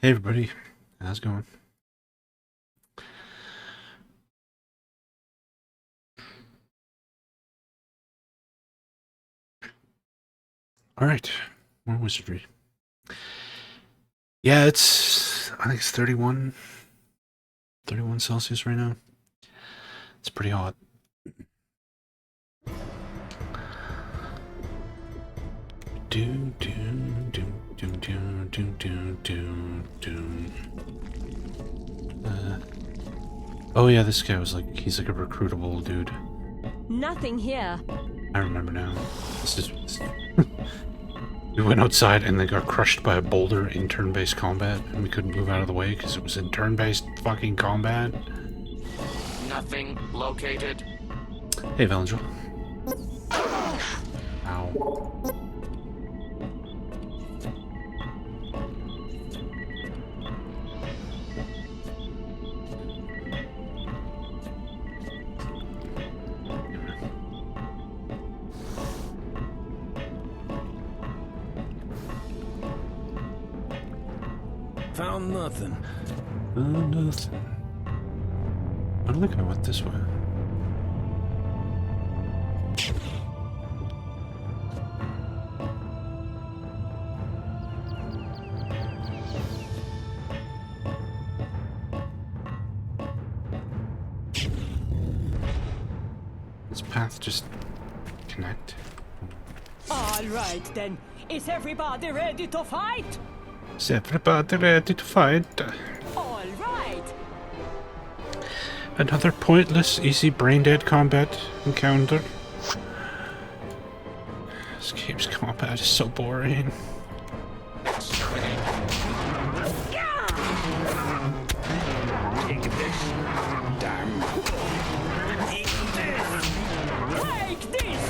Hey everybody, how's it going? Alright, more wizardry. Yeah, I think it's 31 Celsius right now. It's pretty hot. Oh yeah, this guy was he's like a recruitable dude. Nothing here. I remember now. We went outside and they got crushed by a boulder in turn-based combat, and we couldn't move out of the way because it was in turn-based fucking combat. Nothing located. Hey, Valengel. Ow. Found nothing. Nothing. I don't think I went this way. This path just connect. All right then. Is everybody ready to fight? Is everybody ready to fight? All right. Another pointless, easy brain-dead combat encounter. This game's combat is so boring. Take this. Damn. Take this.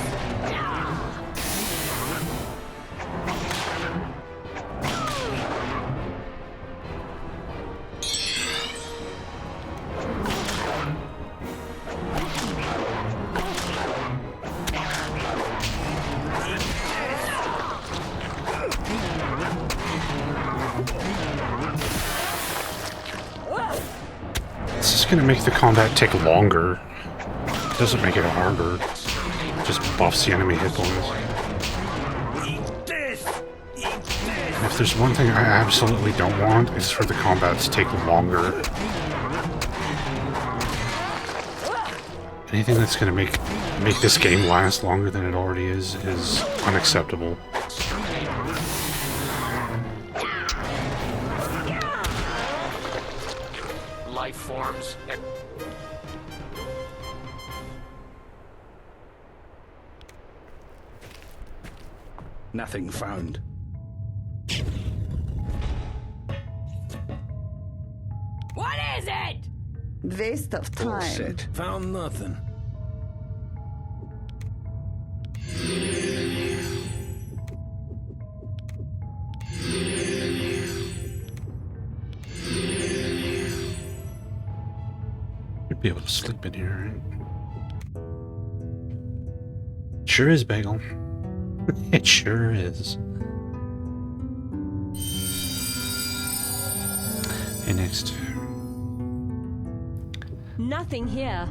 This is gonna make the combat take longer. It doesn't make it harder. It just buffs the enemy hit points. And if there's one thing I absolutely don't want, it's for the combat to take longer. Anything that's gonna make this game last longer than it already is unacceptable. Life forms. Nothing found. What is it? Waste of All time. set. Found nothing. Should be able to sleep in here, right? Sure is, Bagel. It sure is. Hey, next. Nothing here.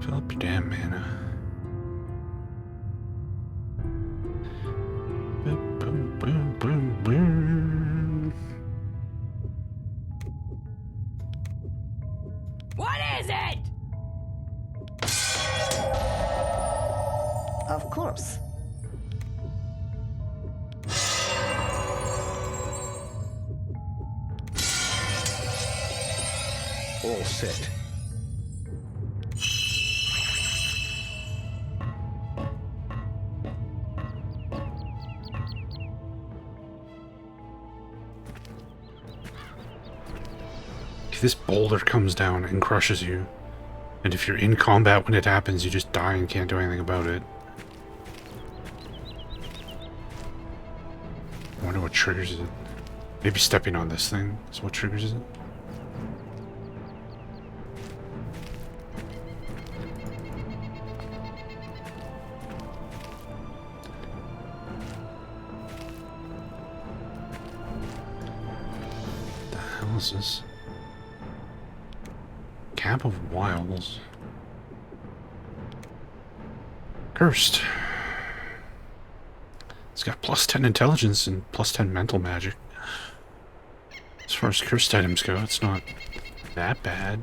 Fill up your damn mana. Boom, boom, boom, boom, boom. What is it? Of course. All set. If this boulder comes down and crushes you, and if you're in combat when it happens, you just die and can't do anything about it. I wonder what triggers it. Maybe stepping on this thing is what triggers it. hell is this? Camp of Wilds. Cursed. It's got plus 10 intelligence and plus 10 mental magic. As far as cursed items go, it's not that bad.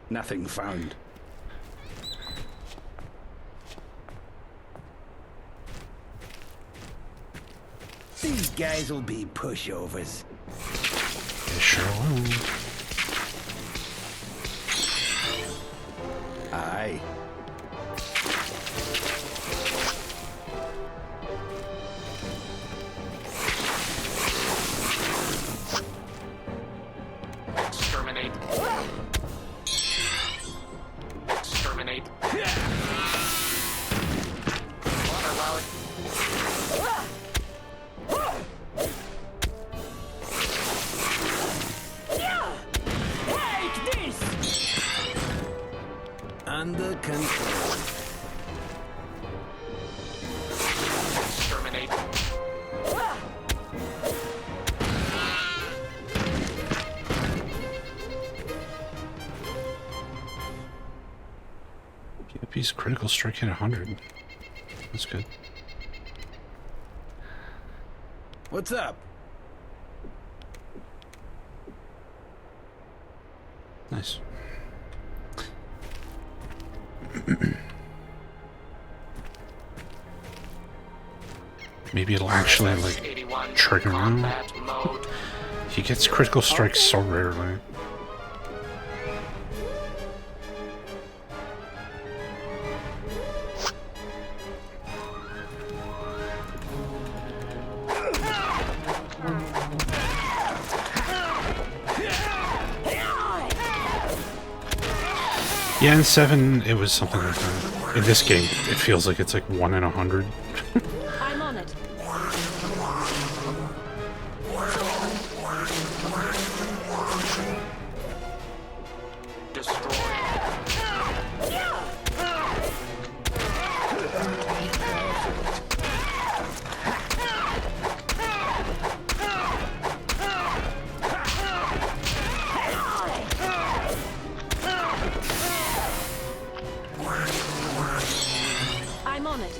Nothing found. These guys will be pushovers. They sure will. Aye. Exterminate. Exterminate. Allow it. Take this! Under control. Exterminate. Piece critical strike hit 100. That's good. What's up? Nice. Maybe it'll actually, like, 81 trigger him. combat mode. He gets critical strikes so rarely. Yeah, in 7, it was something like that. In this game, it feels like it's like 1 in 100. I'm on it. Destroy. I'm on it.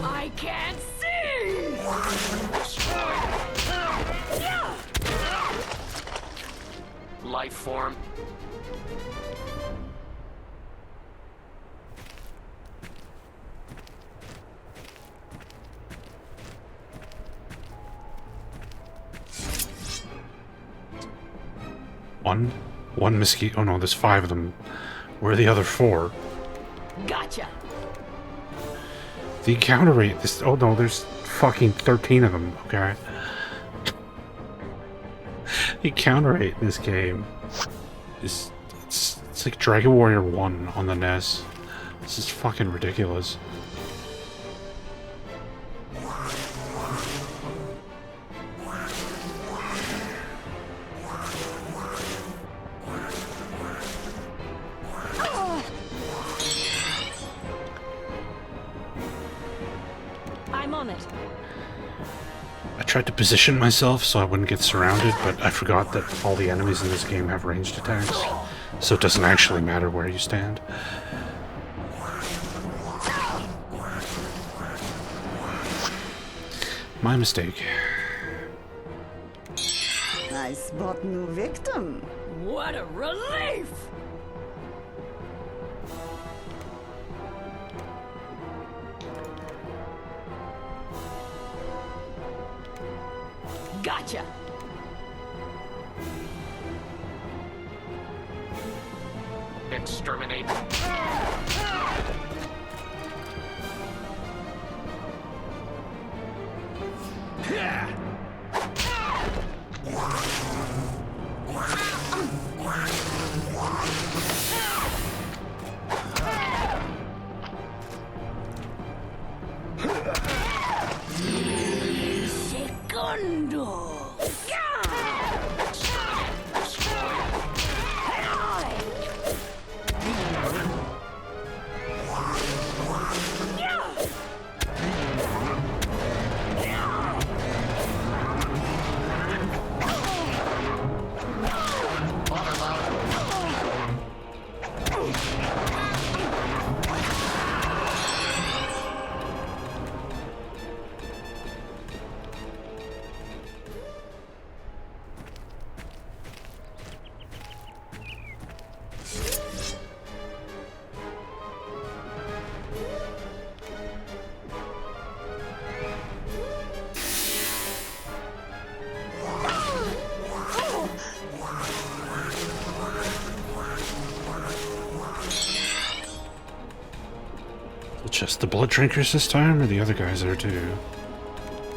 I can't see! Destroy. Life form. One mosquito. Oh no, there's 5 of them. Where are the other 4? Gotcha! The encounter rate. This. Oh no, there's fucking 13 of them. Okay. The encounter rate in this game is it's like Dragon Warrior 1 on the NES. This is fucking ridiculous. I'm on it. I tried to position myself so I wouldn't get surrounded, but I forgot that all the enemies in this game have ranged attacks, so it doesn't actually matter where you stand. My mistake. I spot new victim. What a relief! Gotcha! Exterminate. Segundo! It's just the blood drinkers this time, or the other guys there too?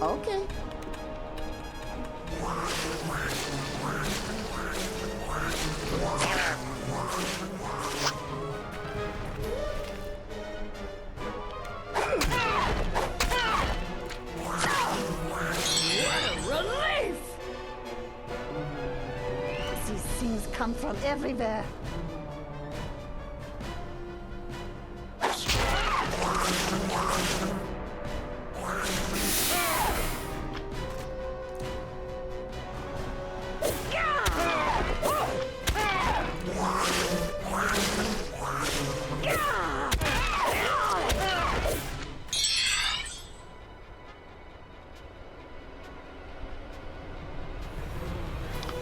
Okay. Relief! These things come from everywhere.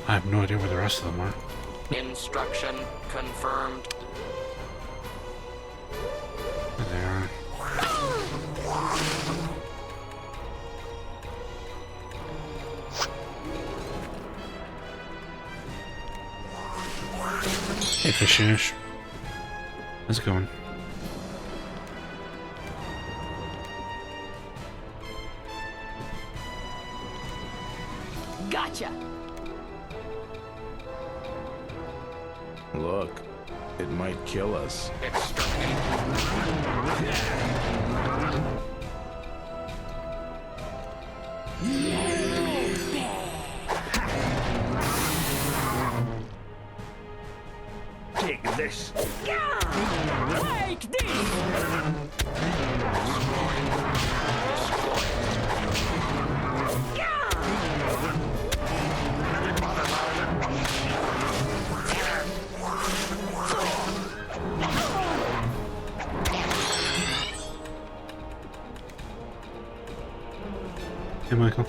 I have no idea where the rest of them are. Instruction confirmed. There they are. Hey, Fishish. How's it going? Gotcha! Look, it might kill us. Exterminate. Take this. Like this! Hey, Michael.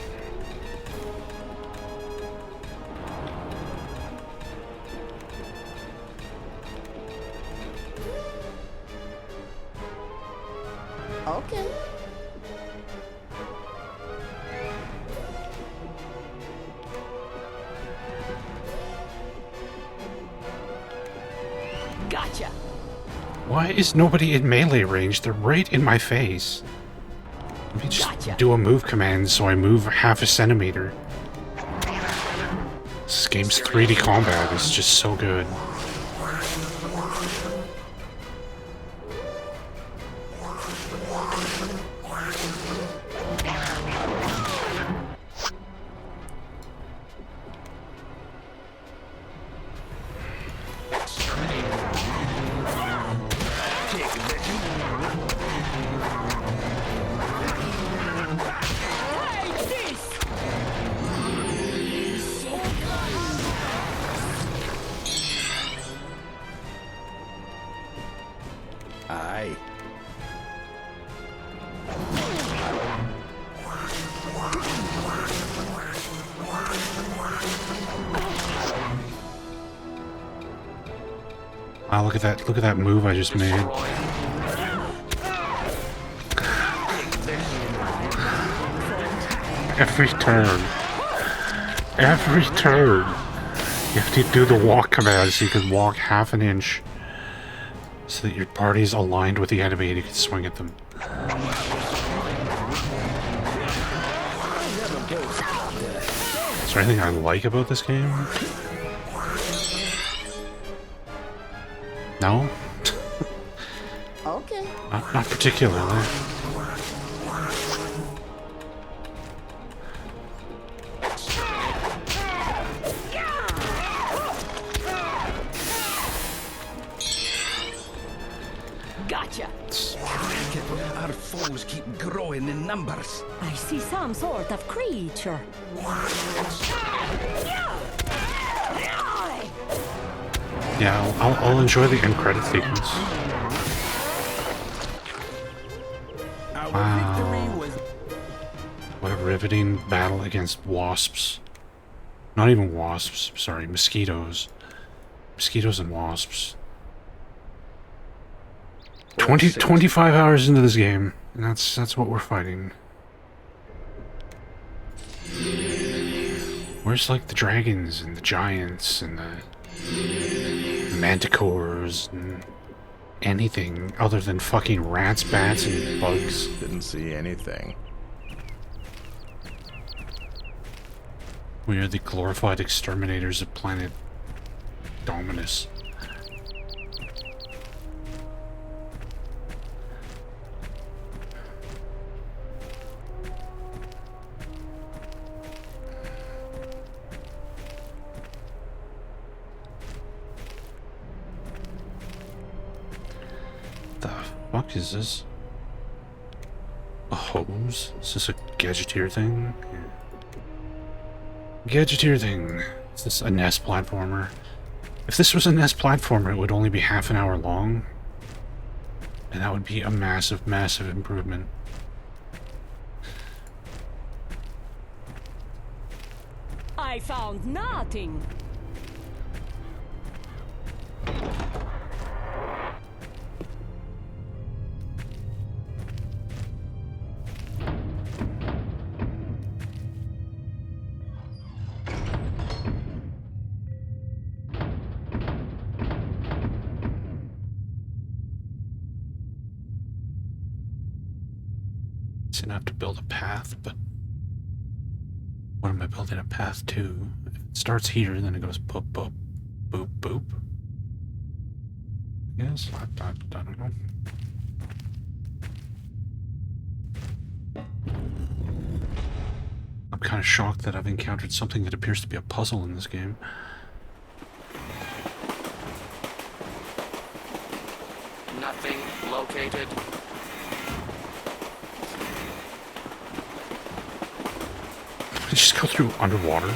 Okay. Gotcha! Why is nobody in melee range? They're right in my face. Let me just Gotcha. do a move command so I move half a centimeter. This game's 3D combat is just so good. Like this! Aye. Wow, look at that! Look at that move I just made. Destroy. Every turn, you have to do the walk command so you can walk half an inch, so that your party's aligned with the enemy and you can swing at them. Is there anything I like about this game? No? Okay. Not particularly. Gotcha! Our foes keep growing in numbers. I see some sort of creature. Yeah, I'll enjoy the end credit sequence. Our Wow. victory was What a riveting battle against wasps. Not even wasps, sorry, mosquitoes. Mosquitoes and wasps. 25 hours into this game, and that's what we're fighting. Where's like the dragons and the giants and the manticores and anything other than fucking rats, bats, and bugs. Didn't see anything. We are the glorified exterminators of planet Dominus. The fuck is this? A hose? Is this a gadgeteer thing? Gadgeteer thing. Is this a NES platformer? If this was a NES platformer, it would only be half an hour long. And that would be a massive, massive improvement. I found nothing. It's gonna have to build a path, but what am I building a path to? If it starts here, then it goes boop, boop, boop, boop. Yes, I don't know. I'm kind of shocked that I've encountered something that appears to be a puzzle in this game. Nothing located. I just go through underwater.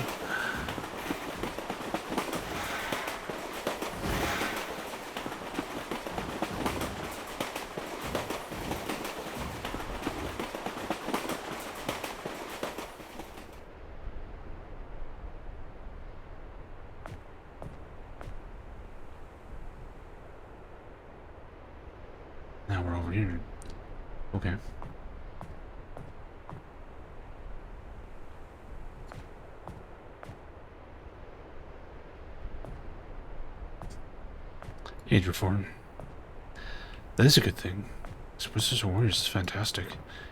Now we're over here. Okay. Age reform. That is a good thing. Wizards of Warriors is fantastic.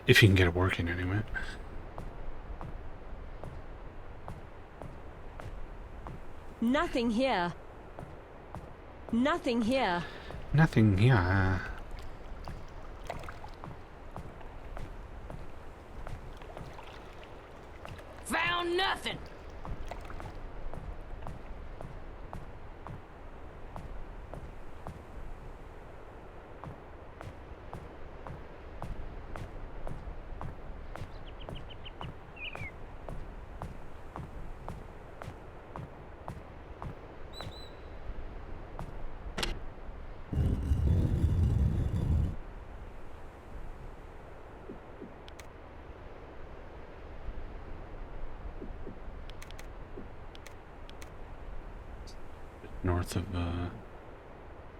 If you can get it working anyway. Nothing here. Nothing here. Nothing here. Found nothing. North of,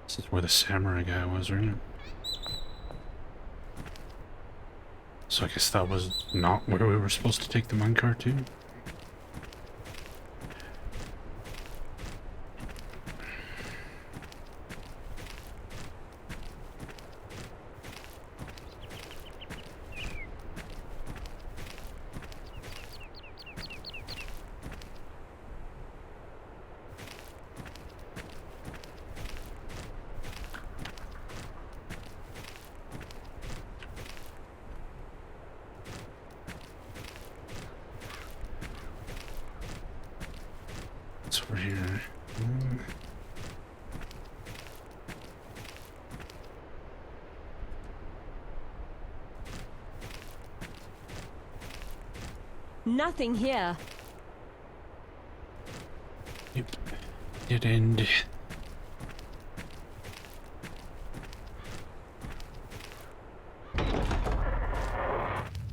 this is where the samurai guy was, right? So I guess that was not where we were supposed to take the minecart to. It's over here. Nothing here. Yep. Dead end.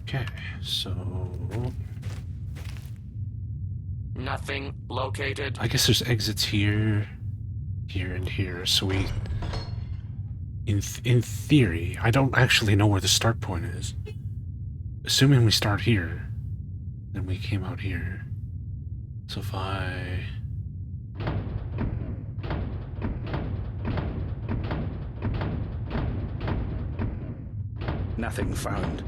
Okay, so Nothing located. I guess there's exits here, here, and here. So we, in theory, I don't actually know where the start point is. Assuming we start here, then we came out here. So if I... Nothing found.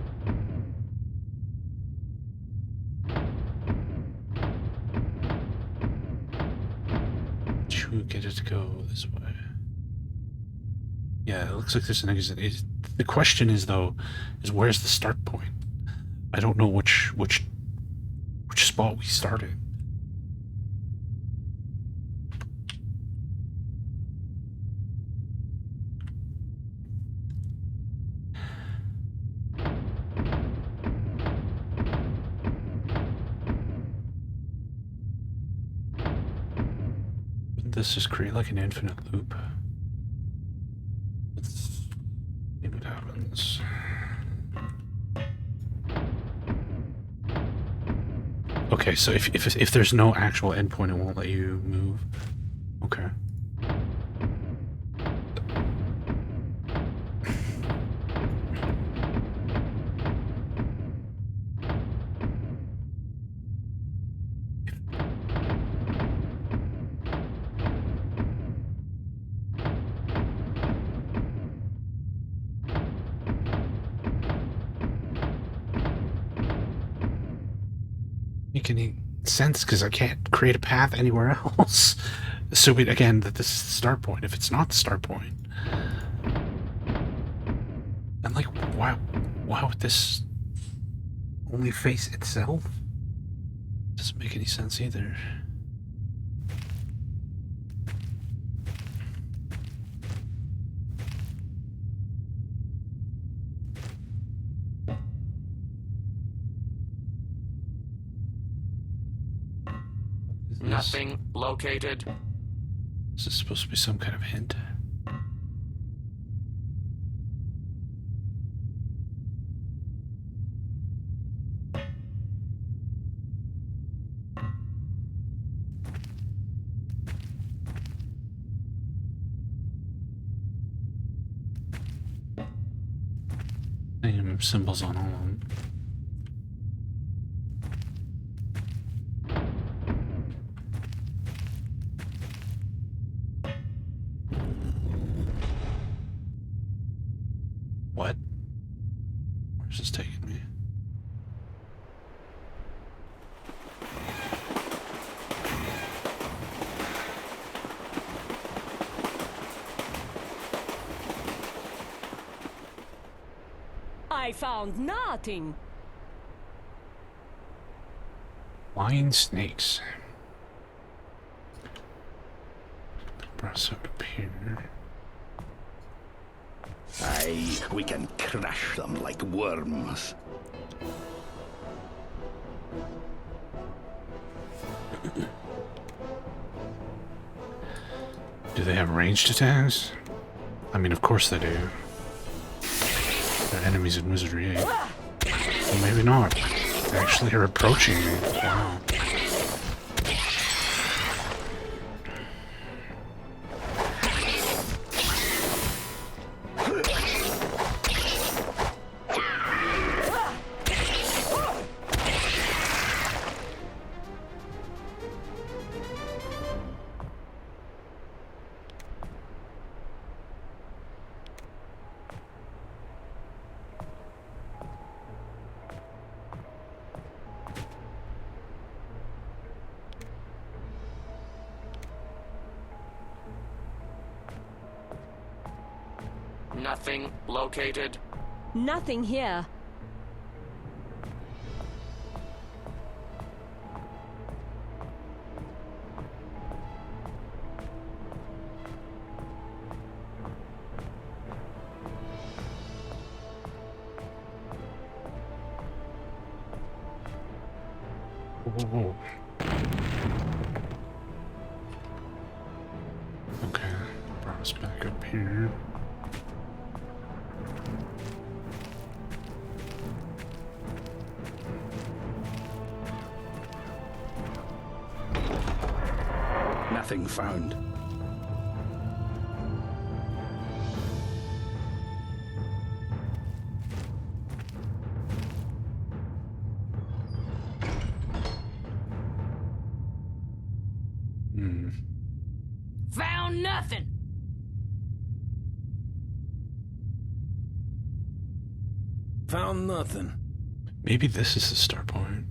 Should we get it to go this way? Yeah, it looks like there's an exit. The question is though, is where's the start point? I don't know which spot we started. Wouldn't this just create like an infinite loop? Let's see what happens. Okay, so if there's no actual endpoint, it won't let you move. Okay. Make any sense, because I can't create a path anywhere else. So again, that this is the start point. If it's not the start point, and like, why would this only face itself? Doesn't make any sense either. Nothing located. Is this supposed to be some kind of hint? Same symbols on all of them. What? Where's this taking me? I found nothing. Flying snakes. Press up here. Aye, we can crush them like worms. Do they have ranged attacks? I mean, of course they do. They're enemies in Wizardry 8. Well, maybe not. They actually are approaching me. Wow. Nothing located. Nothing here. Whoa. Okay, brought us back up here. Nothing found. Found nothing. Found nothing. Maybe this is the start point.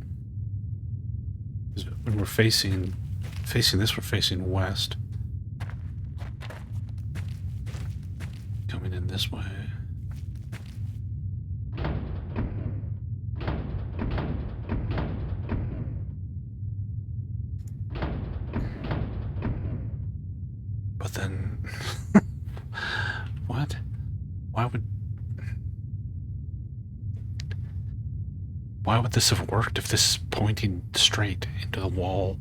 'Cause when we're facing this, we're facing west. Coming in this way. But then, what? Why would this have worked if this is pointing straight into the wall?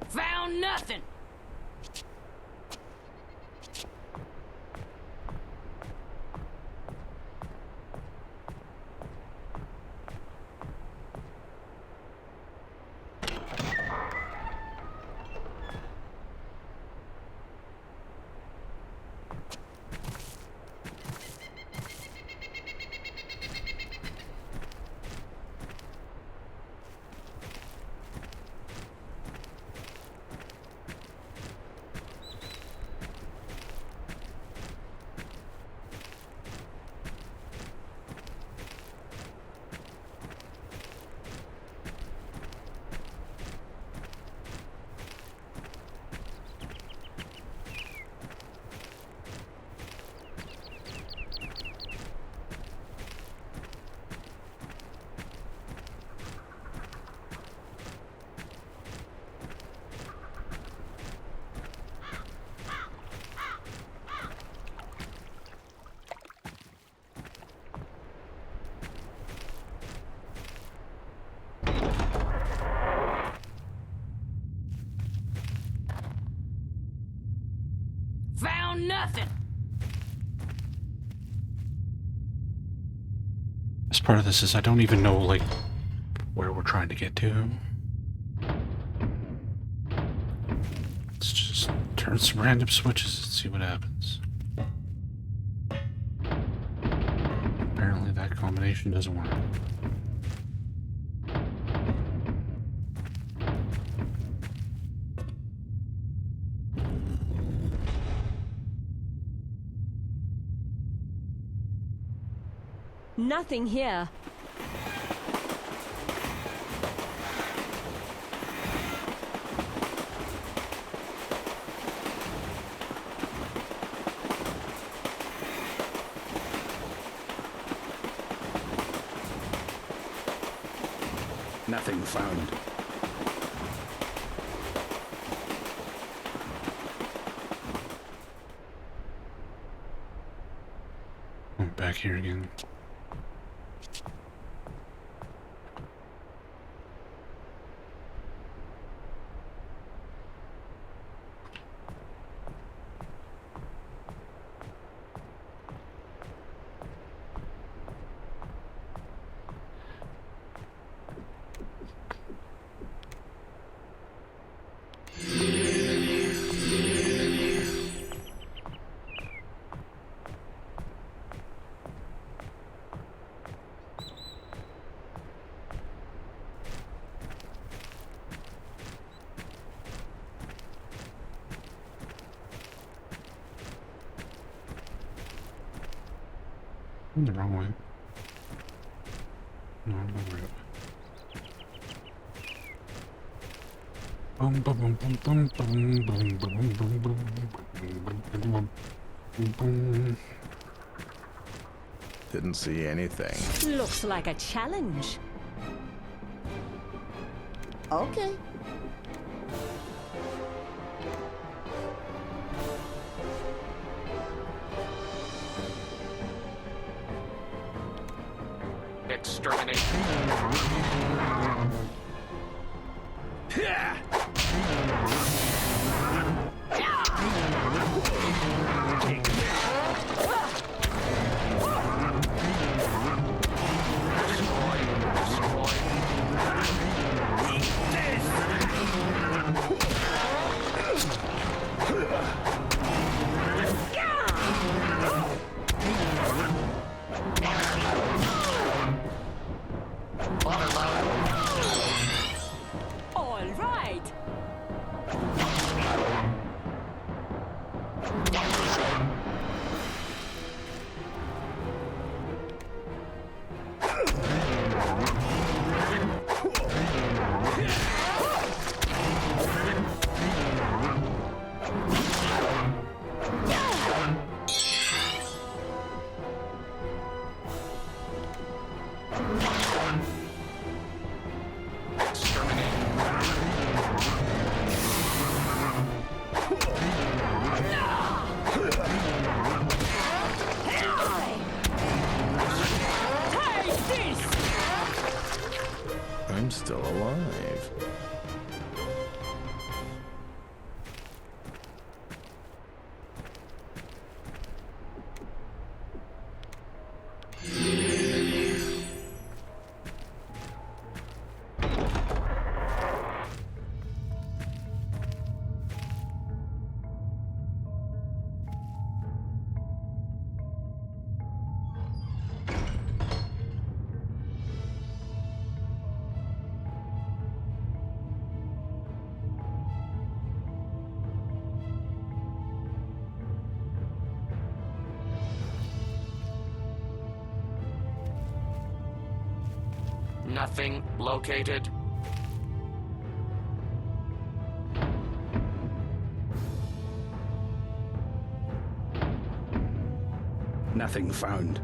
Found nothing. Found nothing. As part of this is I don't even know, like, where we're trying to get to. Let's just turn some random switches and see what happens. Apparently that combination doesn't work. Nothing here. Nothing found. Oh, back here again. I'm the wrong way. No, I'm the right way. Boom, boom, boom, boom, boom, boom, boom, boom, boom, boom, boom, boom. Didn't see anything. Looks like a challenge. Okay. Exterminate. All right. Take this! I'm still alive. Nothing located. Nothing found.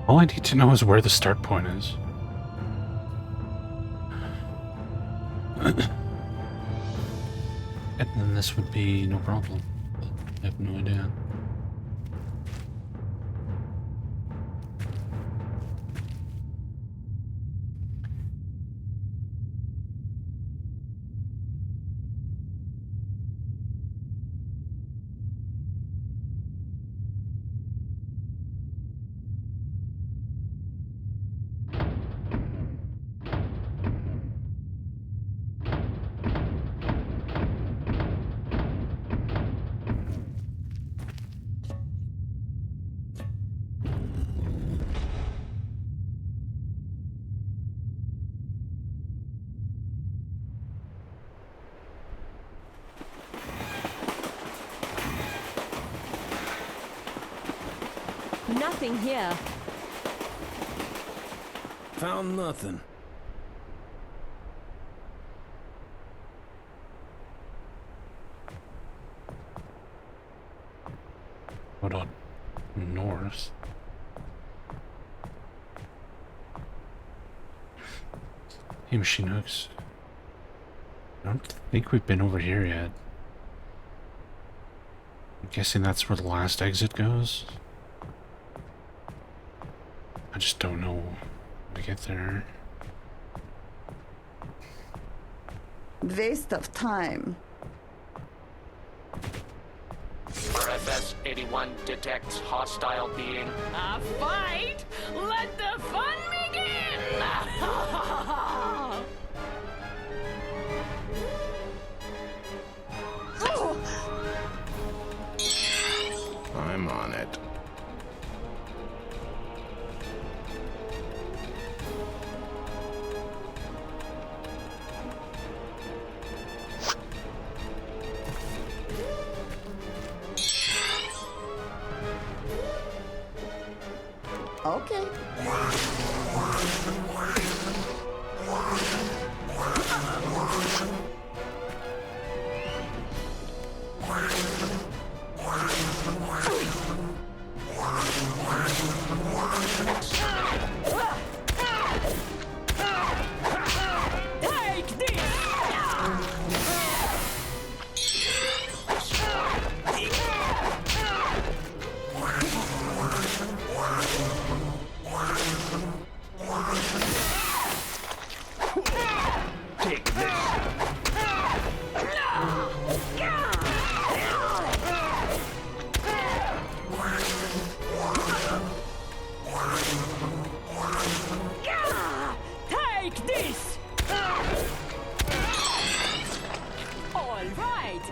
All I need to know is where the start point is. And then this would be no problem. I have no idea. Nothing here. Found nothing. Hold on. North. Hey, Machine Hooks. I don't think we've been over here yet. I'm guessing that's where the last exit goes. I just don't know how to get there. Waste of time. RFS-81 detects hostile being. A fight? Let the fun begin! I'm on it. Okay. Take this! All right!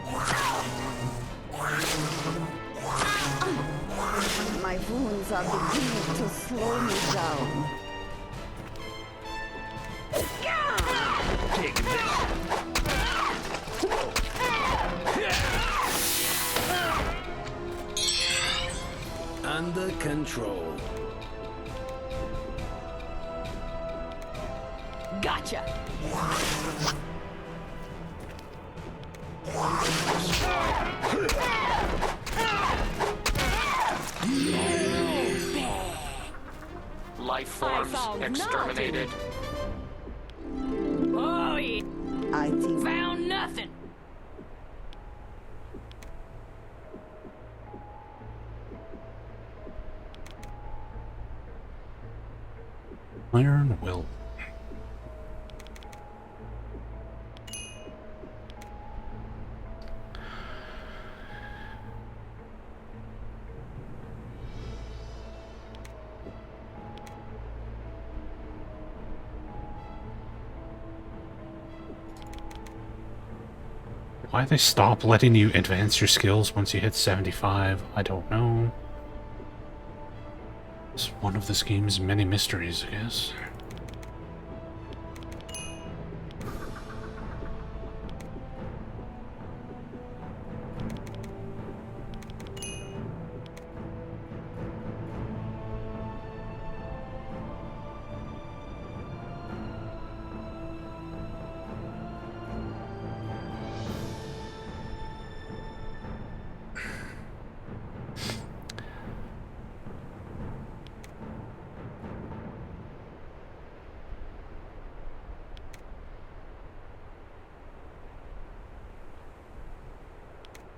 My wounds are beginning to slow me down. Take this. Under control. Gotcha! Life forms found exterminated. Oh, yeah. I think Found nothing! Iron will. Why they stop letting you advance your skills once you hit 75, I don't know. It's one of this game's many mysteries, I guess.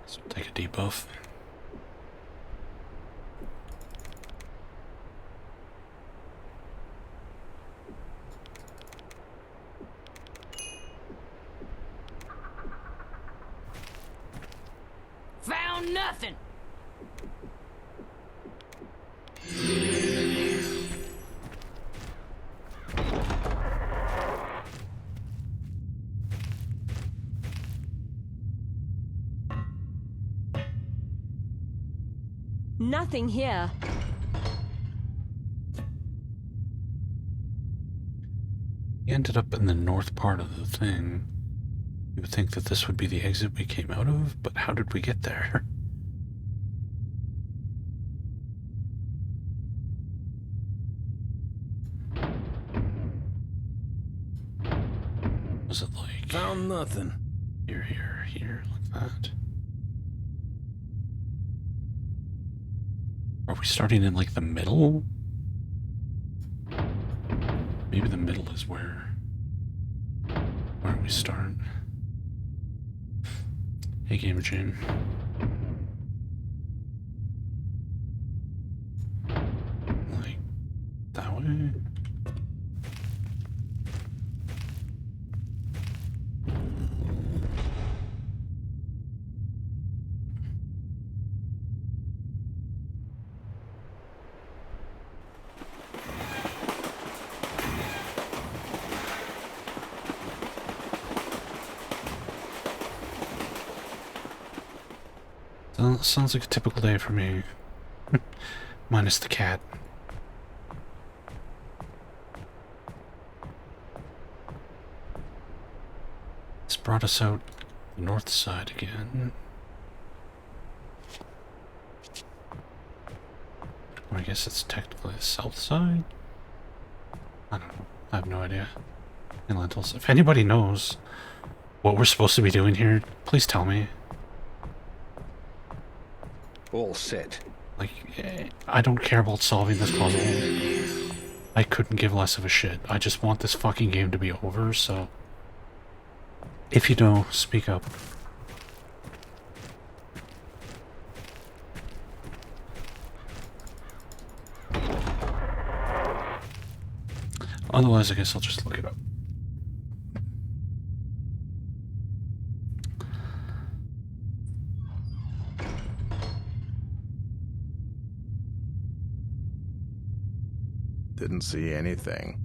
So take a debuff. Found nothing! Nothing here. We ended up in the north part of the thing. You would think that this would be the exit we came out of, but how did we get there? Was it like Found nothing. here, here, here, like that? Are we starting in like the middle? Maybe the middle is where we start. Hey, Game Jam. Like that way? Sounds like a typical day for me. Minus the cat. This brought us out the north side again. Or I guess it's technically the south side? I don't know. I have no idea. And lentils. If anybody knows what we're supposed to be doing here, please tell me. All set. Like, I don't care about solving this puzzle. I couldn't give less of a shit. I just want this fucking game to be over, so... If you know, speak up. Otherwise, I guess I'll just look it up. Didn't see anything.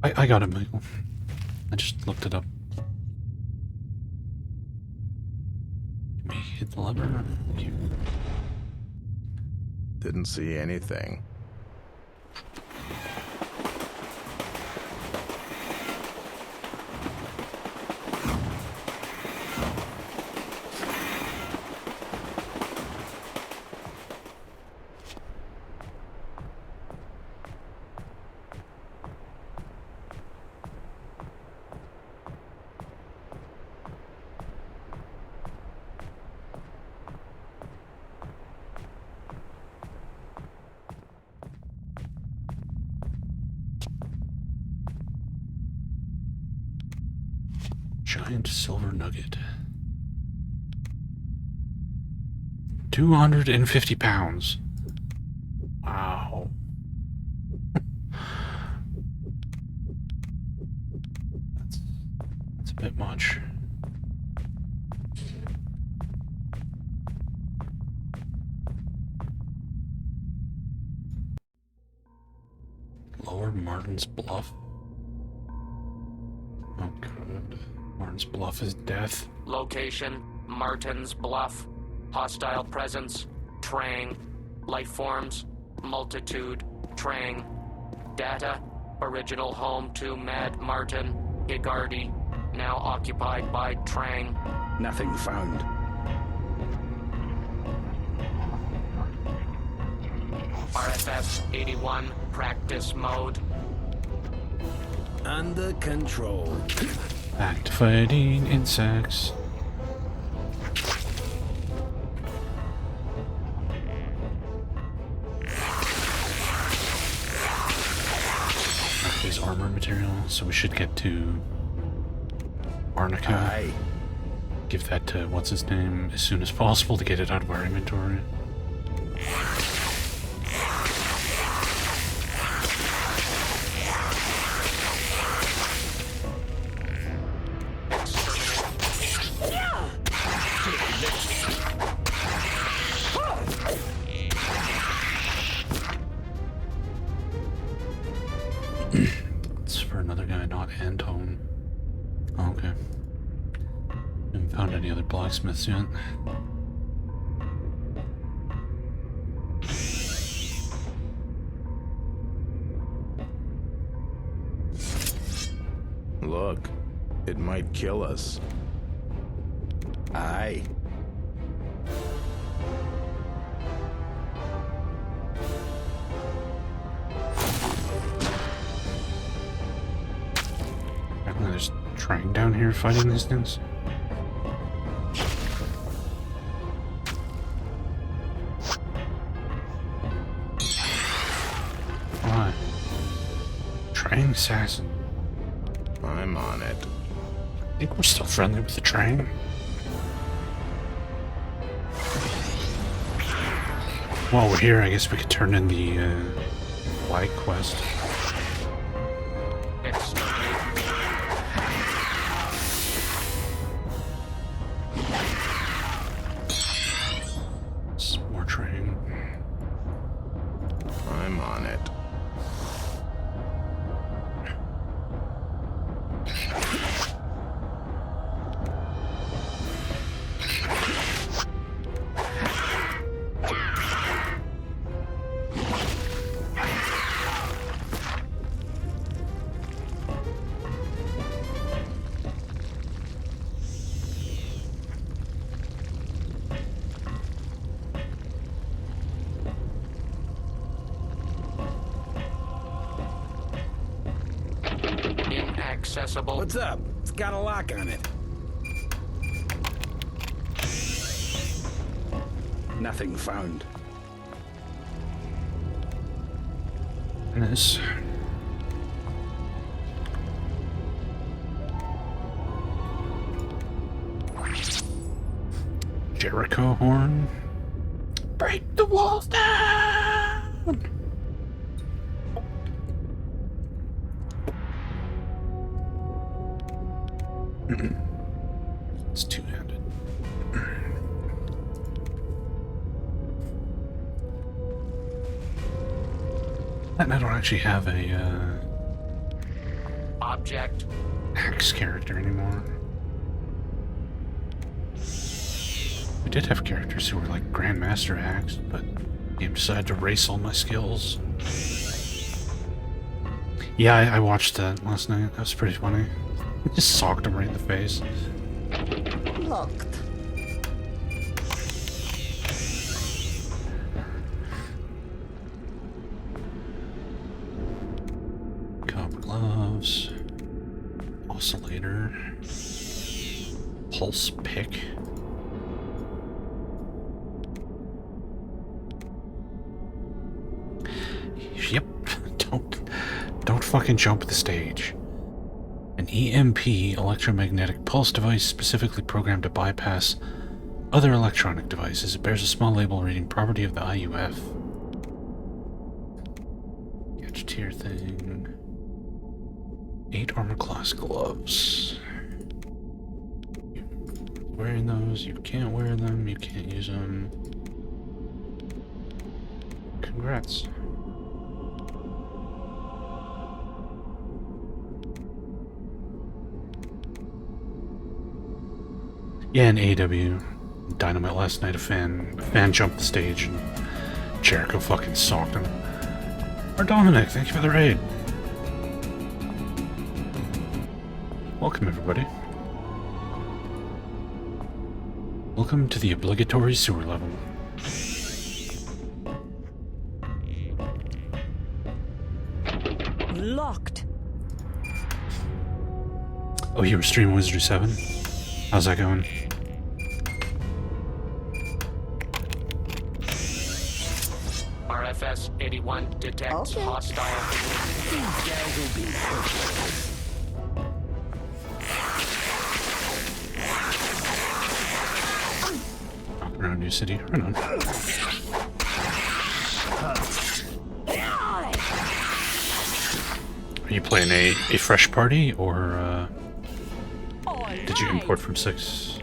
I got it, Michael. I just looked it up. Let me hit the lever. Here. Didn't see anything. Giant silver nugget. 250 pounds. Wow. That's a bit much. Lower Martin's Bluff. Oh god. Martin's Bluff is death. Location, Martin's Bluff. Hostile presence, Trang. Life forms, multitude, Trang. Data, original home to Mad Martin, Higardi. Now occupied by Trang. Nothing found. RFS 81, practice mode. Under control. Back to fighting insects. There's armor material, so we should get to Arnica. Aye. Give that to what's his name as soon as possible to get it out of our inventory. It's for another guy, not Antone. Oh, okay. Haven't found any other blacksmiths yet. Look, it might kill us. Aye. Apparently there's Trang down here fighting these things. Why? Trang assassin. I'm on it. I think we're still friendly with the Trang. While we're here, I guess we could turn in the flag quest. More Trang. I'm on it. Inaccessible. What's up? It's got a lock on it. Nothing found. This. Jericho horn. Break the walls down! It's two-handed. And I don't actually have a Object. Axe character anymore. We did have characters who were like Grandmaster Axe, but the game decided to erase all my skills. Yeah, I watched that last night. That was pretty funny. Just socked him right in the face. Locked. Copper gloves. Oscillator. Pulse pick. Yep. Don't fucking jump the stage. An EMP, electromagnetic pulse device specifically programmed to bypass other electronic devices. It bears a small label reading property of the IUF. Gadgeteer thing. 8 armor class gloves. Wearing those, you can't wear them, you can't use them. Congrats. Yeah, in AW Dynamite last night, a fan jumped the stage and Jericho fucking socked him. Or Dominic, thank you for the raid. Welcome, everybody. Welcome to the obligatory sewer level. Locked. Oh, you were streaming Wizardry 7? How's that going? RFS 81 detects Okay. hostile. These guys will be pushovers. Around New City. Right on. Are you playing a fresh party, or did you import from 6?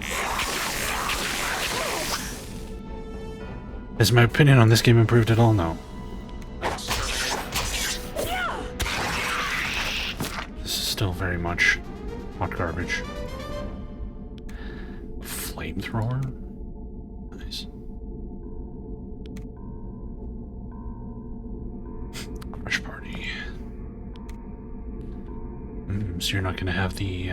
Has my opinion on this game improved at all? No. This is still very much hot garbage. Flamethrower? Nice. Fresh party. So you're not going to have the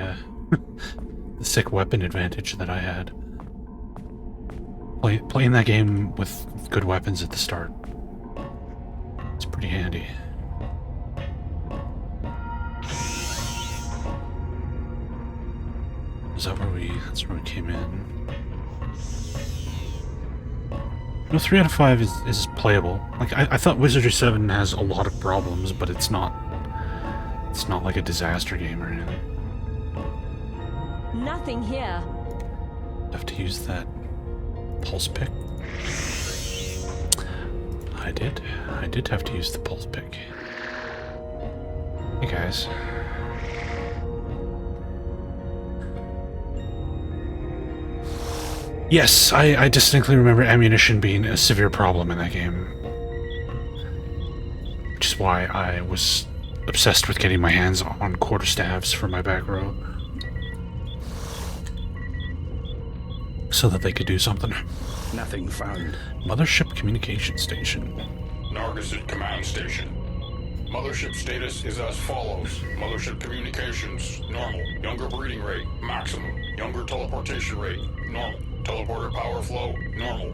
the sick weapon advantage that I had. Playing that game with good weapons at the start. It's pretty handy. Is that where that's where we came in? No, 3 out of 5 is playable. Like, I thought Wizardry 7 has a lot of problems, but it's not like a disaster game or anything. Nothing here. Have to use that pulse pick. I did have to use the pulse pick. Hey guys. Yes, I distinctly remember ammunition being a severe problem in that game. Which is why I was obsessed with getting my hands on quarterstaffs for my back row. So that they could do something. Nothing found. Mothership communication station. Nargissid Command Station. Mothership status is as follows. Mothership communications, normal. Younger breeding rate, maximum. Younger teleportation rate, normal. Teleporter power flow, normal.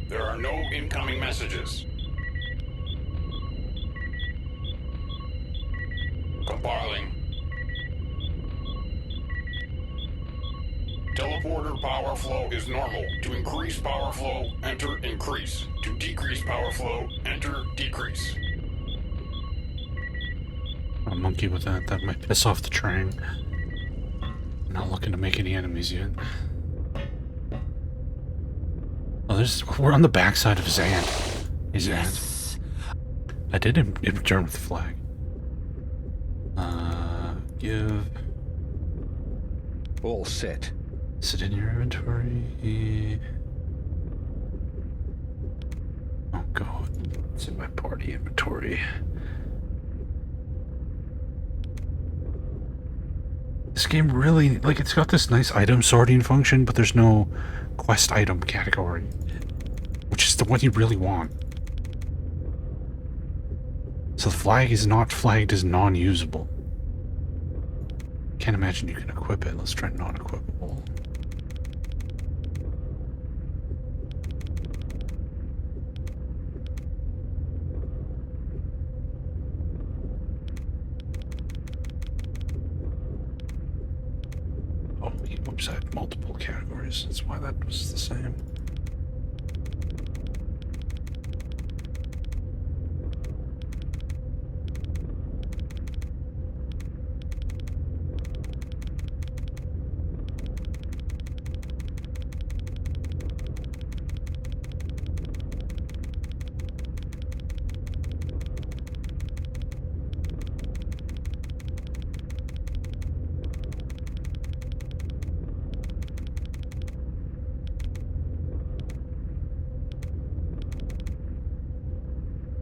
There are no incoming messages. Compiling. Teleporter power flow is normal. To increase power flow, enter increase. To decrease power flow, enter decrease. I'll monkey with that. That might piss off the train. Not looking to make any enemies yet. Oh, we're on the backside of Zant. Hey, Zant. Yes. I did return with the flag. Give All set. Is it in your inventory? Oh god, it's in my party inventory. This game really, like, it's got this nice item sorting function, but there's no quest item category, which is the one you really want. So the flag is not flagged as non-usable. Can't imagine you can equip it. Let's try non-equipable. Oh, whoops, I had multiple categories. That's why that was the same.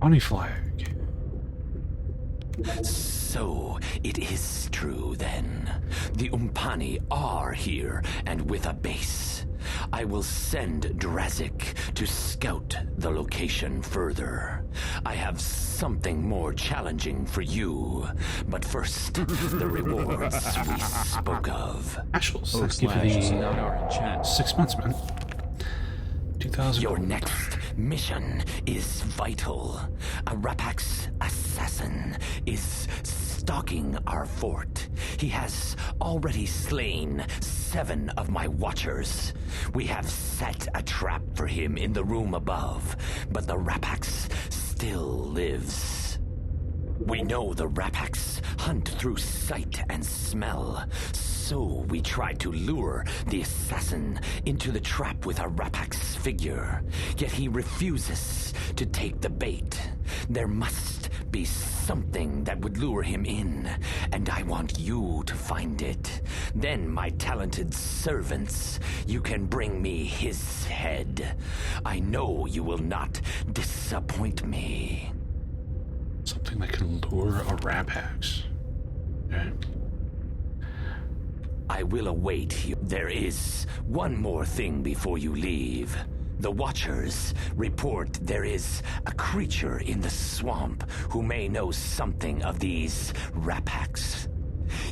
Honey flag. So, it is true then. The Umpani are here and with a base. I will send Drazik to scout the location further. I have something more challenging for you. But first, the rewards we spoke of. Ashles, thank you for the 6 months, man. 2,000. Your next mission is vital. A Rapax assassin is stalking our fort. He has already slain 7 of my watchers. We have set a trap for him in the room above, but the Rapax still lives. We know the Rapax hunt through sight and smell, so we tried to lure the assassin into the trap with a Rapax figure, yet he refuses to take the bait. There must be something that would lure him in, and I want you to find it. Then, my talented servants, you can bring me his head. I know you will not disappoint me. Something that can lure a Rapax. Okay. I will await you. There is one more thing before you leave. The Watchers report there is a creature in the swamp who may know something of these Rapax.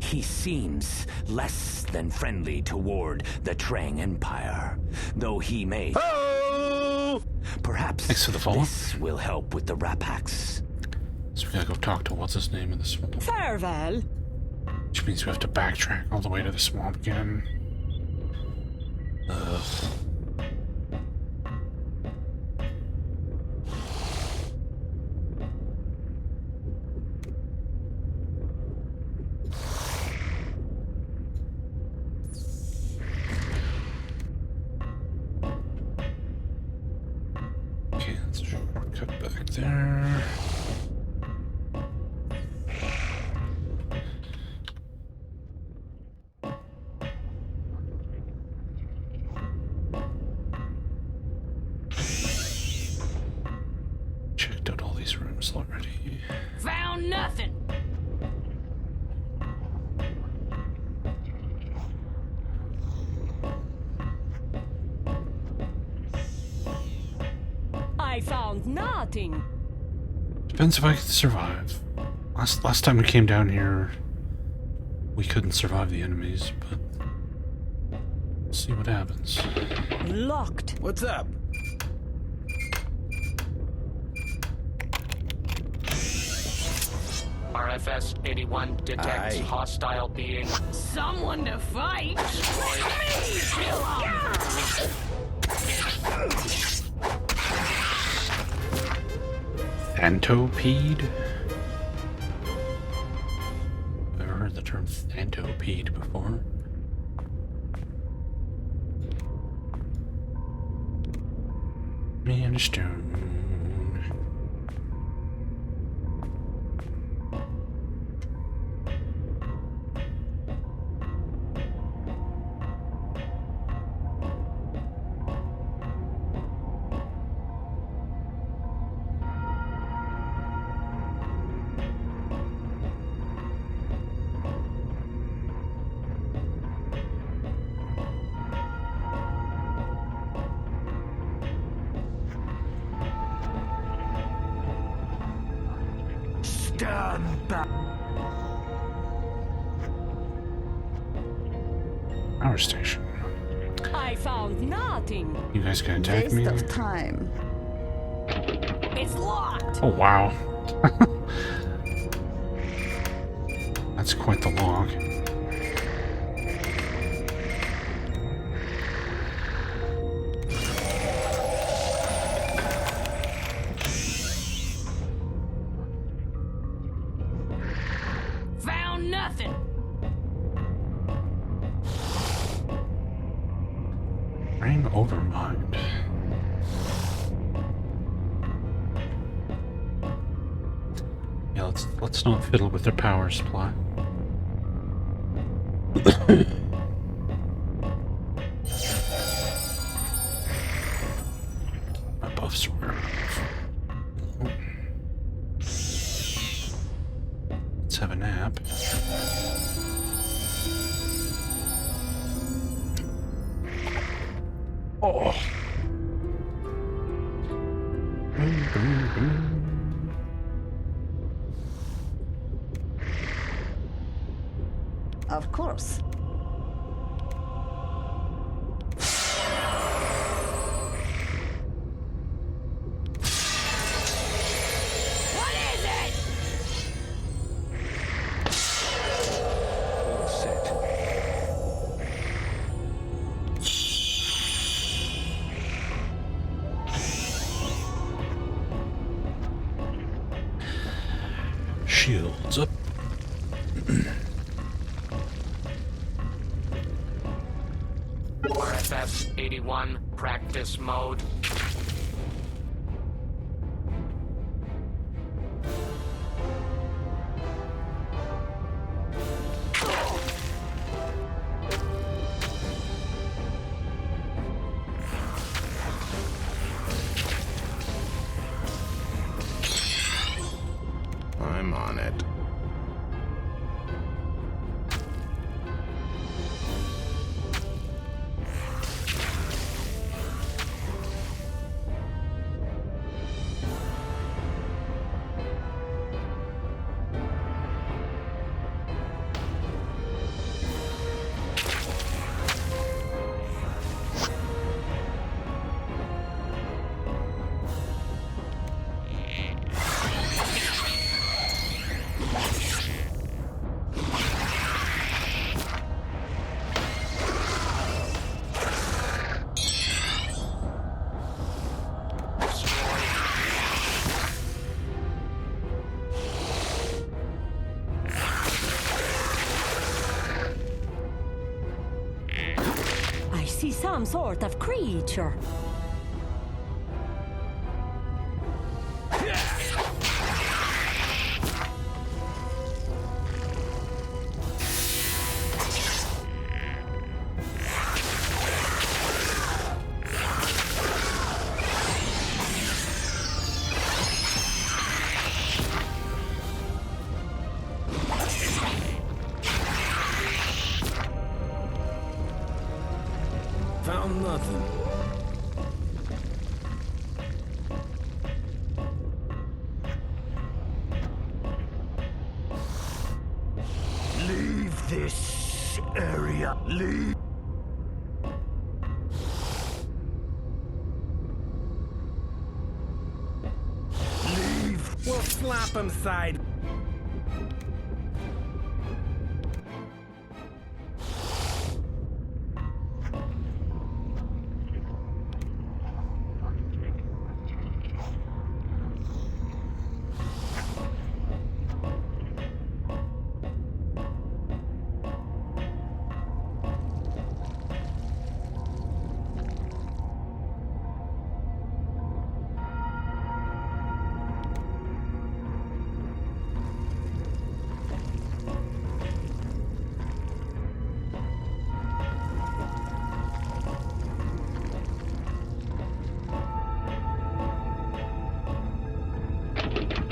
He seems less than friendly toward the Trang Empire, though he may... Oh! Perhaps Thanks for the follow. This will help with the Rapax. So we gotta go talk to what's his name in the swamp. Farewell. Which means we have to backtrack all the way to the swamp again. Ugh. Okay, let's shortcut back there. Checked out all these rooms already. Found nothing. I found nothing. Depends if I can survive. Last time we came down here, we couldn't survive the enemies, but we'll see what happens. Locked. What's up? RFS 81 detects Aye. hostile being. Someone to fight. Thantopede? I've never heard the term Thantopede before. Man of stone. Power station. I found nothing. You guys gonna attack Waste me? of time. It's locked. Oh wow. That's quite the log. Found nothing. Bring over mind. Yeah, let's not fiddle with their power supply. My buffs were off. Let's have a nap. Oh. Of course. What is it? All set. Shields up. RFS 81, practice mode. I'm on it. I see some sort of creature. Found nothing. Leave this area. Leave. Leave. We'll slap him side.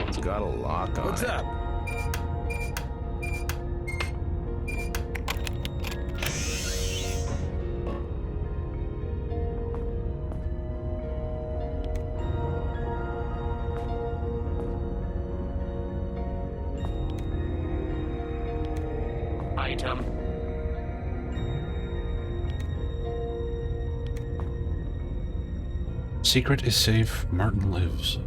It's got a lock on What's it. up? item. Secret is safe. Martin lives.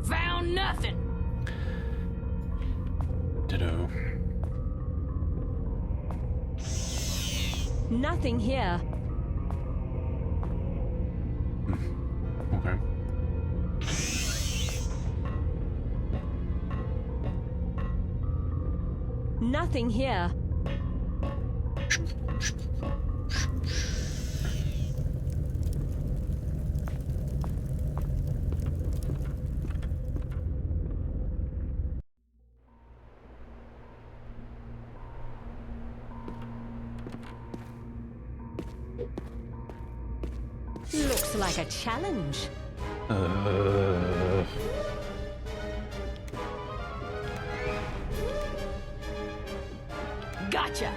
Found nothing. Ditto. Nothing here. Okay. Nothing here. Looks like a challenge. Gotcha.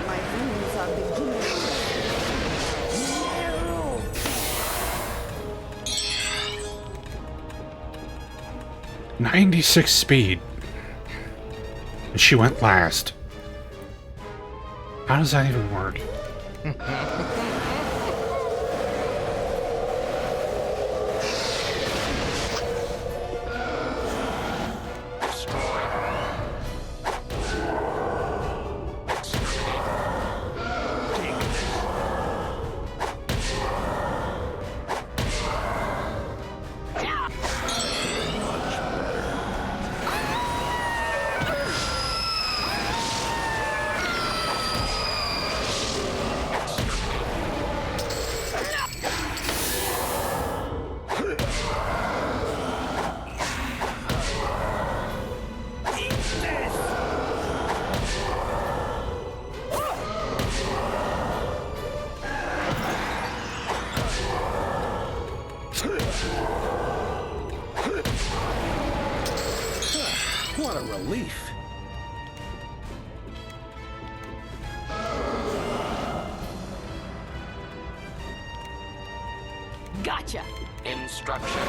My wounds are beginning. 96 speed. And she went last. How does that even work? What a relief. Gotcha. Instruction.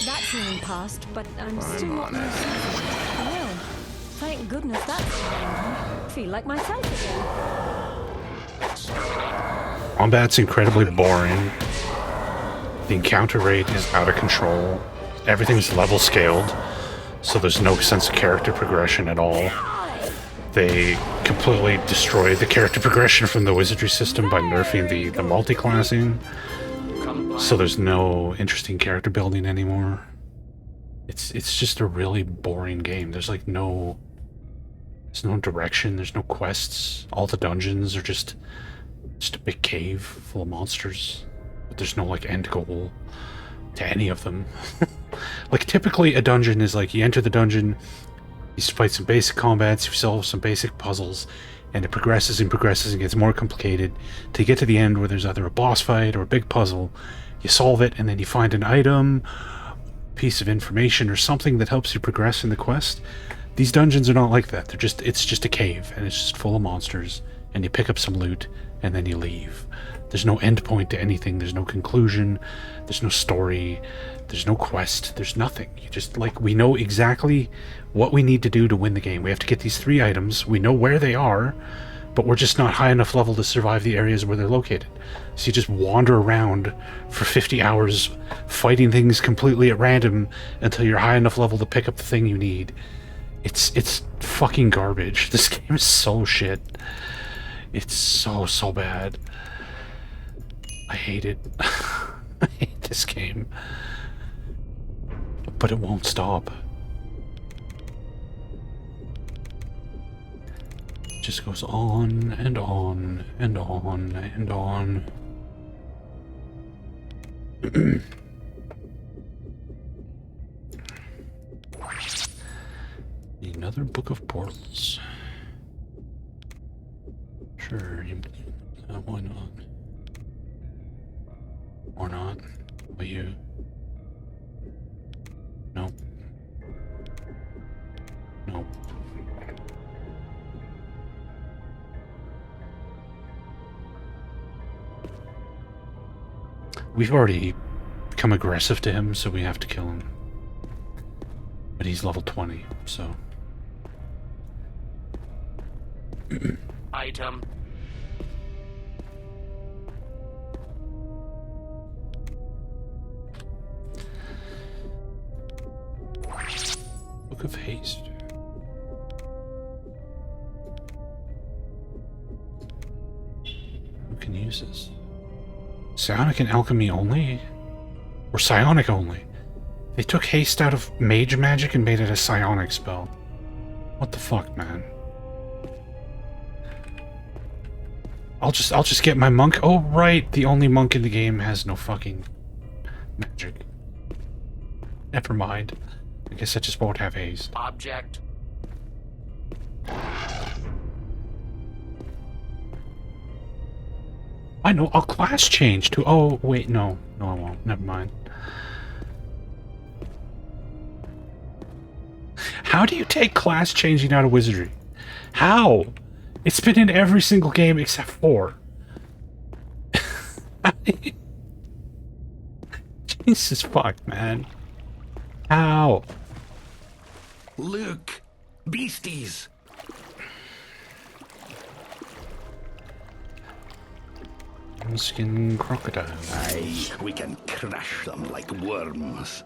That's nearly passed, but I'm still not on it. Well, thank goodness that's fine. Feel like myself again. Combat's incredibly boring. The encounter rate is out of control. Everything's level scaled, so there's no sense of character progression at all. They completely destroyed the character progression from the wizardry system by nerfing the multi-classing. So there's no interesting character building anymore. It's just a really boring game. There's like there's no direction, there's no quests. All the dungeons are just a big cave full of monsters. But there's no like end goal to any of them. Like typically a dungeon is like you enter the dungeon, you fight some basic combats, you solve some basic puzzles, and it progresses and progresses and gets more complicated to get to the end where there's either a boss fight or a big puzzle. You solve it and then you find an item, piece of information or something that helps you progress in the quest. These dungeons are not like that. It's just a cave and it's just full of monsters, and you pick up some loot and then you leave. There's no end point to anything, there's no conclusion, there's no story, there's no quest, there's nothing. You just we know exactly what we need to do to win the game. We have to get these 3 items, we know where they are, but we're just not high enough level to survive the areas where they're located. So you just wander around for 50 hours fighting things completely at random until you're high enough level to pick up the thing you need. It's fucking garbage. This game is so shit. It's so bad. I hate it. I hate this game. But it won't stop. It just goes on and on and on and on. Another book of portals. Sure, why not? Or not. But you. Nope. Nope. We've already become aggressive to him, so we have to kill him. But he's level 20, so... Item. Book of Haste. Who can use this? Psionic and alchemy only? Or psionic only? They took haste out of mage magic and made it a psionic spell. What the fuck, man? I'll just get my monk. Oh right, the only monk in the game has no fucking magic. Never mind. I guess I just won't have haste. Object. I know, I'll class change to... Oh, wait, no. No, I won't. Never mind. How do you take class changing out of Wizardry? How? It's been in every single game except 4. Jesus fuck, man. How? Look! Beasties! Skin crocodile. Aye, we can crush them like worms.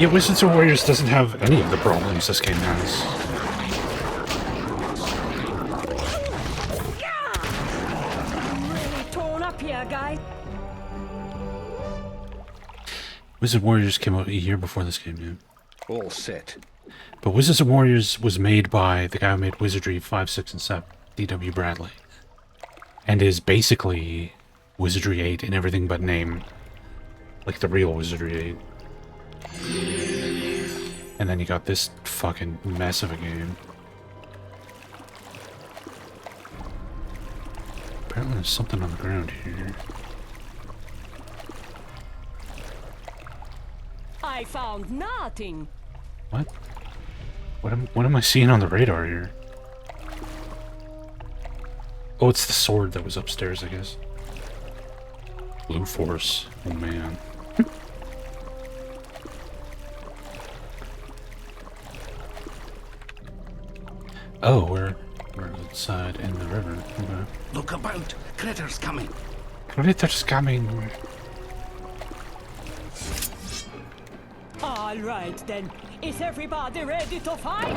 Yeah, Wizards and Warriors doesn't have any of the problems this game has. Really torn up here, guy. Wizards and Warriors came out a year before this game, yeah. All set. But Wizards and Warriors was made by the guy who made Wizardry 5, 6, and 7, D.W. Bradley. And is basically Wizardry 8 in everything but name. Like the real Wizardry 8. And then you got this fucking mess of a game. Apparently there's something on the ground here. I found nothing. What? What am I seeing on the radar here? Oh, it's the sword that was upstairs, I guess. Blue Force. Oh, man. Oh, we're outside in the river. Okay. Look about! Critters coming! Critters coming. All right, then. Is everybody ready to fight?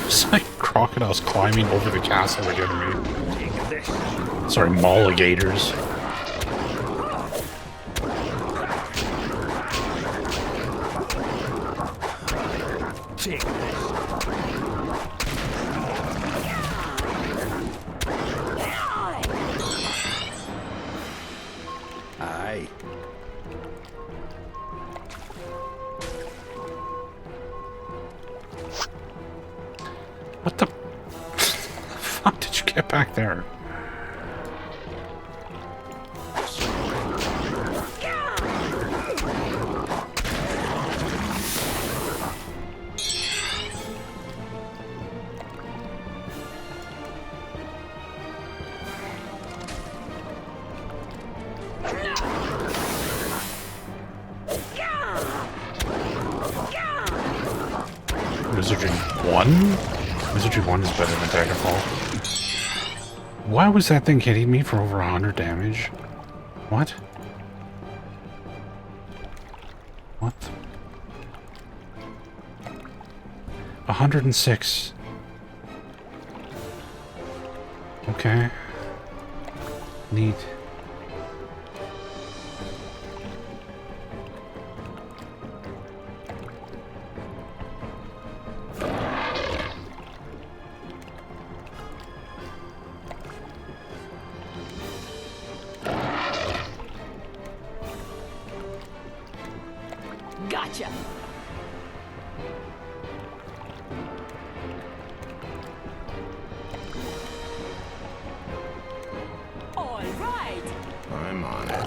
It's like crocodiles climbing over the castle again to me. Sorry, molligators. Take this. Aye. What the fuck did you get back there? 1? Wizardry 1 is better than Daggerfall. Why was that thing hitting me for over 100 damage? What? What? 106. Okay. Neat. Gotcha. All right. I'm on it.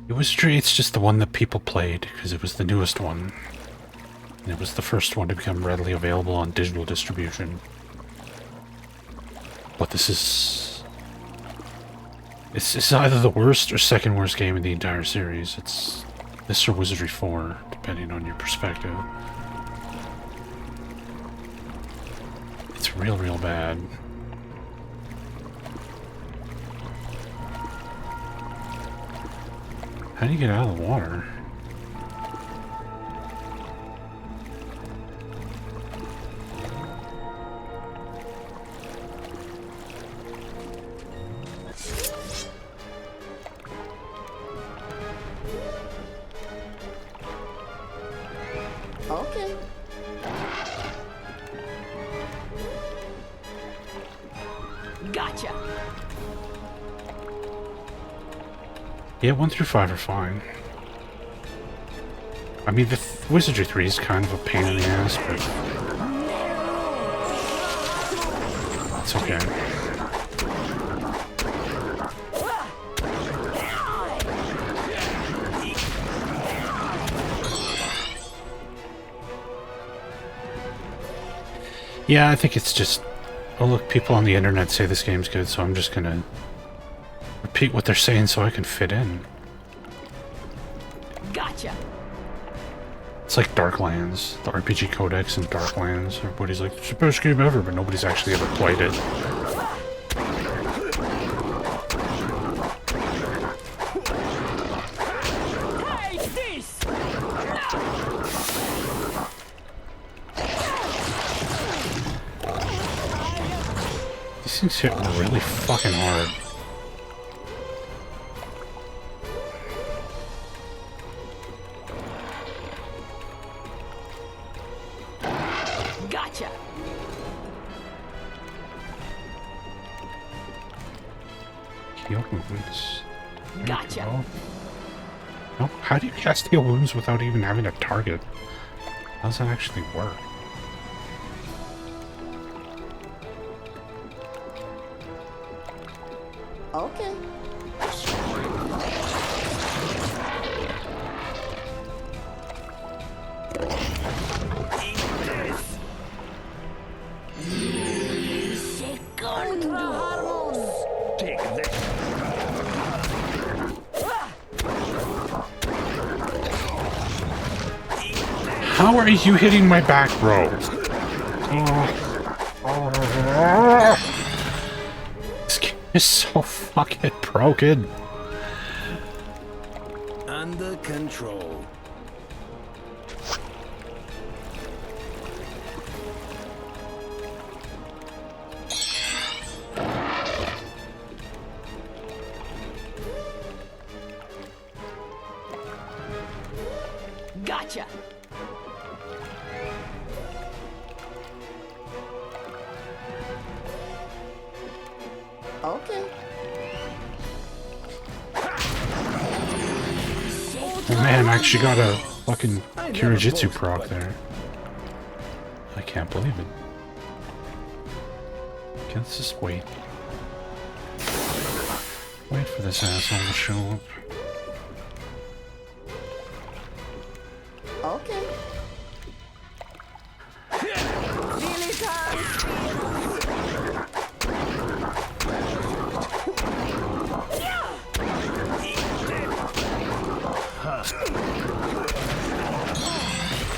Wizardry, it's just the one that people played, because it was the newest one. And it was the first one to become readily available on digital distribution. But this is... It's either the worst or second worst game in the entire series. It's this or Wizardry 4, depending on your perspective. It's real, real bad. How do you get out of the water? Okay. Gotcha. Yeah, 1 through 5 are fine. I mean, the Wizardry 3 is kind of a pain in the ass, but it's okay. Yeah, I think it's just... Oh, look, people on the internet say this game's good, so I'm just gonna repeat what they're saying so I can fit in. Gotcha. It's like Darklands, the RPG Codex in Darklands. Everybody's like, it's the best game ever, but nobody's actually ever played it. Take this. These things hit really fucking hard. Gotcha. Heal movements. There we Gotcha. go. No, how do you cast heal wounds without even having a target? How does that actually work? Okay. How are you hitting my back, bro? This game is so fucking broken. Under control. Gotcha. Okay. Oh man, I actually got a fucking Kirajitsu proc there. I can't believe it. Okay, let's just wait. Wait for this asshole to show up. Okay.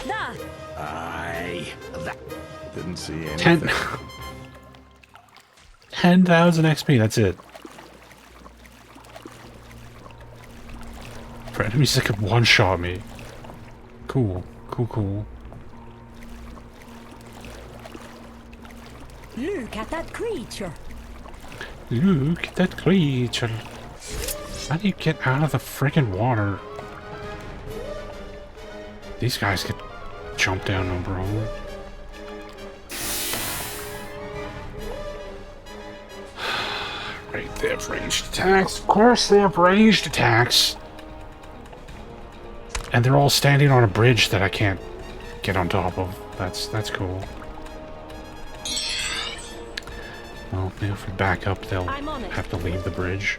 Da! Didn't see anything. 10,000 XP, that's it. For enemies that could one-shot me. Cool, cool, cool. Look at that creature. Look at that creature. How do you get out of the friggin' water? These guys could jump down no problem. Right, they have ranged attacks. Of course they have ranged attacks. And they're all standing on a bridge that I can't get on top of. That's cool. Well, maybe if we back up, they'll have to leave the bridge.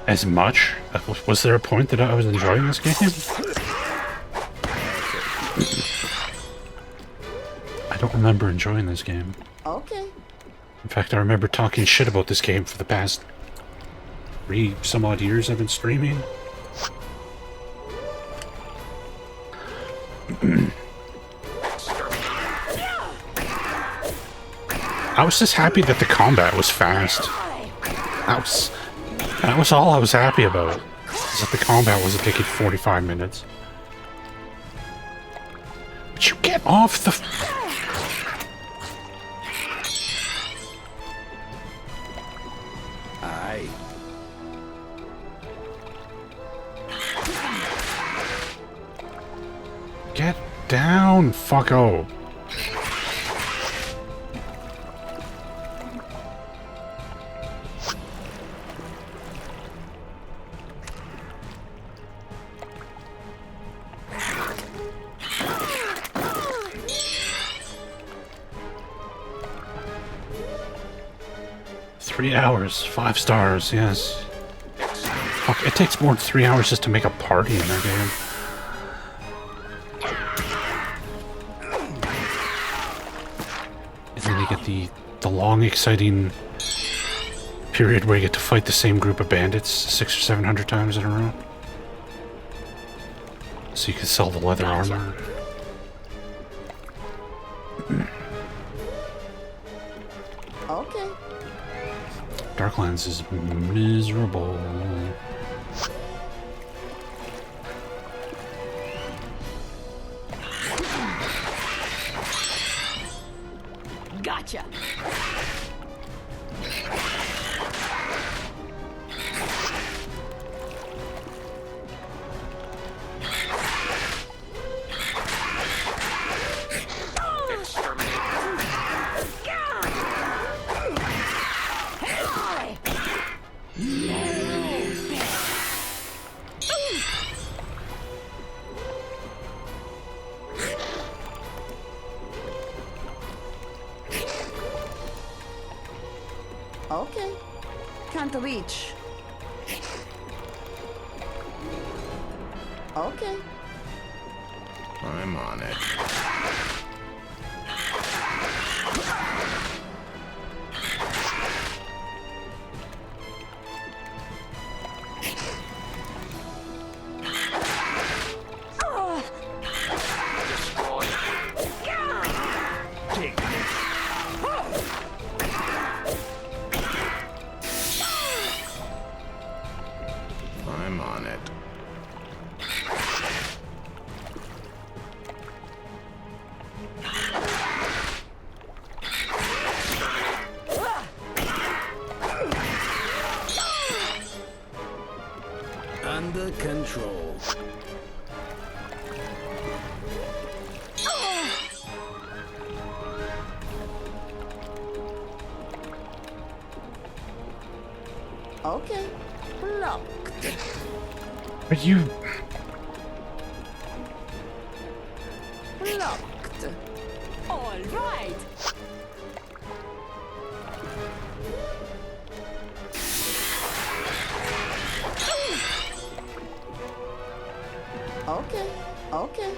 As much? Was there a point that I was enjoying this game? I don't remember enjoying this game. Okay. In fact, I remember talking shit about this game for the past 3-some-odd years I've been streaming. I was just happy that the combat was fast. That was all I was happy about. Is that the combat wasn't taking 45 minutes. But you get off the... Aye. Get down, fucko. Hours, 5 stars, yes. Fuck, it takes more than 3 hours just to make a party in that game. And then you get the long, exciting period where you get to fight the same group of bandits 600 or 700 times in a row. So you can sell the leather armor. Okay. Darklands is miserable. Gotcha. Okay. Can't reach. Okay. I'm on it. I'm on it. Under control. Okay. Blocked. Are you... Blocked. All right. Okay, okay.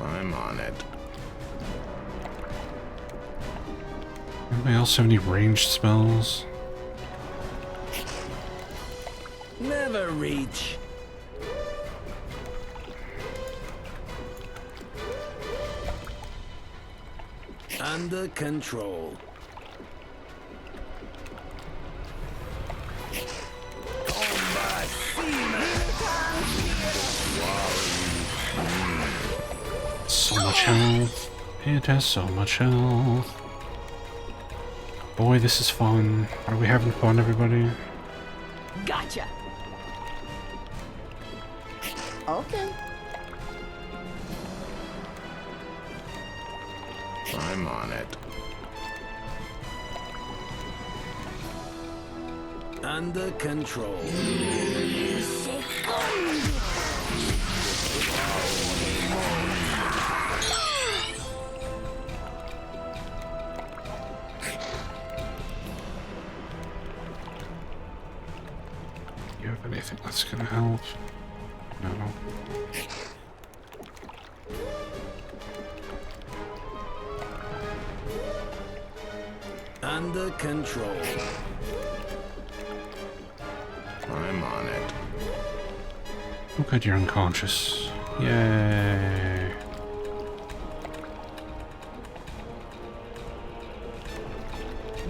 I'm on it. Anybody else have any ranged spells? Never reach. Under control. So much health. It has so much health. Boy, this is fun. Are we having fun, everybody? Gotcha. Okay. I'm on it. Under control. You have anything that's gonna help? No. Under control. I'm on it. Oh good, you're unconscious. Yay.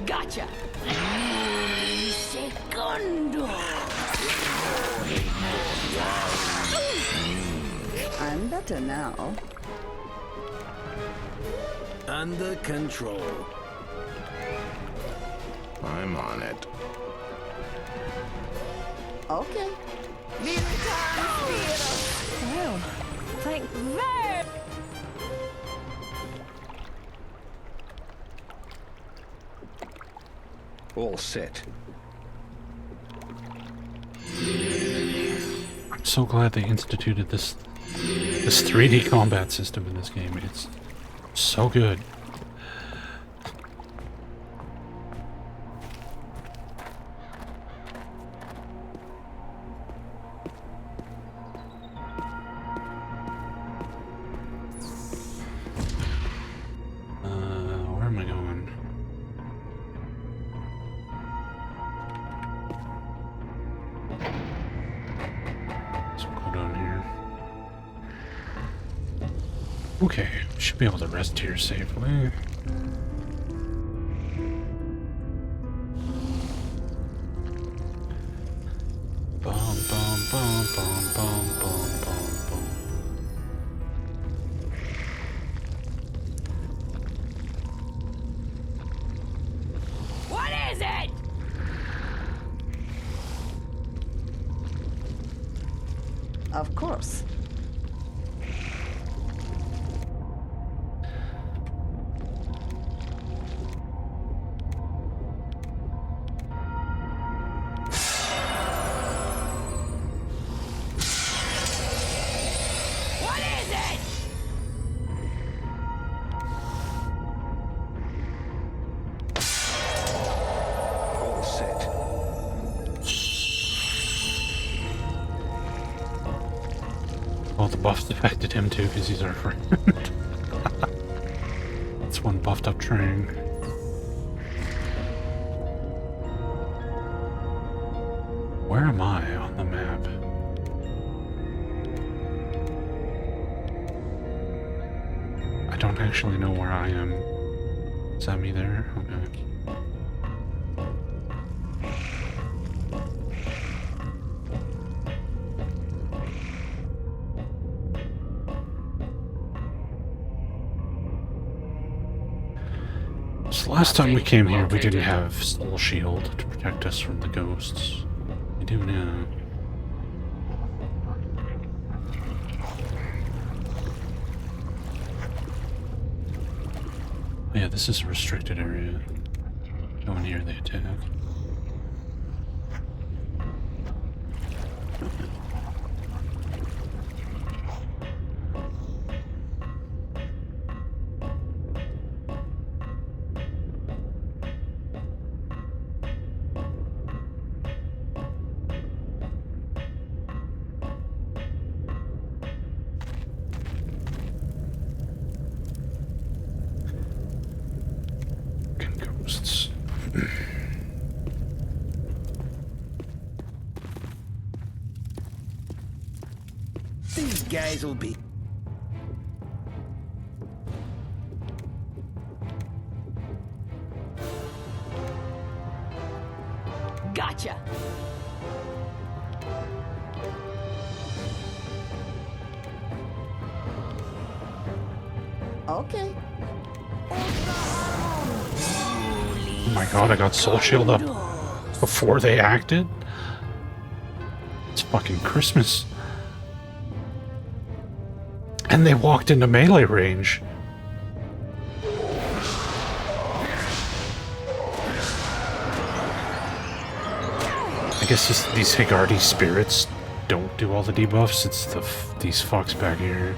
Gotcha. Segundo. I'm better now. Under control. I'm on it. Okay. Well, thank very. All set. I'm so glad they instituted this 3D combat system in this game. It's so good. Where am I going? So we'll go down here. Okay, should be able to rest here safely. Bum bum bum bum bum bum bum bum. What is it? Of course. What is it? All set. Well, the buffs affected him too, because he's our friend. That's one buffed up train. Where am I on the map? I don't actually know where I am. Is that me there? Okay. So last time we came here, we didn't have Soul Shield to protect us from the ghosts. We do now. Oh yeah, this is a restricted area. Go in here, they attack. ghosts. These guys will be... Gotcha. Okay. Oh my god, I got Soul Shield up before they acted? It's fucking Christmas. And they walked into melee range. I guess these Higardi spirits don't do all the debuffs. It's these fucks back here.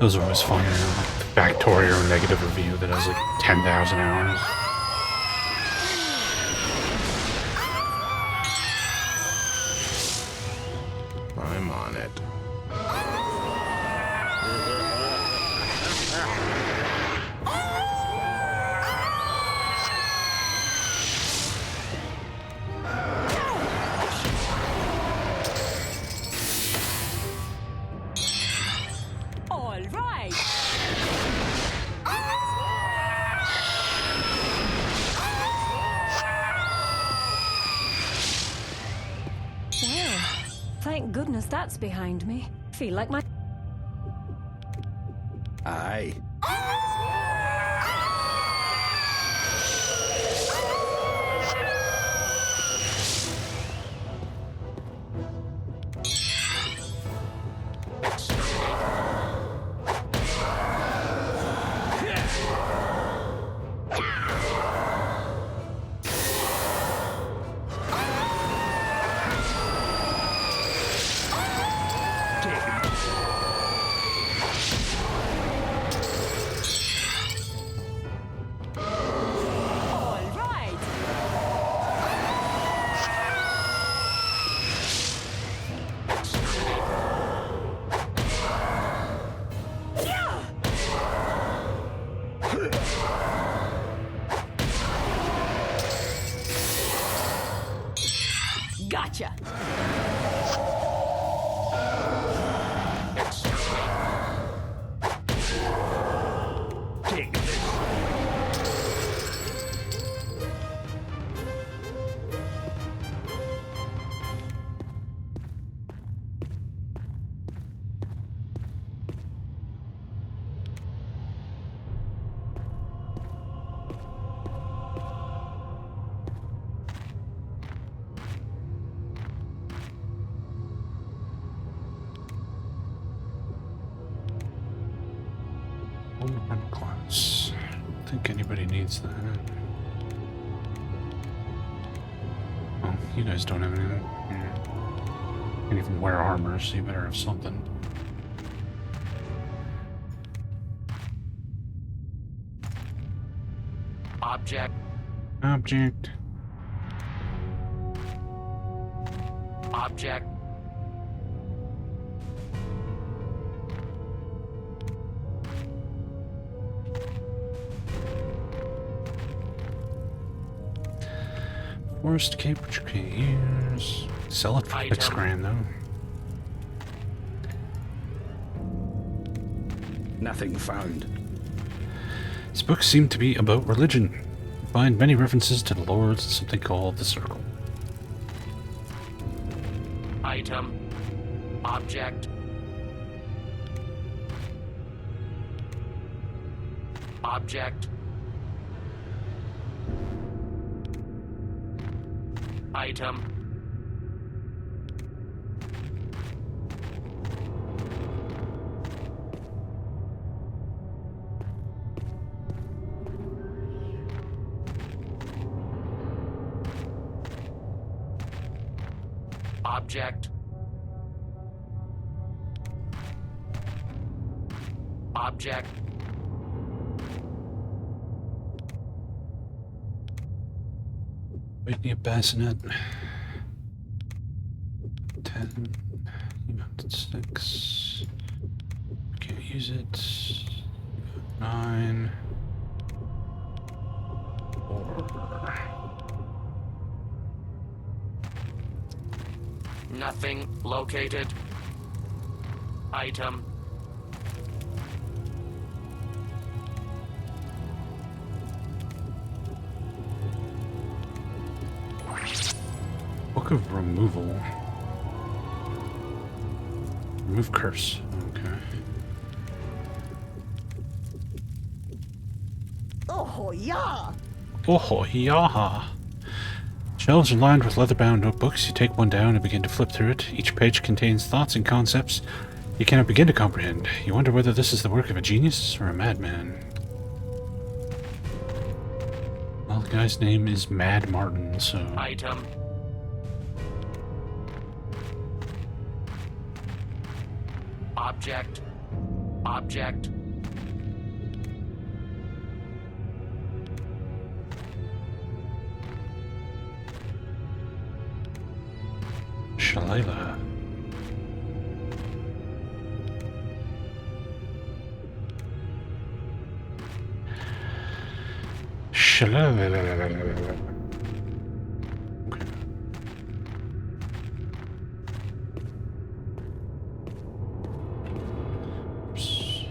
Those are always fun, you know, like the Factorio negative review that has like 10,000 hours. I'm on it. All right. Well, thank goodness that's behind me. Feel like my... Aye. All right. Gotcha. Take this. Overrun class. I don't think anybody needs that. Well, you guys don't have anything. You can't even wear armor, so you better have something. Object. Object. Object. Forest cape, which you can't use. Sell it for Item. $6,000 though. Nothing found. This book seemed to be about religion. You find many references to the lords and something called the Circle. Item. Object. Object. Item. Object. Object. Whitney a bassinet. 10. You mounted 6. Can't use it. 9. 4. Nothing located. Item. Book of Removal. Remove curse. Okay. Oh, yeah. Oh, yeah. Shelves are lined with leather-bound notebooks. You take one down and begin to flip through it. Each page contains thoughts and concepts you cannot begin to comprehend. You wonder whether this is the work of a genius or a madman. Well, the guy's name is Mad Martin, so... Item. Object. Object. Shalala. Shalala. Okay. Oops.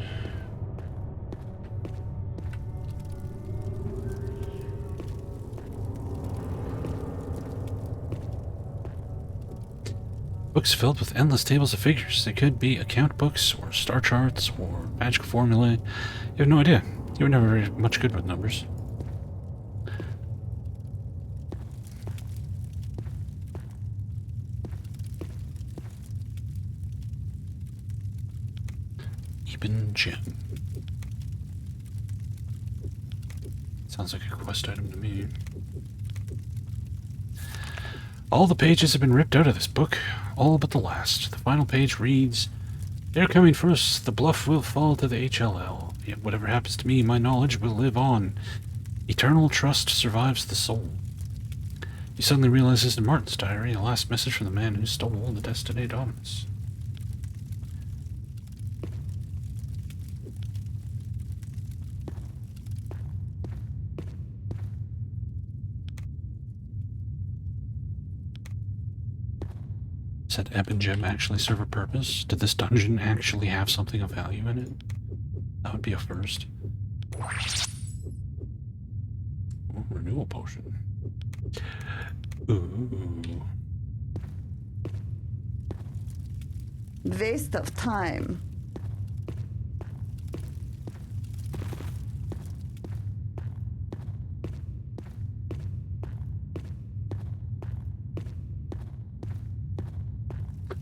Books filled with endless tables of figures. They could be account books, or star charts, or magical formulae. You have no idea. You were never very much good with numbers. Eben Gem. Sounds like a quest item to me. All the pages have been ripped out of this book, all but the last. The final page reads, "They're coming for us. The bluff will fall to the HLL. Yet whatever happens to me, my knowledge will live on. Eternal trust survives the soul." You suddenly realize this is Martin's diary, a last message from the man who stole the Destiny Dominus. Does that Eben Gem actually serve a purpose? Did this dungeon actually have something of value in it? That would be a first. Ooh, renewal potion. Ooh. Waste of time.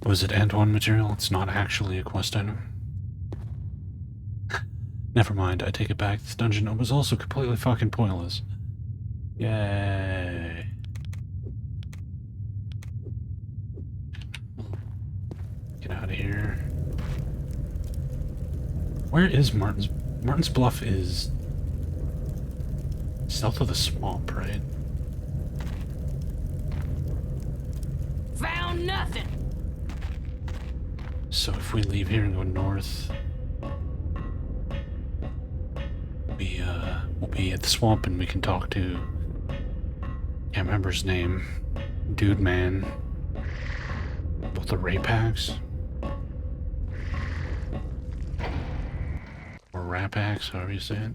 Was it Antoine material? It's not actually a quest item. Never mind, I take it back. This dungeon was also completely fucking pointless. Yay. Get out of here. Where is Martin's? Martin's Bluff is south of the swamp, right? Found nothing. So if we leave here and go north, we'll be at the swamp and we can talk to, can't remember his name, Dude Man, about the Ray Packs. Or Rapax, however you say it.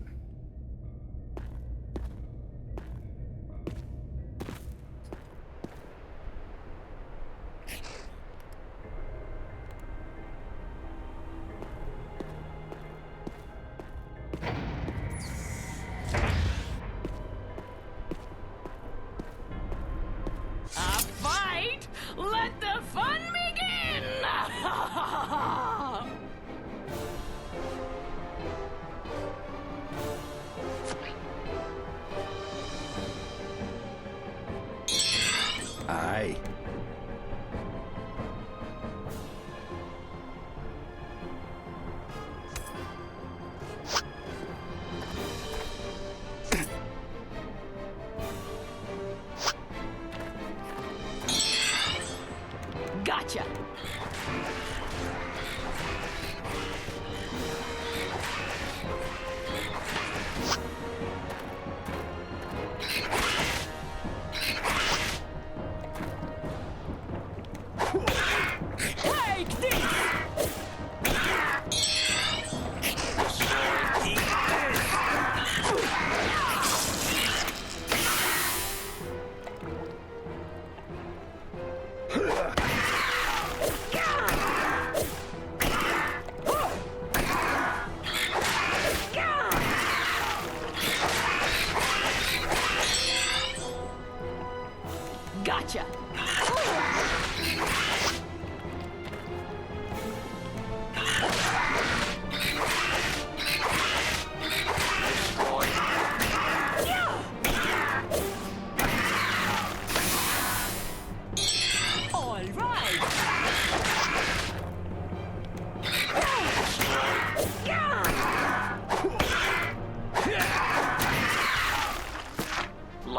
A fight? Let the fun begin!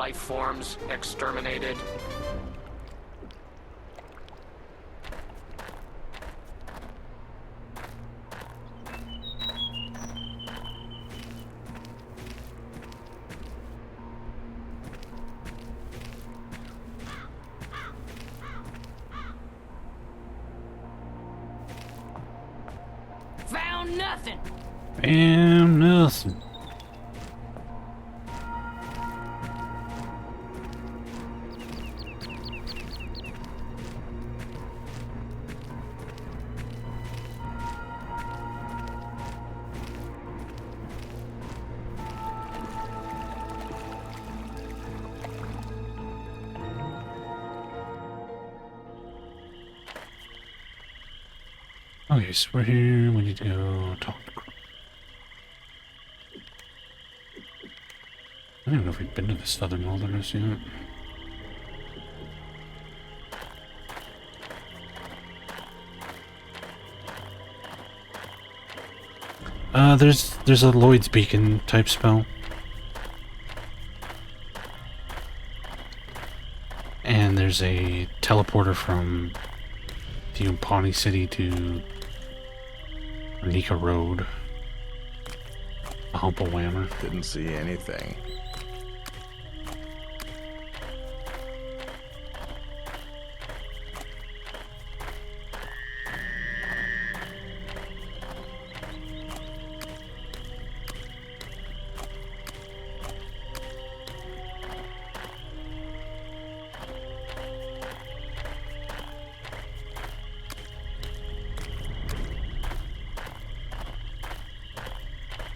life forms exterminated. Found nothing. And nothing. Okay, so we're here. We need to go talk. I don't even know if we've been to the southern wilderness yet. There's a Lloyd's Beacon type spell. And there's a teleporter from the Umpani City to Nika Road. A humple whammer. Didn't see anything.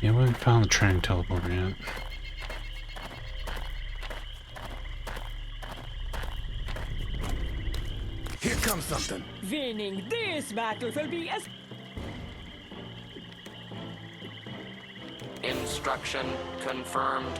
Yeah, we haven't found the train teleporter yet. Here comes something. Winning this battle will be as Instruction confirmed.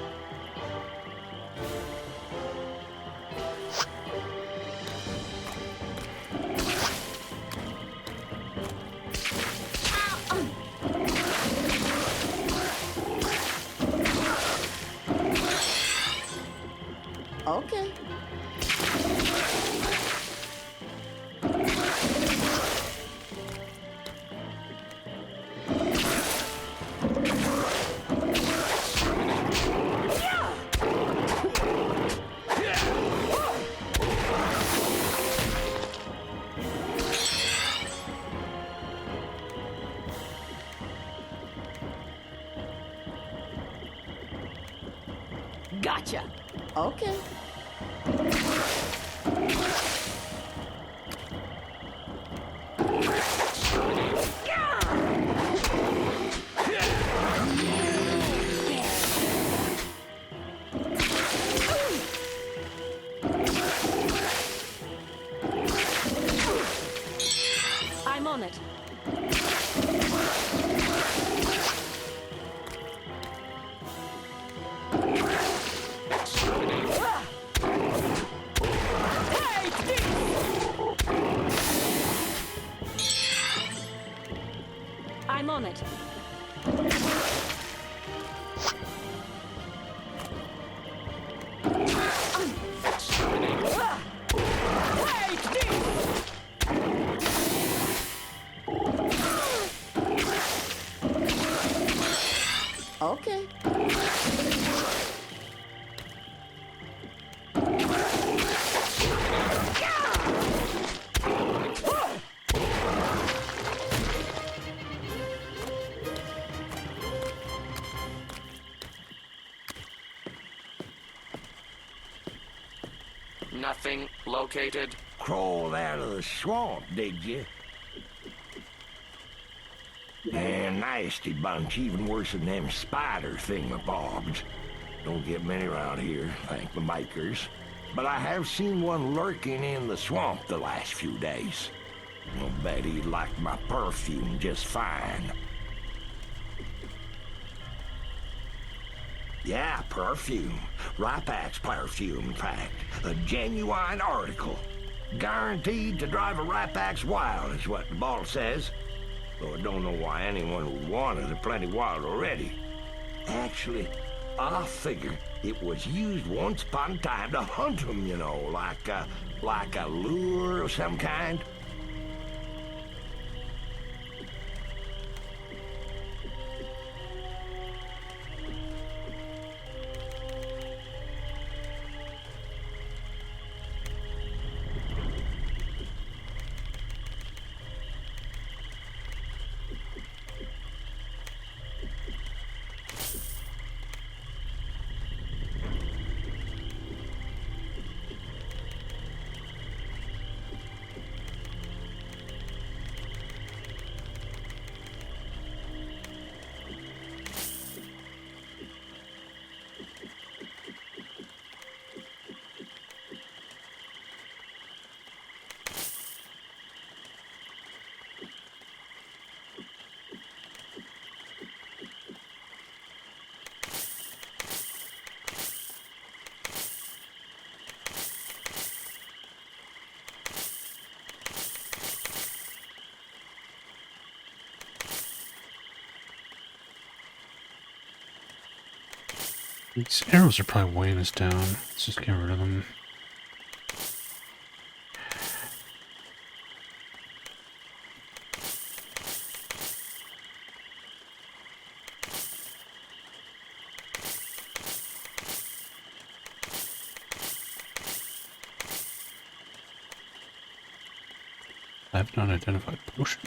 Okay. gotcha. Okay. I'm on it. I'm on it. Okay. Nothing located. Crawled out of the swamp, did you? They're a nasty bunch, even worse than them spider thingamabobs. Don't get many around here, thank the makers. But I have seen one lurking in the swamp the last few days. I'll bet he liked my perfume just fine. Yeah, perfume. Rypax perfume, in fact. A genuine article. Guaranteed to drive a Rypax wild, is what the bottle says. Though I don't know why anyone would want it. They're plenty wild already. Actually, I figure it was used once upon a time to hunt them, you know, like a lure of some kind. These arrows are probably weighing us down. Let's just get rid of them. I have not identified potion.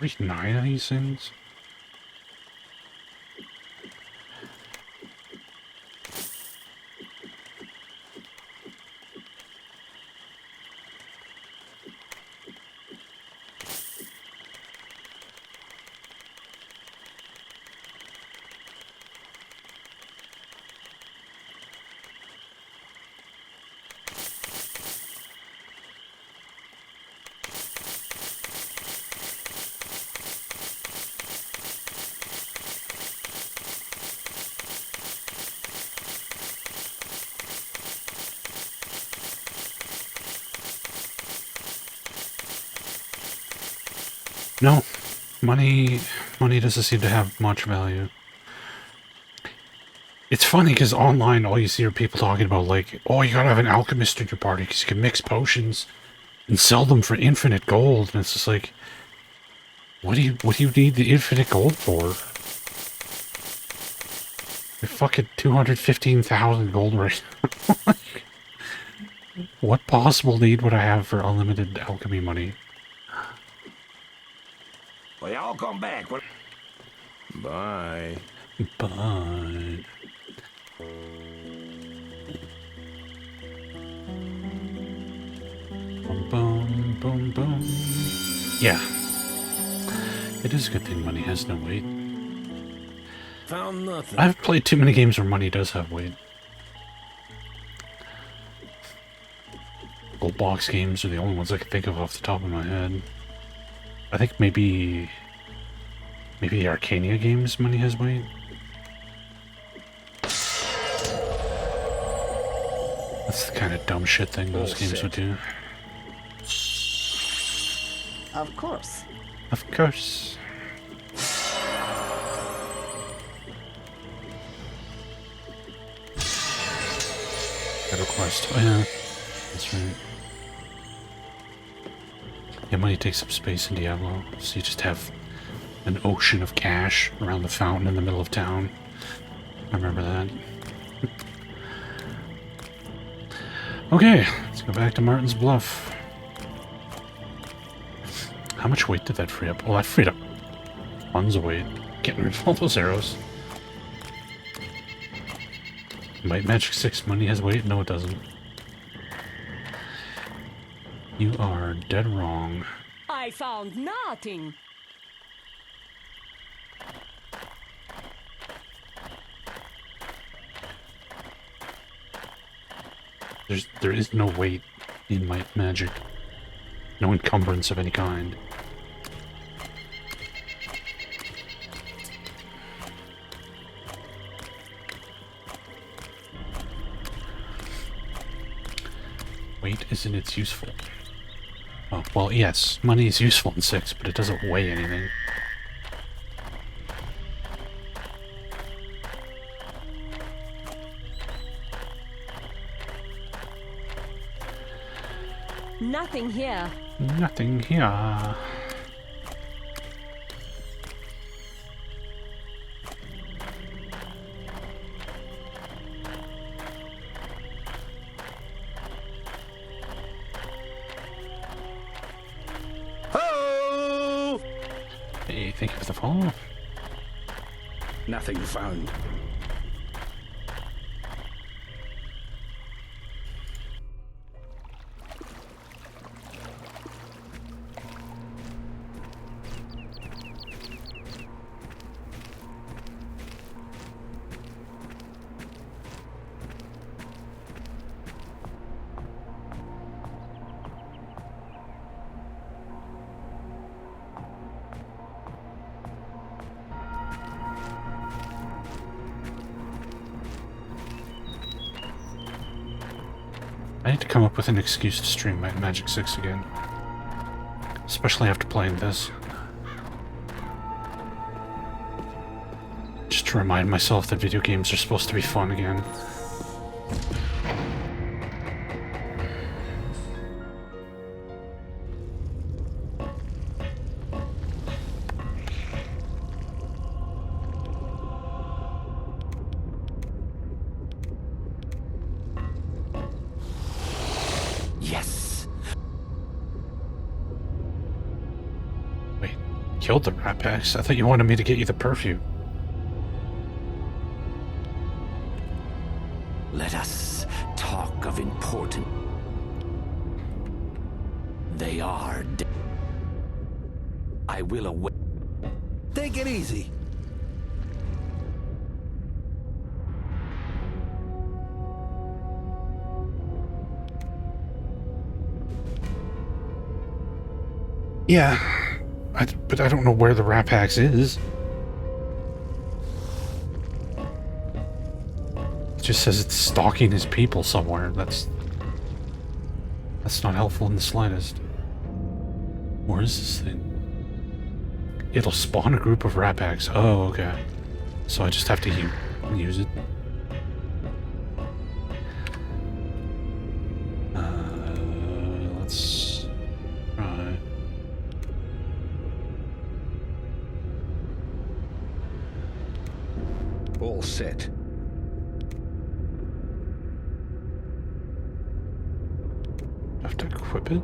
There's 9 of these things? No. Money doesn't seem to have much value. It's funny because online all you see are people talking about like, oh, you gotta have an alchemist in your party because you can mix potions and sell them for infinite gold. And it's just like, what do you need the infinite gold for? You're fucking 215,000 gold right now. Like, what possible need would I have for unlimited alchemy money? Well, y'all come back. Bye. Bye. Boom, boom, boom, boom. Yeah. It is a good thing money has no weight. Found nothing. I've played too many games where money does have weight. Gold box games are the only ones I can think of off the top of my head. I think maybe the Arcania games money has weight. That's the kind of dumb shit thing those games would do. Of course. Of course. quest. Oh yeah, that's right. Yeah, money takes up space in Diablo, so you just have an ocean of cash around the fountain in the middle of town. I remember that. Okay, let's go back to Martin's Bluff. How much weight did that free up? Well, that freed up tons of weight. Getting rid of all those arrows. Might Magic 6 money has weight? No, it doesn't. You are dead wrong. I found nothing. There is no weight in my magic. No encumbrance of any kind. Weight isn't its useful. Oh, well, yes, money is useful in 6, but it doesn't weigh anything. Nothing here. Nothing here. Oh! Hey, thank you for the follow. Nothing found. I need to come up with an excuse to stream my Magic 6 again. Especially after playing this. Just to remind myself that video games are supposed to be fun again. Yes. Wait, killed the rat packs? I thought you wanted me to get you the perfume. Let us talk of important. They are dead. I will await. Take it easy. Yeah, but I don't know where the rat packs is. It just says it's stalking his people somewhere. That's not helpful in the slightest. Where is this thing? It'll spawn a group of rat packs. Oh, okay. So I just have to use it. Let's try. All set. Have to equip it.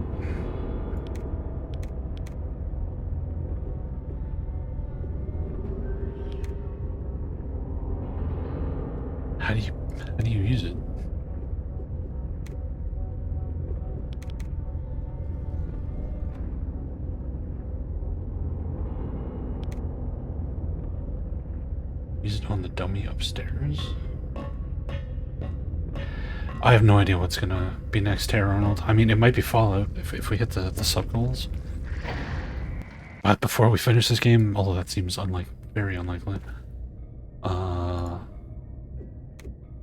How do you use it? Use it on the dummy upstairs. I have no idea what's gonna be next here, Arnold. I mean, it might be Fallout if we hit the sub goals. But before we finish this game, although that seems very unlikely,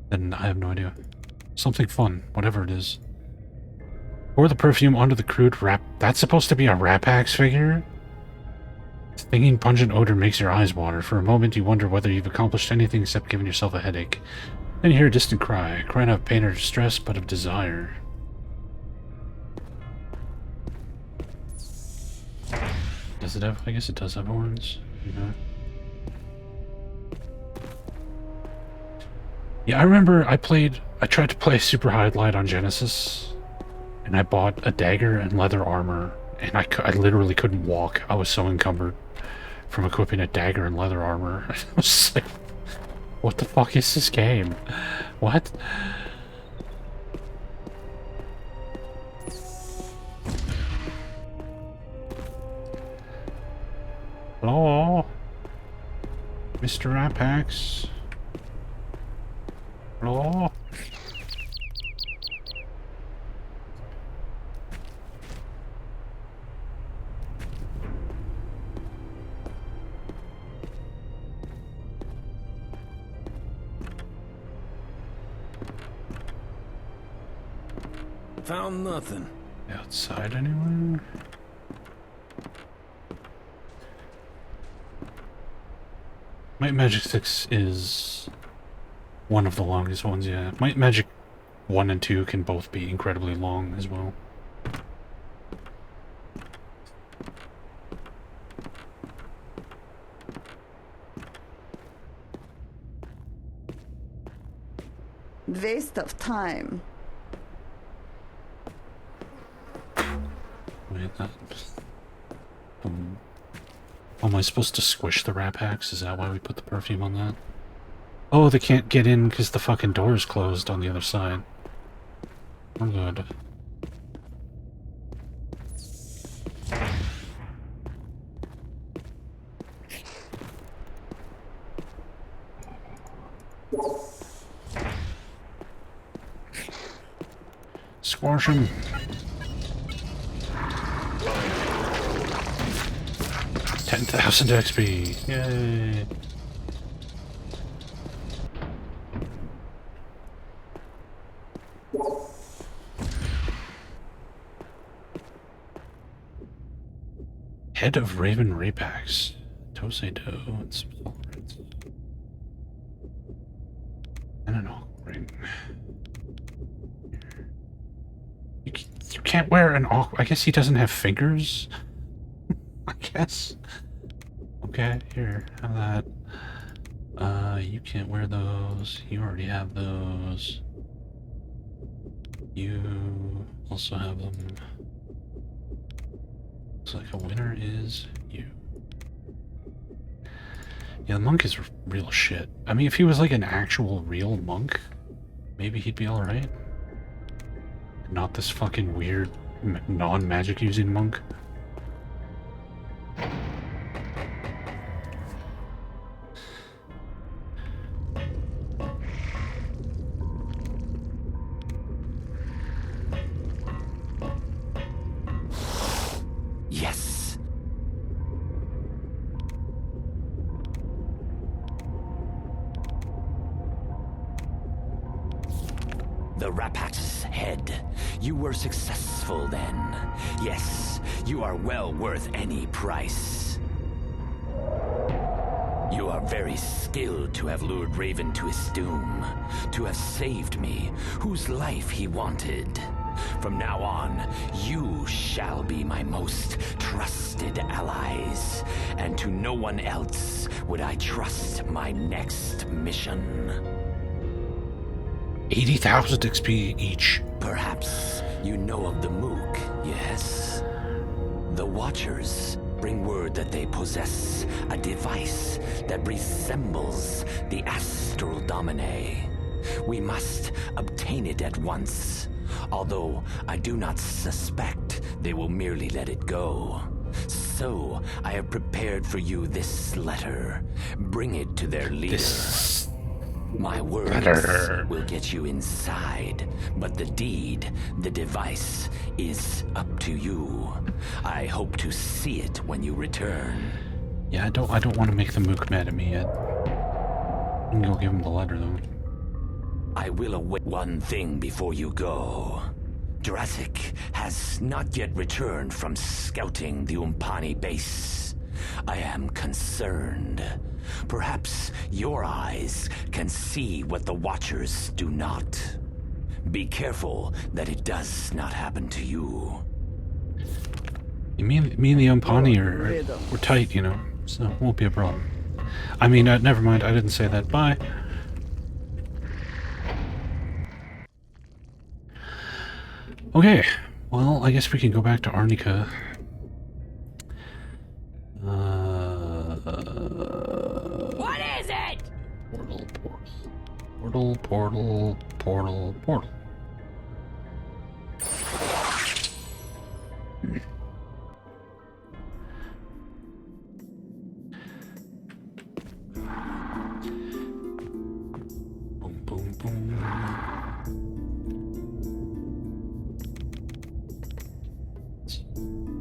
then I have no idea. Something fun, whatever it is. Pour the perfume onto the crude wrap. That's supposed to be a Rapax figure? Stinging pungent odor makes your eyes water. For a moment, you wonder whether you've accomplished anything except giving yourself a headache. Then you hear a distant cry, crying out of pain or distress, but of desire. Does it have? I guess it does have horns. Yeah, I remember I tried to play Super Highlight on Genesis, and I bought a dagger and leather armor, and I literally couldn't walk. I was so encumbered from equipping a dagger and leather armor. I was just like, what the fuck is this game? What? Hello? Mr. Apex? Hello? Found nothing. Outside anywhere? Might Magic 6 is one of the longest ones, yeah. Might Magic 1 and 2 can both be incredibly long as well. Waste of time. Wait, that... am I supposed to squish the rat packs? Is that why we put the perfume on that? Oh, they can't get in because the fucking door is closed on the other side. I'm good. Squash him. 10,000 XP. Yay. Head of Raven Rapax. Tose dough and some solvents. And an awk ring. You can't wear an awk. I guess he doesn't have fingers. I guess. Okay, here, have that. You can't wear those. You already have those. You also have them. Looks like a winner is you. Yeah, the monk is real shit. I mean, if he was like an actual real monk, maybe he'd be alright. Not this fucking weird non-magic using monk. Yes. The Rapax's head. You were successful then. Yes, you are well worth any price. You are very skilled to have lured Raven to his doom, to have saved me, whose life he wanted. From now on, you shall be my most trusted allies, and to no one else would I trust my next mission. 80,000 XP each. Perhaps you know of the Mook, yes? The Watchers bring word that they possess a device that resembles the Astral Domine. We must obtain it at once, although I do not suspect they will merely let it go. So, I have prepared for you this letter. Bring it to their leader. My words will get you inside, but the deed, the device, is up to you. I hope to see it when you return. Yeah, I don't want to make the mook mad at me yet. I can go give him the letter though. I will await one thing before you go. Jurassic has not yet returned from scouting the Umpani base. I am concerned. Perhaps your eyes can see what the Watchers do not. Be careful that it does not happen to you. Me and the Umpani we're tight, you know, so it won't be a problem. I mean, never mind, I didn't say that. Bye. Okay, well, I guess we can go back to Arnica. What is it? Portal. Boom.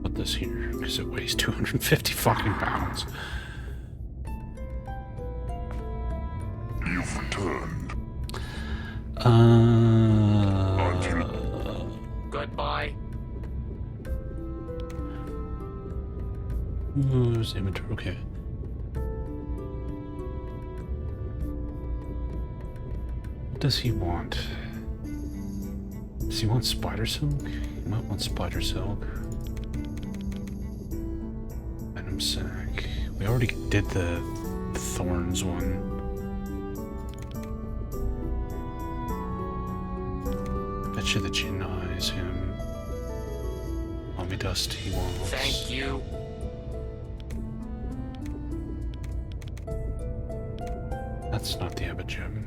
Put this here, because it weighs 250 fucking pounds. You've returned. Goodbye. Who's inventory? Okay. What does he want? Does he want spider silk? He might want spider silk. Venom sac. We already did the thorns one. Bet you the Jinn eyes him. Mommy dust he wants. Thank you. That's not the Abbot gem.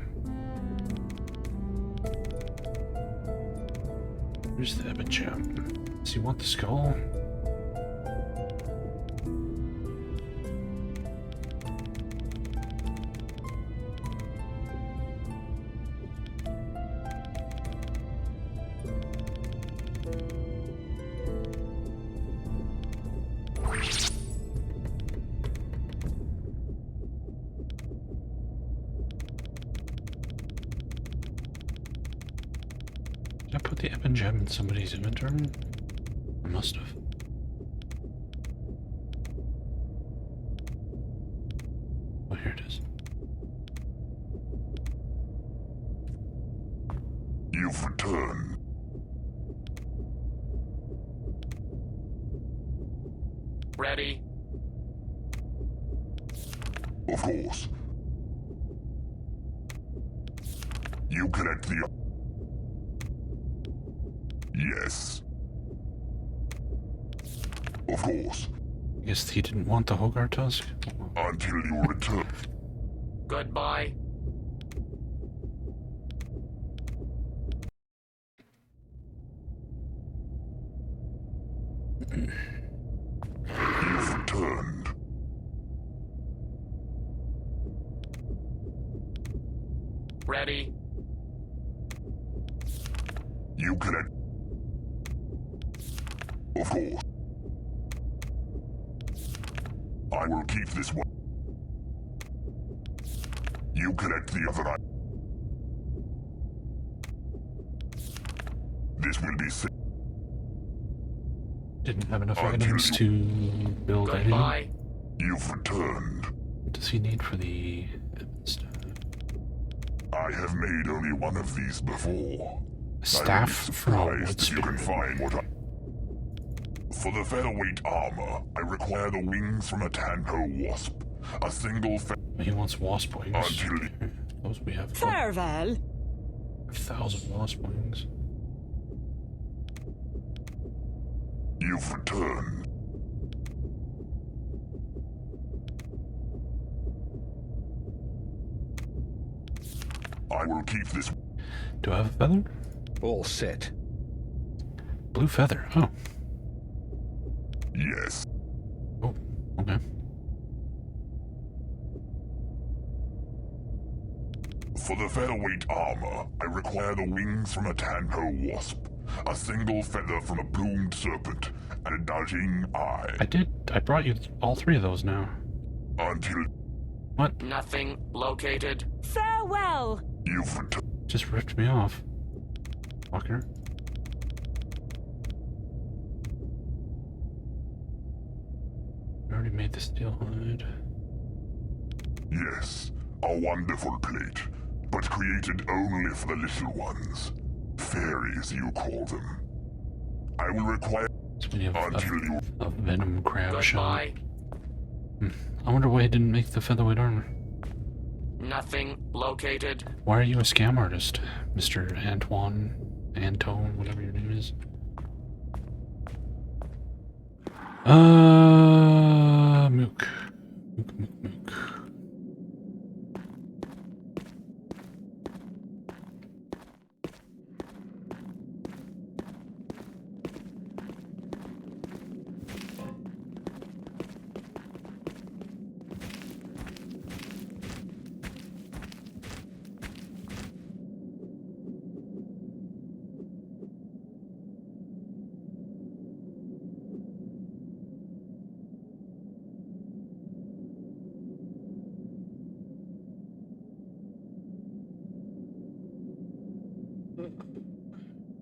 Where's the Abbot gem? Does he want the skull? Did I put the Ebon gem in somebody's inventory? I must have. Oh, here it is. You've returned. Ready? Of course. You connect the... Yes. Of course. I guess he didn't want the Hogar tusk? Until you return. Goodbye. You've returned. Ready? You connect... Of course. I will keep this one. You connect the other eye. This will be safe. Didn't have enough items to build anything. Goodbye. You've returned. What does he need for the stuff? I have made only one of these before. Staff from a wood if you can spirit. find what I... For the featherweight armor, I require the wings from a Tanpo wasp. A single He wants wasp wings. Until... Suppose we have Farewell. 1,000 wasp wings. You've returned. I will keep this... Do I have a feather? All set. Blue feather. Oh. Yes. Oh, okay. For the featherweight armor, I require the wings from a Tanpo wasp, a single feather from a plumed serpent, and a dodging eye. I brought you all three of those now. Until... What? Nothing located. Farewell. You've returned. Just ripped me off. Fucker. I already made the steel hide. Yes, a wonderful plate, but created only for the little ones. Fairies, you call them. I will require So we have until you... a venom crab shell. Goodbye. I wonder why he didn't make the featherweight armor. Nothing located. Why are you a scam artist, Mr. Antone, whatever your name is? Mook. Mook.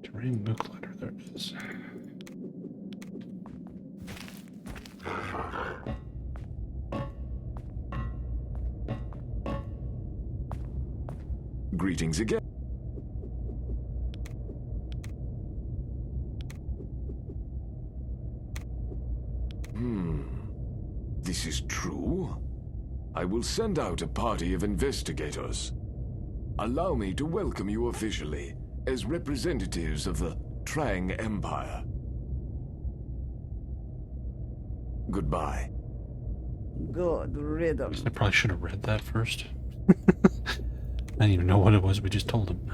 Terrain book letter, there it is. Greetings again. This is true? I will send out a party of investigators. Allow me to welcome you officially as representatives of the Trang Empire. Goodbye. Good riddance. I probably should have read that first. I didn't even know what it was we just told him.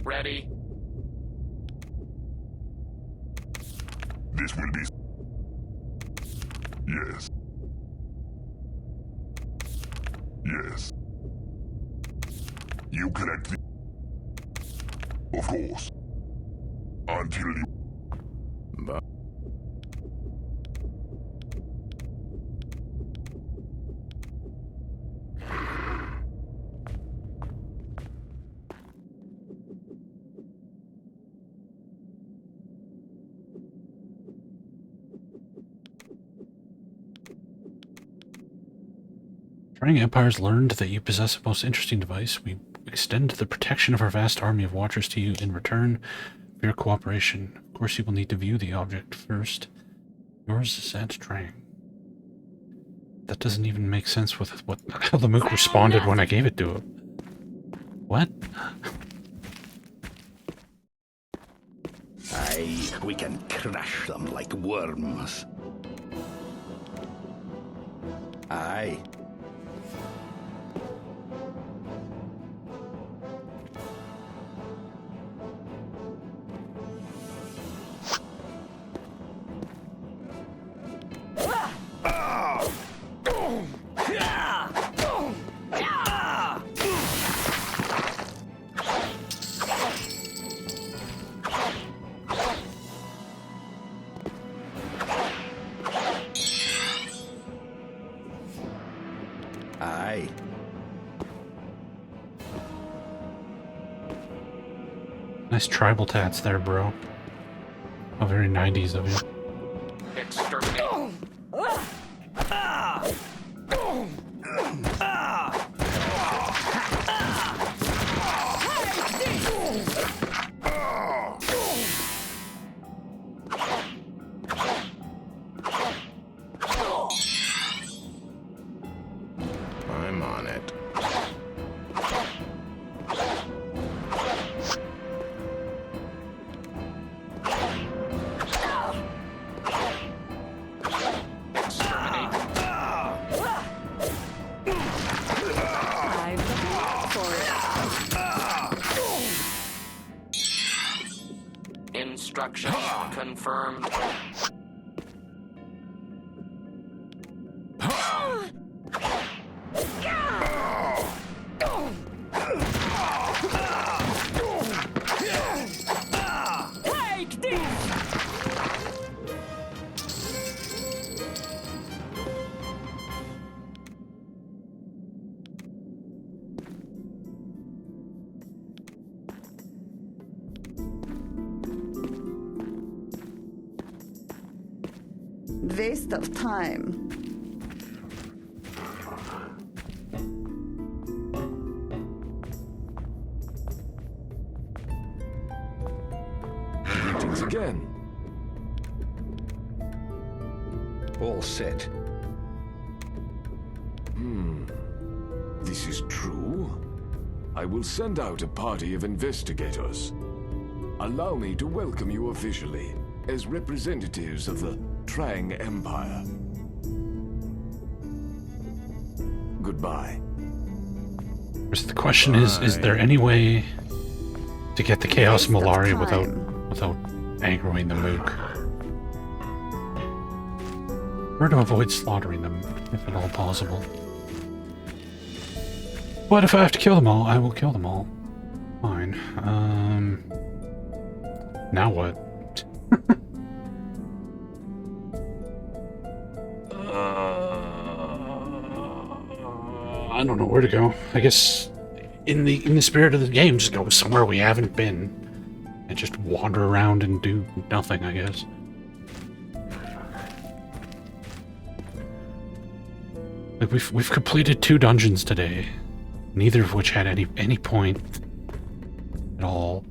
Ready. This will be... Yes. Yes. You collect the... Of course. Until you... But... Trang Empire's learned that you possess a most interesting device. We extend the protection of our vast army of watchers to you in return for your cooperation. Of course, you will need to view the object first. Yours is at Trang. That doesn't even make sense with how the Mook responded when I gave it to him. What? Aye, we can crush them like worms. Aye. Aye. Nice tribal tats there, bro. How very 90s of you. Exterminate. I'm on it. Instruction confirmed. Take this! waste of time. Greetings again. All set. This is true. I will send out a party of investigators. Allow me to welcome you officially as representatives of the Trang Empire. Goodbye. The question is there any way to get the Chaos Malari without angering the Mook? Or to avoid slaughtering them, if at all possible. But if I have to kill them all, I will kill them all. Fine. Now what? I don't know where to go. I guess in the spirit of the game, just go somewhere we haven't been and just wander around and do nothing, I guess. Like we've completed 2 dungeons today, neither of which had any point at all.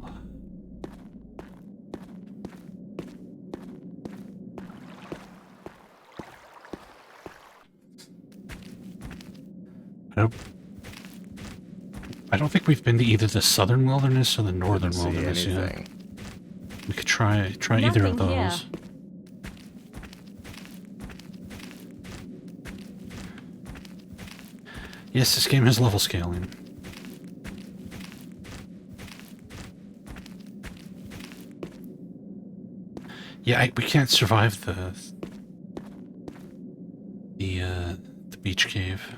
I don't think we've been to either the Southern Wilderness or the Northern Wilderness yet. We could try either of those. Here. Yes, this game has level scaling. Yeah, we can't survive the beach cave.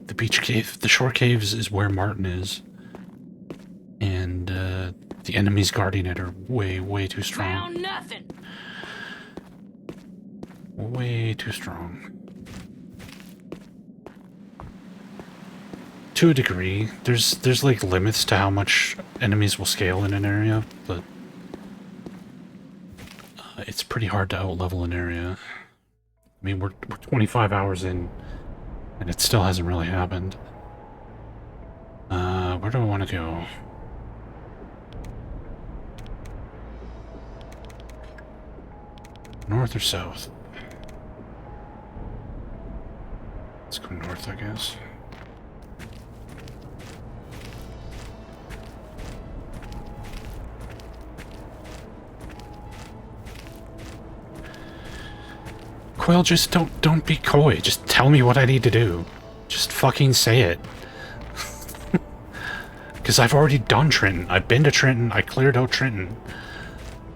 The beach cave, the shore caves is where Martin is, and the enemies guarding it are way too strong. Found nothing. Way too strong. To a degree, there's like limits to how much enemies will scale in an area, but it's pretty hard to out-level an area. I mean, we're 25 hours in, and it still hasn't really happened. Where do I want to go? North or south? Let's go north, I guess. Quill, just don't be coy. Just tell me what I need to do. Just fucking say it. Because I've already done Trenton. I've been to Trenton. I cleared out Trenton.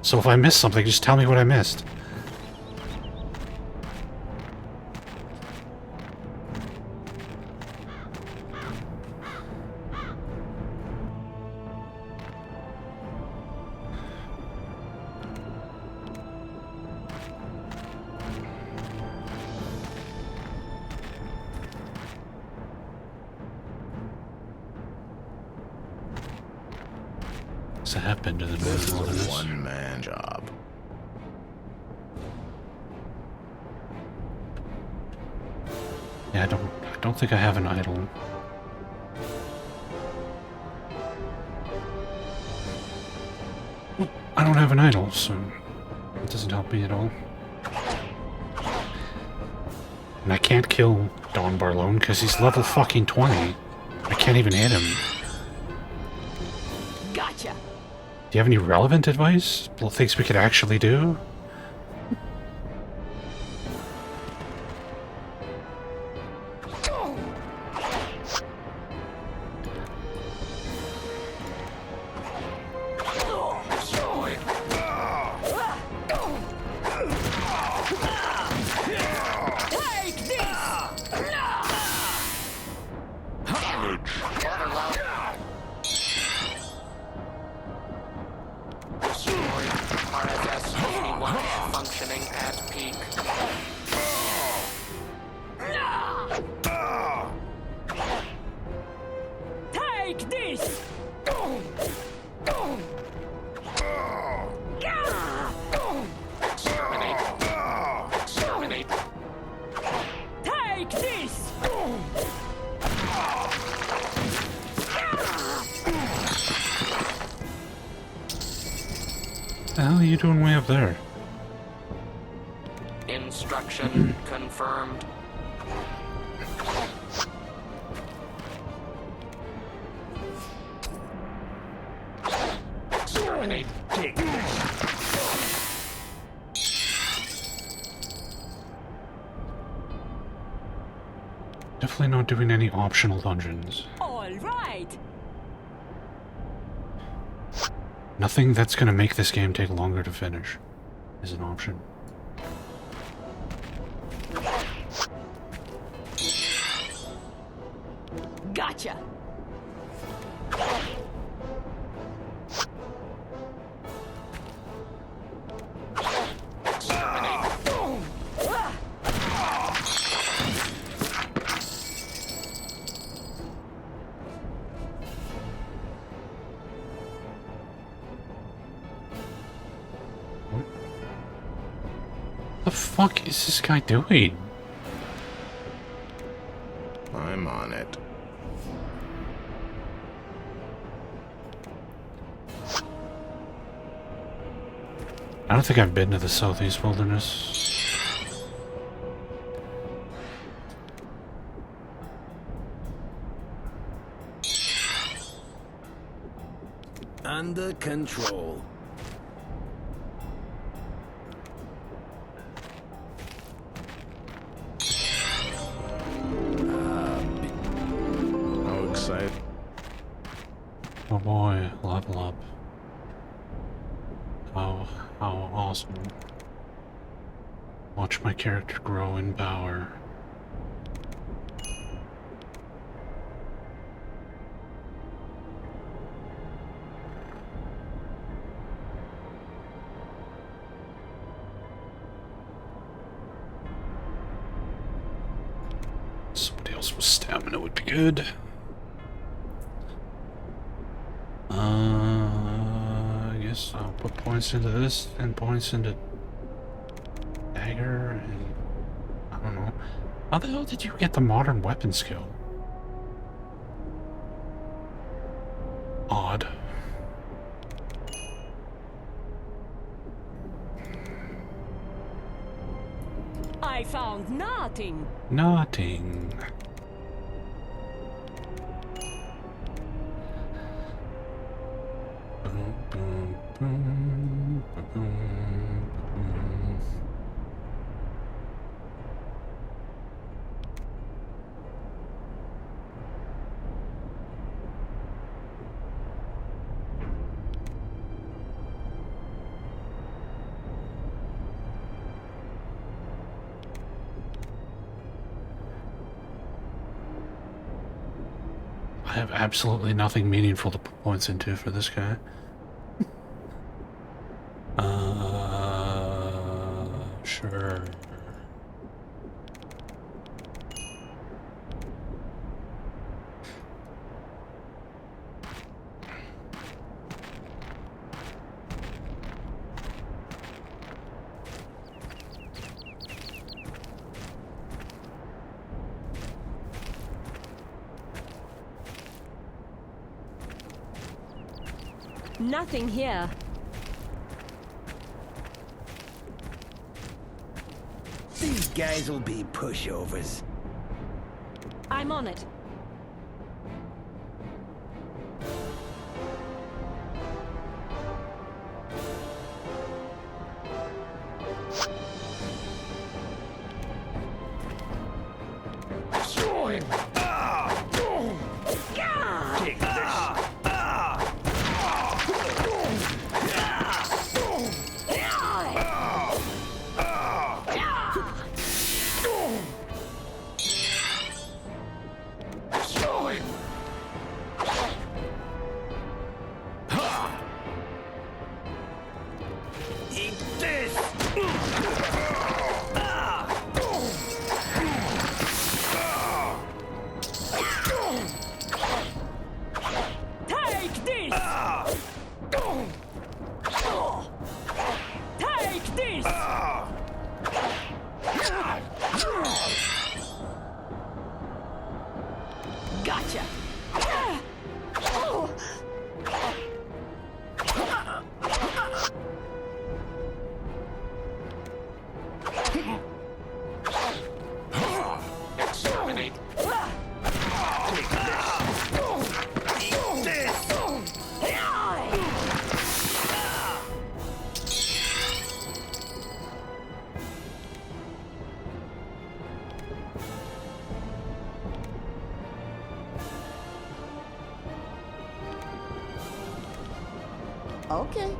So if I missed something, just tell me what I missed. I have been to the This is Wilderness. a one-man job. Yeah, I don't think I have an idol. I don't have an idol, so it doesn't help me at all. And I can't kill Don Barlone because he's level fucking 20. I can't even hit him. Gotcha. Do you have any relevant advice? Things we could actually do? this! The hell are you doing way up there? Instruction confirmed. Exterminate. Take this. Definitely not doing any optional dungeons. All right. Nothing that's gonna make this game take longer to finish is an option. Gotcha. The fuck is this guy doing? I'm on it. I don't think I've been to the Southeast Wilderness. Under control. How excited. Oh boy, level up. How awesome. Watch my character grow in power. Somebody else with stamina would be good. I guess I'll put points into this and points into dagger and I don't know. How the hell did you get the modern weapon skill? Odd. I found nothing. Nothing. Boom, boom, boom, boom, boom. I have absolutely nothing meaningful to put points into for this guy. Sure. Nothing here. These guys will be pushovers. I'm on it. Destroy. Take this. Destroy. Eat this. Gotcha! Exterminate. Okay.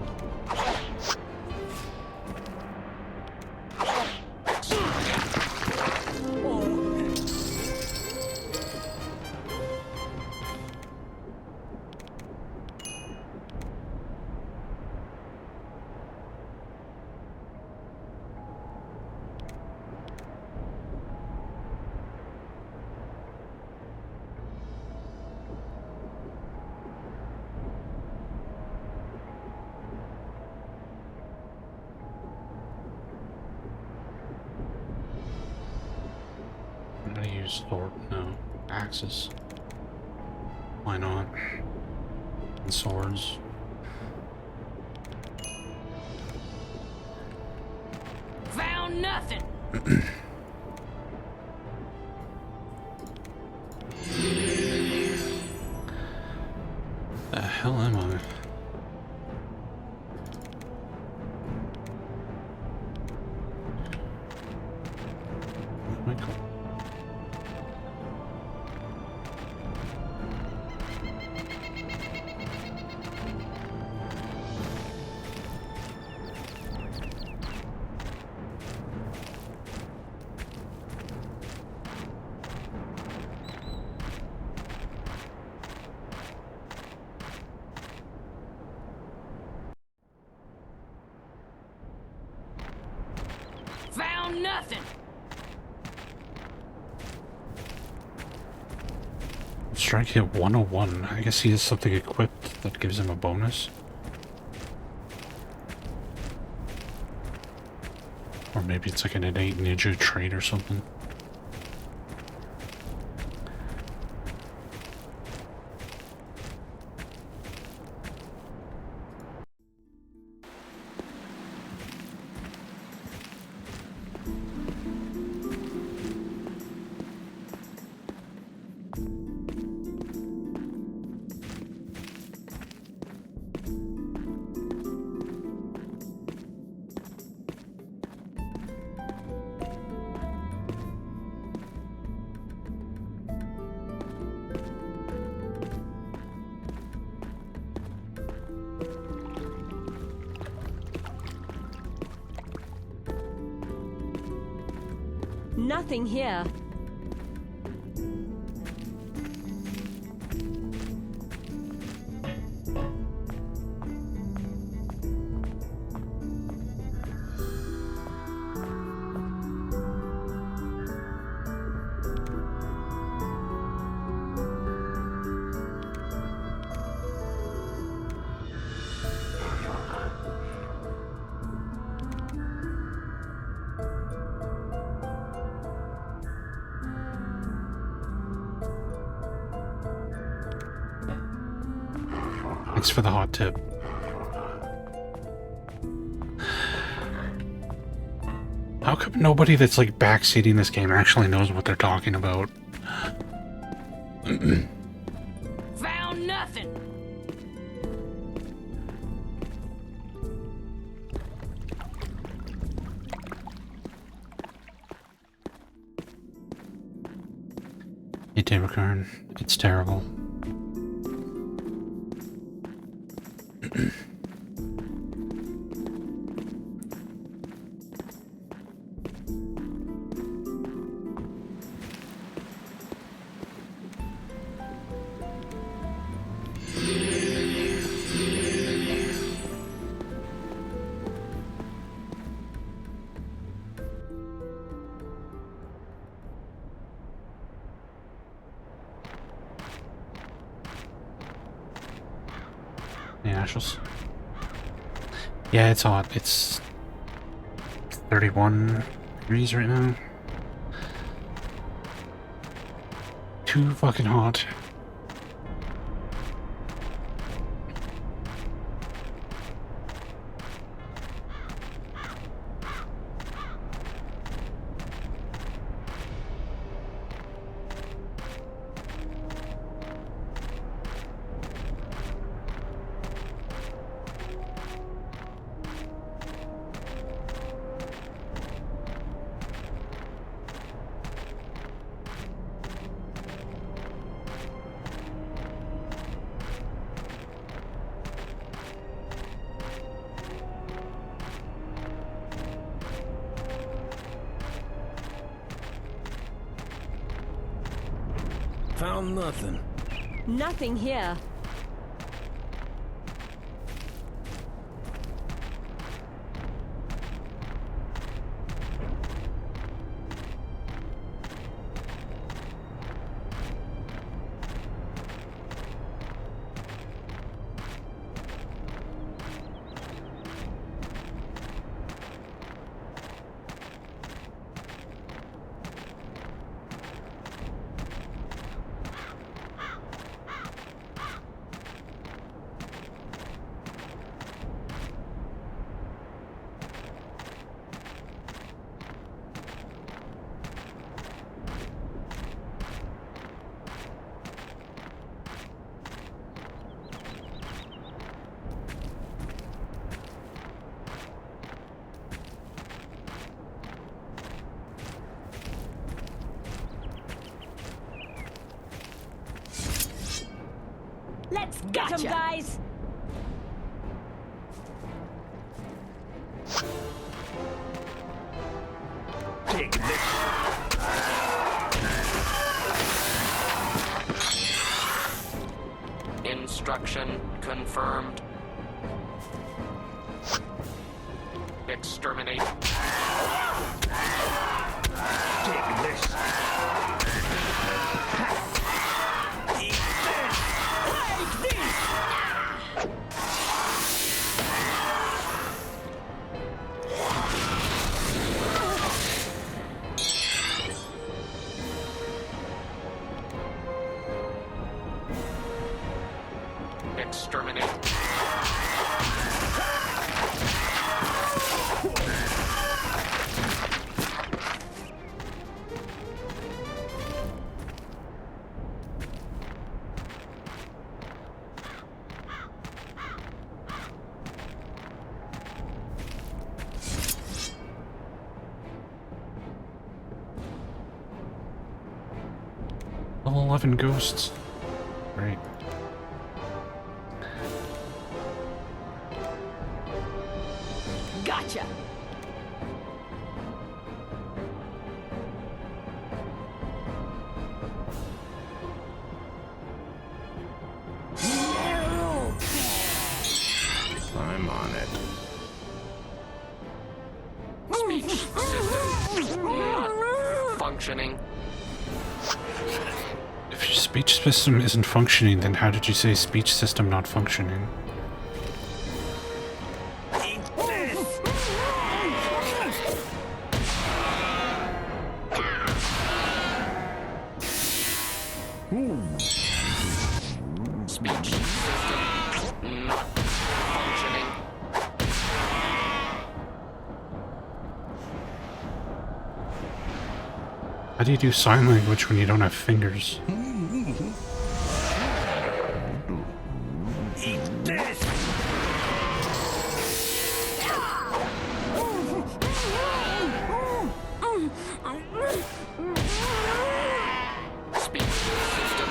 I'm gonna use sword. No. Axes. Why not? And swords. Found nothing! The hell am I? Where'd my go? Found nothing! Strike hit 101. I guess he has something equipped that gives him a bonus. Or maybe it's like an innate ninja trait or something. Nothing here. Thanks for the hot tip. How come nobody that's like backseating this game actually knows what they're talking about? Found nothing! Hey, Timbercorn, it's terrible. Yeah, it's hot. It's 31 degrees right now. Too fucking hot. Found nothing. Nothing here. Let's Get 'em, gotcha. guys! Take this. Instruction confirmed. Exterminate. Take this. Exterminate. Level 11 ghosts. Right. Gotcha. I'm on it. Speech system not functioning. If your speech system isn't functioning, then how did you say speech system not functioning? Speech system not functioning. How do you do sign language when you don't have fingers? Speech system.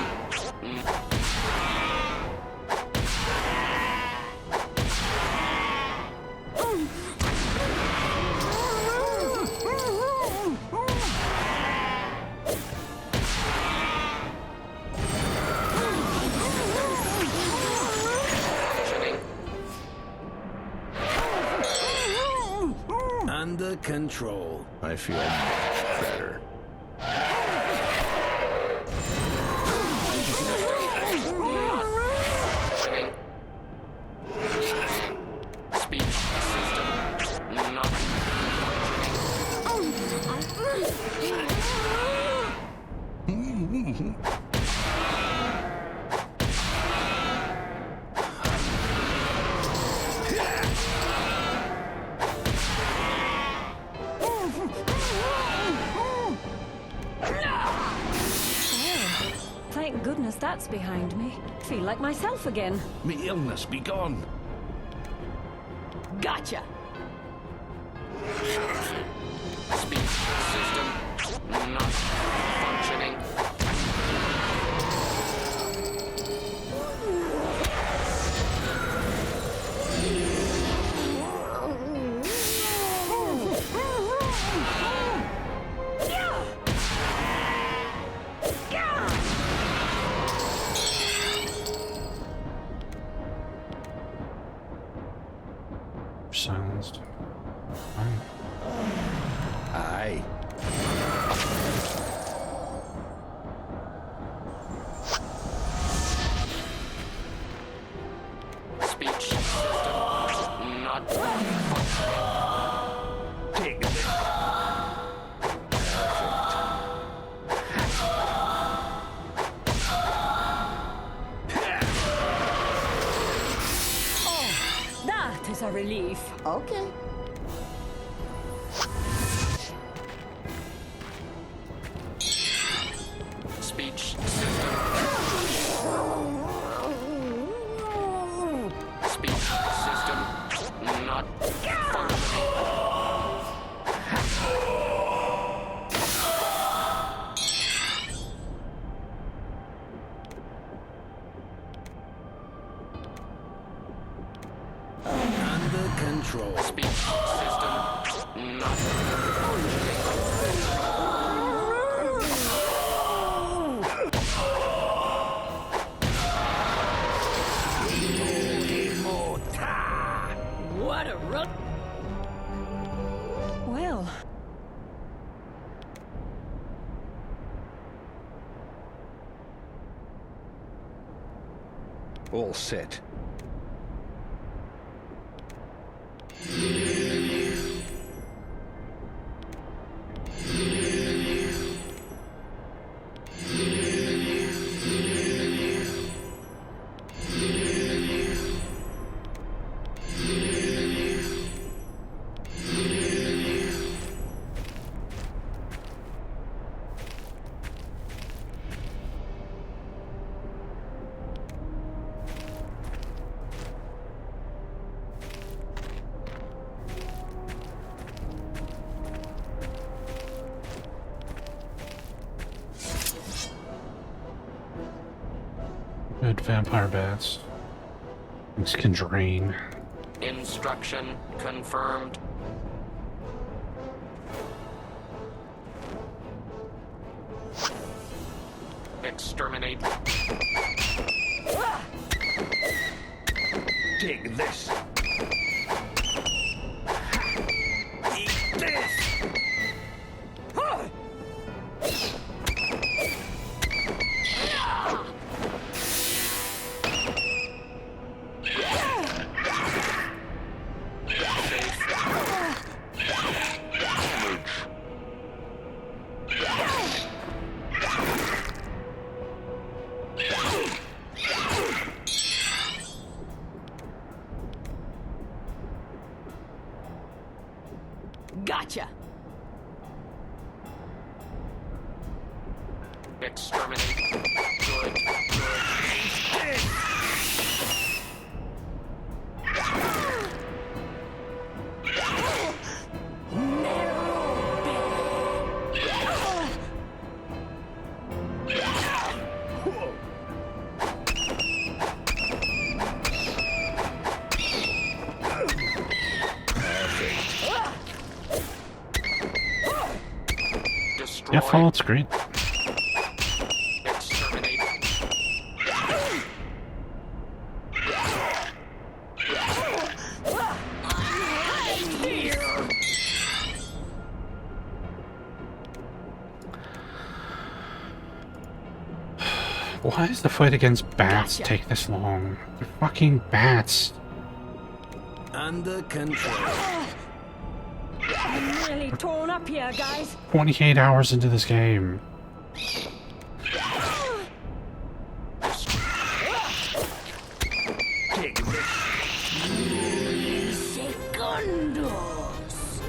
Functioning. Under control. I feel much better. Functioning. Speech system not Thank goodness that's behind me. Feel like myself again. Me illness be gone. Gotcha. speech system not functioning. relief. Okay. Speech system. Speech system not functioning. Under control. Speech system not functioning. What a run! Well, All set. Good vampire bats. Things can drain. Instruction confirmed. Exterminate. Take this. Eat this. Gotcha! Exterminate. Good. Good. Destroy. Yeah, Fallout's great. Exterminate. Why does the fight against bats take this long? They're fucking bats. Under control. I'm really torn up here, guys. 28 hours into this game. Take this. Segundos!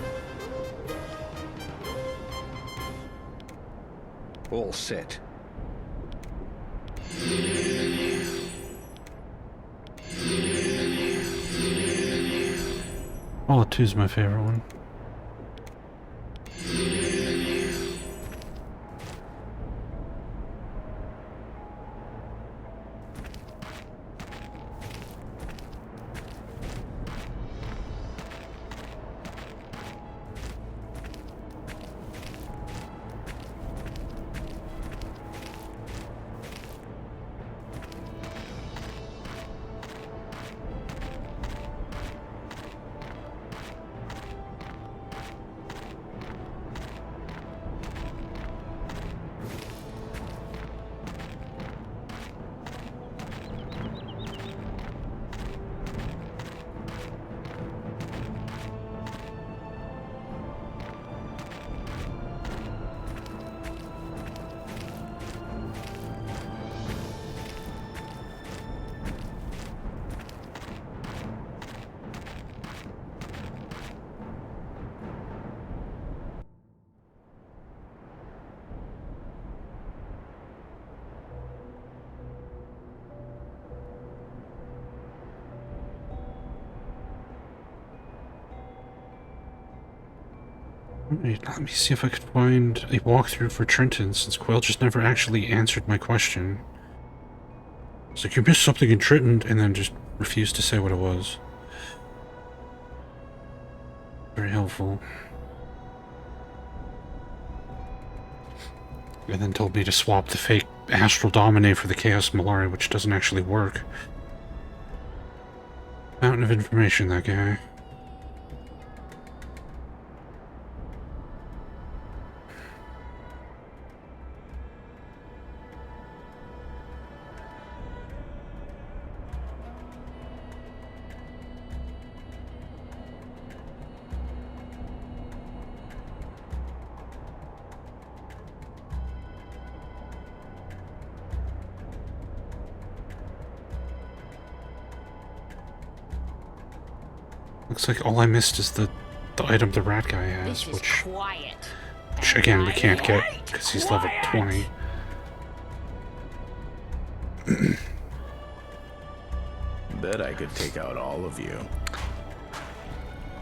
All set. Fallout 2 is my favorite one. Wait, let me see if I could find a walkthrough for Trenton, since Quail just never actually answered my question. It's like, you missed something in Trenton, and then just refused to say what it was. Very helpful. And then told me to swap the fake Astral Dominate for the Chaos Malari, which doesn't actually work. Mountain of information, that guy. Looks like all I missed is the item the rat guy has, which again we can't get because he's level 20. Bet I could take out all of you.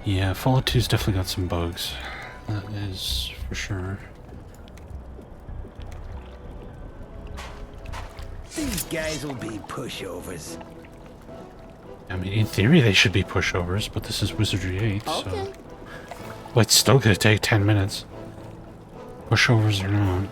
Yeah, Fallout 2's definitely got some bugs. That is for sure. These guys will be pushovers. I mean, in theory they should be pushovers, but this is Wizardry 8, Okay. so... Well, it's still gonna take 10 minutes. Pushovers or not.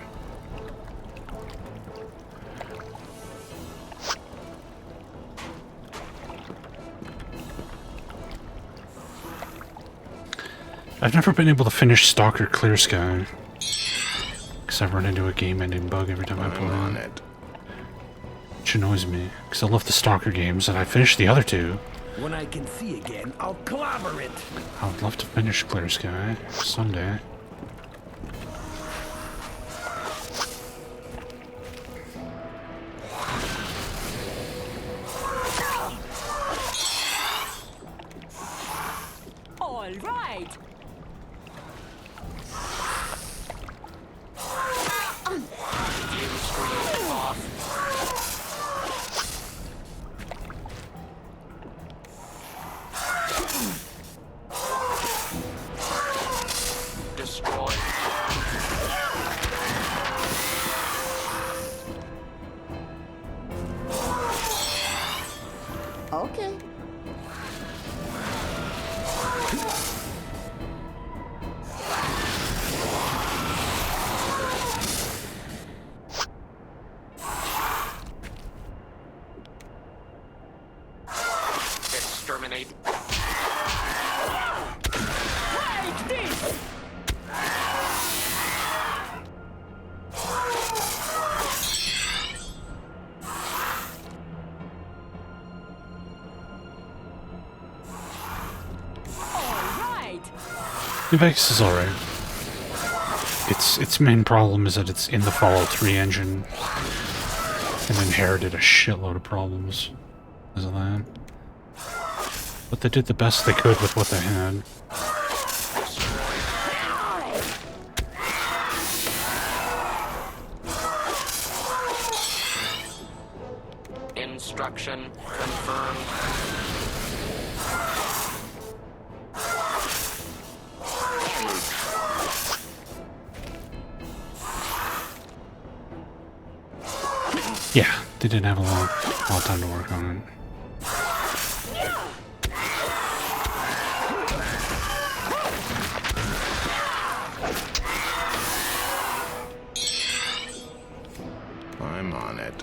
I've never been able to finish Stalker Clear Sky. Because I run into a game-ending bug every time I play on it. Which annoys me, because I love the Stalker games, and I finished the other two. When I can see again, I'll clobber it. I would love to finish Clear Sky someday. All right. Destroy. Okay. Exterminate. Take this. New Vegas is alright. Its main problem is that it's in the Fallout 3 engine and inherited a shitload of problems because of that. But they did the best they could with what they had. Instruction confirmed. Yeah, they didn't have a lot of time to work on it. I'm on it.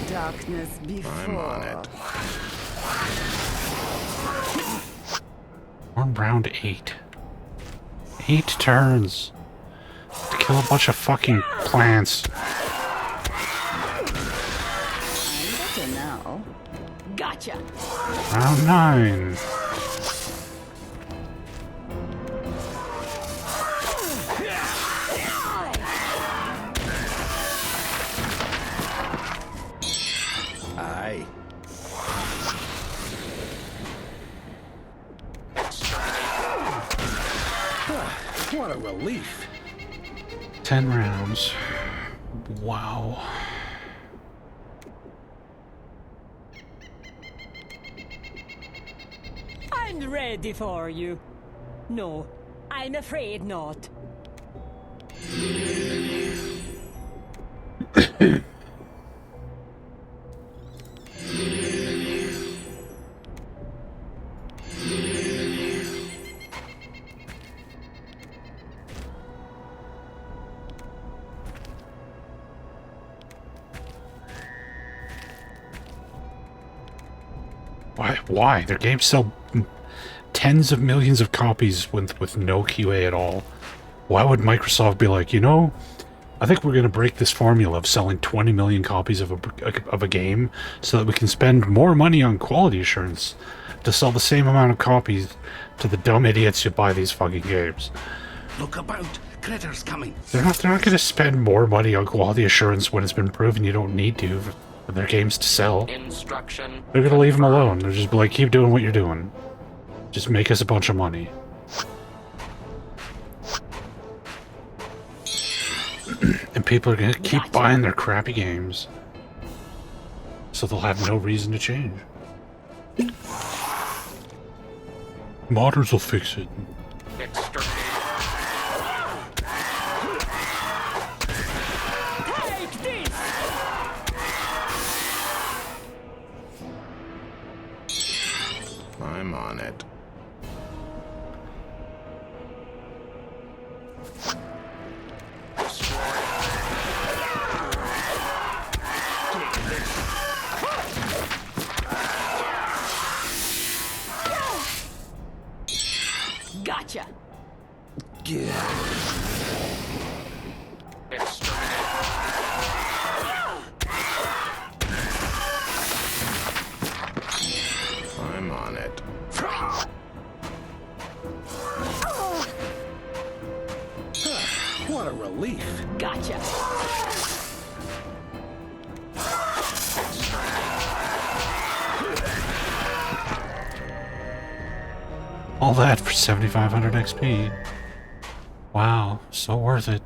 Darkness before. I'm on it. We're on round 8. 8 turns to kill a bunch of fucking plants. I'm better now. Gotcha. Round 9. Aye. Want What a relief. 10 rounds. Wow. I'm ready for you. No, I'm afraid not. Why? Their games sell tens of millions of copies with no QA at all. Why would Microsoft be like, you know, I think we're going to break this formula of selling 20 million copies of a game so that we can spend more money on quality assurance to sell the same amount of copies to the dumb idiots who buy these fucking games. Look about. Critters coming. They're not going to spend more money on quality assurance when it's been proven you don't need to for their games to sell. Instruction. They're going to leave them alone. They'll just be like, keep doing what you're doing. Just make us a bunch of money. And people are going to keep buying their crappy games. So they'll have no reason to change. Modders will fix it. Take this! I'm on it. Gotcha! I'm on it. What a relief. Gotcha! All that for 7,500 XP. Wow, so worth it.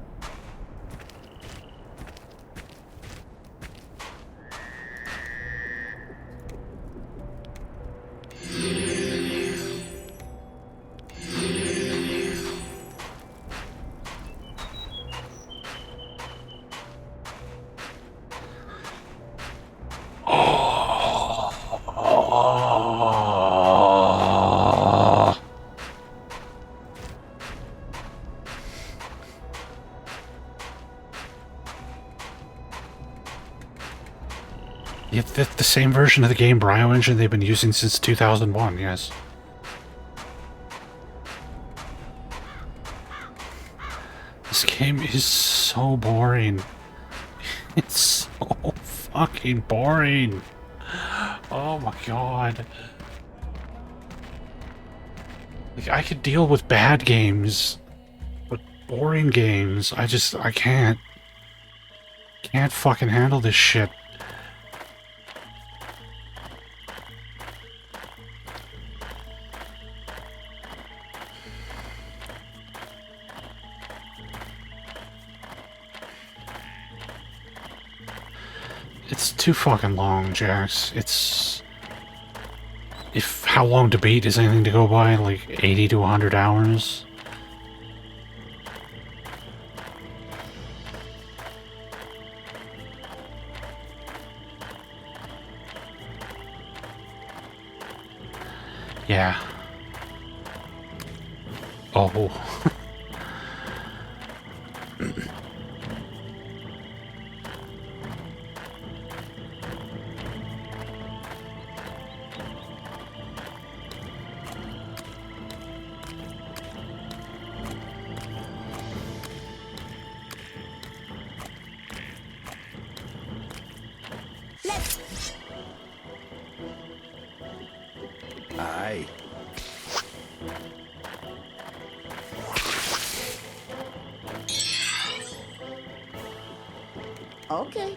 Yeah, the same version of the game BioEngine they've been using since 2001, yes. This game is so boring. It's so fucking boring. Oh my god. Like, I could deal with bad games, but boring games, I can't. Can't fucking handle this shit. It's too fucking long, Jax. It's... If how long to beat is anything to go by, like 80 to 100 hours. Yeah. Oh. Aye. Okay.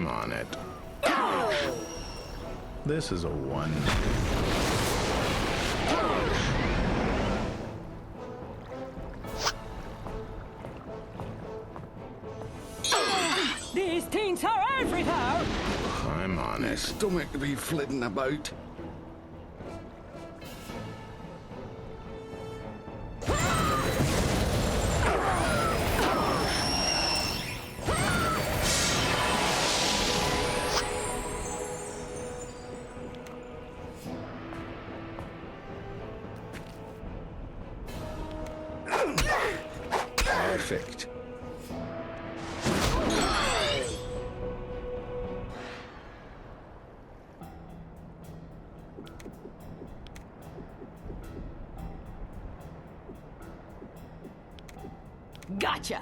I'm on it. This is a one. These things are everywhere! I'm on it. Stomach to be flitting about. Perfect. Gotcha!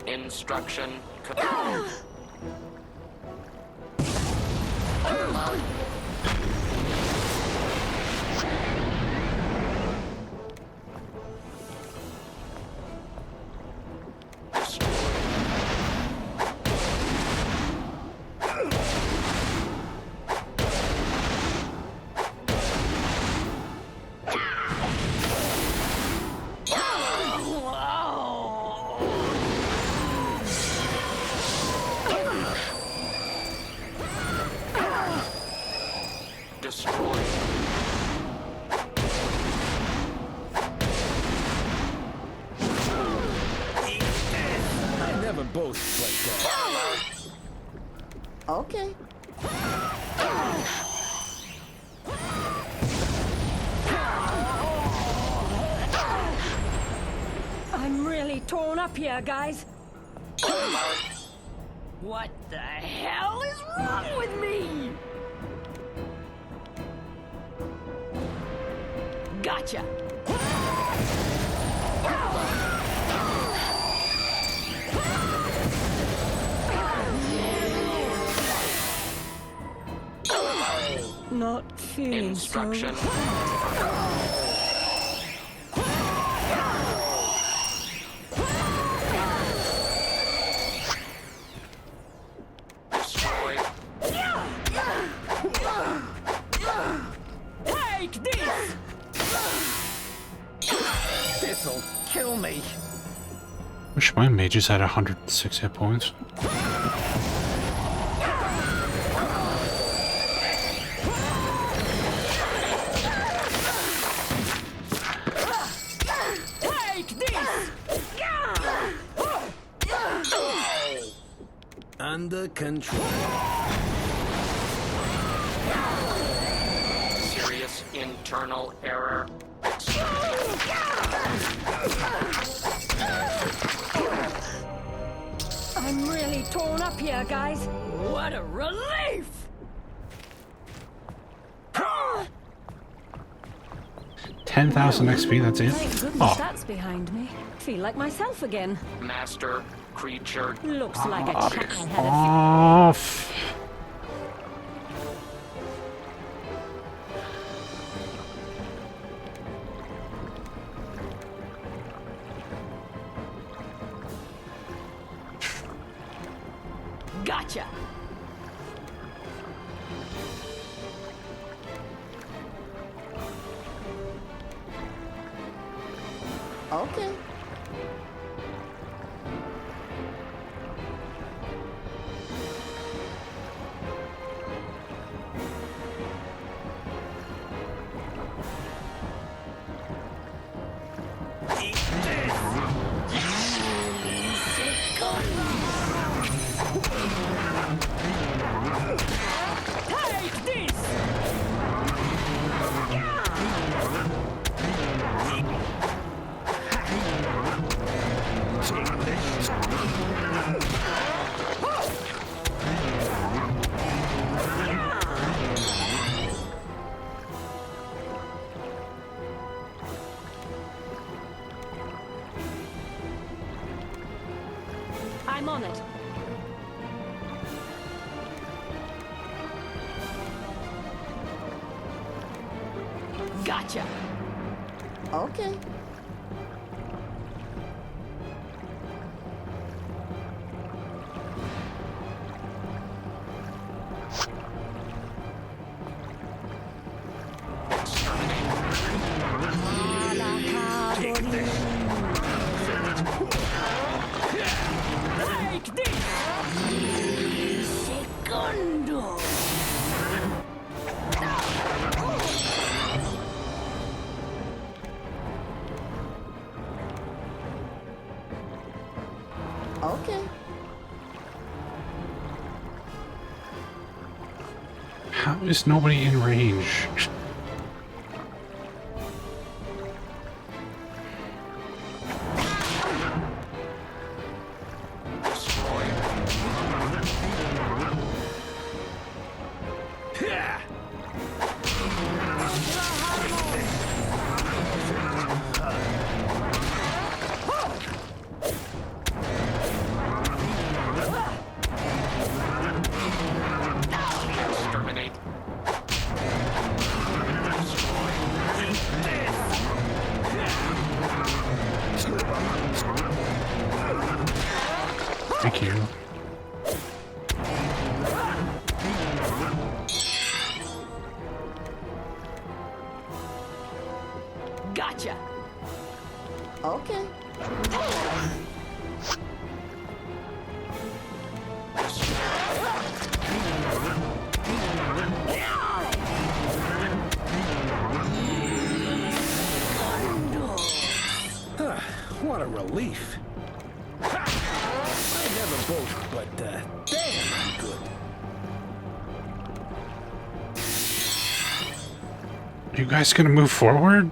Instruction. Destroy. I never boast like that. Okay. I'm really torn up here, guys. What the hell is wrong with me? Gotcha! Not feeling Instruction. so... Destroy. Take this! This'll kill me. Wish my mages had 106 hit points. Take this! Under control. Serious internal error. I'm really torn up here, guys. What a relief! 10,000 XP, that's it? Thank goodness Oh, that's behind me. Feel like myself again. Master creature. Looks like a chat I had a off. Gotcha! Okay. Take this! I'm on it. Gotcha. Okay. Like this. Segundo. Okay. How is nobody in range? Exterminate. Thank you. Gotcha. Okay. What a relief. I never boast, but damn, I'm good. You guys gonna move forward?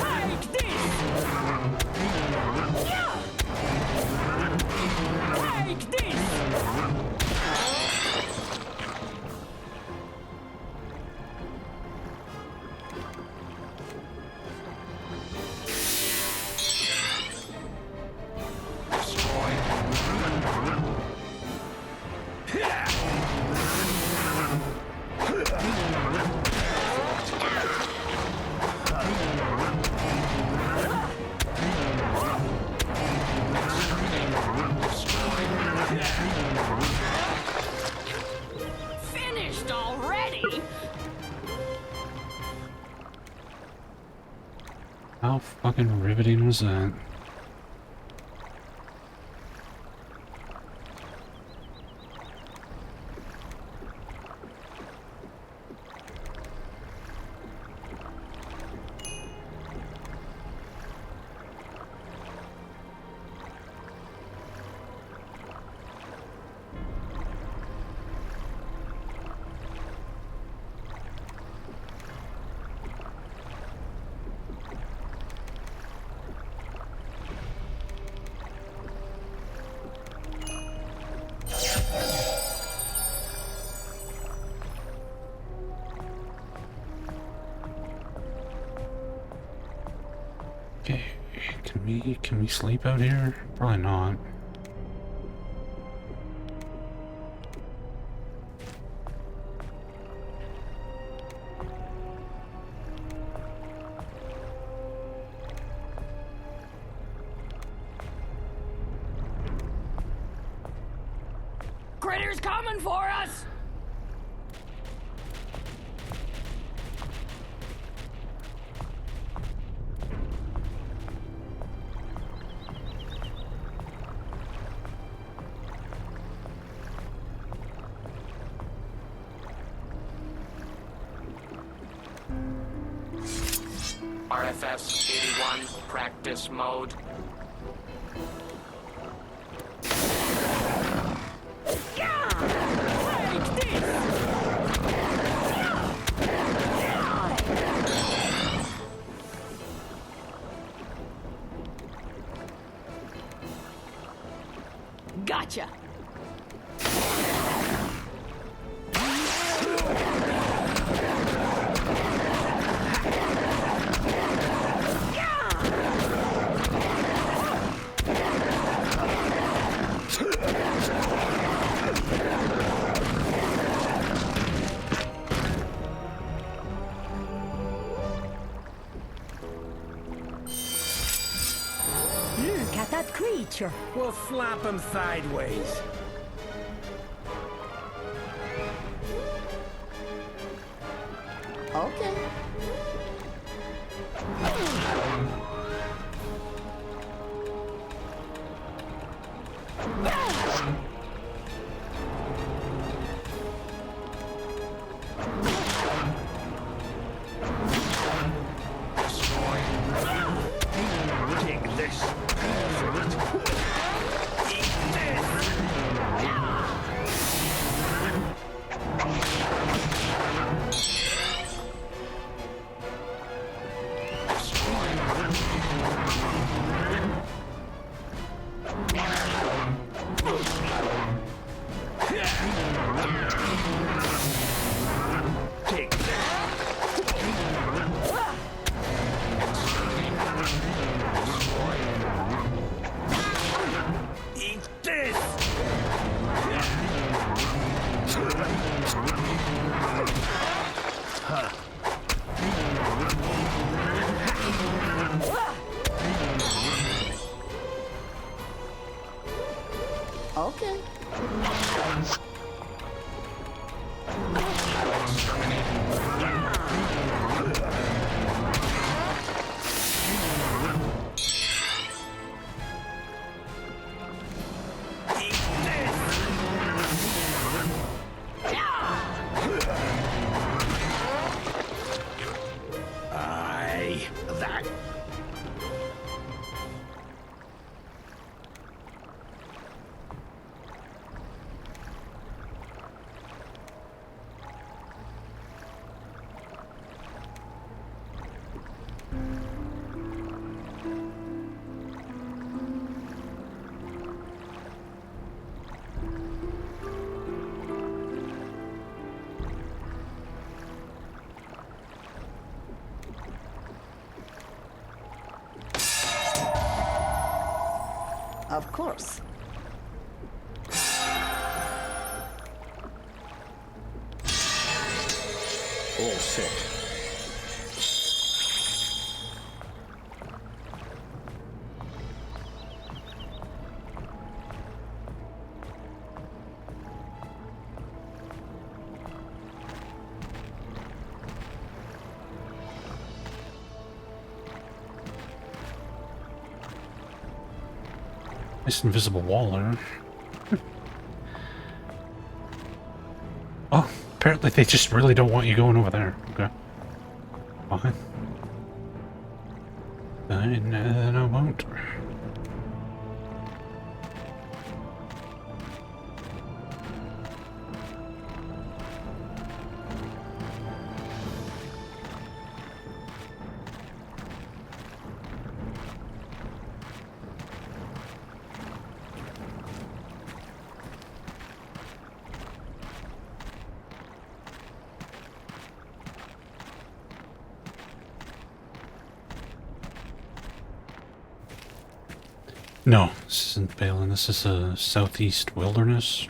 Like this. Like this. Finished already? How fucking riveting was that? Okay, can we sleep out here? Probably not. Critter's coming for us! RFS 81 practice mode. Like this! Gotcha. creature. We'll slap him sideways. Okay. Take this. Eat Take Eat this! Huh. Okay. Aye, that. Of course. All set. This invisible wall there. Oh, apparently they just really don't want you going over there. Okay. Fine. Then I won't. No, this isn't Balin. This is a southeast wilderness.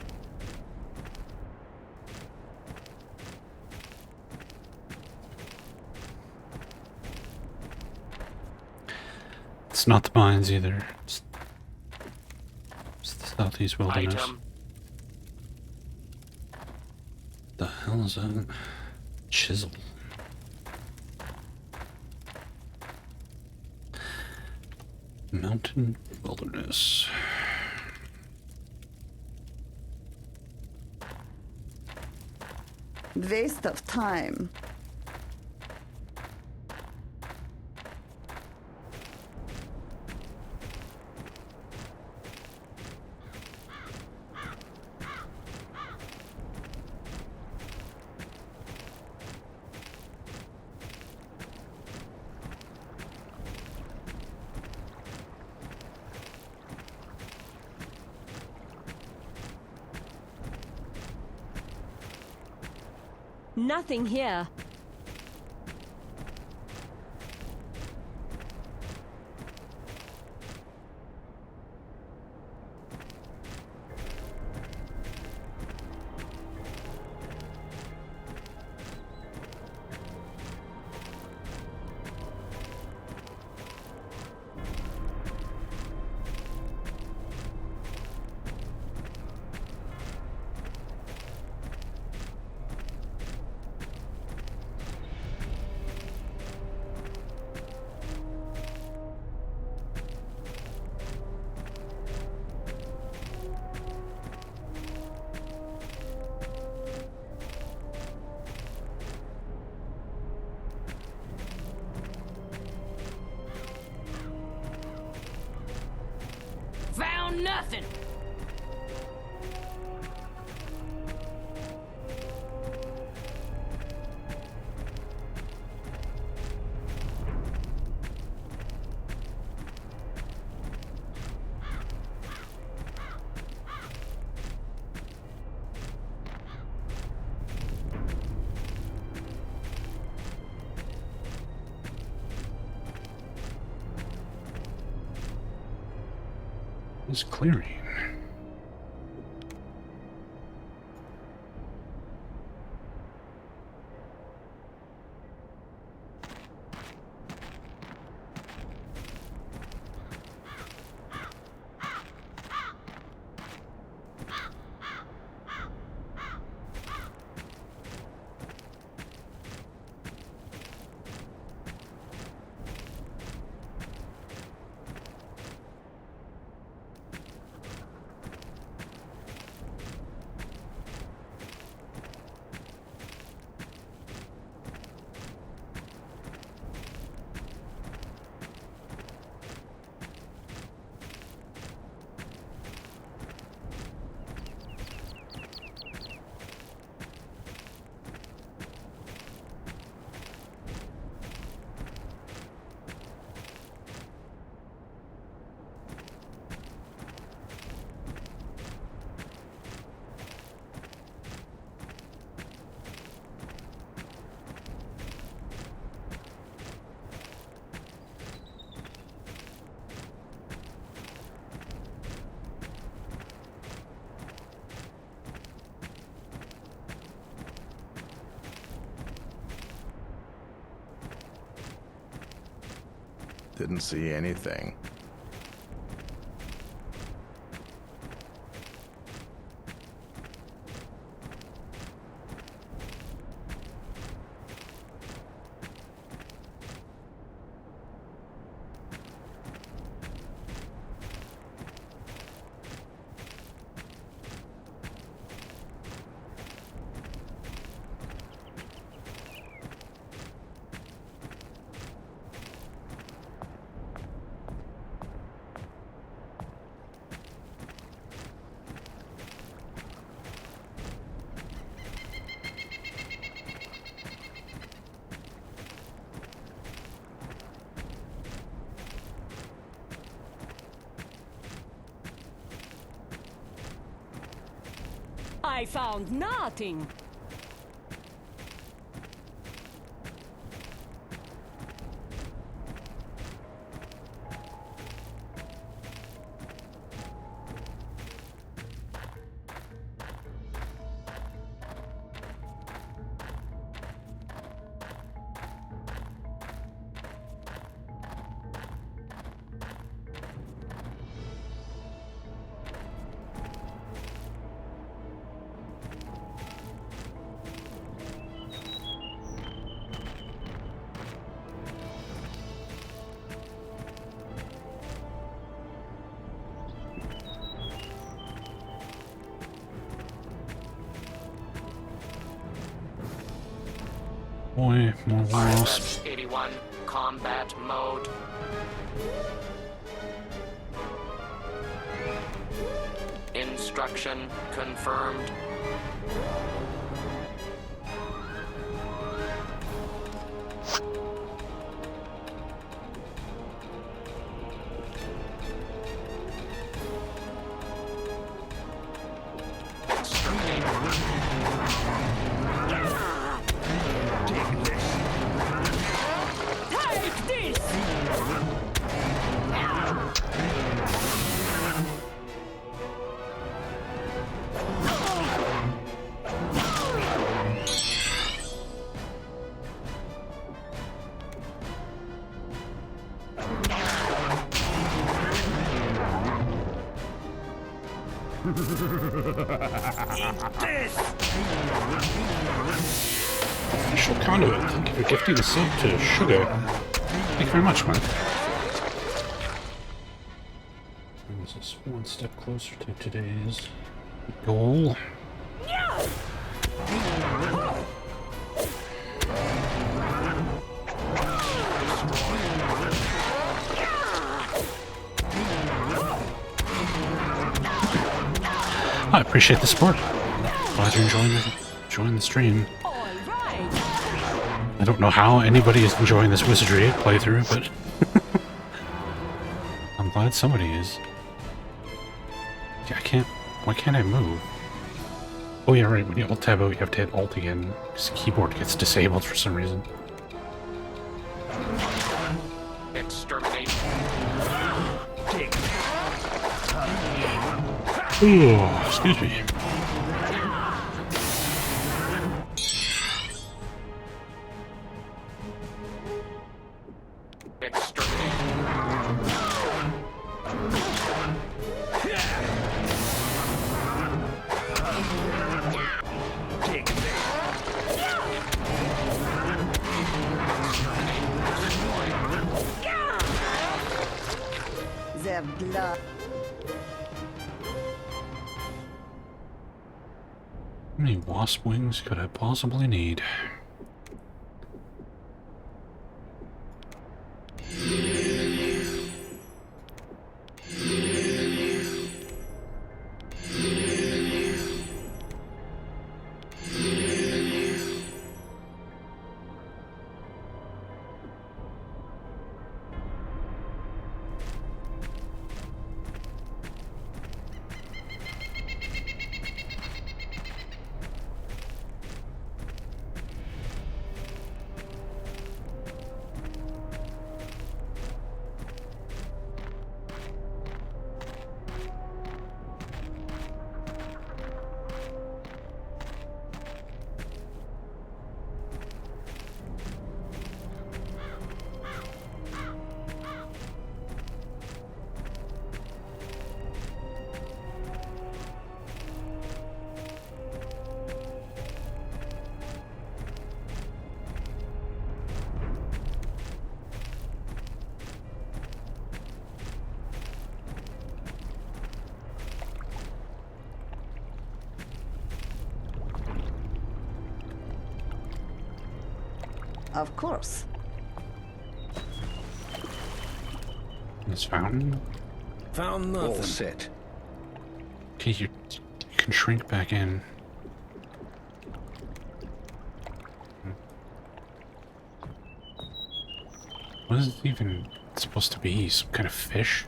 It's not the mines either. It's the southeast wilderness. Item. The hell is that? Chisel. Mountain wilderness. Waste of time. Nothing here. nothing. It's clearing. Didn't see anything. I found nothing. Boy, more walls. 81, combat mode. Instruction confirmed. Official conduit. Thank you for gifting the sub to Sugar. Thank you very much, man. Brings us one step closer to today's goal. I appreciate the support. Glad you're enjoying the stream. I don't know how anybody is enjoying this Wizardry playthrough, but I'm glad somebody is. Yeah, why can't I move? Oh yeah, right, when you alt tab out, you have to hit alt again, because the keyboard gets disabled for some reason. Exterminate. Oh, excuse me. Their blood. How many wasp wings could I possibly need? Of course. This fountain? Found nothing. All set. Okay, you can shrink back in. What is it even supposed to be? Some kind of fish?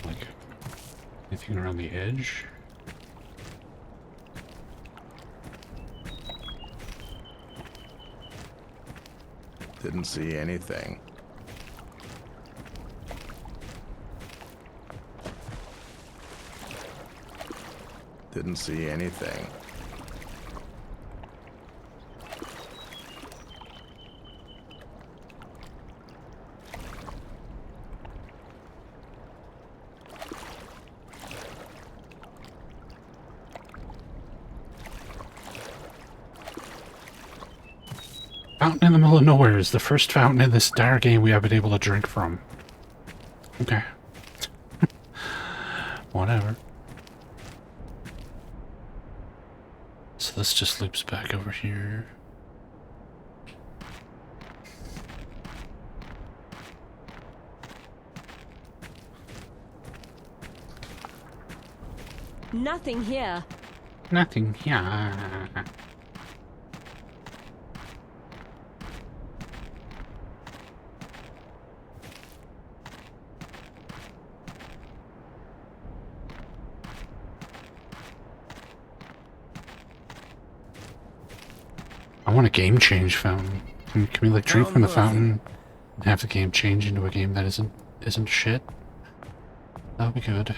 Like anything around the edge? Didn't see anything. Didn't see anything. Fountain in the middle of nowhere is the first fountain in this entire game we have been able to drink from. Okay. Whatever. So this just loops back over here. Nothing here. Nothing here. I want a game change fountain. Can we like drink from the fountain and have the game change into a game that isn't shit? That would be good.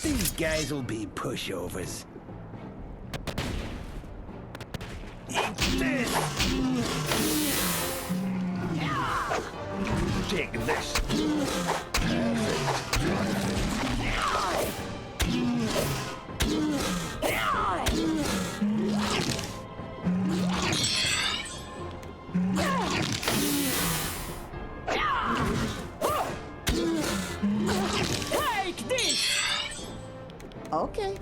These guys will be pushovers. Eat this! Take this. Take this! Okay.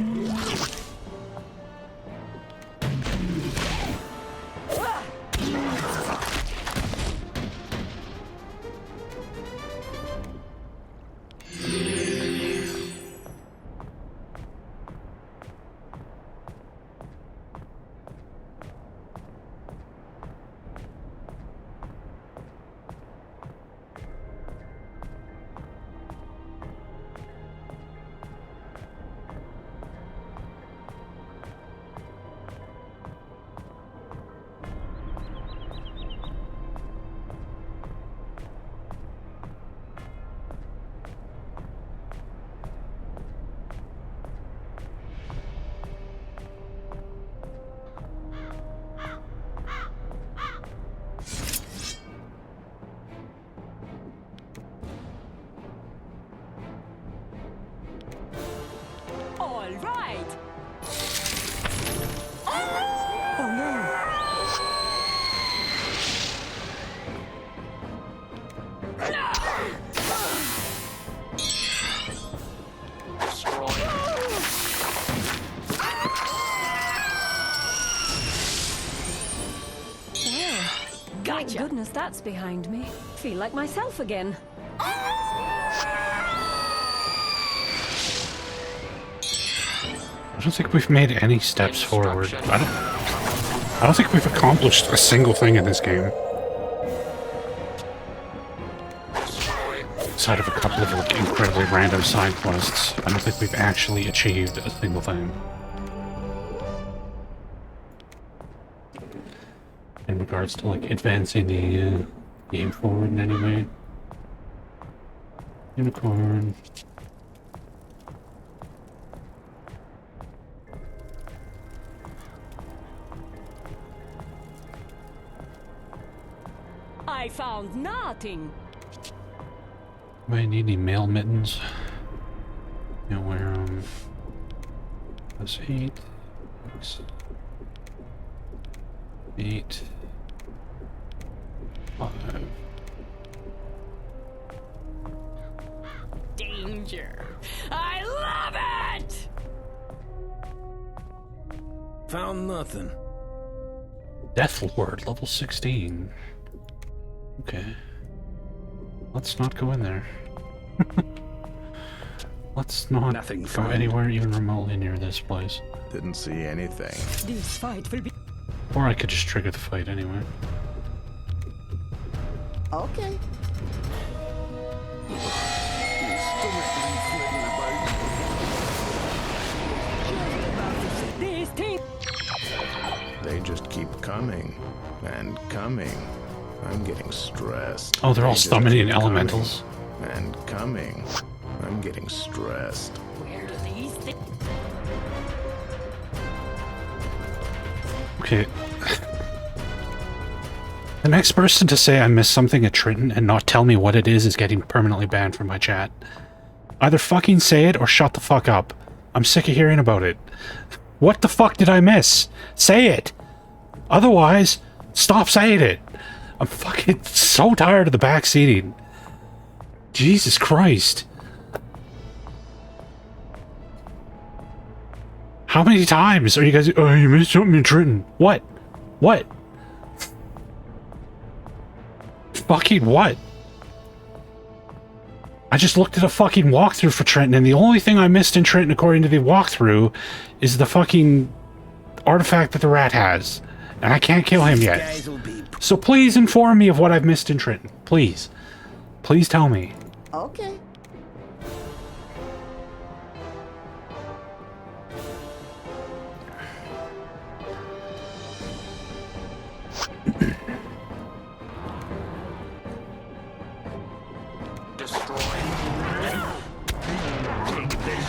All right. Oh no. Destroy. Well, thank goodness that's behind me. Feel like myself again. I don't think we've made any steps forward. I don't think we've accomplished a single thing in this game. Aside of a couple of like, incredibly random side quests, I don't think we've actually achieved a single thing. In regards to like advancing the game forward in any way. Unicorn. I found nothing. Might need any mail mittens. You know where that's 8. 8. 5. Danger. I love it! Found nothing. Death Lord, level 16. Okay. Let's not go in there. Let's not Nothing go found. anywhere even remotely near this place. Didn't see anything. This fight will be... Or I could just trigger the fight anyway. Okay. This team... They just keep coming and coming. I'm getting stressed. Oh, they're all They just summoning keep elementals. coming and coming. I'm getting stressed. Where do these things... Okay. The next person to say I missed something at Triton and not tell me what it is getting permanently banned from my chat. Either fucking say it or shut the fuck up. I'm sick of hearing about it. What the fuck did I miss? Say it! Otherwise, stop saying it! I'm fucking so tired of the backseating. Jesus Christ. How many times are you guys... Oh, you missed something in Triton. What? What? Fucking what? I just looked at a fucking walkthrough for Trenton, and the only thing I missed in Trenton, according to the walkthrough, is the fucking artifact that the rat has. And I can't kill him yet. So please inform me of what I've missed in Trenton. Please. Please tell me. Okay. Destroy. Take this.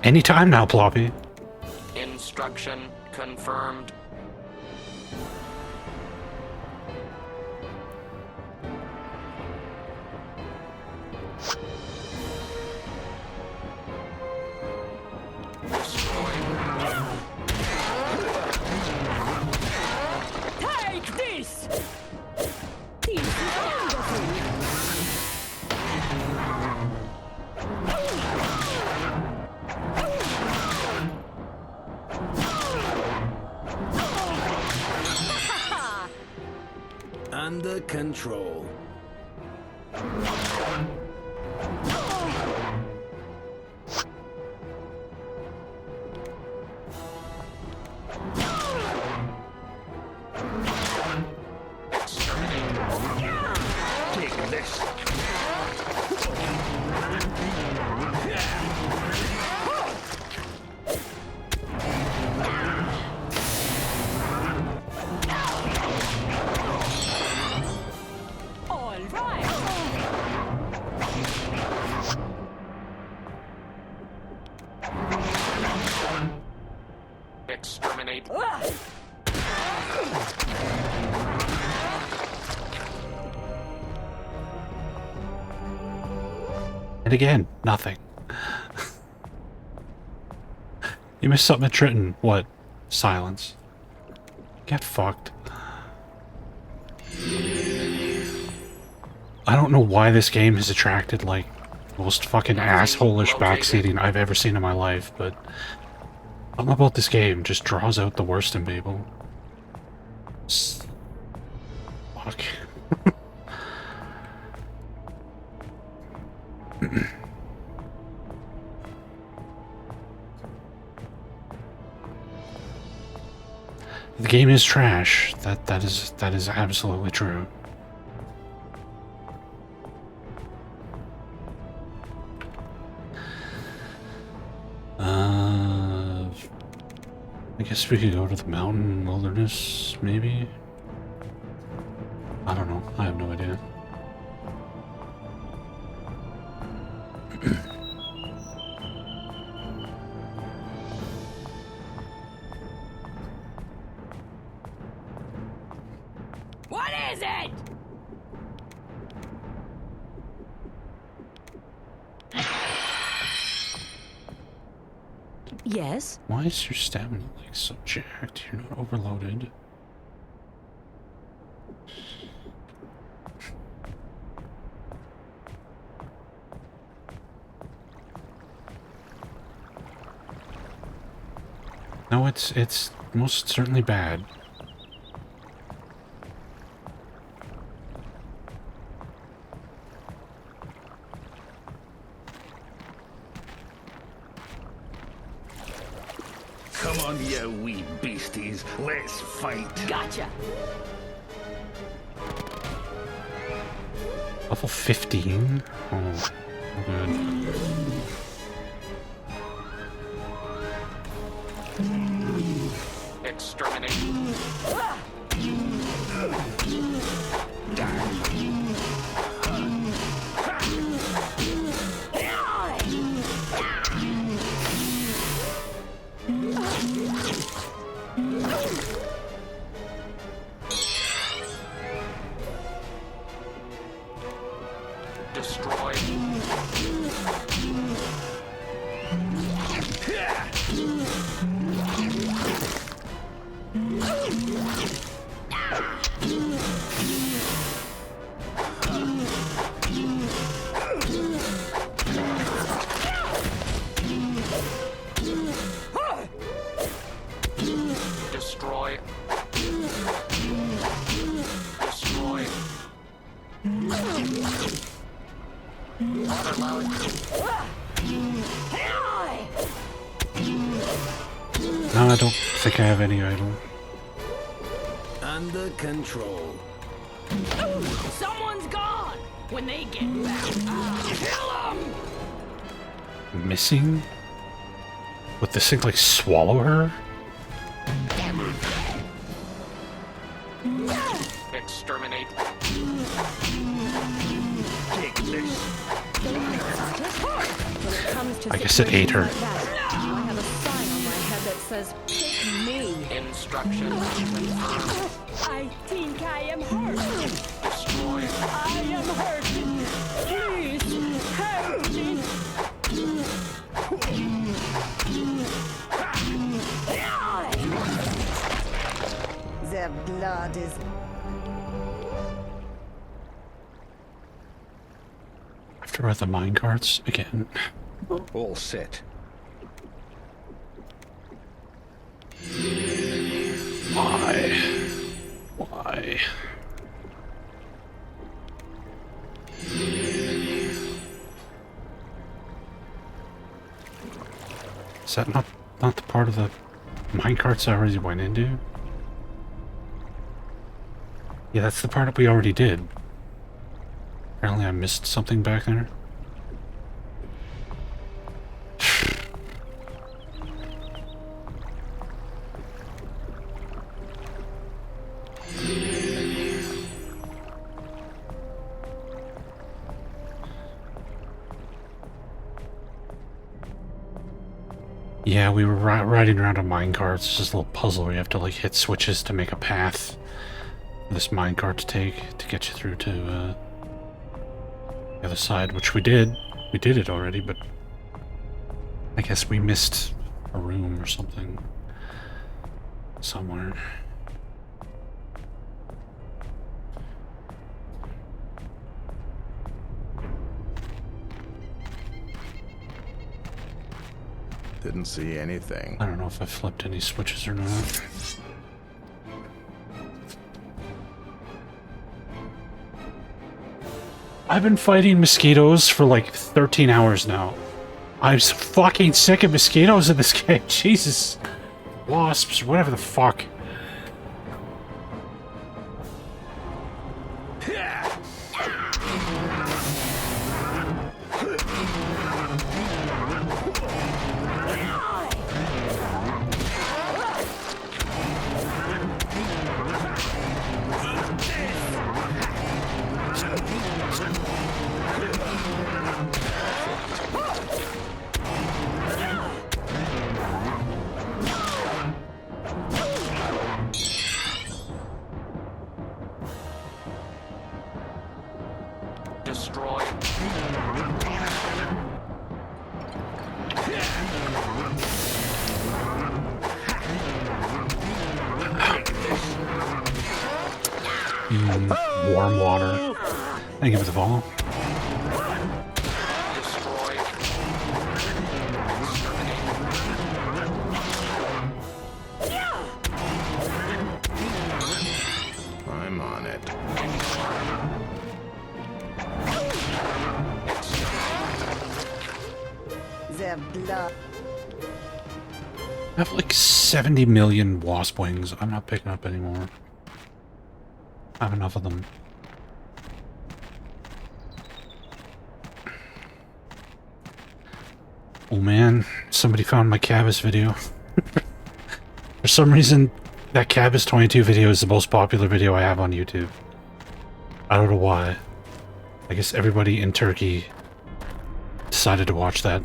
Anytime now, Ploppy. Instruction confirmed. Take this! This is wonderful! Under control. Take this. All right! Exterminate. And again, nothing. You missed something at Triton. What? Silence. Get fucked. I don't know why this game has attracted, like, most fucking asshole-ish backseating I've ever seen in my life, but something about this game just draws out the worst in people. Fuck. The game is trash. That is absolutely true. I guess we could go to the mountain wilderness, maybe? I don't know. I have no idea. What is it? Yes? Why is your stamina like so jacked? You're not overloaded. No, it's most certainly bad. Come on, you wee beasties. Let's fight. Gotcha! Level 15? Oh, good. Exterminate. Destroy. Destroy. Destroy. Overload. No, I don't think I have any idol. Under control. Someone's gone! When they get back, kill them! Missing? Would this thing like swallow her? Exterminate. Take this. When it comes to I guess it ate her. situations like that, I have a sign on my head that says, "Pick me." Instructions confirmed. I think I am hurt. Destroy. I am hurt. Please help me. Their blood is After about the minecarts again. All set. Why? Why? Is that not the part of the minecarts I already went into? Yeah, that's the part that we already did. Apparently I missed something back there. Yeah, we were riding around on minecarts. It's just a little puzzle where you have to like hit switches to make a path for this minecart to take to get you through to the other side, which we did. We did it already, but I guess we missed a room or something somewhere. Didn't see anything. I don't know if I flipped any switches or not. I've been fighting mosquitoes for like 13 hours now. I'm fucking sick of mosquitoes in this game. Jesus. Wasps, whatever the fuck. Destroy. Warm water. Thank you for the follow. Destroy. I'm on it. their blood. I have like 70 million wasp wings. I'm not picking up anymore. I have enough of them. Oh man, somebody found my Cabas video. For some reason, that Cabas 22 video is the most popular video I have on YouTube. I don't know why. I guess everybody in Turkey decided to watch that.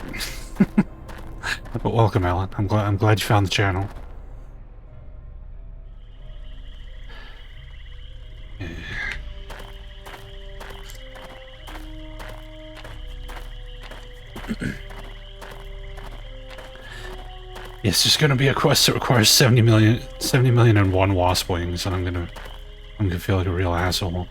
But welcome, Alan. I'm glad you found the channel. Yes, there's gonna be a quest that requires 70 million and one wasp wings, and I'm gonna feel like a real asshole.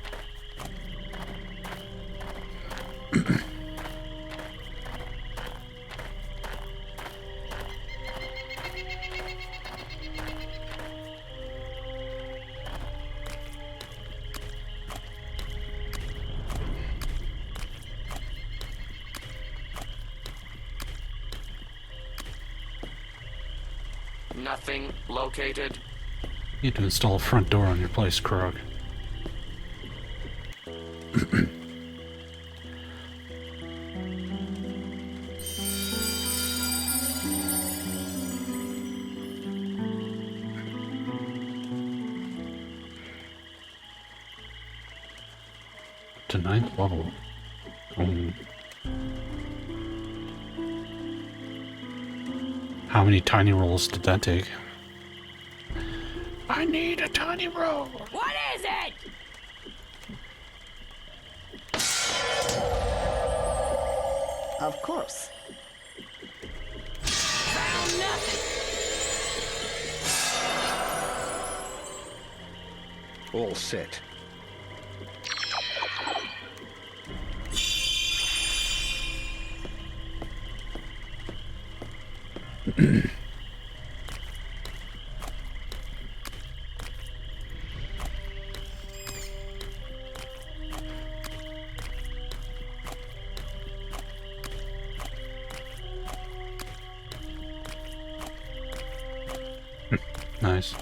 Nothing located. You need to install a front door on your place, Krog. To 9th level. How many tiny rolls did that take? I need a tiny roll. What is it? Of course. Found nothing. All set. Nice.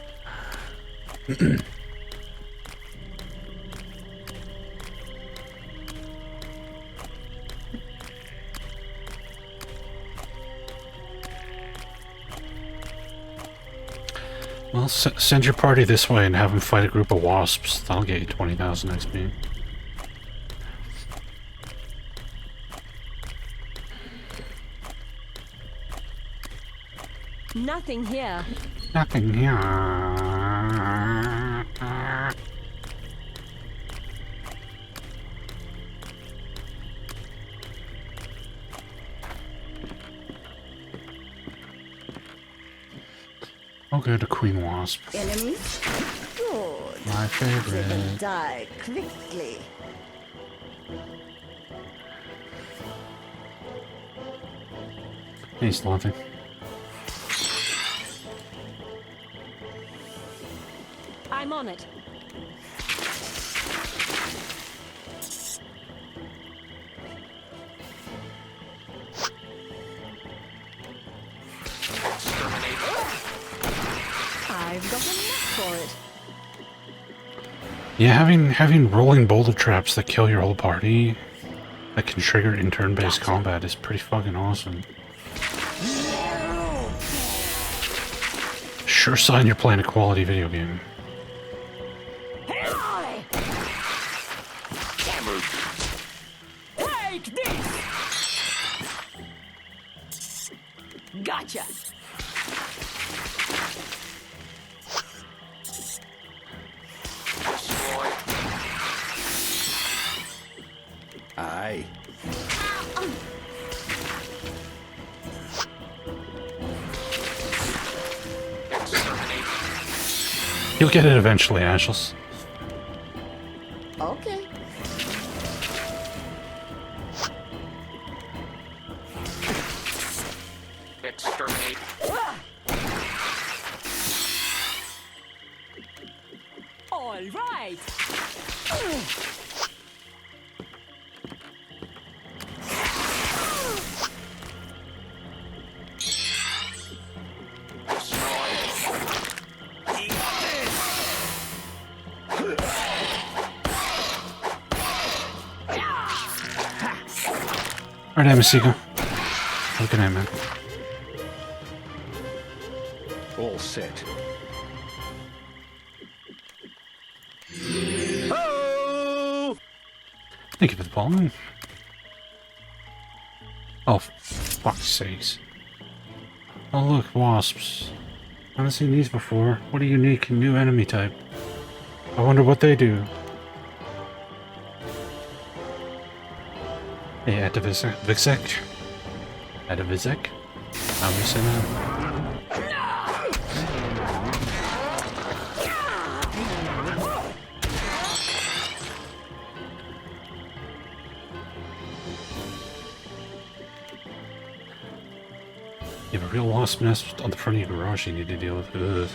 Well, send your party this way and have them fight a group of wasps. That'll get you 20,000 XP. Nothing here. Nothing here. I'll go to Queen Wasp. Enemies? Good. My They will favorite. die quickly. Hey, Slothy. I'm on it. I've got a knack for it. Yeah, having rolling boulder traps that kill your whole party, that can trigger in turn-based combat, is pretty fucking awesome. Sure sign you're playing a quality video game. Take this! Gotcha! Aye. You'll get it eventually, Ashles. Okay. Exterminate. All right! Alright, Amasigo. Have a good night, man. All set. Thank you for the pollen. Oh, fuck's sakes. Oh look, wasps. I haven't seen these before. What a unique new enemy type. I wonder what they do. Hey, Atavisek? Atavisek? How do you say that? You have a real wasp nest on the front of your garage you need to deal with. Ugh.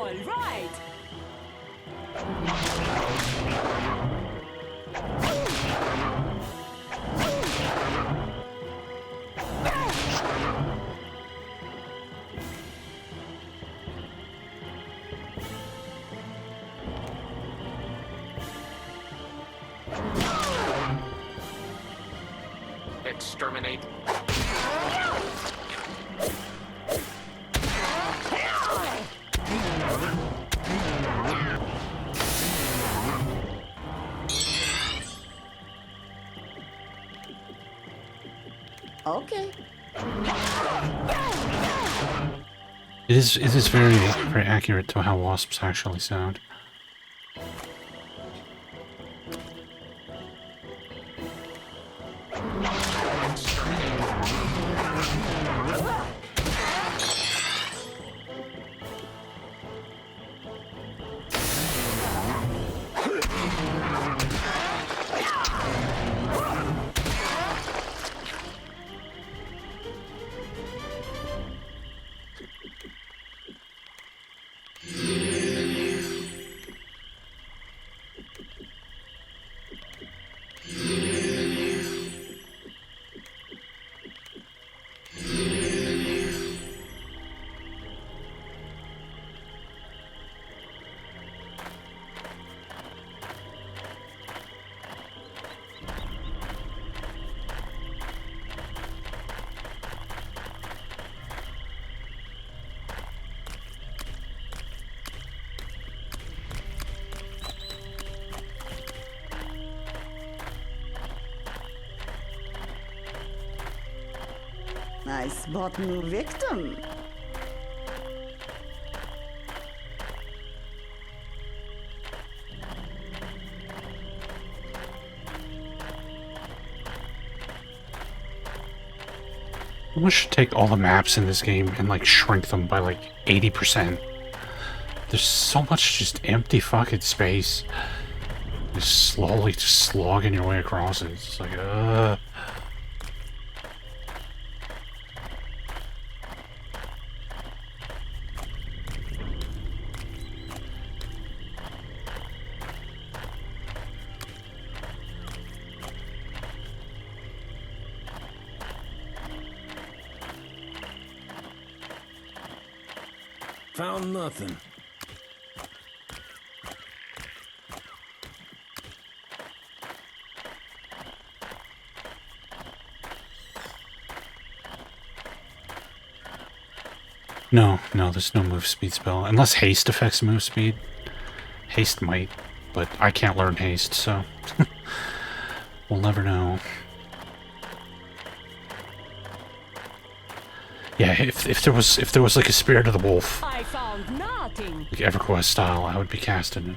All right. Exterminate. Okay. It is very accurate to how wasps actually sound. I spot new victim. We should take all the maps in this game and like shrink them by like 80%. There's so much just empty fucking space. Just slowly just slogging your way across it. It's like, Found nothing. No, there's no move speed spell. Unless haste affects move speed. Haste might, but I can't learn haste, so we'll never know. Yeah, if there was like a Spirit of the Wolf, I found nothing. like EverQuest style, I would be casting it.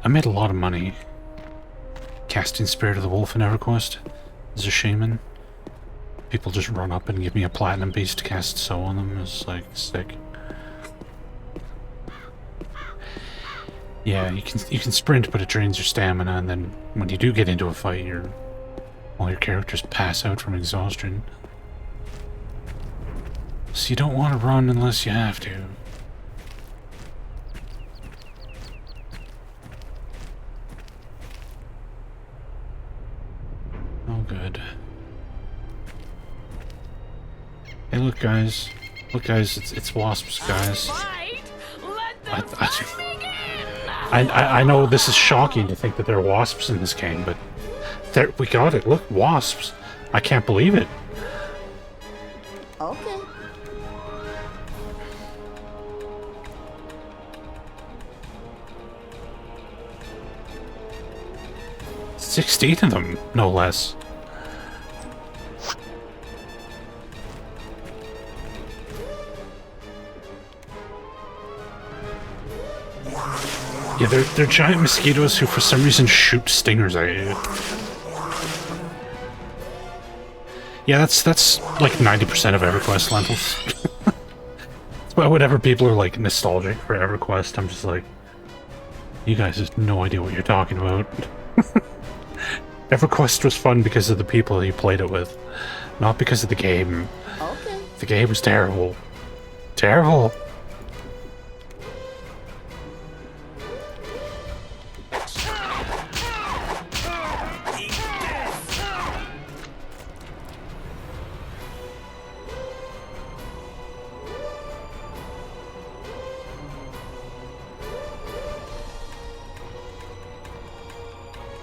I made a lot of money casting Spirit of the Wolf in EverQuest as a shaman. People just run up and give me a platinum piece to cast Sow on them. It's like sick. Yeah, you can sprint, but it drains your stamina, and then when you do get into a fight, all your characters pass out from exhaustion. So you don't want to run unless you have to. Oh, good. Hey, look, guys. Look, guys, it's wasps, guys. I know this is shocking to think that there are wasps in this game, but we got it. Look, wasps. I can't believe it. Okay. $16 of them, no less. Yeah, they're giant mosquitoes who for some reason shoot stingers at you. Yeah, that's like 90% of EverQuest lentils. But whenever people are like nostalgic for EverQuest, I'm just like, You guys have no idea what you're talking about. EverQuest was fun because of the people you played it with, not because of the game. Okay. The game was terrible. Terrible.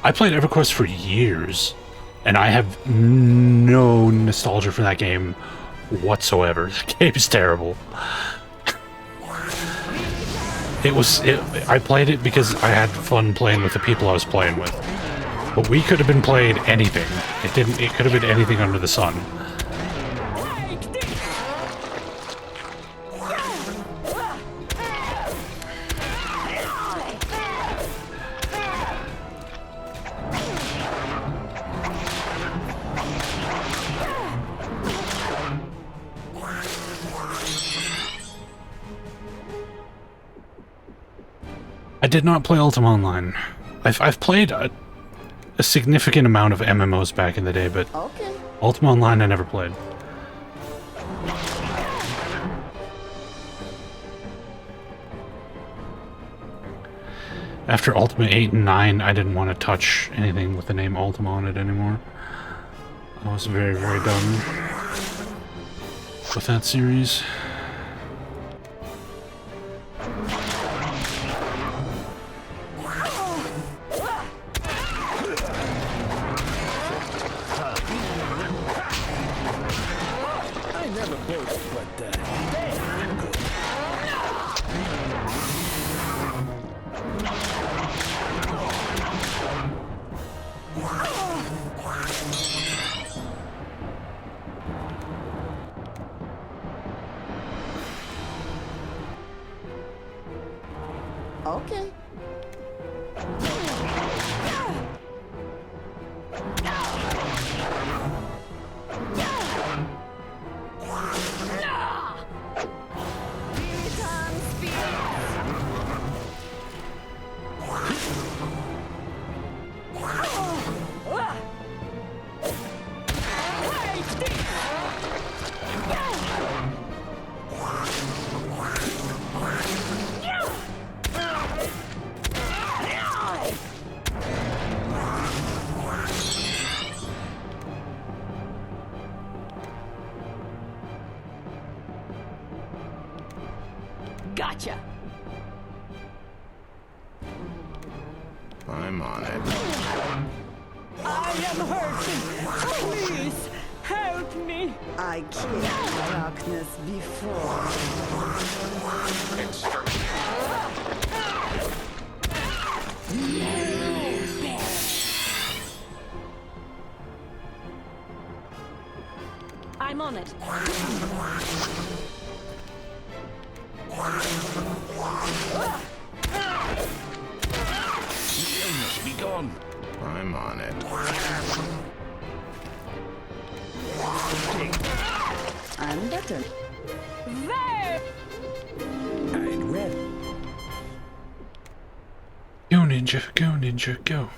I played EverQuest for years, and I have no nostalgia for that game whatsoever. The game is terrible. I played it because I had fun playing with the people I was playing with. But we could have been playing anything. It could have been anything under the sun. I did not play Ultima Online. I've played a significant amount of MMOs back in the day, but okay. Ultima Online I never played. After Ultima 8 and 9, I didn't want to touch anything with the name Ultima on it anymore. I was very, very done with that series. Okay. Gotcha. I'm on it. I am hurting. Please help me. I killed darkness before. I'm on it. The illness be gone. I'm on it. I'm better. There. I'd read. Go ninja, go ninja, go.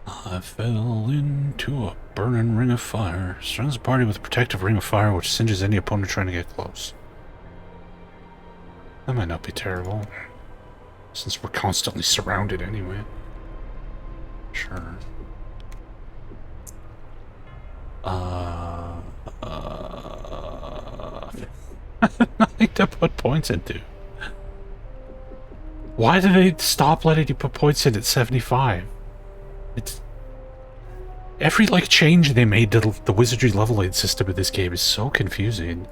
I fell into a burning ring of fire. Surrounds the party with a protective ring of fire which singes any opponent trying to get close. That might not be terrible, since we're constantly surrounded anyway. Sure. Nothing to put points into. Why did they stop letting you put points in at 75? It's... Every, like, change they made to the Wizardry level aid system in this game is so confusing.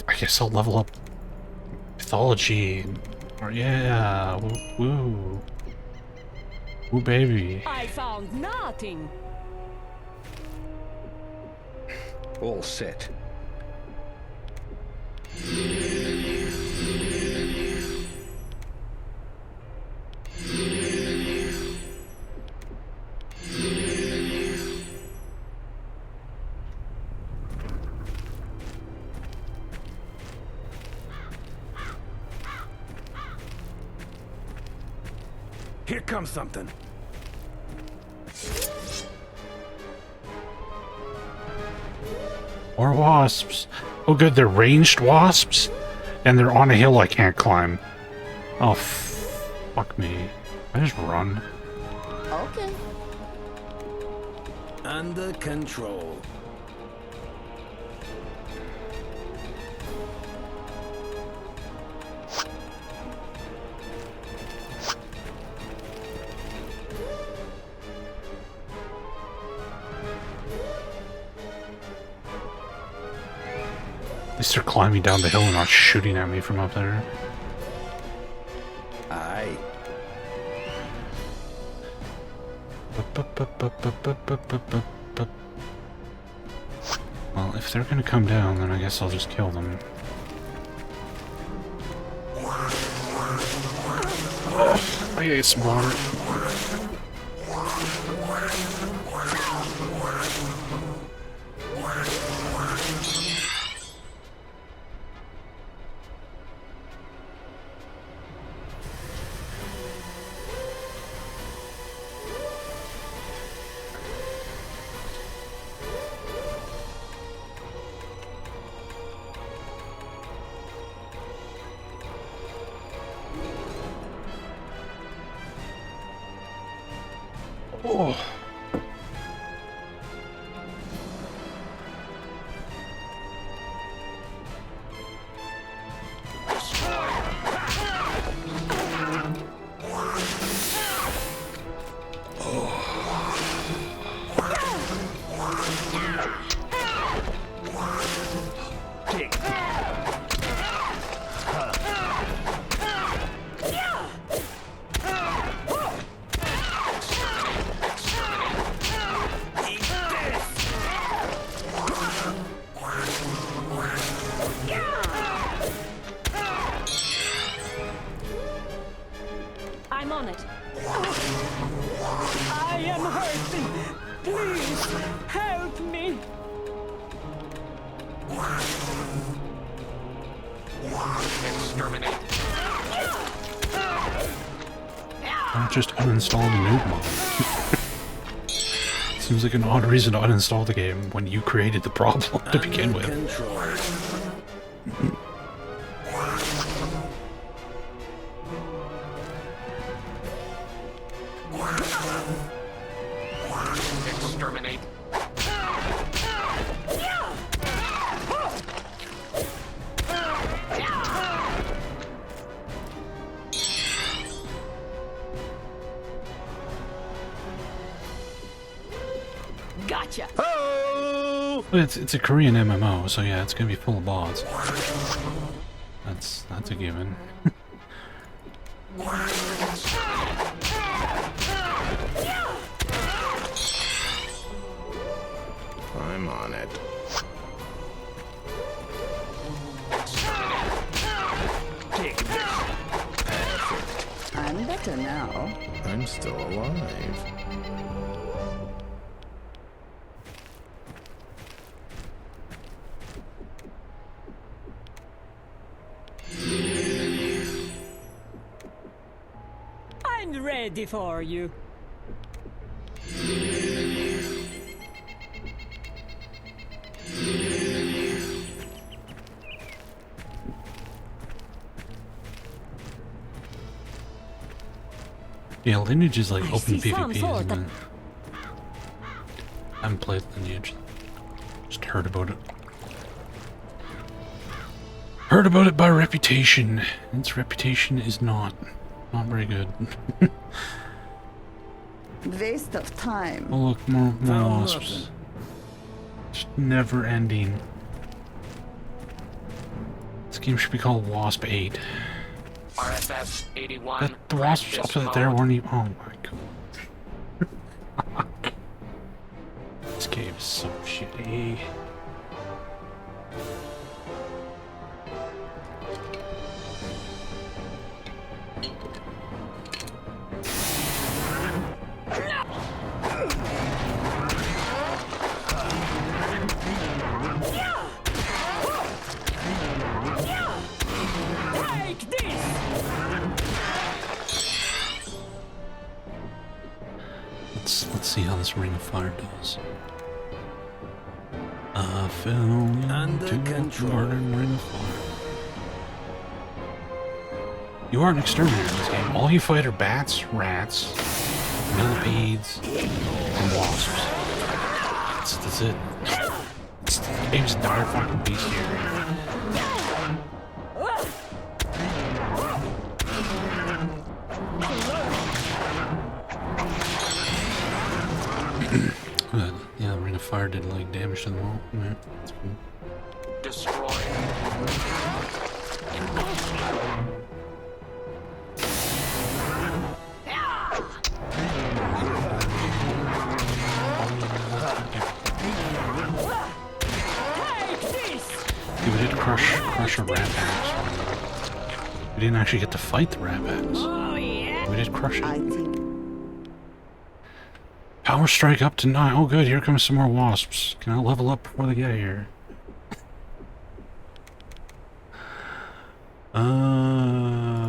I guess I'll level up mythology. Or, yeah, woo. Woo, baby. I found nothing. All set. Here comes something. Or wasps. Oh good, they're ranged wasps? And they're on a hill I can't climb. Oh, fuck me. I just run. Okay. Under control. At least they're climbing down the hill and not shooting at me from up there. Aye. Well, if they're gonna come down, then I guess I'll just kill them. Oh, I ate some water. Oh. I'm on it. I am hurting. Please, help me. Exterminate. I'll just uninstall the noob mod. Seems like an odd reason to uninstall the game when you created the problem to begin with. Exterminate. Gotcha. Oh! It's a Korean MMO, so yeah, it's gonna be full of bots. That's a given. I'm on it. I'm better now. I'm still alive. I'm ready for you. Yeah, Lineage is like I open see some PvP, sort isn't of- it? I haven't played Lineage. Just heard about it. Heard about it by reputation. Its reputation is not very good. Waste of time. Oh look, more Found wasps. nothing. Just never ending. This game should be called Wasp 8. RFS 81. The wasps up practice there mode. weren't even. Oh my god. This game is so shitty. Take this. Let's see how this Ring of Fire does. Under control. Ring of Fire. You are an exterminator in this game. All you fight are bats, rats, millipedes, and wasps. That's it. This game's a dire fucking beast here. Yeah, the Ring of Fire did like damage to the wall. Yeah, that's cool. Destroy. Yeah, we did crush a rat axe. We didn't actually get to fight the rat axe. We did crush it. Power strike up to 9. Oh good, here comes some more wasps. Can I level up before they get here?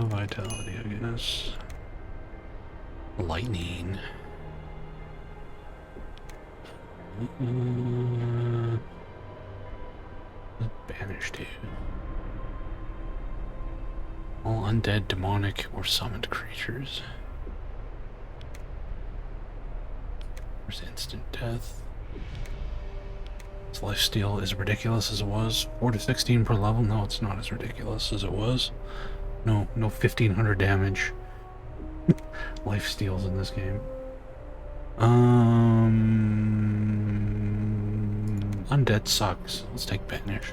Vitality, I guess. Lightning. Banished dude. All undead, demonic, or summoned creatures. There's instant death. This lifesteal is ridiculous as it was. 4 to 16 per level. No, it's not as ridiculous as it was. No 1500 damage. Lifesteals in this game. Undead sucks. Let's take Banish.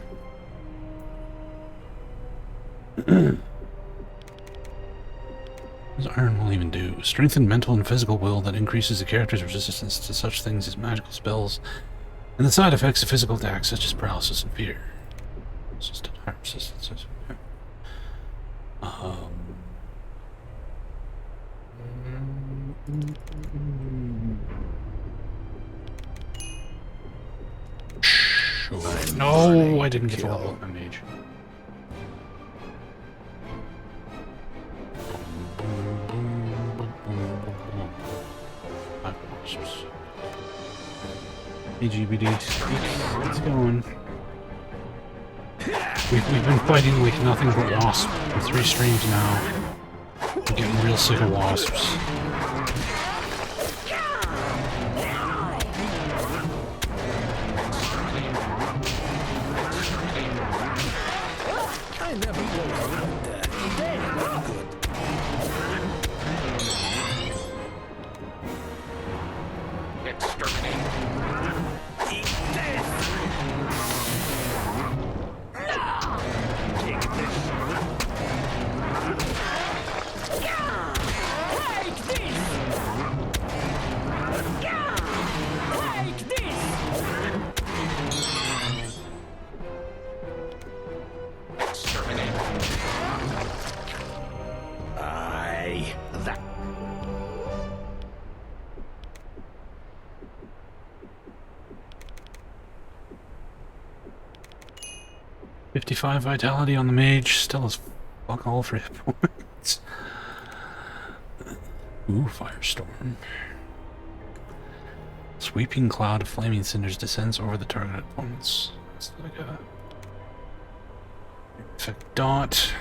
What does Iron Will even do? Strengthen mental and physical will that increases the character's resistance to such things as magical spells and the side effects of physical attacks such as paralysis and fear. It's just a higher resistance. Sure. No, I didn't get to level up my mage. GBD, it's going. We've been fighting like nothing but wasps for 3 streams now. I'm getting real sick of wasps. I never go around that. They look good. Exterminate. Eat this! Take this. Take this! Take this! Exterminate. That. 55 vitality on the mage, still is fuck all for hit points. Ooh, Firestorm. Sweeping cloud of flaming cinders descends over the target opponents. It's like a effect dot.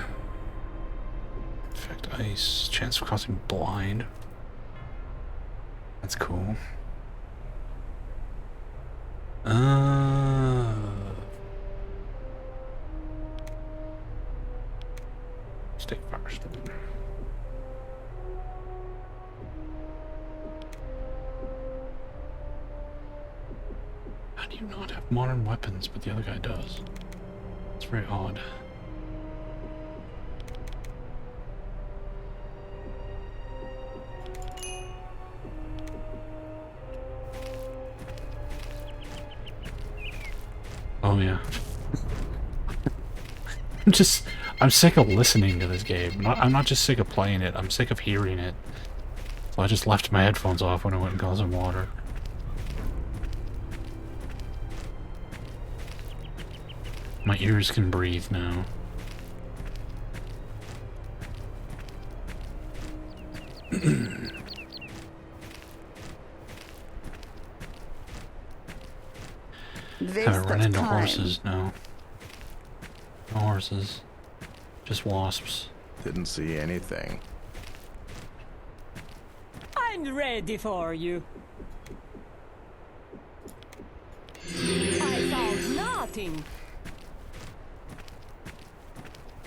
Effect ice. Chance of causing blind. That's cool. Let's take Firestorm. How do you not have modern weapons, but the other guy does? It's very odd. Oh yeah. I'm sick of listening to this game. I'm not just sick of playing it, I'm sick of hearing it. So I just left my headphones off when I went and got some water. My ears can breathe now. waste Haven't run of into time. horses, no. No horses. Just wasps. Didn't see anything. I'm ready for you. I found nothing.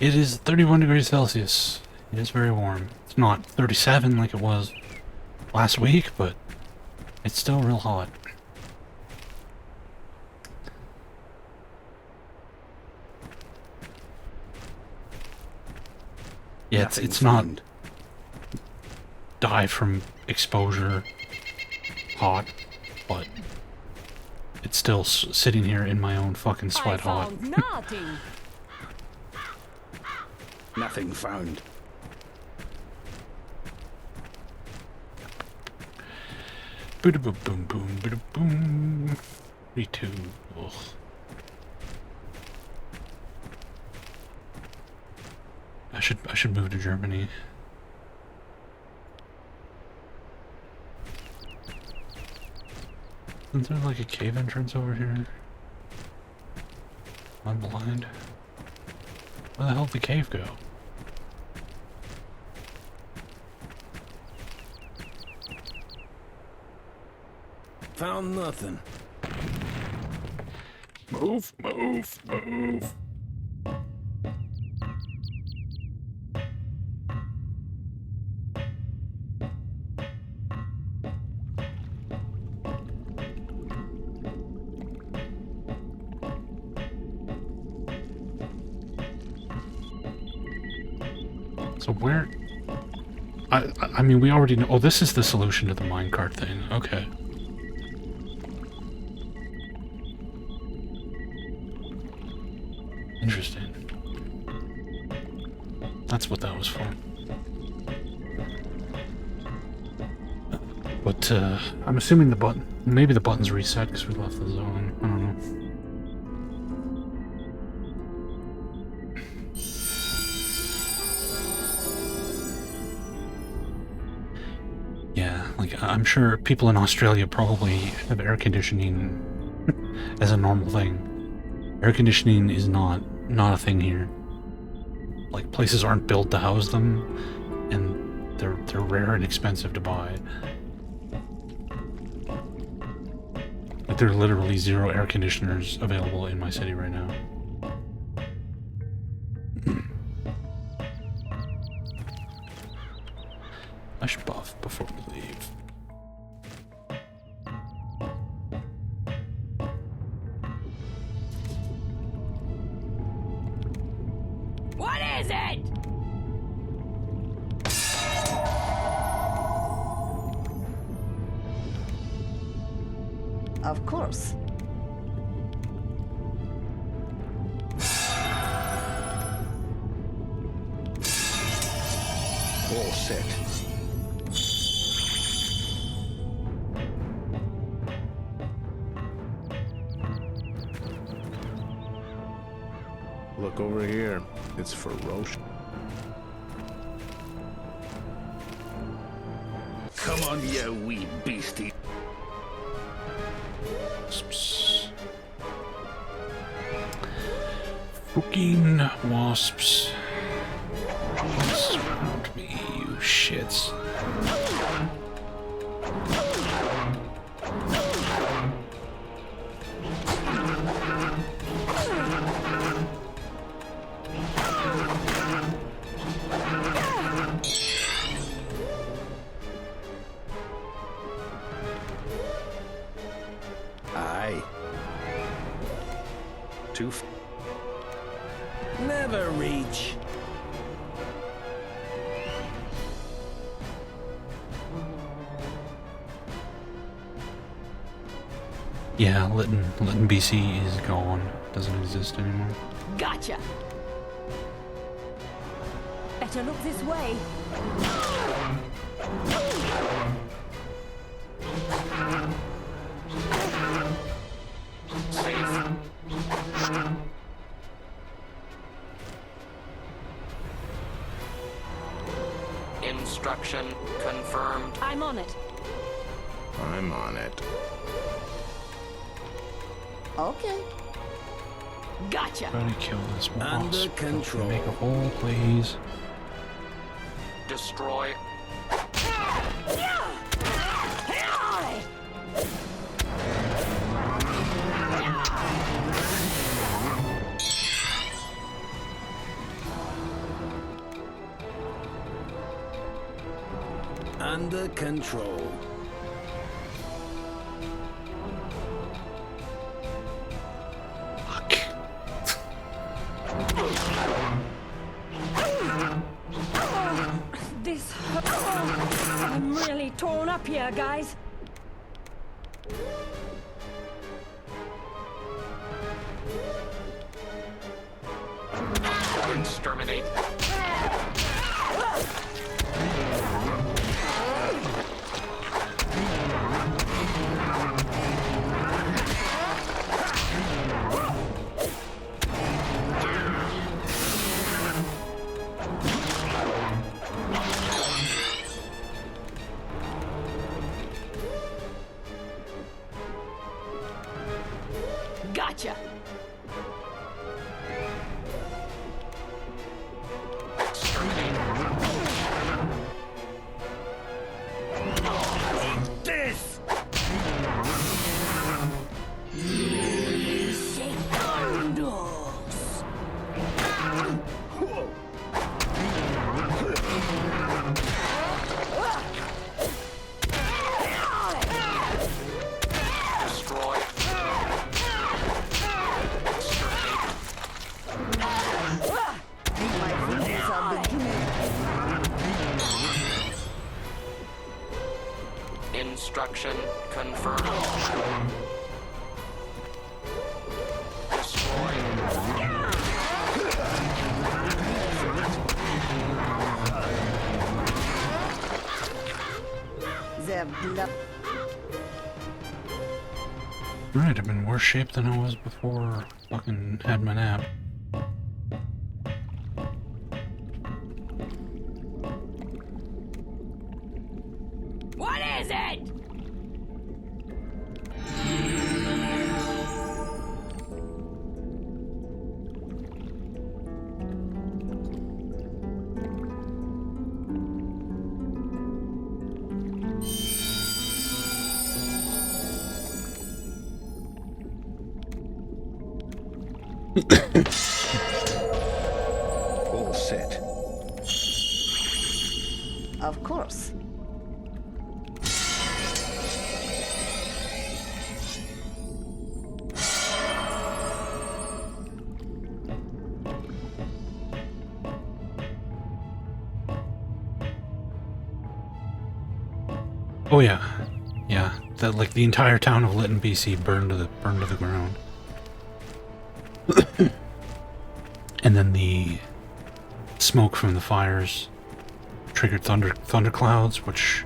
It is 31 degrees Celsius. It is very warm. It's not 37 like it was last week, but it's still real hot. Yeah, it's not die from exposure hot, but it's still sitting here in my own fucking sweat hot. I found nothing. Nothing found. Boom boom boom boom boom. Me too. Ugh. I should move to Germany. Isn't there like a cave entrance over here? I'm blind. Where the hell did the cave go? Found nothing. Move, move, move. So where... I mean, we already know... Oh, this is the solution to the minecart thing. Okay. Interesting. That's what that was for. But, I'm assuming the button... Maybe the button's reset because we left the zone. I don't know. Yeah, like, I'm sure people in Australia probably have air conditioning as a normal thing. Air conditioning is not a thing here. Like, places aren't built to house them, and they're rare and expensive to buy. Like, there are literally 0 air conditioners available in my city right now. I should buff before we leave. What is it? Of course. All set. Look over here. It's ferocious. Come on, you wee beastie. Fucking wasps. Surround me, you shits. Aye. Never reach. Yeah, Lytton BC is gone. Doesn't exist anymore. Gotcha. Better look this way. Safe. Instruction confirmed. I'm on it. I'm on it. Okay. Gotcha. Try to kill this wasp. Under control. Make a hole, please. Destroy. Under control. Fuck. This hurts. I'm really torn up here, guys. Exterminate. Gotcha. This! Destroy. My wounds are beginning. Instruction confirmed. Destroy. Their blood. Right, I'm in worse shape than I was before I fucking had my nap. What is it? All set. Of course. Oh yeah, yeah. That like the entire town of Lytton, BC, burned to the ground. And then the smoke from the fires triggered thunderclouds, which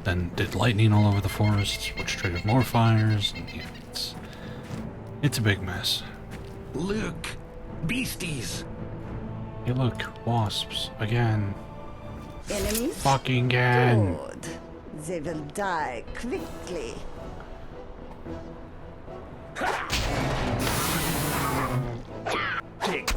then did lightning all over the forest, which triggered more fires. And, yeah, it's a big mess. Look! Beasties! Hey, look, wasps again. Enemies? Fucking again. Good. They will die quickly. Take.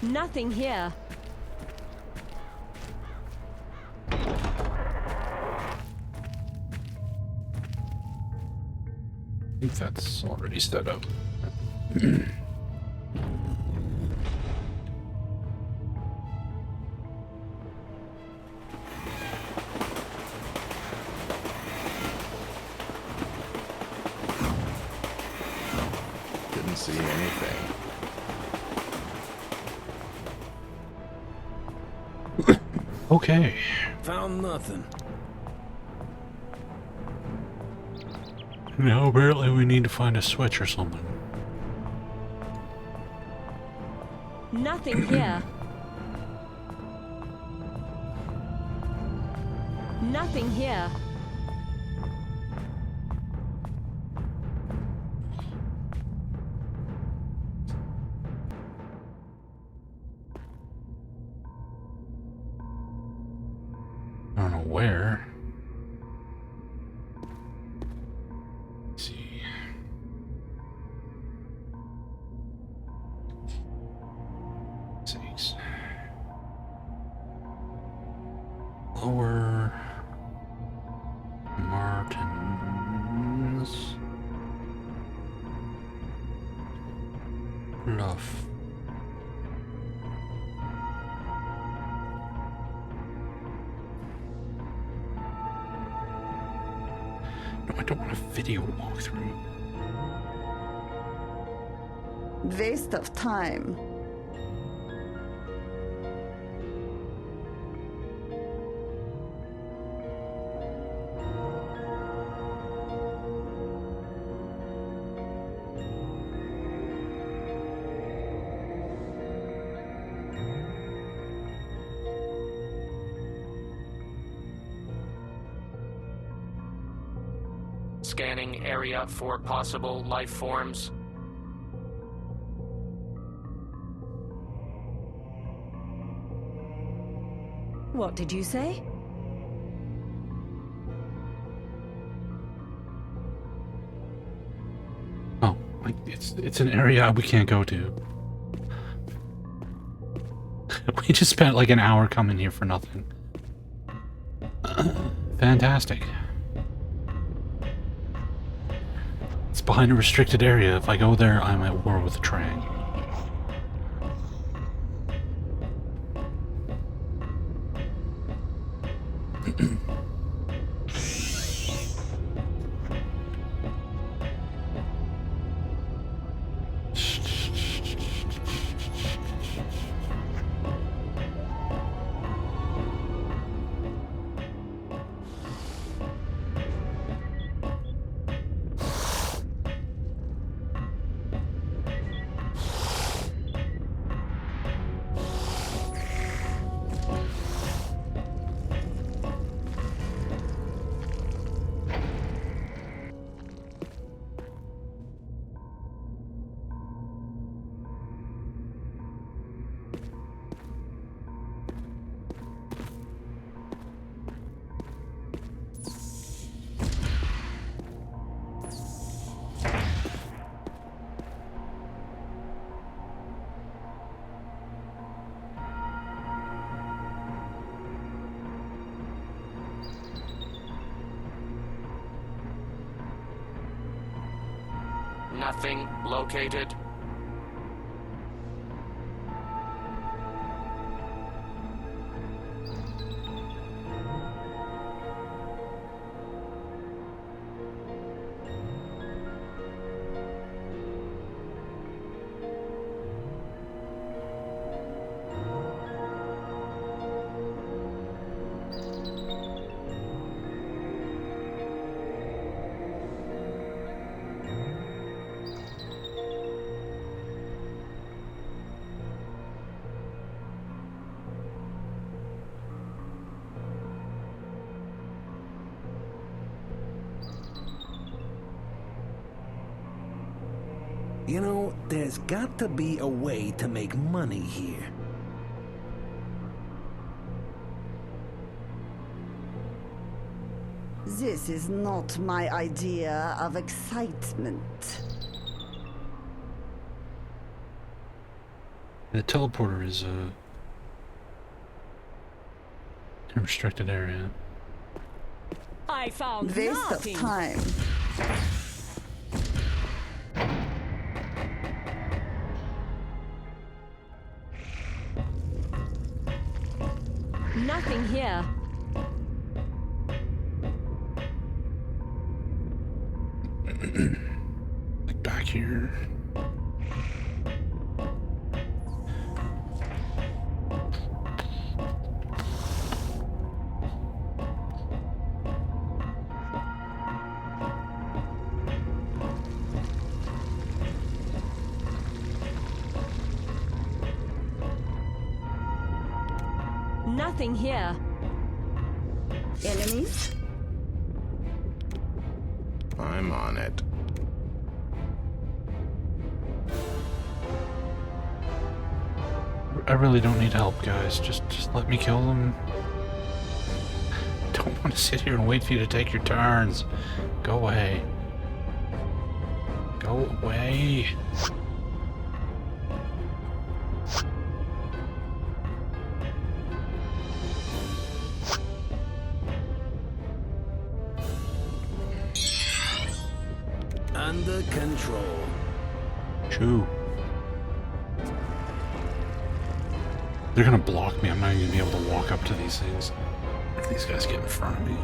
Nothing here. I think that's already set up. didn't see anything. Okay. Found nothing. Now apparently we need to find a switch or something. Nothing here. Nothing here. I don't know where. Let's see. Six. Lower Martins Bluff. No, I don't want a video walkthrough. Waste of time. Scanning area for possible life forms. What did you say? Oh, like it's an area we can't go to. We just spent like an hour coming here for nothing. Fantastic. It's behind a restricted area. If I go there, I'm at war with the Trang. Nothing located. You know, there's got to be a way to make money here. This is not my idea of excitement. The teleporter is a restricted area. I found Waste nothing. of time. Nothing here. Like back here. nothing here. Enemies? I'm on it. I really don't need help, guys. Just let me kill them. Don't want to sit here and wait for you to take your turns. Go away. Go away. Under control. Shoo. They're gonna block me. I'm not even gonna be able to walk up to these things if these guys get in front of me.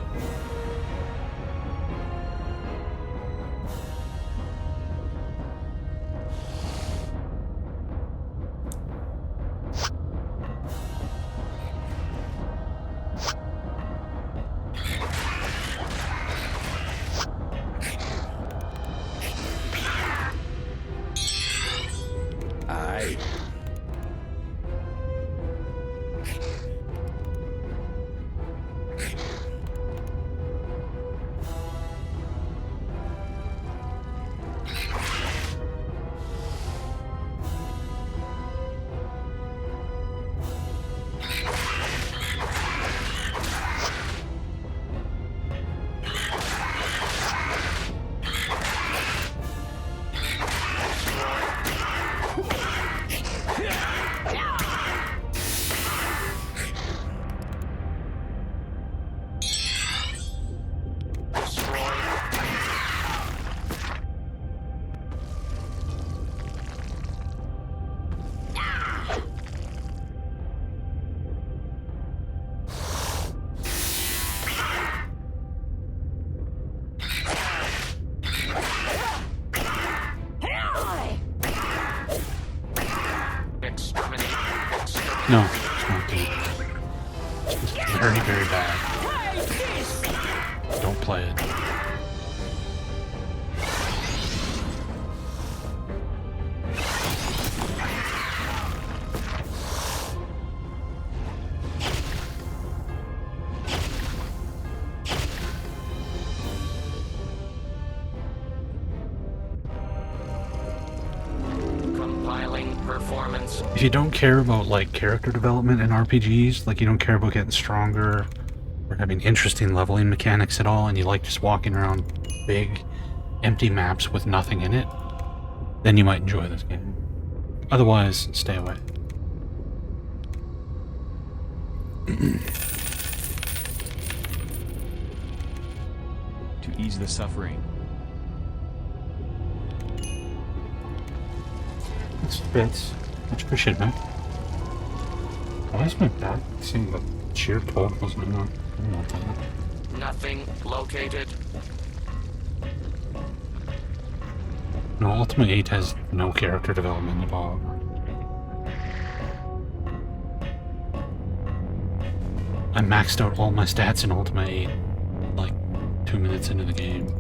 Aye. No, it's not good. It's very, very bad. Don't play it. Compiling performance. If you don't care about like character development in RPGs, like you don't care about getting stronger or having interesting leveling mechanics at all, and you like just walking around big, empty maps with nothing in it, then you might enjoy this game. Otherwise, stay away. To ease the suffering. It's much appreciated, man. Why is my back seeing the sheer 12 wasn't enough? I don't know what that is. Nothing located. No, Ultimate 8 has no character development at all. I maxed out all my stats in Ultimate 8 like 2 minutes into the game.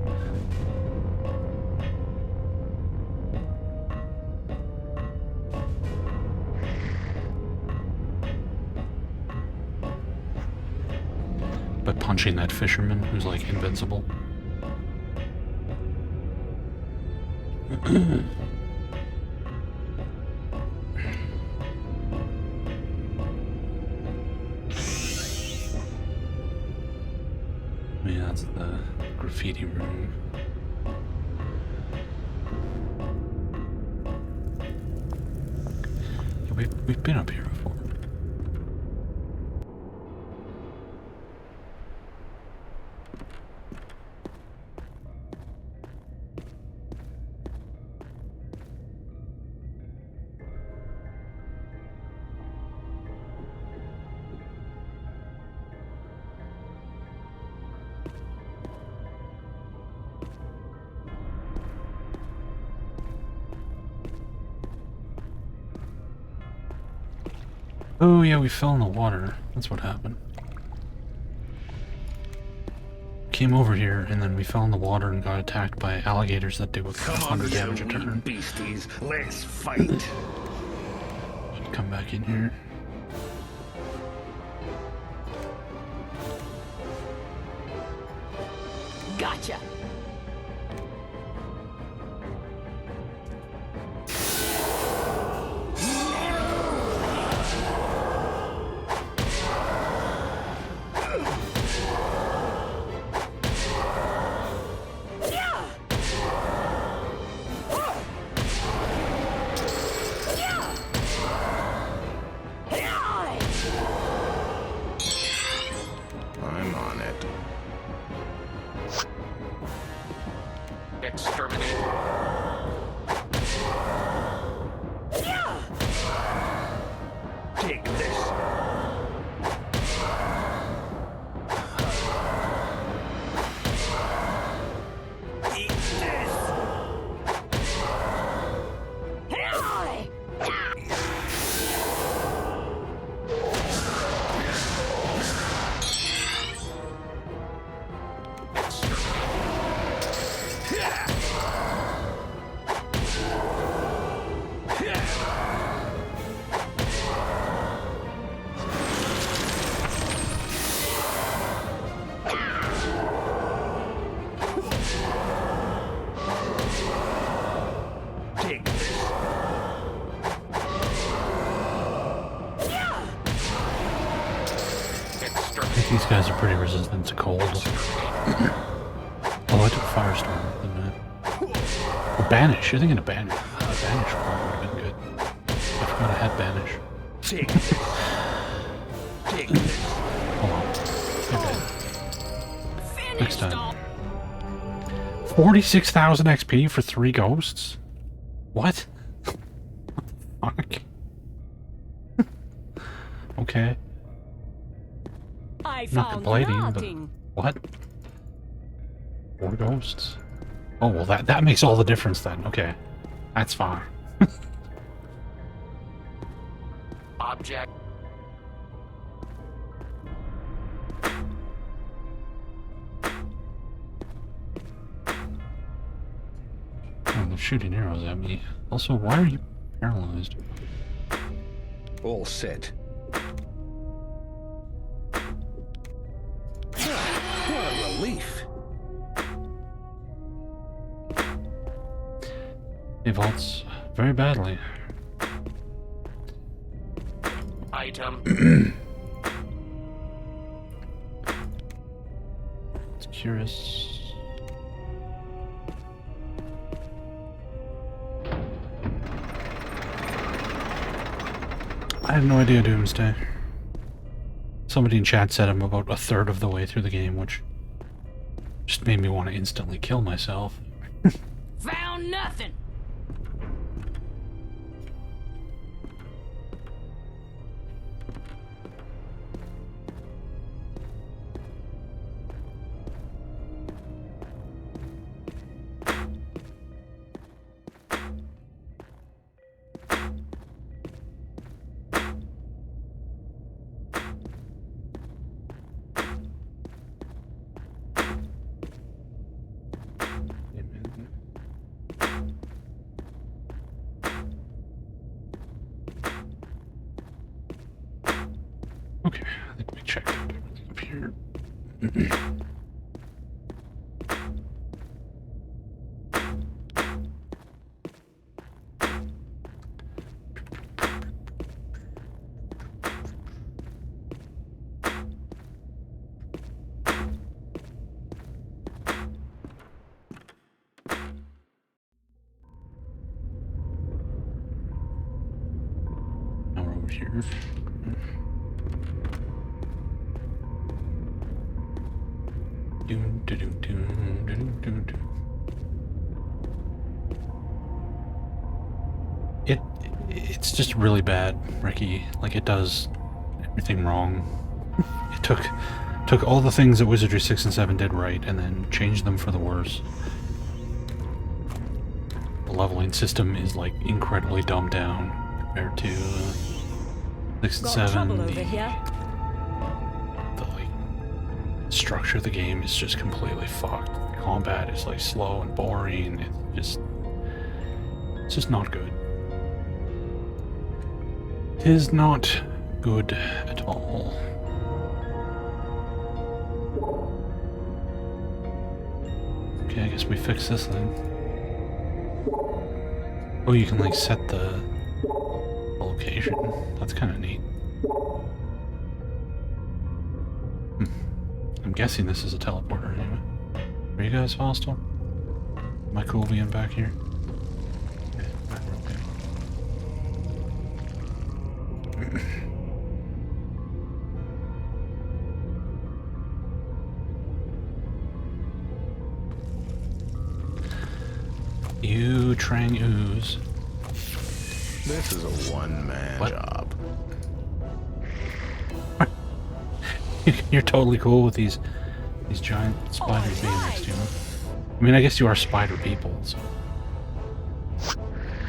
By punching that fisherman who's like invincible. Yeah, that's the graffiti room. Yeah, we've been up here before. Oh yeah, we fell in the water. That's what happened. Came over here and then we fell in the water and got attacked by alligators that do 100 damage a turn. Beasties, let's fight. Come back in here. Exterminate. Take this. Eat this. Take this. I think these guys are pretty resistant to cold. Oh, I took Firestorm, didn't I? Or Banish. You're thinking of Banish. Banish probably would have been good. I forgot I had Banish. Take this. Take this. Hold on. Okay. Next time. 46,000 XP for 3 ghosts? What? Fuck. Okay. I Not found complaining, nothing. but what? 4 ghosts? Oh, well that makes all the difference then. Okay. That's fine. Object. Oh, they're shooting arrows at me. Also, why are you paralyzed? All set. What a relief. He vaults very badly. Item. It's curious. I have no idea, Doomsday. Somebody in chat said I'm about a third of the way through the game, which just made me want to instantly kill myself. Found nothing. Okay, I think we checked out everything up here. Now we're over here. It's just really bad, Ricky. Like, it does everything wrong. It took all the things that Wizardry 6 and 7 did right and then changed them for the worse. The leveling system is like incredibly dumbed down compared to 6 and 7. The like structure of the game is just completely fucked. Combat is like slow and boring. It's just not good. It is not good at all. Okay, I guess we fix this then. Oh, you can like set the location. That's kind of neat. I'm guessing this is a teleporter anyway. Are you guys hostile? Am I cool being back here? Yeah, we're okay. You Trang Ooze. This is a one-man job. You're totally cool with these giant spiders being next to you. I mean, I guess you are spider people, so.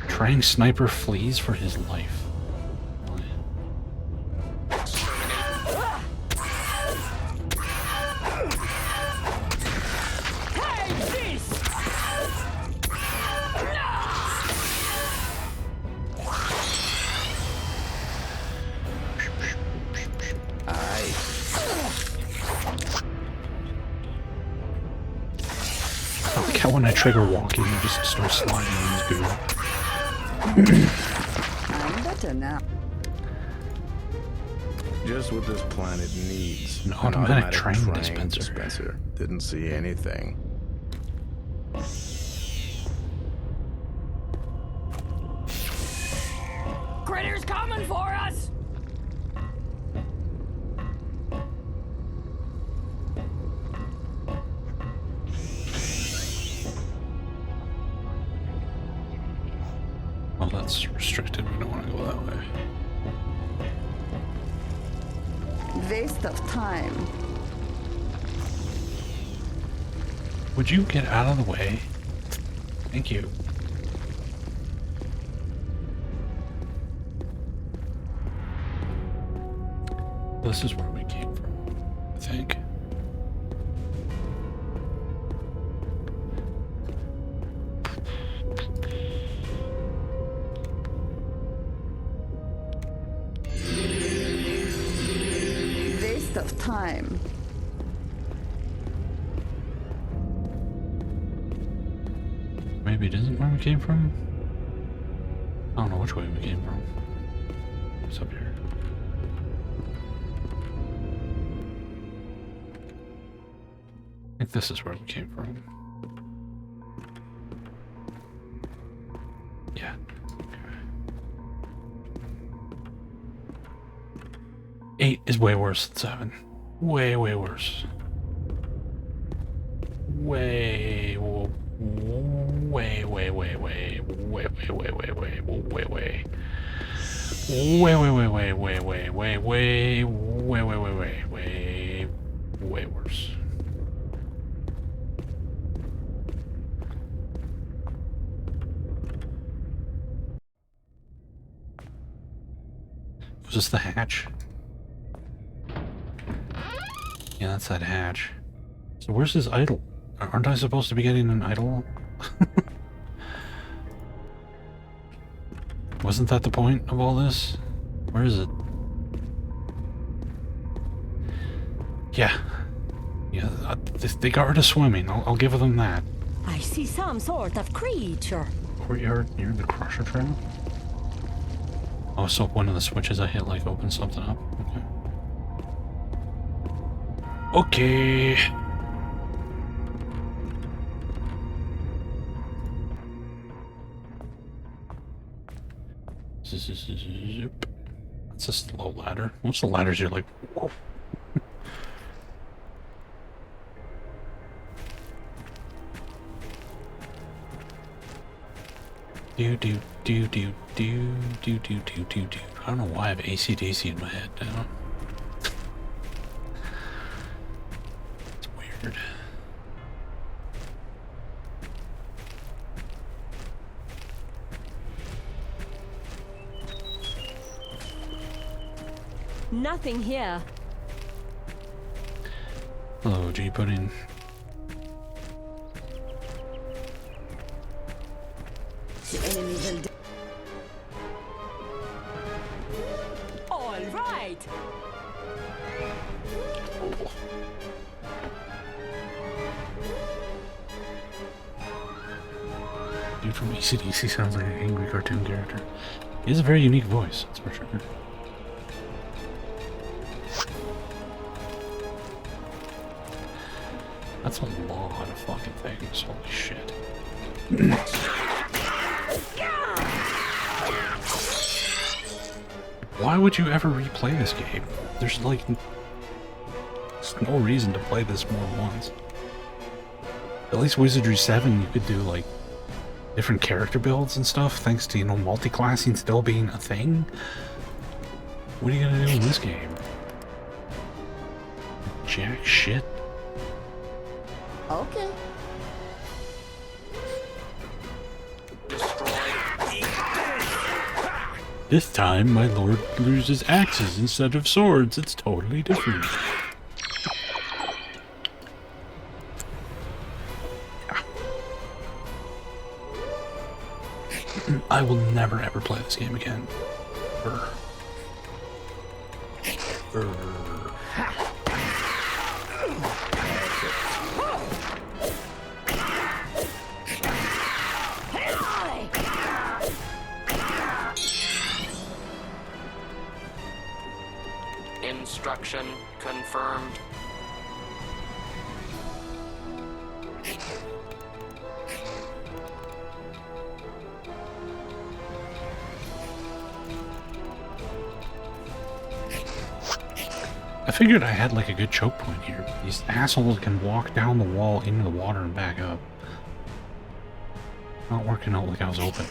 Trang Sniper flees for his life. When I trigger walking, I just start sliding in his goo. I'm better now. Just what this planet needs. An automatic train dispenser. Didn't see anything. Critters coming for us! Well, that's restricted. We don't want to go that way. Waste of time. Would you get out of the way? Thank you. This is where we came from, I think. Waste of time. Maybe it isn't where we came from? I don't know which way we came from. It's up here. I think this is where we came from. Yeah. Okay. 8 is way worse than 7. Way, way worse. Way, way, way, way, way, way, way, way, way, way, way, way, way, way. Way, way, way, way, way, way, way, way, way, way, way, way, way worse. Was this the hatch? Yeah, that's that hatch. So where's this idol? Aren't I supposed to be getting an idol? Wasn't that the point of all this? Where is it? Yeah. Yeah, they got rid of swimming. I'll give them that. I see some sort of creature. Courtyard near the crusher trail? Oh, so one of the switches I hit, like, opens something up. Okay. Okay. Zip. That's a slow ladder. Most of the ladders you're like, whoa. Do. I don't know why I have AC/DC in my head now. It's weird. Nothing here. Hello, G Pudding. The enemy will. All right. Dude from AC/DC sounds like an angry cartoon character. He has a very unique voice, that's for sure. That's a lot of fucking things. Holy shit. Why would you ever replay this game? There's no reason to play this more than once. At least Wizardry 7 you could do like different character builds and stuff, thanks to, you know, multi-classing still being a thing. What are you gonna do in this game? Jack shit. Okay. This time, my lord uses axes instead of swords. It's totally different. I will never ever play this game again. Instruction confirmed. I figured I had like a good choke point here. These assholes can walk down the wall into the water and back up. Not working out like I was hoping.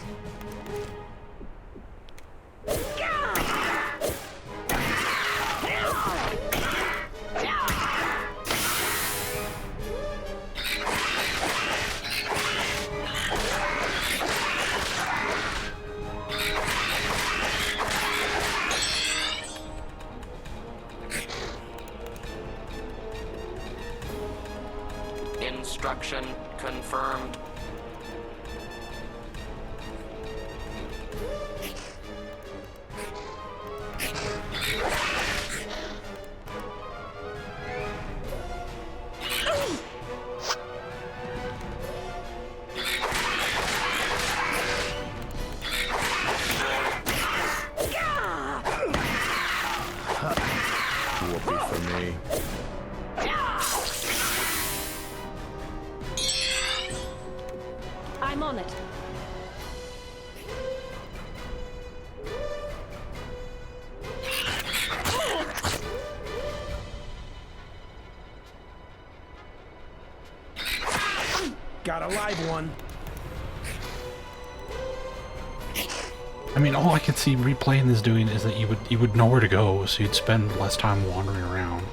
Instruction confirmed. Whoopee for me. I'm on it. Got a live one. I mean, all I could see replaying this doing is that you would know where to go, so you'd spend less time wandering around.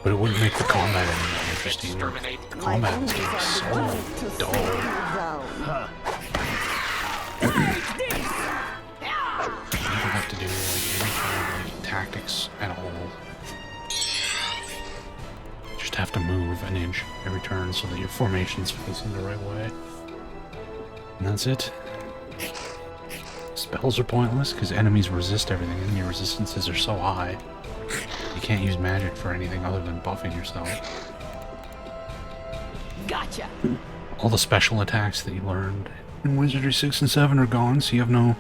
But it wouldn't make the combat any more interesting. The combat in this game is so dull. You don't have to do like any kind of like tactics at all. Just have to move an inch every turn so that your formation's facing the right way. And that's it. Spells are pointless because enemies resist everything. Enemy resistances are so high. You can't use magic for anything other than buffing yourself. Gotcha. All the special attacks that you learned in Wizardry 6 and 7 are gone, so you have no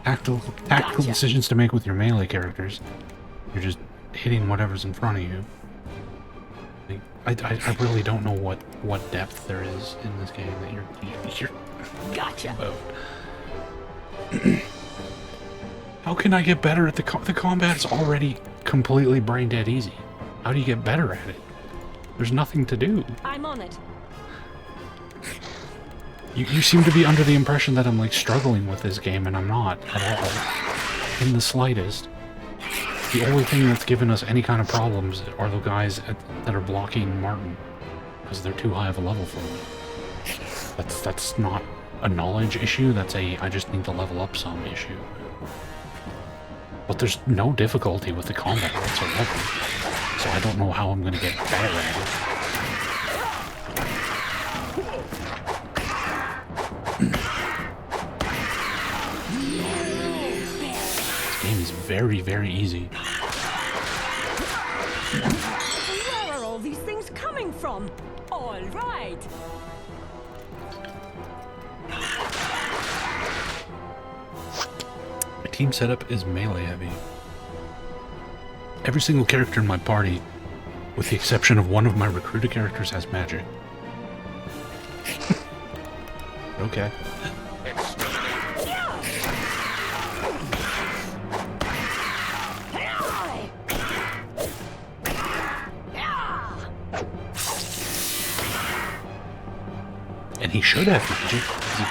tactical decisions to make with your melee characters. You're just hitting whatever's in front of you. I really don't know what depth there is in this game that you're Gotcha. about. How can I get better at the combat is already completely brain dead easy. How do you get better at it? There's nothing to do. I'm on it. You seem to be under the impression that I'm like struggling with this game, and I'm not at all. In the slightest. The only thing that's given us any kind of problems are the guys that are blocking Martin. Because they're too high of a level for me. That's not a knowledge issue, that's a I just need to level up some issue. But there's no difficulty with the combat whatsoever. So I don't know how I'm gonna get better at it. This game is very, very easy. Where are all these things coming from? All right. My team setup is melee heavy. Every single character in my party, with the exception of one of my recruited characters, has magic. Okay. And And he should have magic.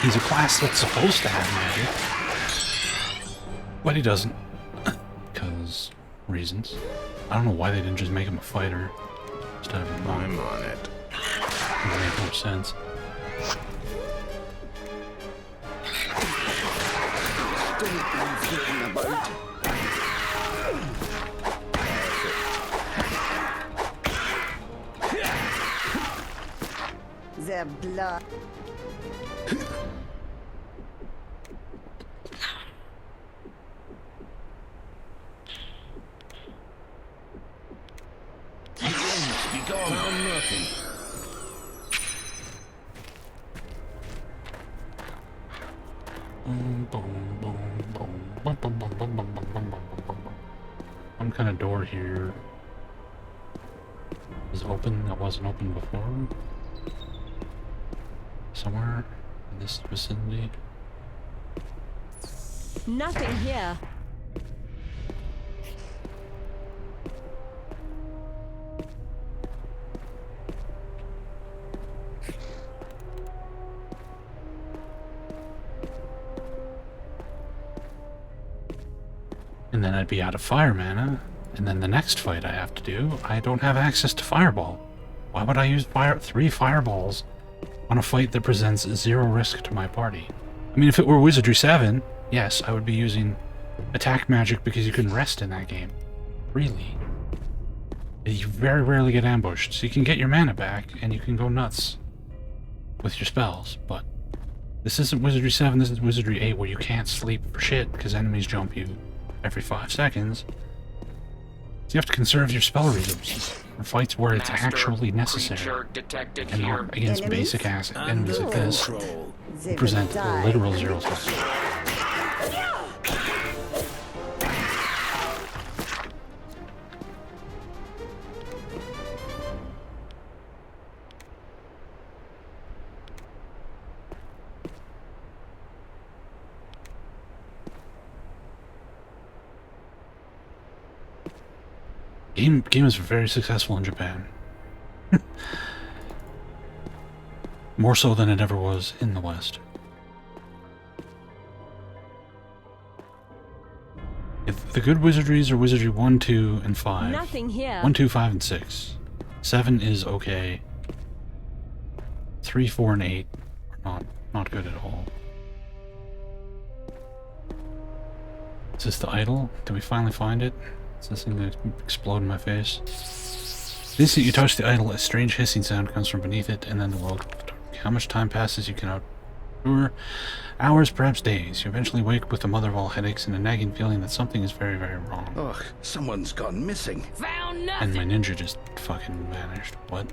He's a class that's supposed to have magic. But he doesn't. Because reasons. I don't know why they didn't just make him a fighter. Just have him I'm on it. It would make more sense. Their blood. Be gone. Found nothing. Some kind of door here is open that wasn't open before. Somewhere in this vicinity. Nothing here. And then I'd be out of fire mana. And then the next fight I have to do, I don't have access to fireball. Why would I use 3 fireballs on a fight that presents 0 risk to my party? I mean, if it were Wizardry 7, yes, I would be using attack magic because you can rest in that game. Really. You very rarely get ambushed, so you can get your mana back and you can go nuts with your spells, but this isn't Wizardry 7, this is Wizardry 8 where you can't sleep for shit because enemies jump you every 5 seconds. So you have to conserve your spell resources for fights where it's actually necessary. And not against basic ass enemies like this who present literal 0 threat. Game is very successful in Japan. More so than it ever was in the West. If the good wizardries are Wizardry 1, 2, and 5. Nothing here. 1, 2, 5, and 6. 7 is okay. 3, 4, and 8 are not good at all. Is this the idol? Did we finally find it? Is this thing that explode in my face? The instant you touch the idol, a strange hissing sound comes from beneath it, and then the world. How much time passes you cannot endure? Hours, perhaps days. You eventually wake with the mother of all headaches and a nagging feeling that something is very, very wrong. Ugh, someone's gone missing. Found nothing. And my ninja just fucking vanished. What?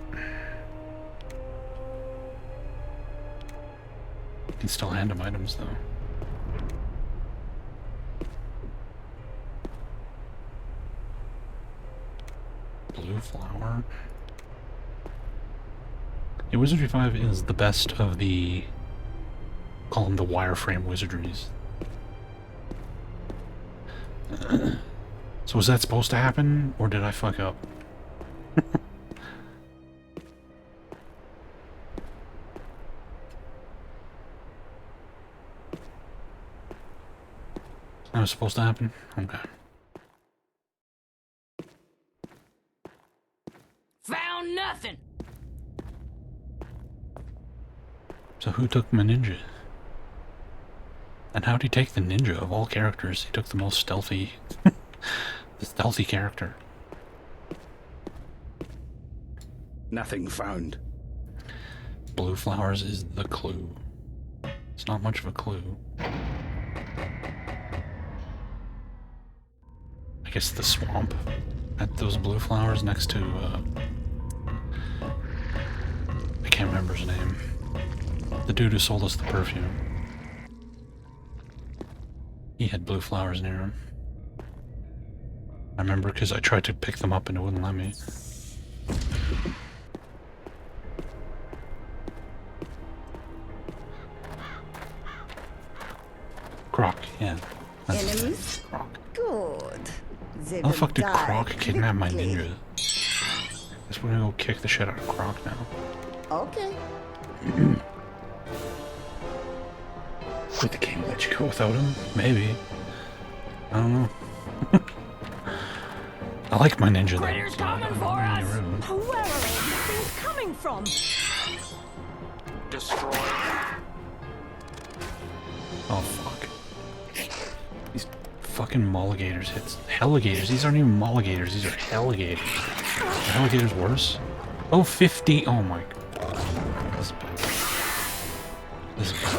You can still hand him items, though. Blue flower. Yeah, Wizardry 5 is the best of the... call them the wireframe wizardries. So was that supposed to happen, or did I fuck up? That was supposed to happen? Okay. Found nothing. So who took my ninja? And how'd he take the ninja of all characters? He took the most stealthy... the stealthy character. Nothing found. Blue flowers is the clue. It's not much of a clue. I guess the swamp had those blue flowers next to, I can't remember his name. The dude who sold us the perfume. He had blue flowers near him. I remember because I tried to pick them up and it wouldn't let me. Croc, yeah. Enemies? Croc. Good. They How the fuck did die Croc kidnap my quickly. ninja? Guess we're gonna go kick the shit out of Croc now. Okay. Would the game let you go without him? Maybe. I don't know. I like my ninja though. So coming for us! Where are these things coming from? Destroy. Oh fuck. These fucking molligators hits. Helligators. These aren't even molligators. These are helligators. Are helligators worse? Oh, 50. Oh my god. This is bad. This is bad.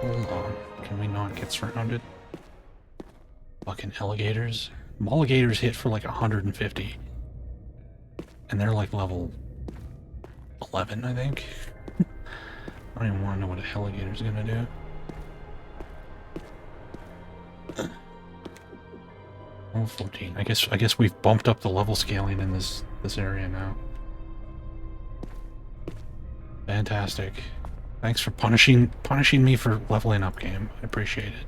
Hold on. Can we not get surrounded? Fucking alligators. Molligators hit for like 150. And they're like level 11, I think. I don't even want to know what a alligator's gonna do. Oh, 14. I guess we've bumped up the level scaling in this area now. Fantastic. Thanks for punishing me for leveling up, game. I appreciate it.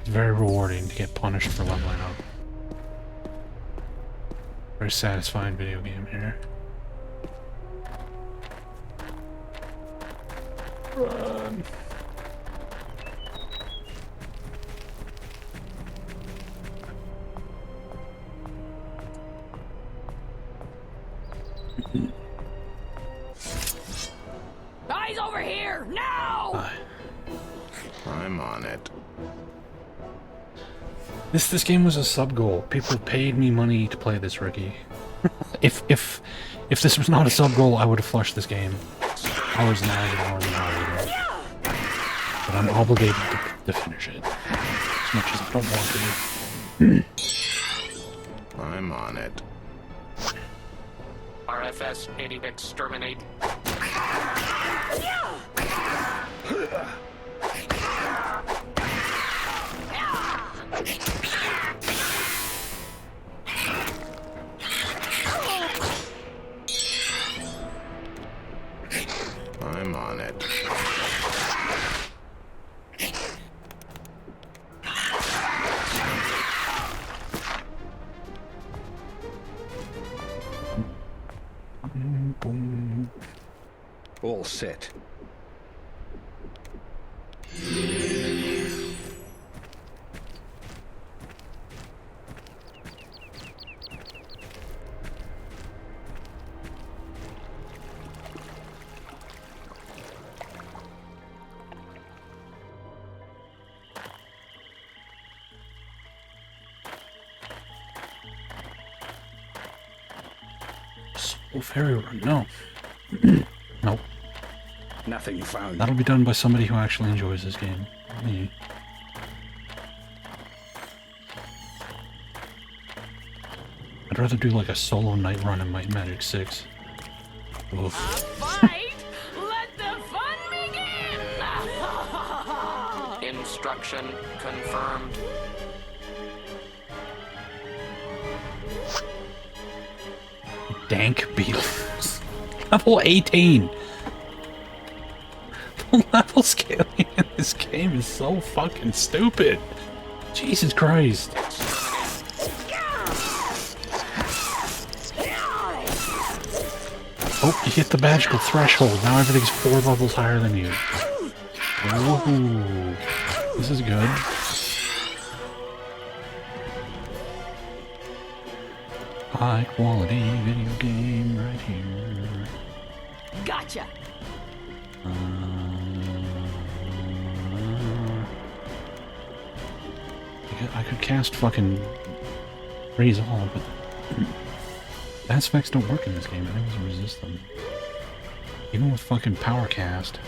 It's very rewarding to get punished for leveling up. Very satisfying video game here. Run. Eyes over here, now! I'm on it. This game was a sub goal. People paid me money to play this, Ricky. if this was not a sub goal, I would have flushed this game hours and hours and hours and hours ago. But I'm obligated to finish it as much as I don't want to. I'm on it. RFS 80 exterminate. I'm on it. All set. Oh, fairy run. No. Nope. Nothing found. That'll be done by somebody who actually enjoys this game. Me. I'd rather do like a solo night run in Might Magic 6. Oof. Fight! Let the fun begin! Instruction confirmed. Dank beetles. Level 18! The level scaling in this game is so fucking stupid. Jesus Christ. Oh, you hit the magical threshold. Now everything's 4 levels higher than you. Ooh, this is good. High quality video game right here. Gotcha! I could cast fucking Freeze All, but that specs don't work in this game. Enemies resist them. Even with fucking Power Cast.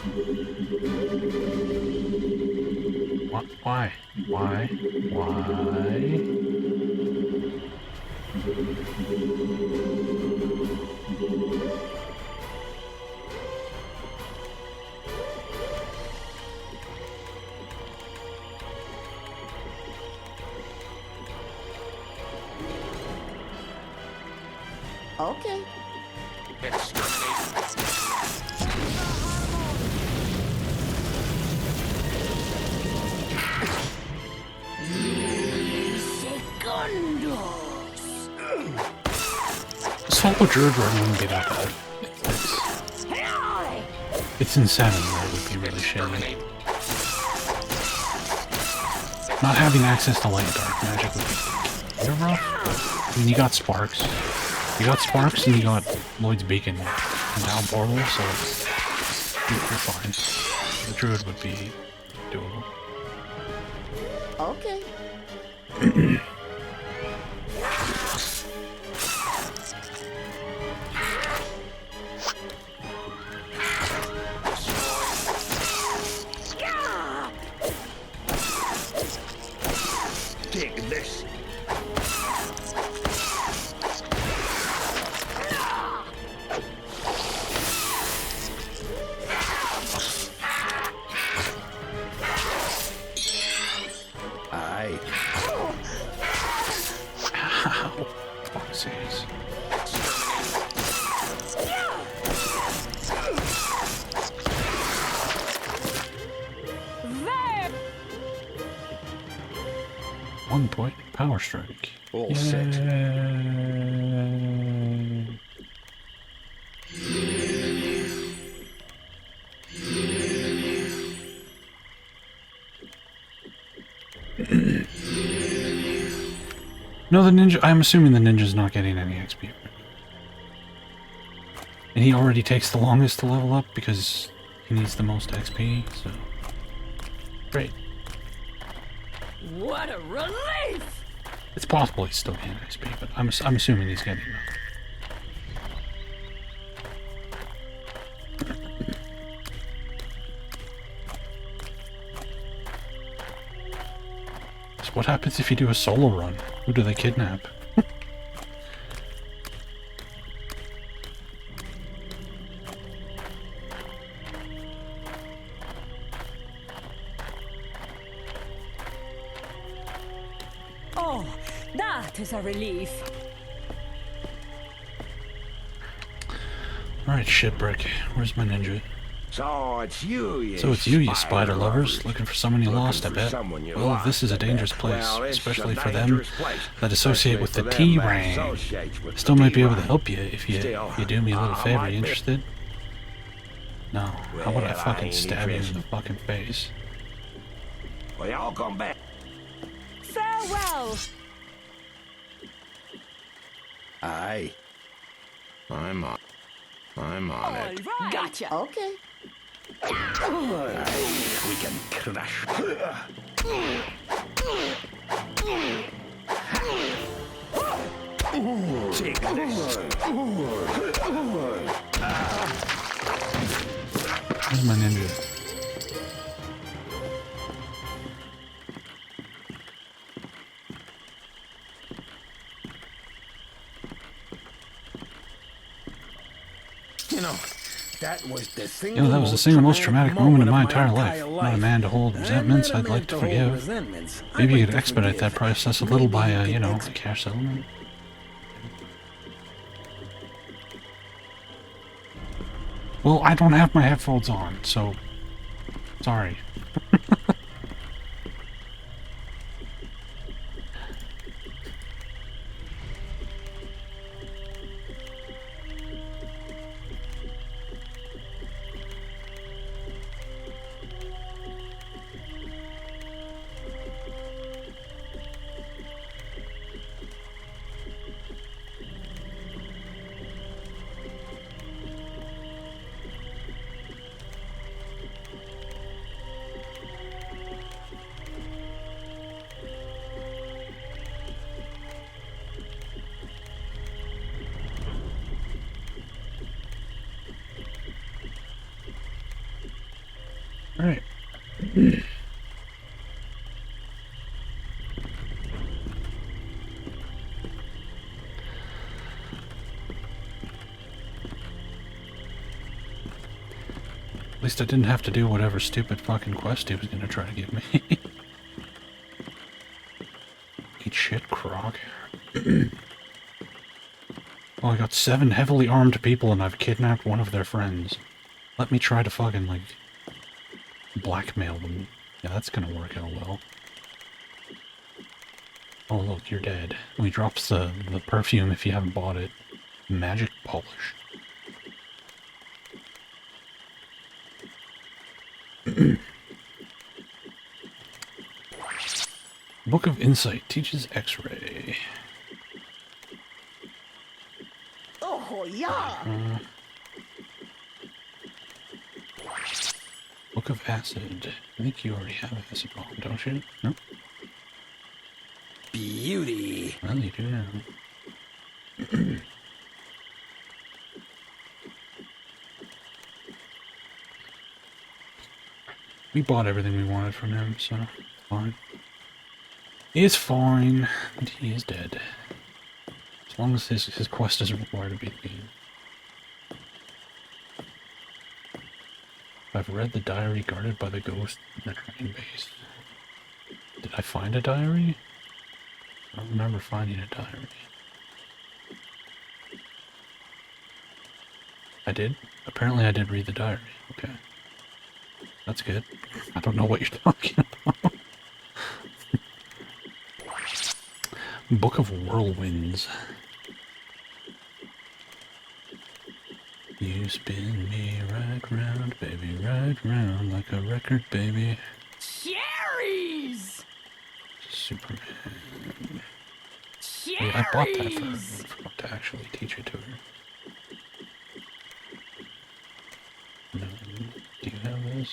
What? Why? Why? Why? Okay. Segundos. Solo Druid run wouldn't be that bad. It's in 7 where it would be really shitty. Not having access to light and dark magic would be kind of rough. I mean, you got Sparks. You got Sparks and you got Lloyd's Beacon and now Portal, so you're fine. The Druid would be doable. Okay. Take this. Aye. Ow. Fuck sakes. There! 1 point power strike. All set. No, the ninja. I'm assuming the ninja's not getting any XP. And he already takes the longest to level up because he needs the most XP, so. Great. What a relief! It's possible he's still getting XP, but I'm assuming he's getting enough. So what happens if you do a solo run? Who do they kidnap? Oh, that is a relief. Alright, shipwreck. Where's my ninja? So it's you, spider lovers. Looking for someone you lost, I bet. Well, this is a dangerous place, especially for them that associate with the T-Rang. Still might be able to help you if you do me a little favor. You interested? No. How about I fucking stab you in the fucking face? Well, y'all come back. Farewell! Aye. I'm on it. Right. Gotcha. Okay. We can crush. Take this. Where's my ninja? That was the That was the single most traumatic moment of my entire life. Not a man to hold resentments I'd like to forgive. Maybe you could expedite that process a little by, a cash settlement. Well, I don't have my headphones on, so... Sorry. Alright. At least I didn't have to do whatever stupid fucking quest he was gonna try to give me. Eat shit, Krog. Well, I got 7 heavily armed people and I've kidnapped one of their friends. Let me try to fucking, blackmail them. Yeah, that's gonna work out well. Oh, look, you're dead. He drops the perfume if you haven't bought it. Magic polish. Book of Insight teaches X-ray. Oh, yeah. Book of Acid. I think you already have acid bomb, don't you? No? Beauty. Well, you do now. We bought everything we wanted from him, so fine. It's fine, and he is dead. As long as his quest doesn't require to beat the game. I've read the diary guarded by the ghost in the train base. Did I find a diary? I don't remember finding a diary. I did? Apparently I did read the diary. Okay. That's good. I don't know what you're talking about. Book of Whirlwinds. You spin me right round, baby, right round like a record, baby. Cherries! Superman. Cherries! Yeah, I bought that for her. I forgot to actually teach it to her. No. Do you have this?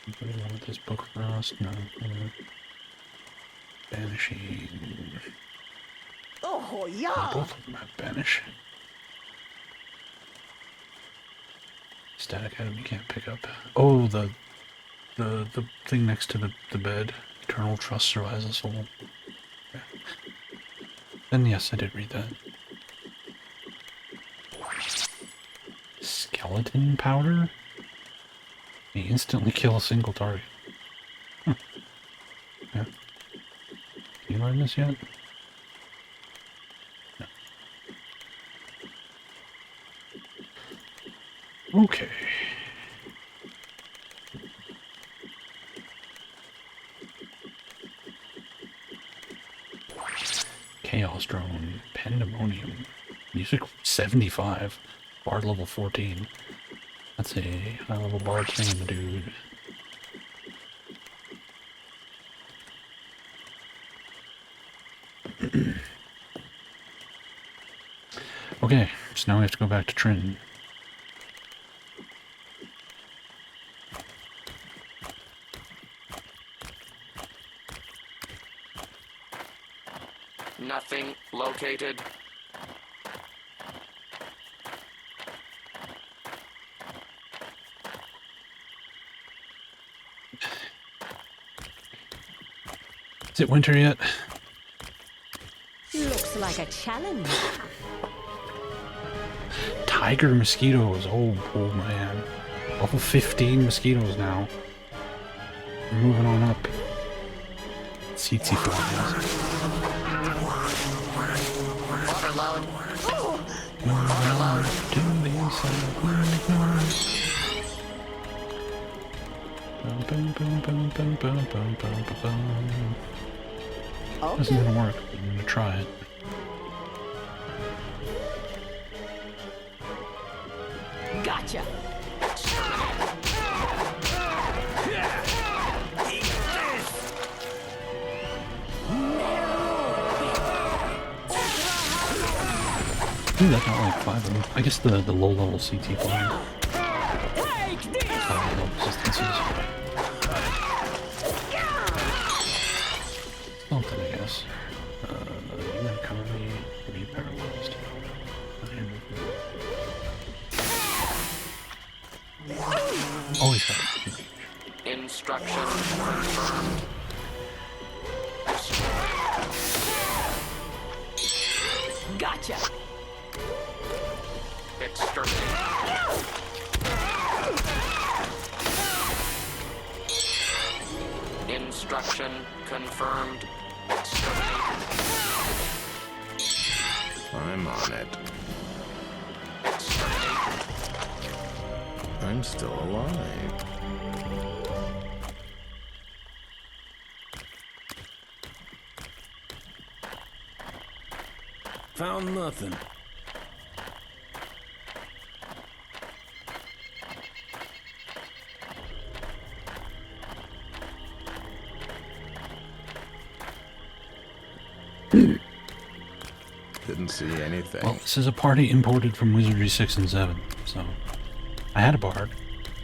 Anybody want this book for us? No. Banishing. Oh, yeah. Both of them have banish. Static item you can't pick up. Oh, the thing next to the bed. Eternal trust survives us all. Okay. Then yes, I did read that. Skeleton powder? You instantly kill a single target. Huh. Yeah. Can you learn this yet? No. Okay. Chaos Drone, Pandemonium, Music 75, Bard level 14. That's a high level Bard thing, dude. Okay, so now we have to go back to Trin. Nothing located. Is it winter yet? Looks like a challenge. Tiger mosquitoes. Oh man. Level 15 mosquitoes now. We're moving on up. Tsetse flies. Overload. Overload. To the inside. Boom, boom, boom, boom, boom, boom, boom, boom. Okay. This isn't gonna work. I'm gonna try it. Gotcha! Ooh, that got like 5 of them. I guess the low level CT flying. Take this! Low resistances. Something, I guess. Human economy, be paralyzed. Always have it. Instruction confirmed. Gotcha! Exterminate. Instruction confirmed. Exterminate. I'm on it. Exterminate. I'm still alive. Found nothing. Didn't see anything. Well, this is a party imported from Wizardry 6 and 7, so I had a bard,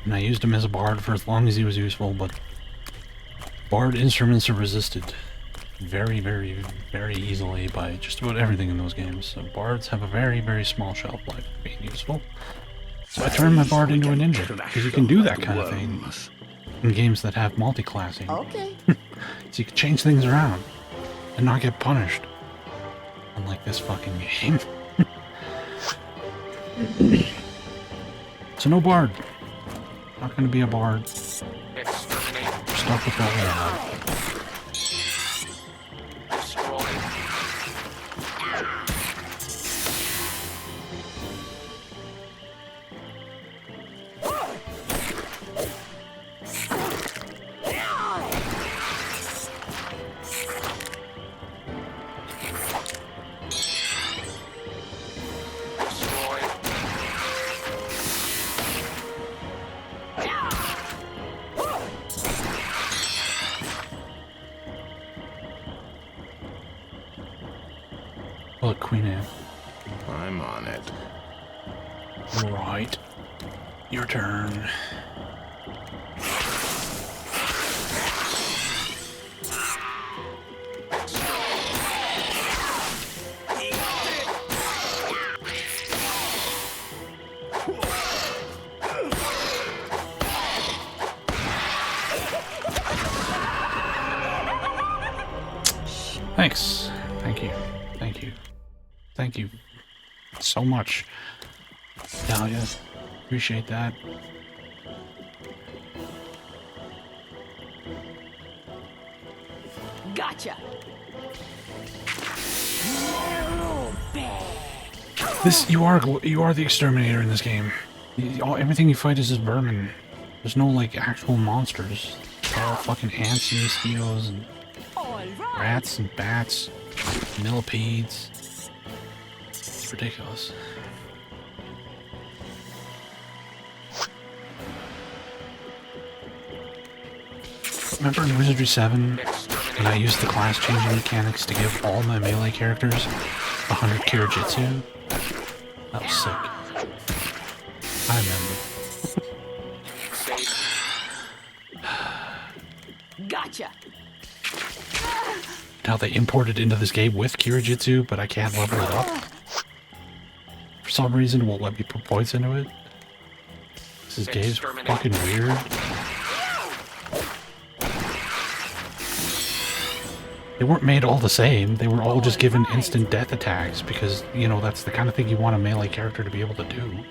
and I used him as a bard for as long as he was useful, but bard instruments are resisted very, very, very easily by just about everything in those games, so bards have a very, very small shelf life of being useful. So I turned my bard into a ninja, because you can do that kind of thing in games that have multi-classing. Okay. So you can change things around and not get punished. Unlike this fucking game. So no bard. Not gonna be a bard. Stuck with what we have. Look, Queen Anne. I'm on it. Right. Your turn. Thanks. Thank you. Thank you. Thank you so much, Dahlia. Appreciate that. Gotcha. This you are the exterminator in this game. Everything you fight is just vermin. There's no like actual monsters. It's all fucking ants and mosquitoes and rats and bats, millipedes. It's ridiculous. Remember in Wizardry 7 when I used the class changing mechanics to give all my melee characters 100 Kirajitsu? That was sick. I remember. Gotcha. How they imported into this game with Kirajitsu, but I can't level it up. For some reason, it won't let me put points into it. This game's fucking weird. They weren't made all the same. They were all just given instant death attacks because, you know, that's the kind of thing you want a melee character to be able to do.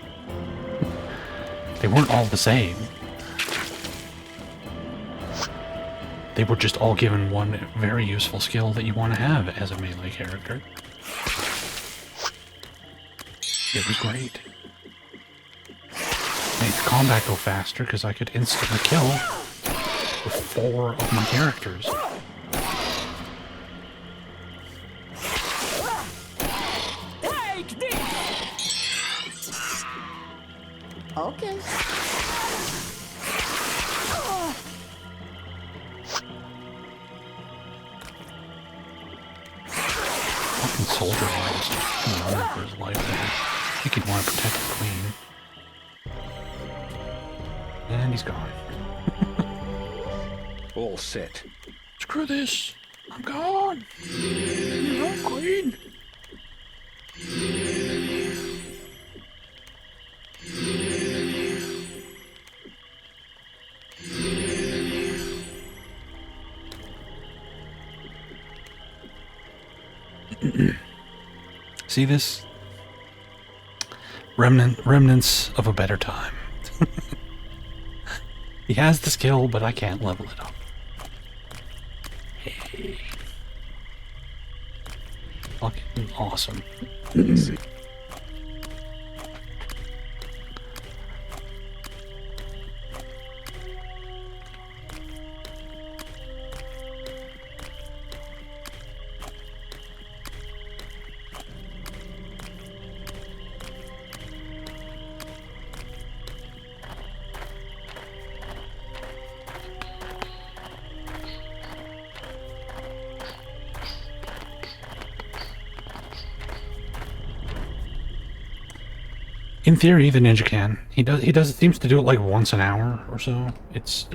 They weren't all the same. They were just all given one very useful skill that you want to have as a melee character. It was great. Made the combat go faster because I could instantly kill with 4 of my characters. Okay. Fucking soldier boy is running for his life there. I think he'd want to protect the queen. And he's gone. All set. Screw this. I'm gone. You're on, queen. See this? Remnants of a better time. He has the skill, but I can't level it up. Hey. Fucking awesome. In theory, the ninja can. He seems to do it like once an hour or so. It's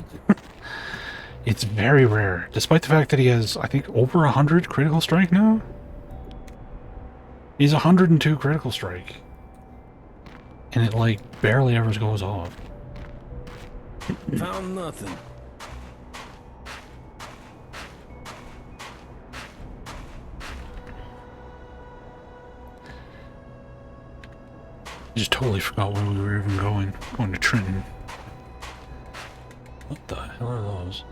it's very rare, despite the fact that he has, I think, over 100 critical strike now. He's 102 critical strike, and it like barely ever goes off. Found nothing. I just totally forgot where we were even going. Going to Trenton. What the hell are those?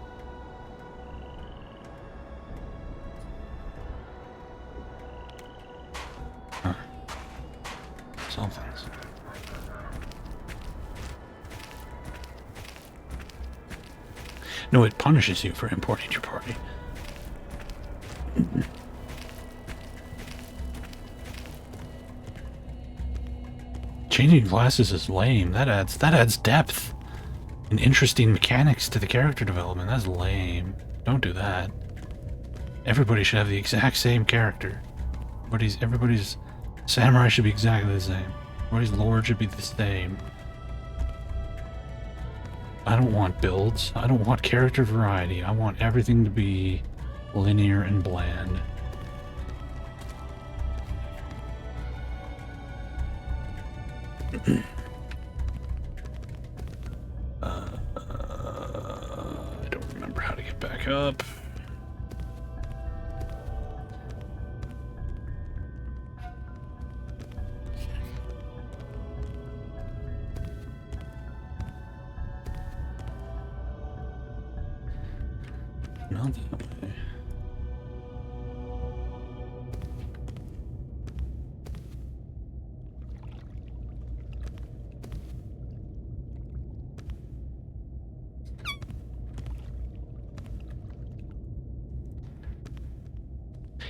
Huh. Something's. No, it punishes you for importing your party. Changing classes is lame. That adds depth and interesting mechanics to the character development. That's lame. Don't do that. Everybody should have the exact same character. Everybody's samurai should be exactly the same. Everybody's lord should be the same. I don't want builds. I don't want character variety. I want everything to be linear and bland. I don't remember how to get back up. Not that way.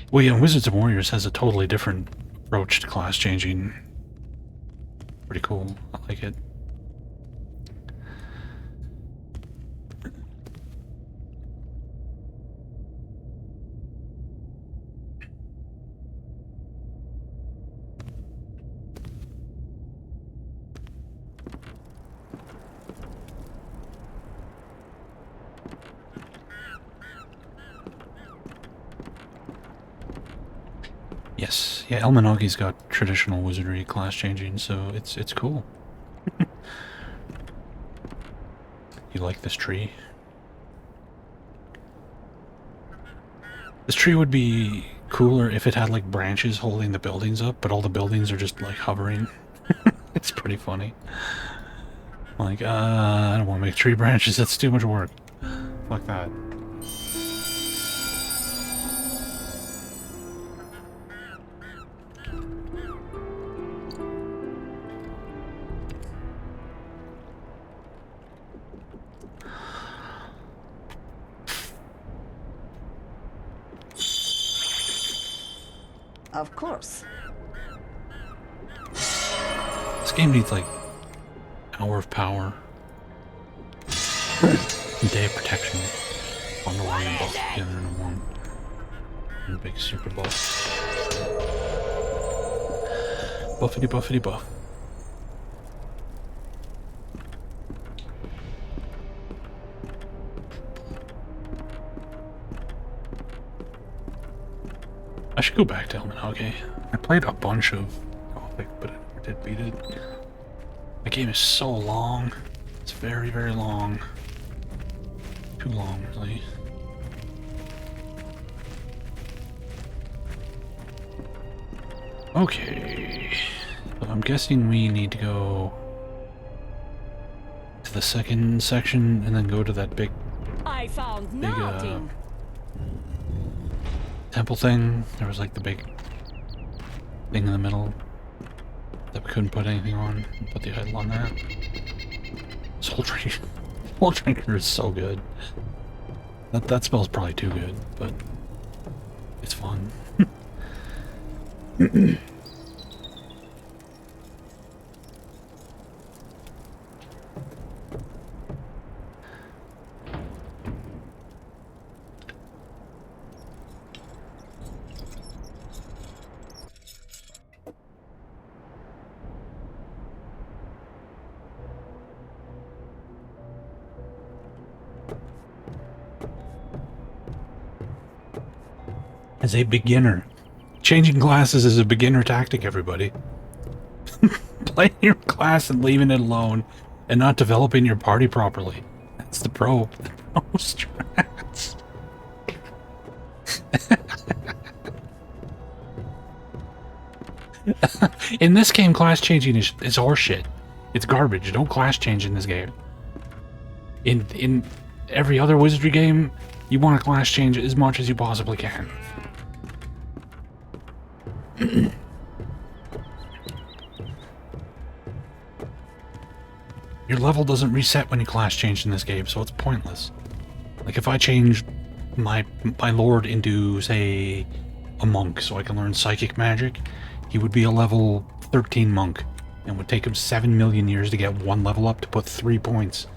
Well, yeah, Wizards and Warriors has a totally different approach to class changing. Pretty cool. I like it. Yes, yeah, Elmanagi's got traditional wizardry class changing, so it's cool. You like this tree? This tree would be cooler if it had like branches holding the buildings up, but all the buildings are just like hovering. It's pretty funny. Like, I don't want to make tree branches, that's too much work. Fuck that. Of course. This game needs like Hour of Power, Day of Protection, Bundle and buff together in one big super buff. Buffity buffity buff. I should go back to Elmanaги. I played a bunch of Gothic, but I never did beat it. The game is so long. It's very, very long. Too long, really. Okay. So I'm guessing we need to go to the second section and then go to that big I found nothing. Temple thing. There was like the big thing in the middle that we couldn't put anything on. Put the idol on that. Soul Drinker. Soul Drinker is so good. That spell's probably too good, but it's fun. as a beginner. Changing classes is a beginner tactic, everybody. Playing your class and leaving it alone and not developing your party properly. That's the pro strats. In this game, class changing is horseshit. It's garbage. Don't class change in this game. In every other Wizardry game, you want to class change as much as you possibly can. Your level doesn't reset when you class change in this game, so it's pointless. Like if I changed my lord into, say, a monk so I can learn psychic magic, he would be a level 13 monk, and would take him 7 million years to get one level up to put 3 points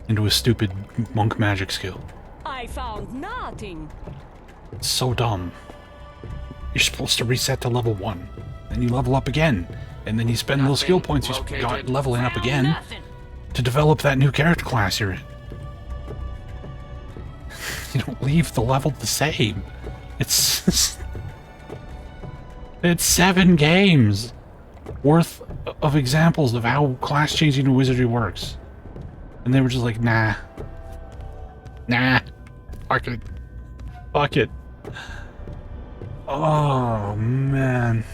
into a stupid monk magic skill. I found nothing. It's so dumb. You're supposed to reset to level 1, then you level up again, and then you spend those skill points you got leveling up again to develop that new character class you're in. You don't leave the level the same. It's 7 games worth of examples of how class changing in Wizardry works. And they were just like, nah. Fuck it. Oh, man.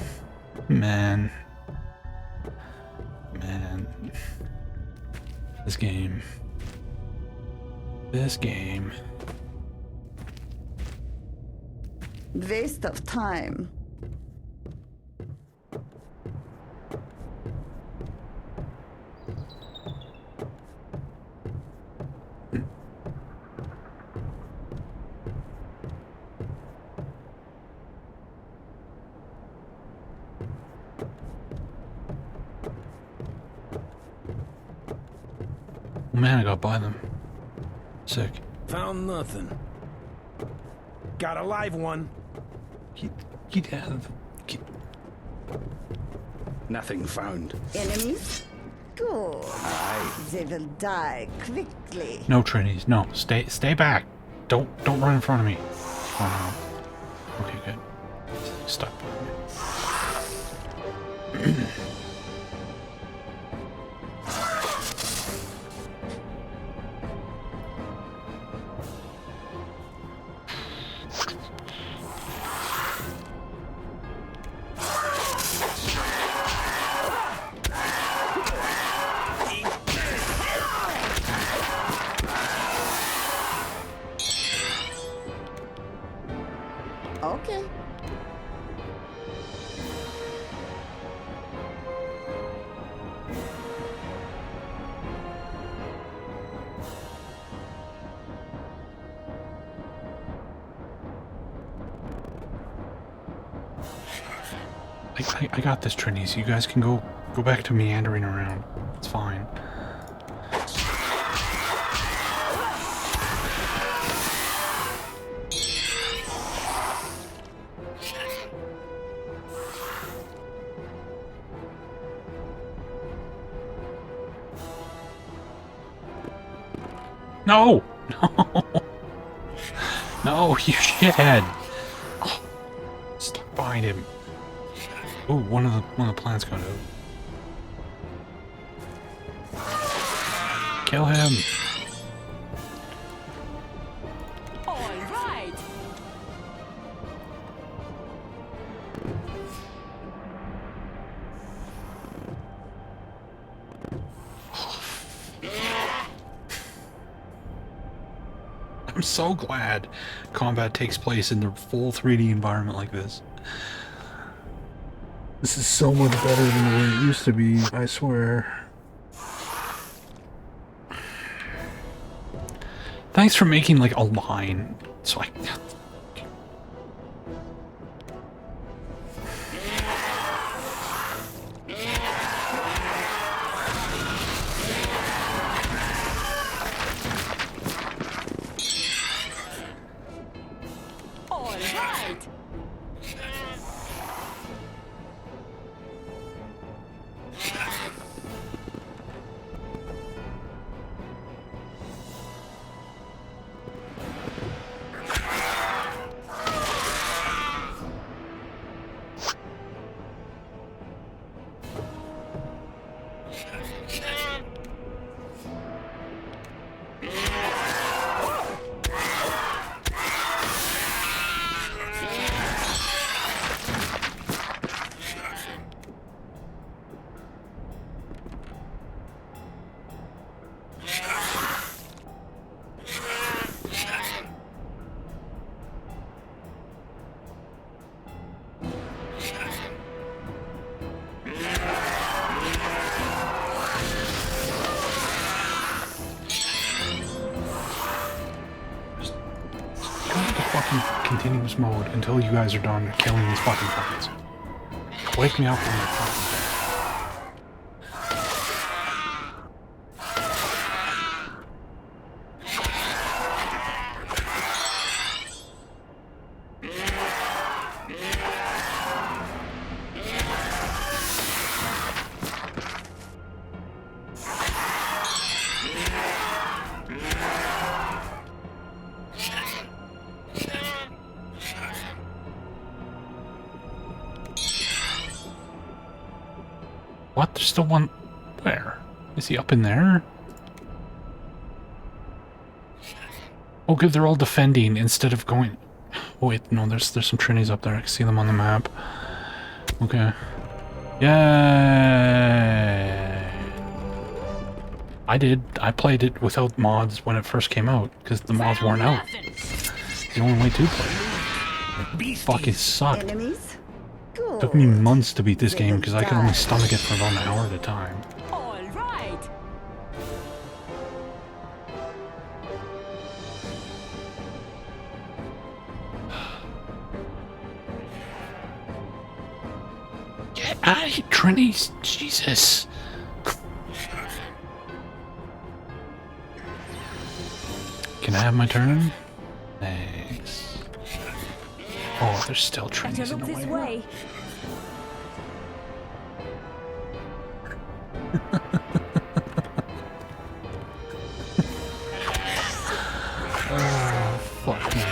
This game. Waste of time. Oh man, I got by them. Sick. Found nothing. Got a live one. Nothing found. Enemies? Good. They will die quickly. No, Trinities, no. Stay back. Don't run in front of me. Oh no. Okay, good. Stop. Okay. I got this, Trinities. You guys can go back to meandering around. It's fine. No! No, you shithead! Oh, stuck behind him. Oh, one of the plants got out. Kill him! All right. I'm so glad combat takes place in the full 3D environment like this. This is so much better than the way it used to be, I swear. Thanks for making like a line, so I... All right. fucking continuous mode until you guys are done killing these fucking targets. Wake me up when you're fucking dead. What? There's still one... Where? Is he up in there? Oh good, they're all defending instead of going... Oh wait, no, there's some Trinis up there. I can see them on the map. Okay. Yay! I played it without mods when it first came out, because the mods weren't out. It's the only way to play it. It fucking sucked. Enemies? It took me months to beat this game because I could only stomach it for about an hour at a time. All right. Get out of here, Trinis! Jesus! Can I have my turn? Thanks. Oh, there's still Trinis Better in look the this way. way. Oh, fuck me.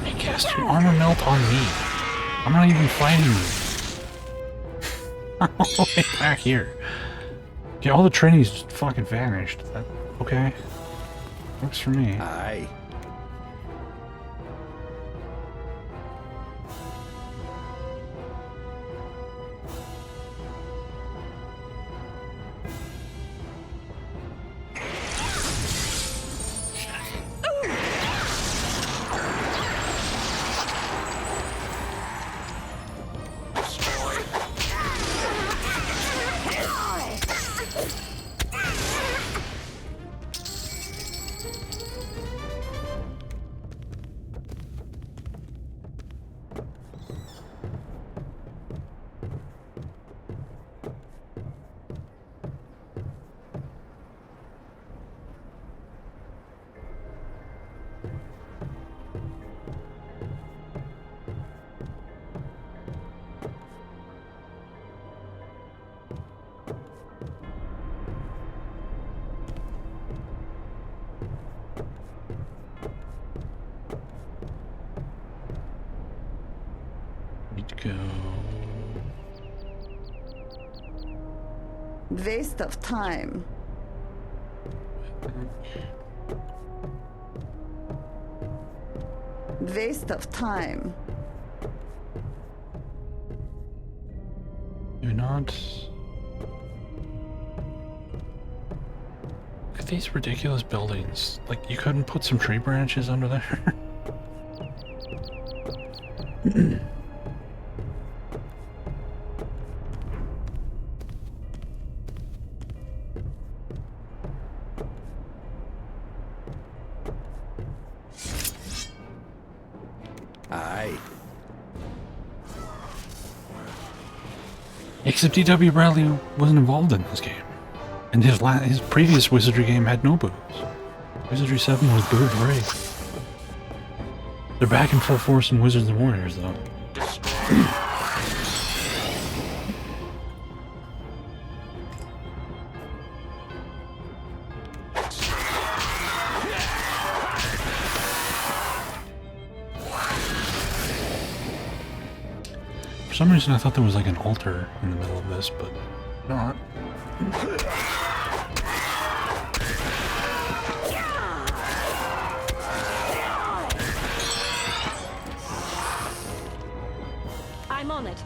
I cast an armor melt on me. I'm not even fighting you. I'm all the way back here. Yeah, all the Trinis just fucking vanished. Okay. Works for me. Aye. Go. Waste of time. Waste of time. Do not. Look at these ridiculous buildings. Like, you couldn't put some tree branches under there? Aye. Except D.W. Bradley wasn't involved in this game. And his previous Wizardry game had no boobs. Wizardry 7 was boob free. They're back in full force in Wizards and Warriors, though. For some reason I thought there was like an altar in the middle of this, but not. I'm on it.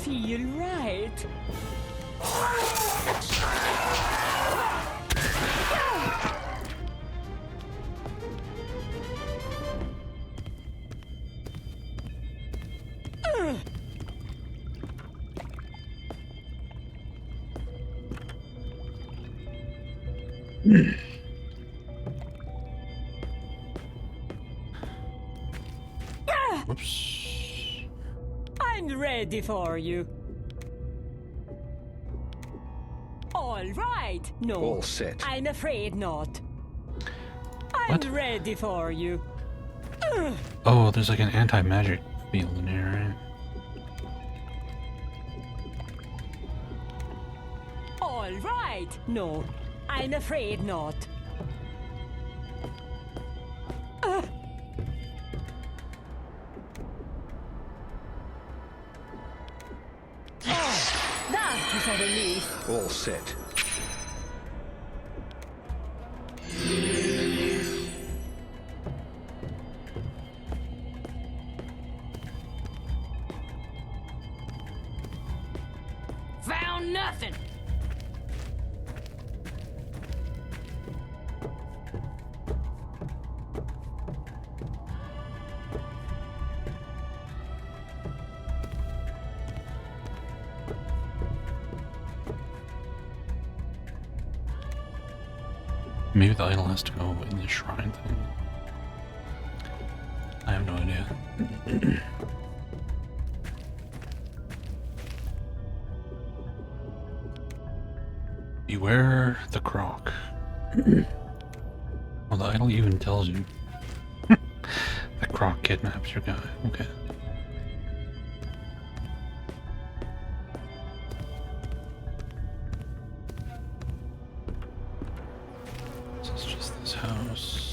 feel right. Whoops. I'm ready for you. All right. No. All set. I'm afraid not. What? I'm ready for you. Oh, there's like an anti-magic field in here, right? All right. No. I'm afraid not. That is a relief. All set. Found nothing. Maybe the idol has to go in the shrine thing. I have no idea. Beware the croc. Well, the idol even tells you. The croc kidnaps your guy. Okay. This is just this house.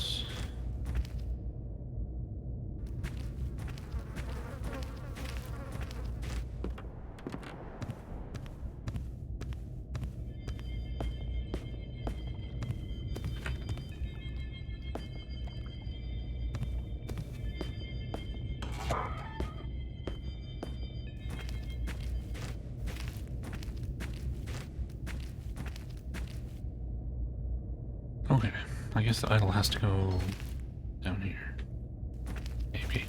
Okay, I guess the idol has to go down here. Maybe.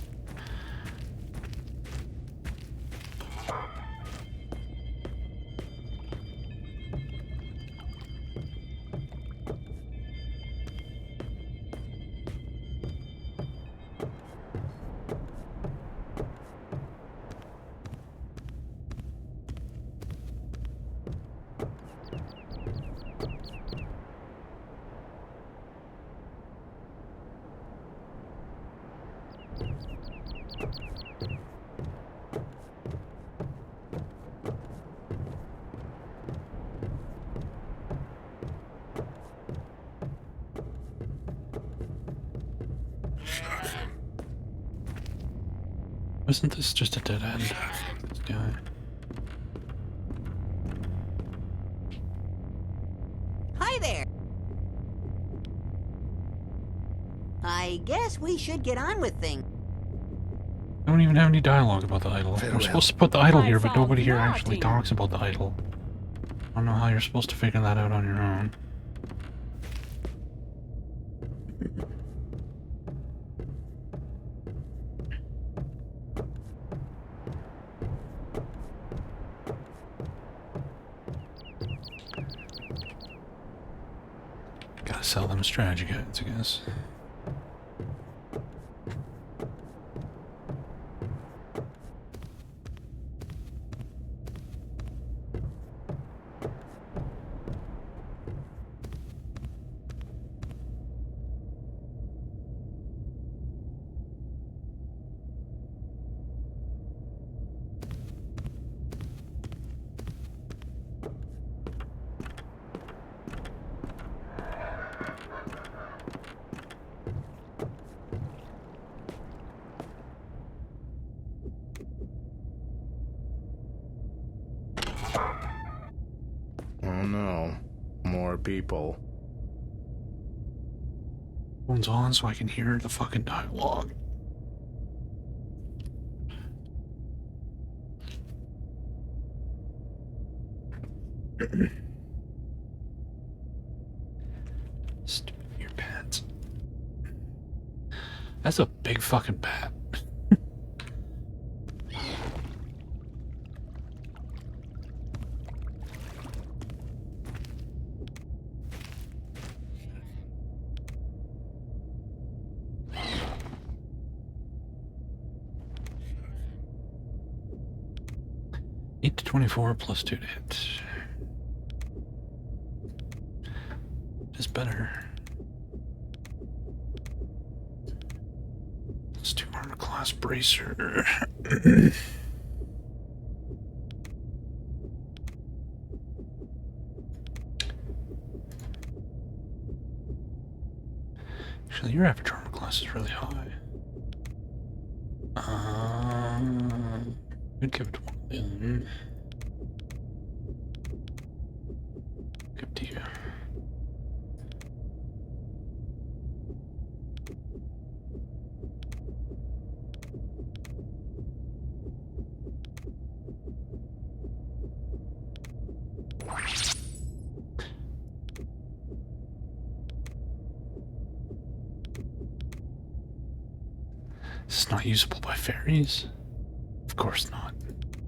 Isn't this just a dead end? This guy. Hi there. I guess we should get on with things. I don't even have any dialogue about the idol. We're supposed to put the idol here, but nobody here actually talks about the idol. I don't know how you're supposed to figure that out on your own. Gotta sell them strategy guides, I guess. Oh no. More people. Phone's on so I can hear the fucking dialogue. Stupid ear pads. That's a big fucking bat. 8 to 24 plus 2 to hit. Is better. Let's do armor class bracer. Actually, your average armor class is really high. I'd give it to one of them. Give it to you. This is not usable by fairies? Of course not.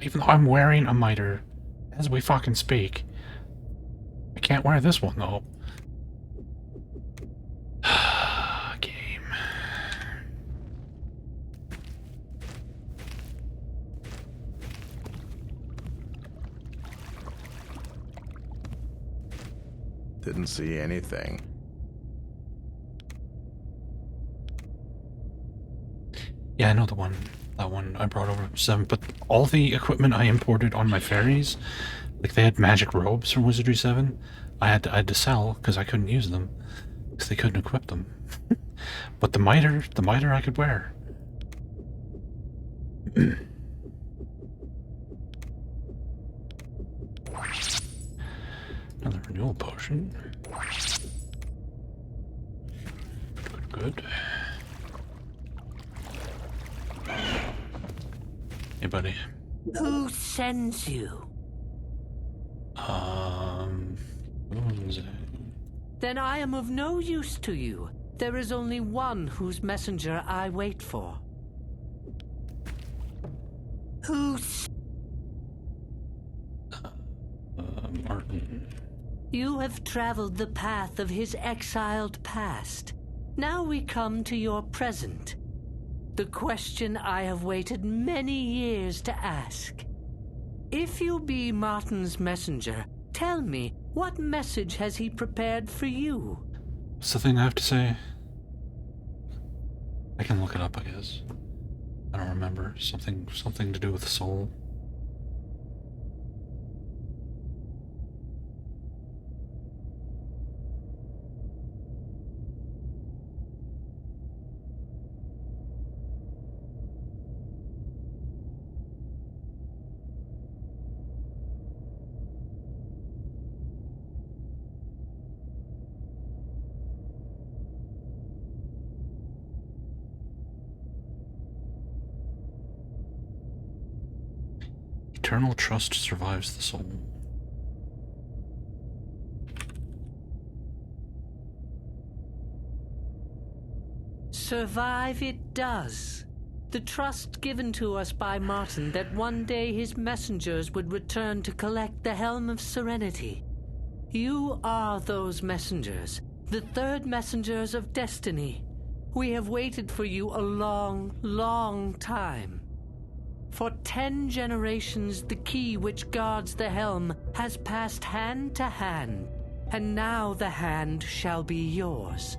Even though I'm wearing a miter as we fucking speak. I can't wear this one though. Game. Didn't see anything. Yeah, I know that one I brought over from 7, but all the equipment I imported on my fairies, like they had magic robes from Wizardry 7, I had to sell because I couldn't use them because they couldn't equip them. But the miter I could wear. Another renewal potion. Good. Hey, buddy. Who sends you? Then I am of no use to you. There is only one whose messenger I wait for. Martin. You have traveled the path of his exiled past. Now we come to your present. The question I have waited many years to ask. If you be Martin's messenger, tell me, what message has he prepared for you? What's the thing I have to say? I can look it up, I guess. I don't remember. Something to do with the soul. Eternal trust survives the soul. Survive it does. The trust given to us by Martin that one day his messengers would return to collect the Helm of Serenity. You are those messengers, the third messengers of destiny. We have waited for you a long, long time. For 10 generations, the key which guards the helm has passed hand to hand, and now the hand shall be yours.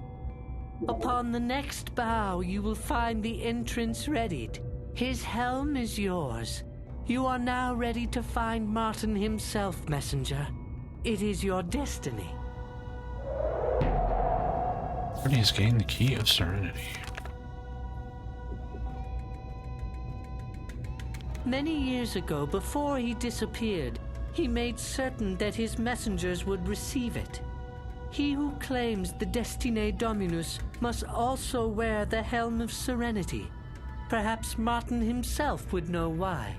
Upon the next bow, you will find the entrance readied. His helm is yours. You are now ready to find Martin himself, messenger. It is your destiny. Martin has gained the key of serenity. Many years ago, before he disappeared, he made certain that his messengers would receive it. He who claims the Destinae Dominus must also wear the Helm of Serenity. Perhaps Martin himself would know why.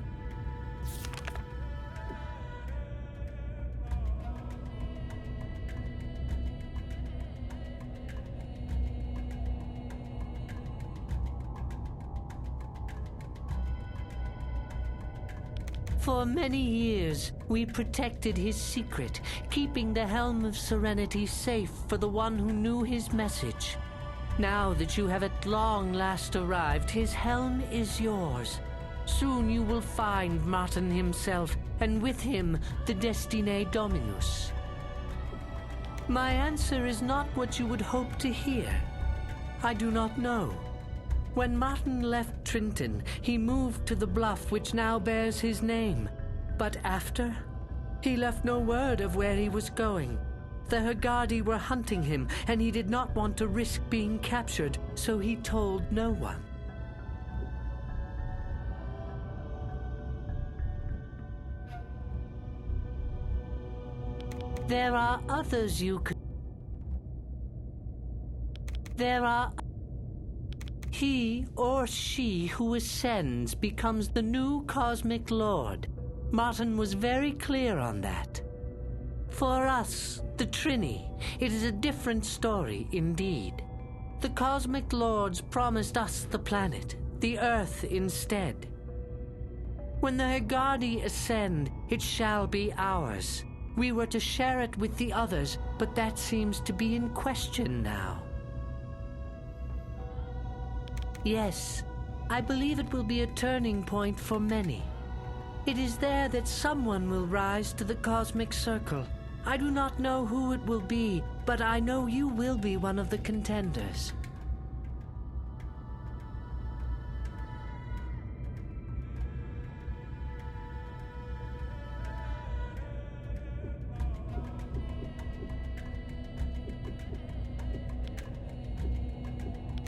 For many years, we protected his secret, keeping the Helm of Serenity safe for the one who knew his message. Now that you have at long last arrived, his helm is yours. Soon you will find Martin himself, and with him, the Destine Dominus. My answer is not what you would hope to hear. I do not know. When Martin left Trinton, he moved to the bluff which now bears his name. But after, he left no word of where he was going. The Haggardi were hunting him, and he did not want to risk being captured, so he told no one. There are others you could... There are... He or she who ascends becomes the new Cosmic Lord. Martin was very clear on that. For us, the Trini, it is a different story indeed. The Cosmic Lords promised us the planet, the Earth instead. When the Haggardi ascend, it shall be ours. We were to share it with the others, but that seems to be in question now. Yes, I believe it will be a turning point for many. It is there that someone will rise to the Cosmic Circle. I do not know who it will be, but I know you will be one of the contenders.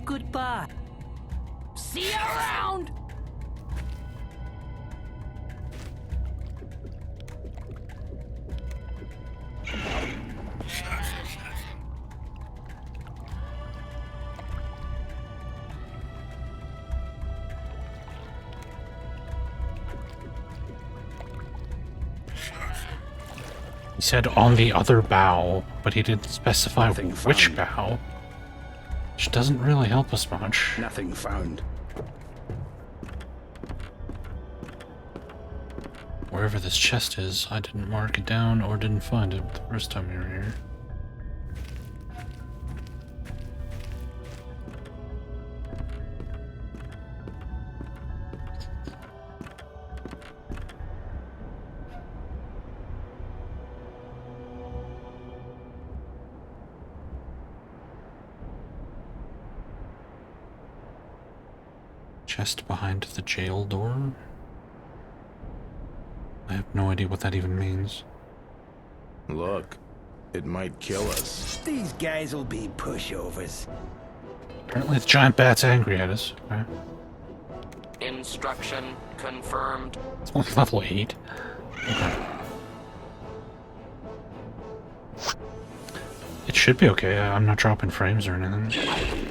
Goodbye. See you around! He said on the other bow, but he didn't specify which bow. Which doesn't really help us much. Nothing found. Wherever this chest is, I didn't mark it down or didn't find it the first time we were here. Chest behind the jail door? I have no idea what that even means. Look, it might kill us. These guys will be pushovers. Apparently the giant bat's angry at us. Okay. Instruction confirmed. It's only level 8. Okay. It should be okay. I'm not dropping frames or anything.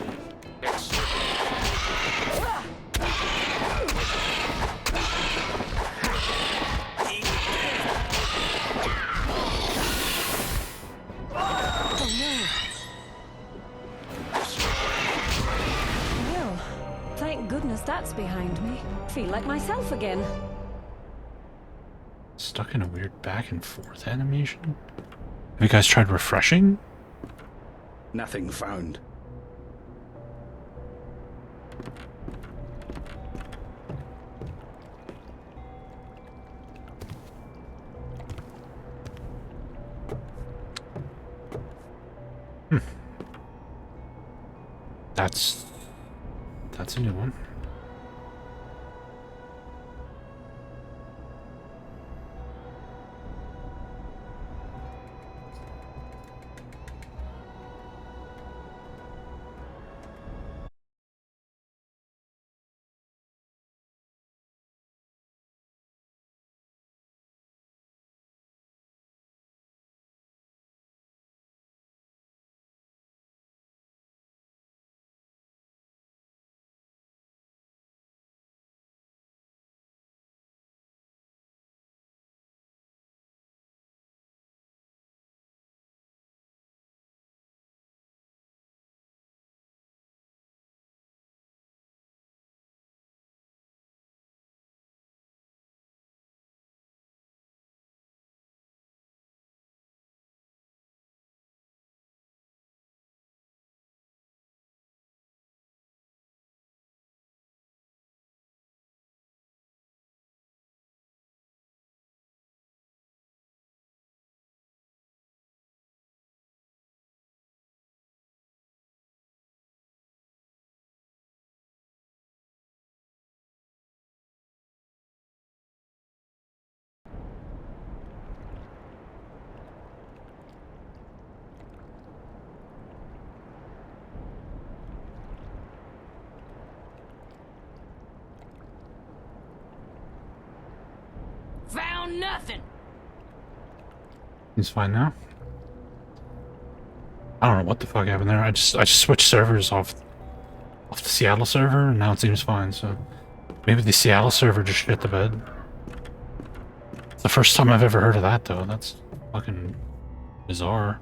That's behind me. Feel like myself again. Stuck in a weird back and forth animation? Have you guys tried refreshing? Nothing found. That's a new one. found nothing. He's fine now. I don't know what the fuck happened there. I just switched servers off the Seattle server, and now it seems fine. So maybe the Seattle server just shit the bed. It's the first time I've ever heard of that, though. That's fucking bizarre.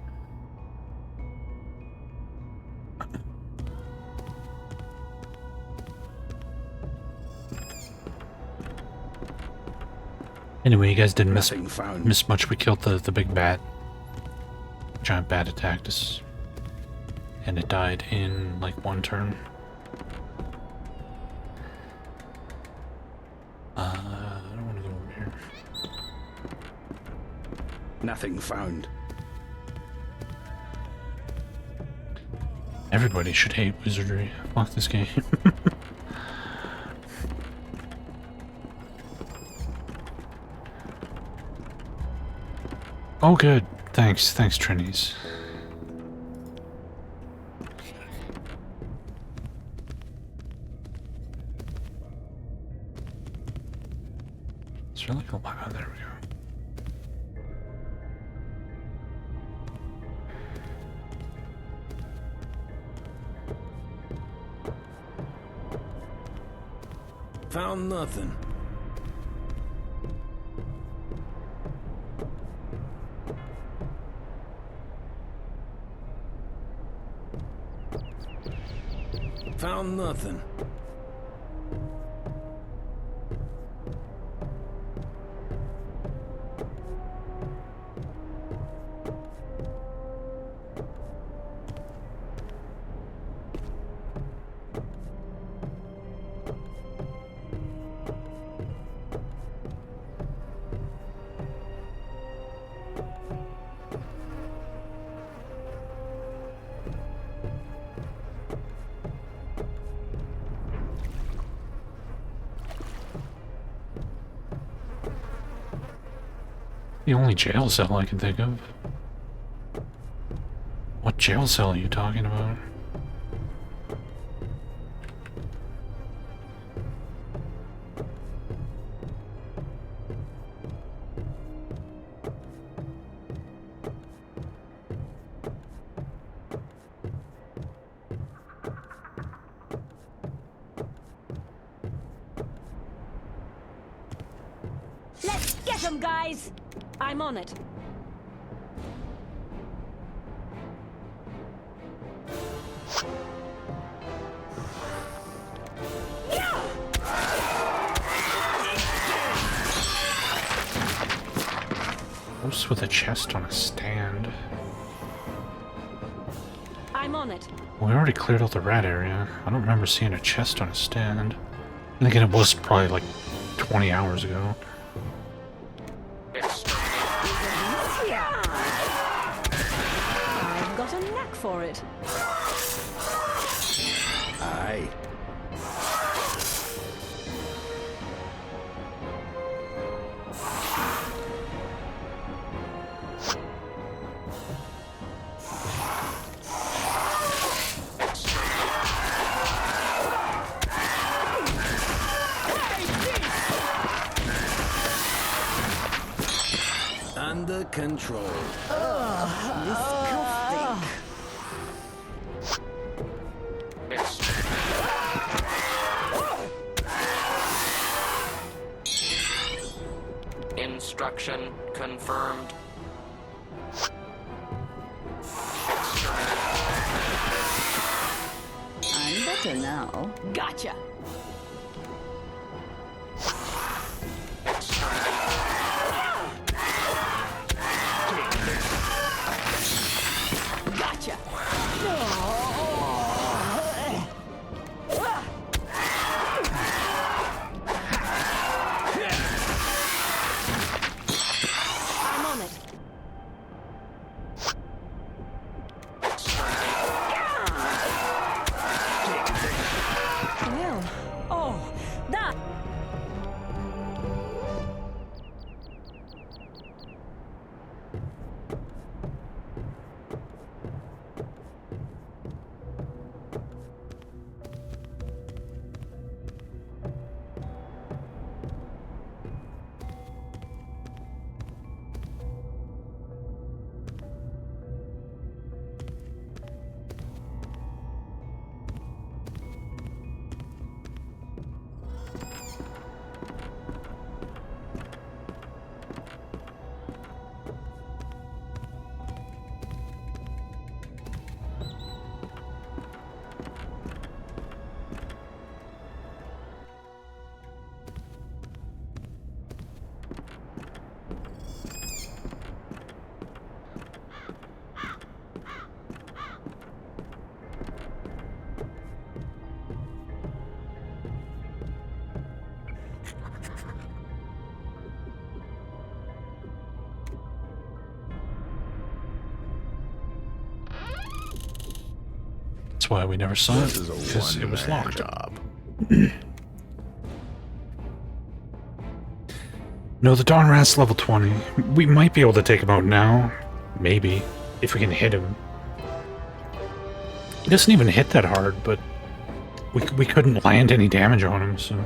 Anyway, you guys didn't miss much. We killed the big bat. Giant bat attacked us. And it died in like one turn. I don't want to go over here. Nothing found. Everybody should hate Wizardry. Fuck this game. Oh, good. Thanks, Trinities. It's really cool. Oh, there we go. Found nothing. Found nothing. The only jail cell I can think of. What jail cell are you talking about? Let's get them, guys! I'm on it. Horse with a chest on a stand. I'm on it. We already cleared out the rat area. I don't remember seeing a chest on a stand. And again, it was probably like 20 hours ago. I've got a knack for it. Aye. Under control. Disgusting. Instruction confirmed. I'm better now. Gotcha. Gotcha. I'm on it. Well, That's why we never saw This it, is a because it was one-man locked. job. No, the Dawn Rat's level 20. We might be able to take him out now. Maybe. If we can hit him. He doesn't even hit that hard, but we couldn't land any damage on him, so...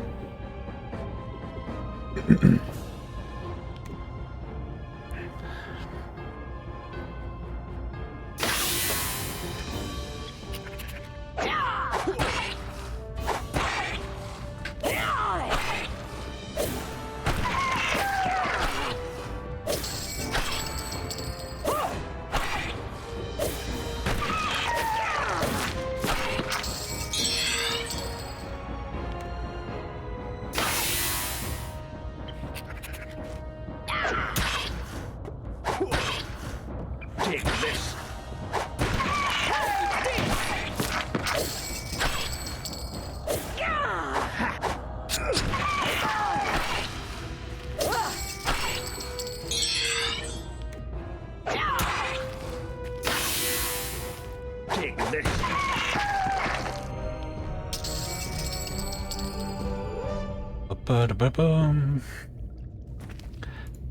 Ba-da-ba-bum.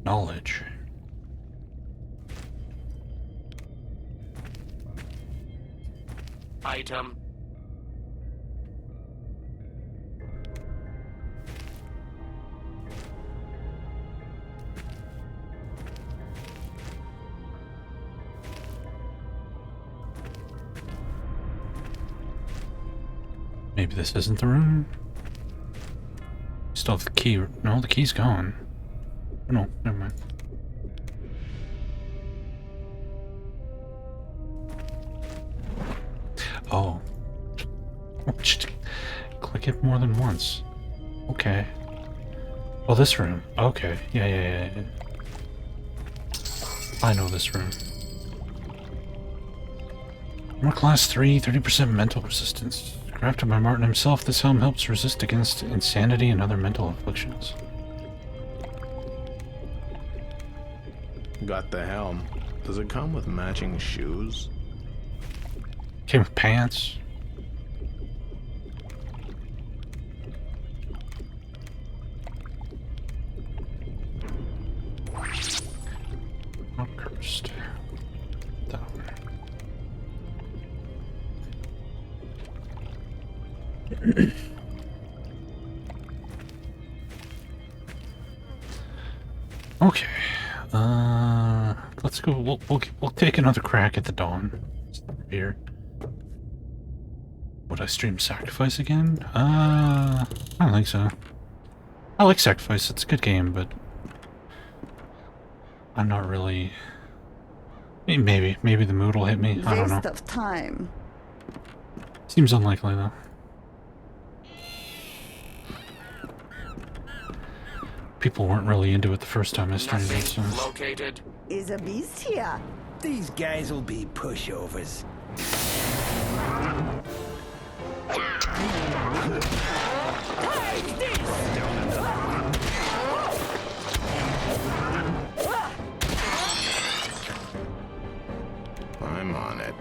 Knowledge. Item. Maybe this isn't the room? Still have the key. No, the key's gone. Oh, no, never mind. Oh. Just click it more than once. Okay. Oh, this room. Okay. Yeah. I know this room. Armor class 3, 30% mental resistance. Crafted by Martin himself, this helm helps resist against insanity and other mental afflictions. Got the helm. Does it come with matching shoes? Came with pants. Not cursed. Down. Okay. Let's go. We'll take another crack at the dawn here. Would I stream Sacrifice again? I don't think so. I like Sacrifice. It's a good game, but I'm not really. Maybe the mood will hit me. I don't know. Waste of time. Seems unlikely though. People weren't really into it the first time I streamed it, so... Located. Is a beast here? These guys will be pushovers. I'm on it.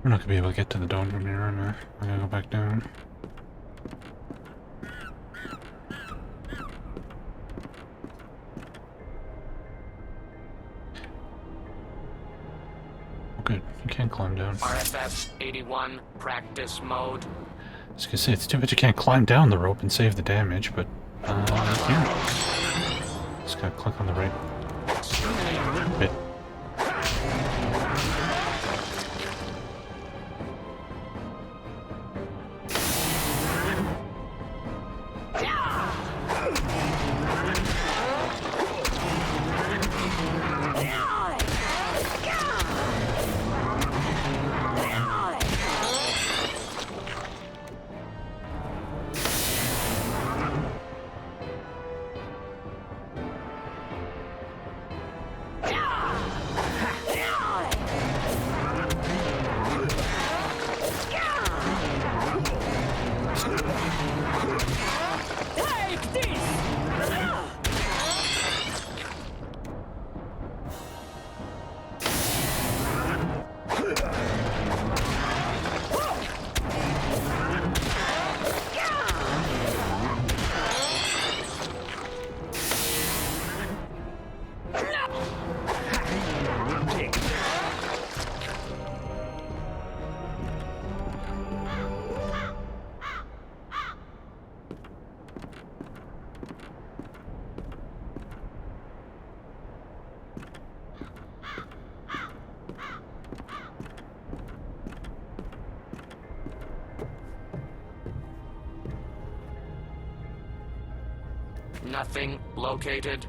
We're not gonna be able to get to the dome from here, am I? I gotta go back down. Oh, good. You can't climb down. RFF 81 practice mode. I was gonna say, it's too bad you can't climb down the rope and save the damage, but, you can. Just gotta click on the right bit. Nothing located.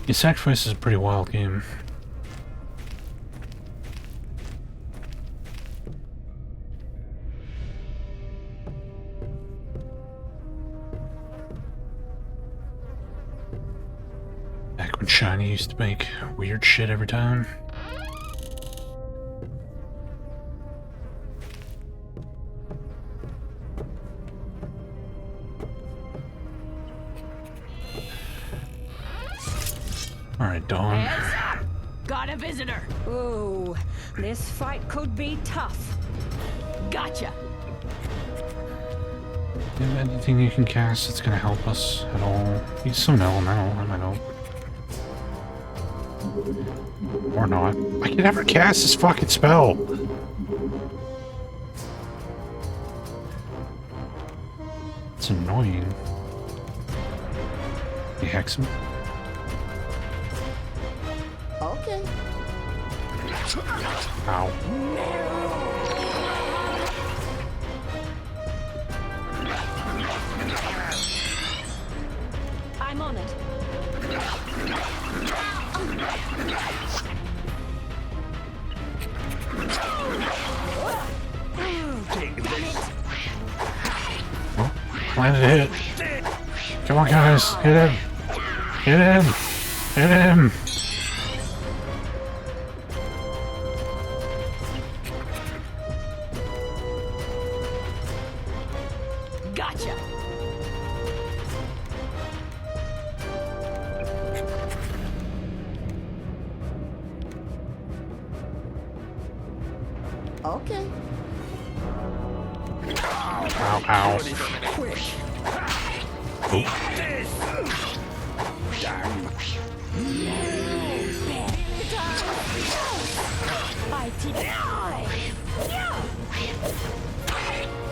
Yeah, Sacrifice is a pretty wild game. Back when Shiny used to make weird shit every time. Alright, Dawn. Heads up! Got a visitor. Ooh, this fight could be tough. Gotcha. Do you have anything you can cast that's gonna help us at all? Use some elemental, I might help. Or not. I can never cast this fucking spell! It's annoying. You hex him? Okay. Ow. I'm on it. Oh, landed a hit. Come on, guys. Hit him. Hit him. Hit him. Gotcha. Okay. Ow, ow. Oh.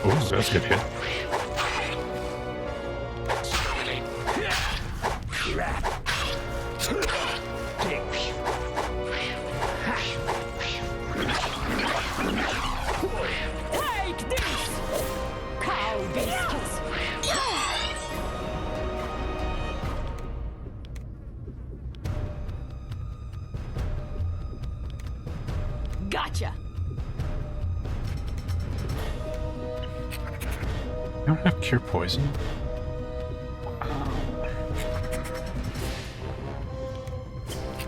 Oh, that's a good hit. Take this! Cow biscuits! Gotcha! You don't have cure poison?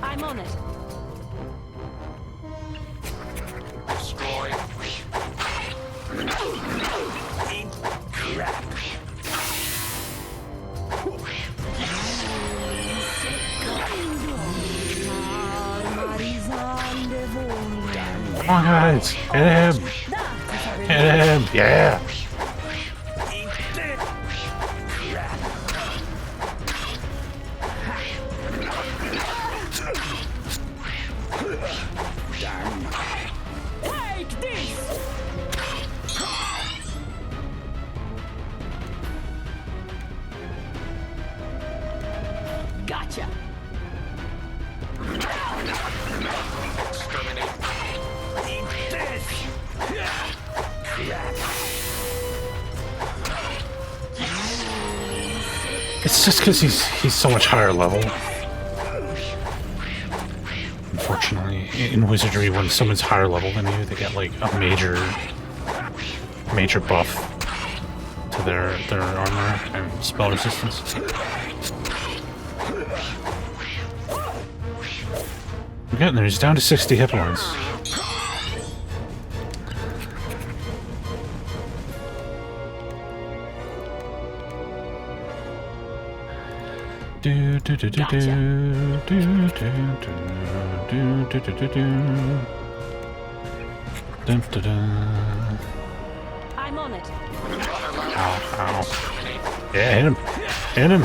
I'm on it. Destroy. Crap. Come on, guys. Hit him. Hit him. Yeah. Take this! Gotcha! It's just because he's so much higher level. Unfortunately, in Wizardry, when someone's higher level than you, they get like a major buff to their armor and spell resistance. We're getting there. He's down to 60 hit points. Do do do do do do do do do do do do. Dun, dun, dun. I'm on it. Ow, ow. Yeah, hit him. Hit him.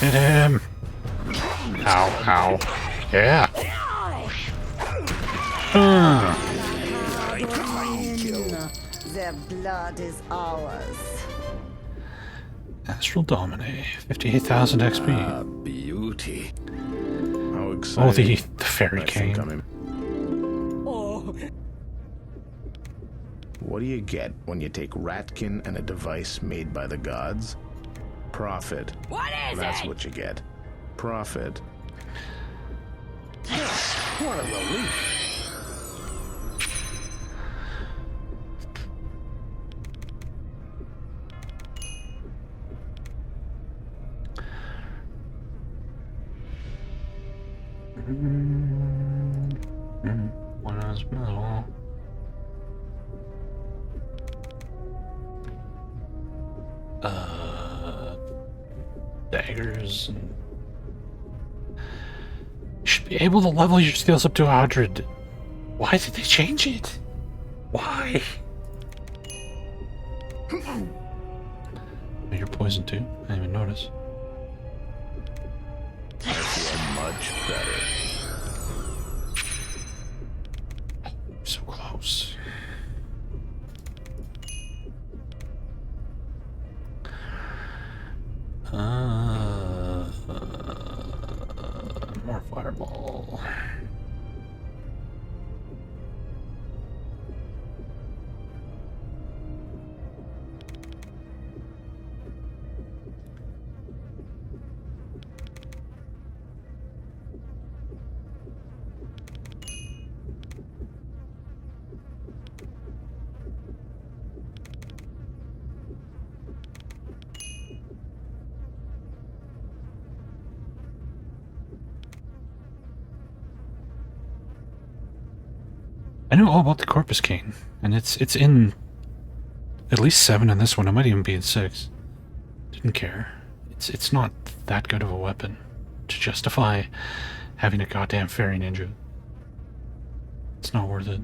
Hit him. Ow, ow. Yeah. Their blood is ours. Astral Dominate. 58,000 XP. Beauty. How Oh, exciting. the Fairy King. what do you get when you take Ratkin and a device made by the gods? Profit. What is That's it? what you get. Profit. What a relief. One as well. Daggers. And... You should be able to level your skills up to 100. Why did they change it? Why? You're poisoned too? I didn't even notice. I feel much better. So close. More fireball. I know all about the Corpus Cane, and it's in at least 7 in this one. It might even be in 6. Didn't care. It's not that good of a weapon to justify having a goddamn fairy ninja. It's not worth it.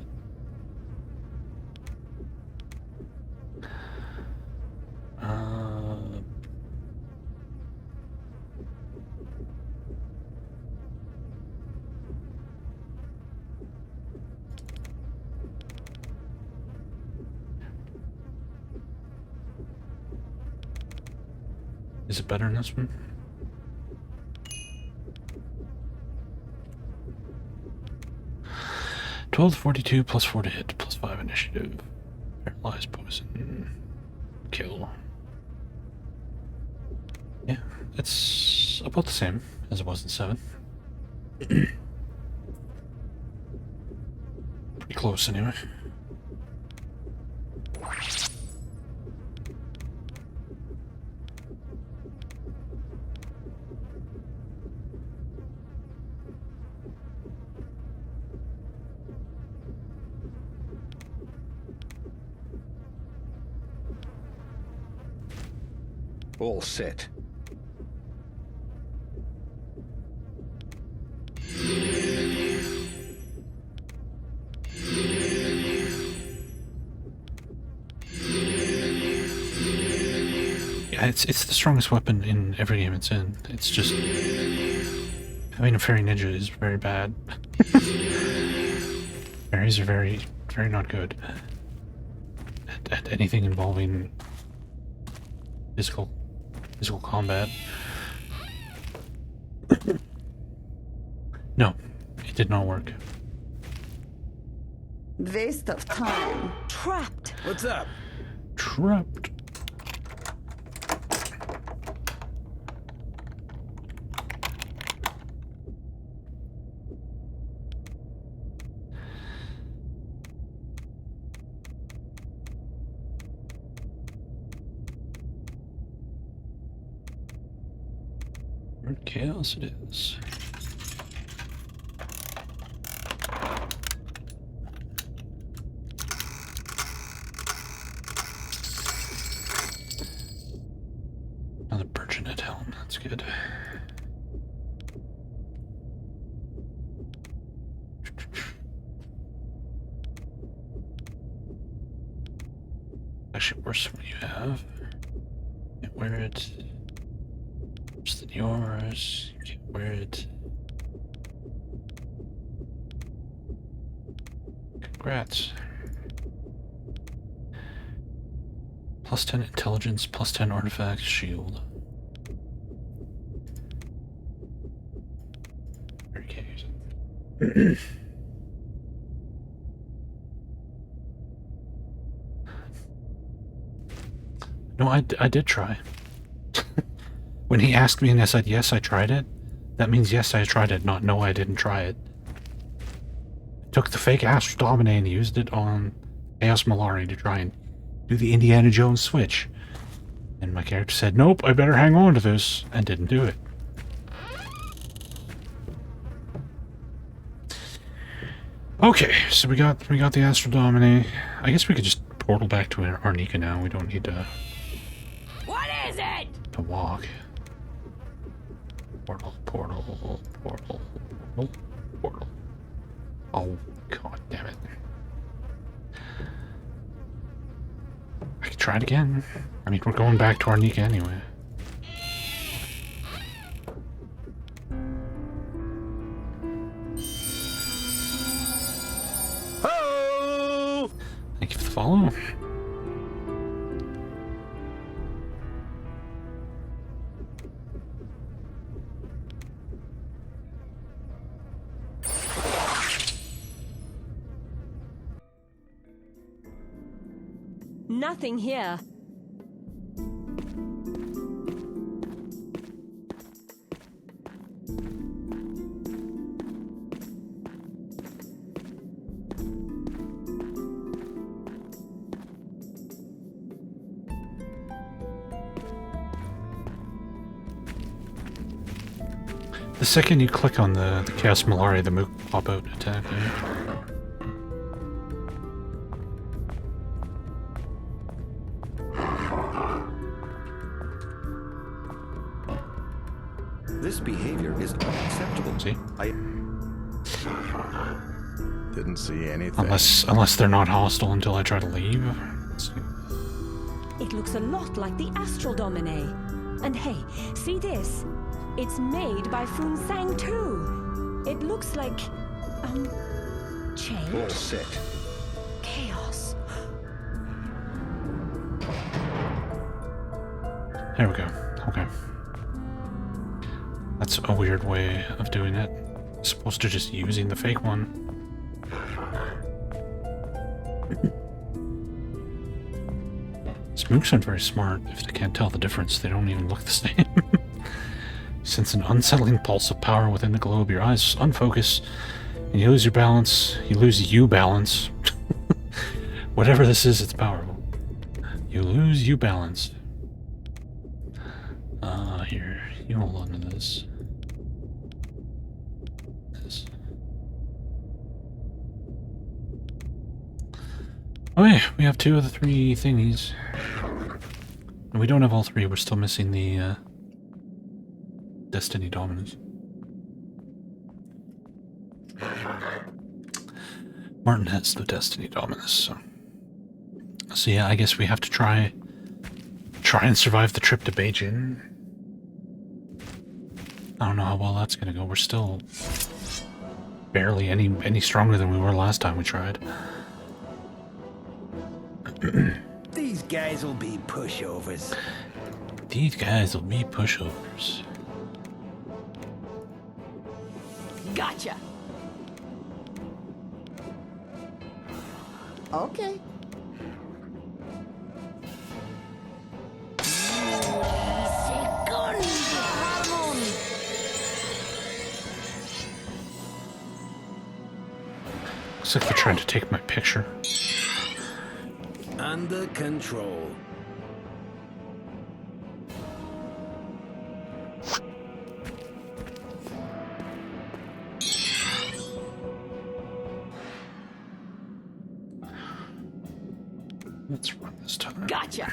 Is it better in this one? +12 to 42, +4 to hit, +5 initiative. Paralyze, poison, kill. Yeah, it's about the same as it was in 7. Pretty close anyway. All set. Yeah, it's the strongest weapon in every game it's in. It's just having a fairy ninja is very bad. Fairies are very not good at anything involving physical combat. No, it did not work. Waste of time. Trapped. What's up? Trapped. Chaos it is. Another Burgeonet helm, that's good. Actually worse than what you have. Can't wear it. Worse than yours. Can't wear it. Congrats. +10 intelligence, +10 artifact, shield. No, I did try. When he asked me and I said, yes, I tried it, that means yes, I tried it, not no, I didn't try it. I took the fake Astral Dominate and used it on Chaos Malari to try and do the Indiana Jones switch. And my character said, nope, I better hang on to this, and didn't do it. Okay, so we got the Astral Dominate. I guess we could just portal back to Arnica now. We don't need to... What is it? To walk. Portal, portal, portal. Nope, portal. Oh, god damn it. I could try it again. I mean, we're going back to Arnica anyway. Oh! Thank you for the follow. Nothing here. The second you click on the Chaos Malari, the Mook pop out attack. Yeah. This behavior is unacceptable. See? I didn't see anything. Unless they're not hostile until I try to leave. Let's see. It looks a lot like the Astral Dominate. And hey, see this? It's made by Fun Sang too. It looks like, change? All set. Chaos. There we go. Okay. That's a weird way of doing it. I'm supposed to just using the fake one. Smooks aren't very smart. If they can't tell the difference, they don't even look the same. Sense an unsettling pulse of power within the globe. Your eyes unfocus, and you lose your balance. You lose you balance. Whatever this is, it's powerful. You lose you balance. Here, you hold on to this. Oh yeah, we have 2 of the 3 thingies. And we don't have all 3, we're still missing the Destiny Dominus. Martin has the Destiny Dominus, so yeah, I guess we have to try and survive the trip to Beijing. I don't know how well that's gonna go. We're still barely any stronger than we were last time we tried. These guys will be pushovers. These guys will be pushovers. Gotcha. Okay. Looks like they're trying to take my picture. Under control. Let's run this time. Gotcha.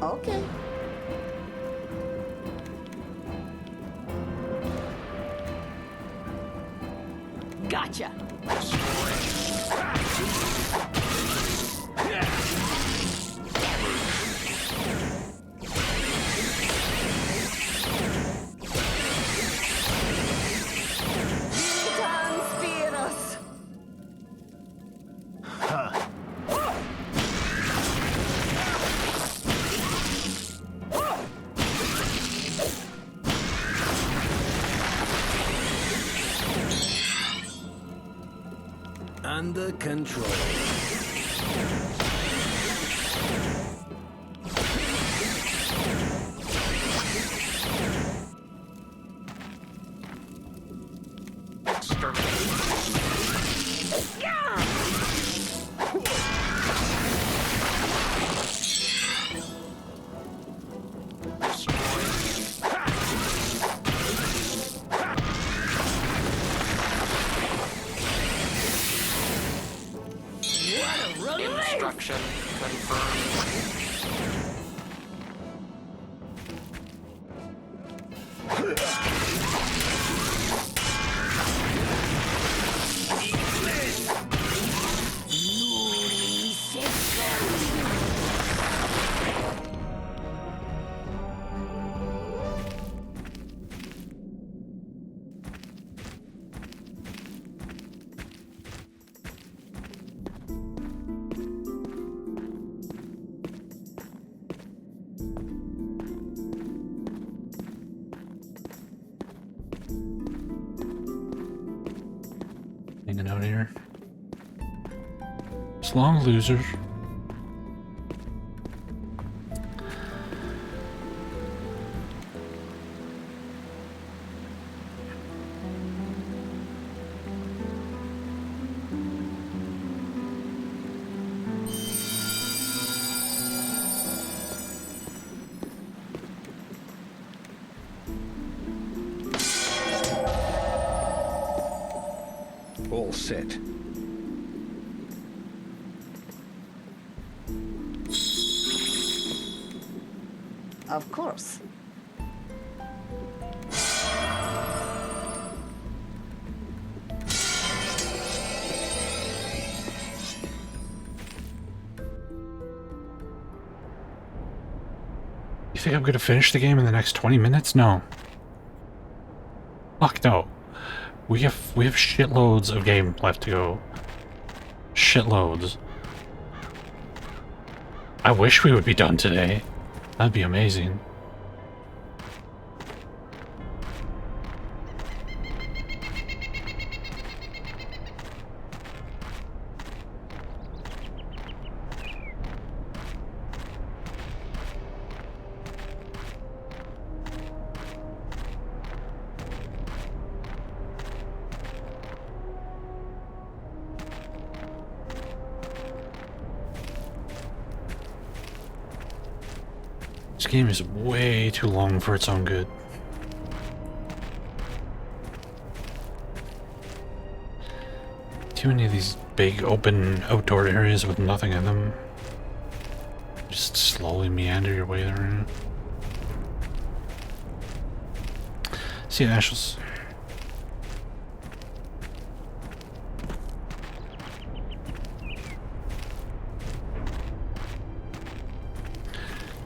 Okay. Gotcha. under control. Instruction confirmed. Hanging out here. So long, losers. All set. Of course. You think I'm gonna finish the game in the next 20 minutes? No. Fuck no. We have shitloads of game left to go. Shitloads. I wish we would be done today. That'd be amazing. This game is way too long for its own good. Too many of these big open outdoor areas with nothing in them. Just slowly meander your way around. See you, Ashes.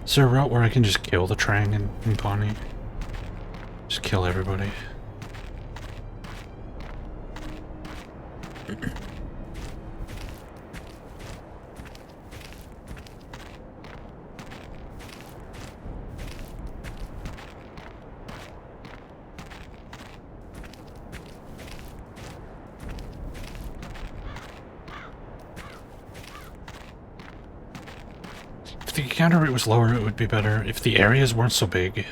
Is there a route where I can just kill the Trang and Connie? Just kill everybody. If the encounter rate was lower, it would be better. If the areas weren't so big,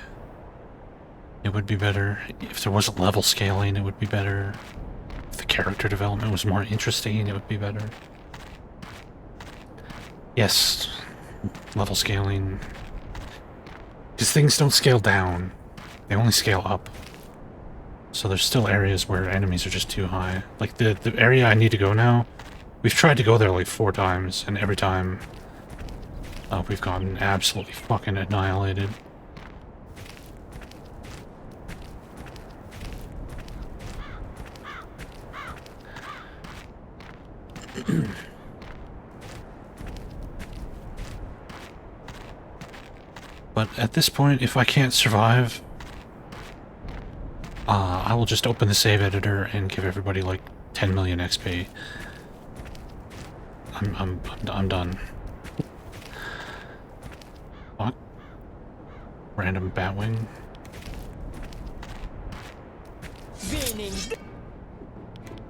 it would be better. If there wasn't level scaling, it would be better. If the character development was more interesting, it would be better. Yes, level scaling. Because things don't scale down. They only scale up. So there's still areas where enemies are just too high. Like the area I need to go now, we've tried to go there like 4 times, and every time we've gotten absolutely fucking annihilated. But at this point, if I can't survive, I will just open the save editor and give everybody like 10 million XP. I'm done. What? Random Batwing?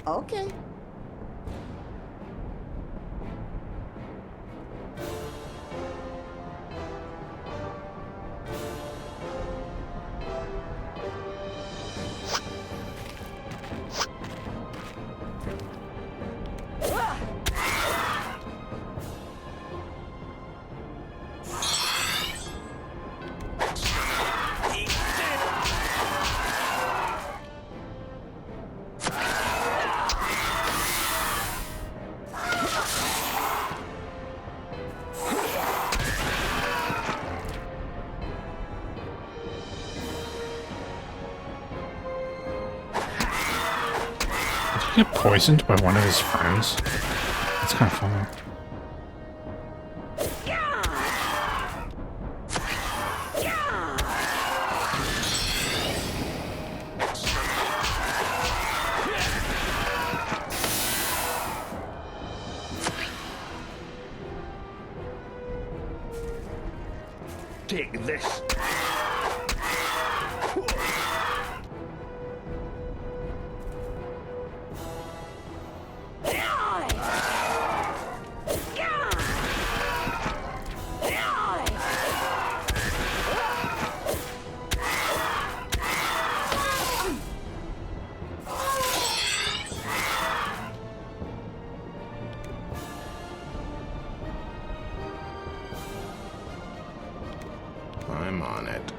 Okay. poisoned by one of his friends. That's kind of funny. Take this. I'm on it.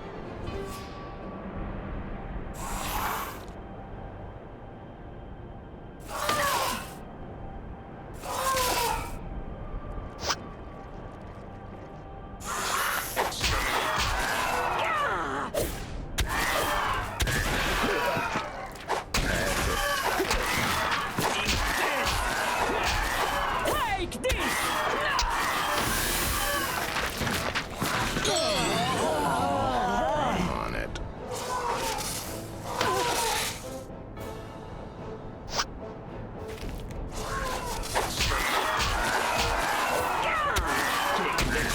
Take this! I'm on it. Take this!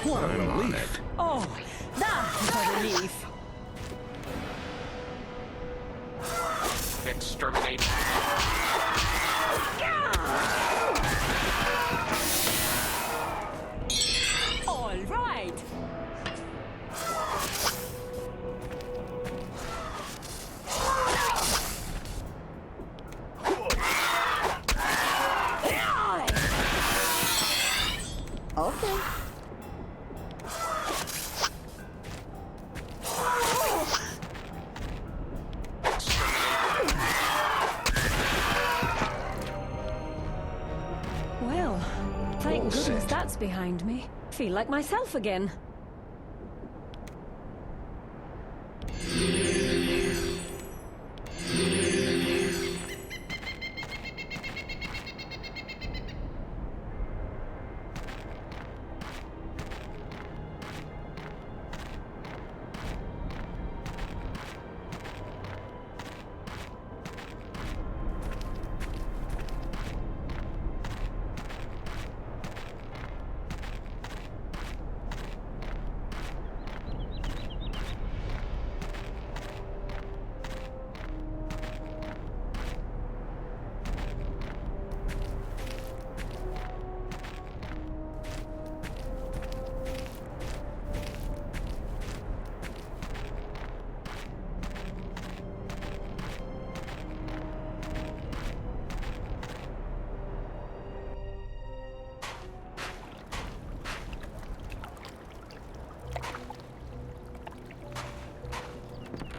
What a I'm on relief. it. Oh, that's a relief. Exterminate. All right. Okay. Well, thank All goodness set. that's behind me. Feel like myself again.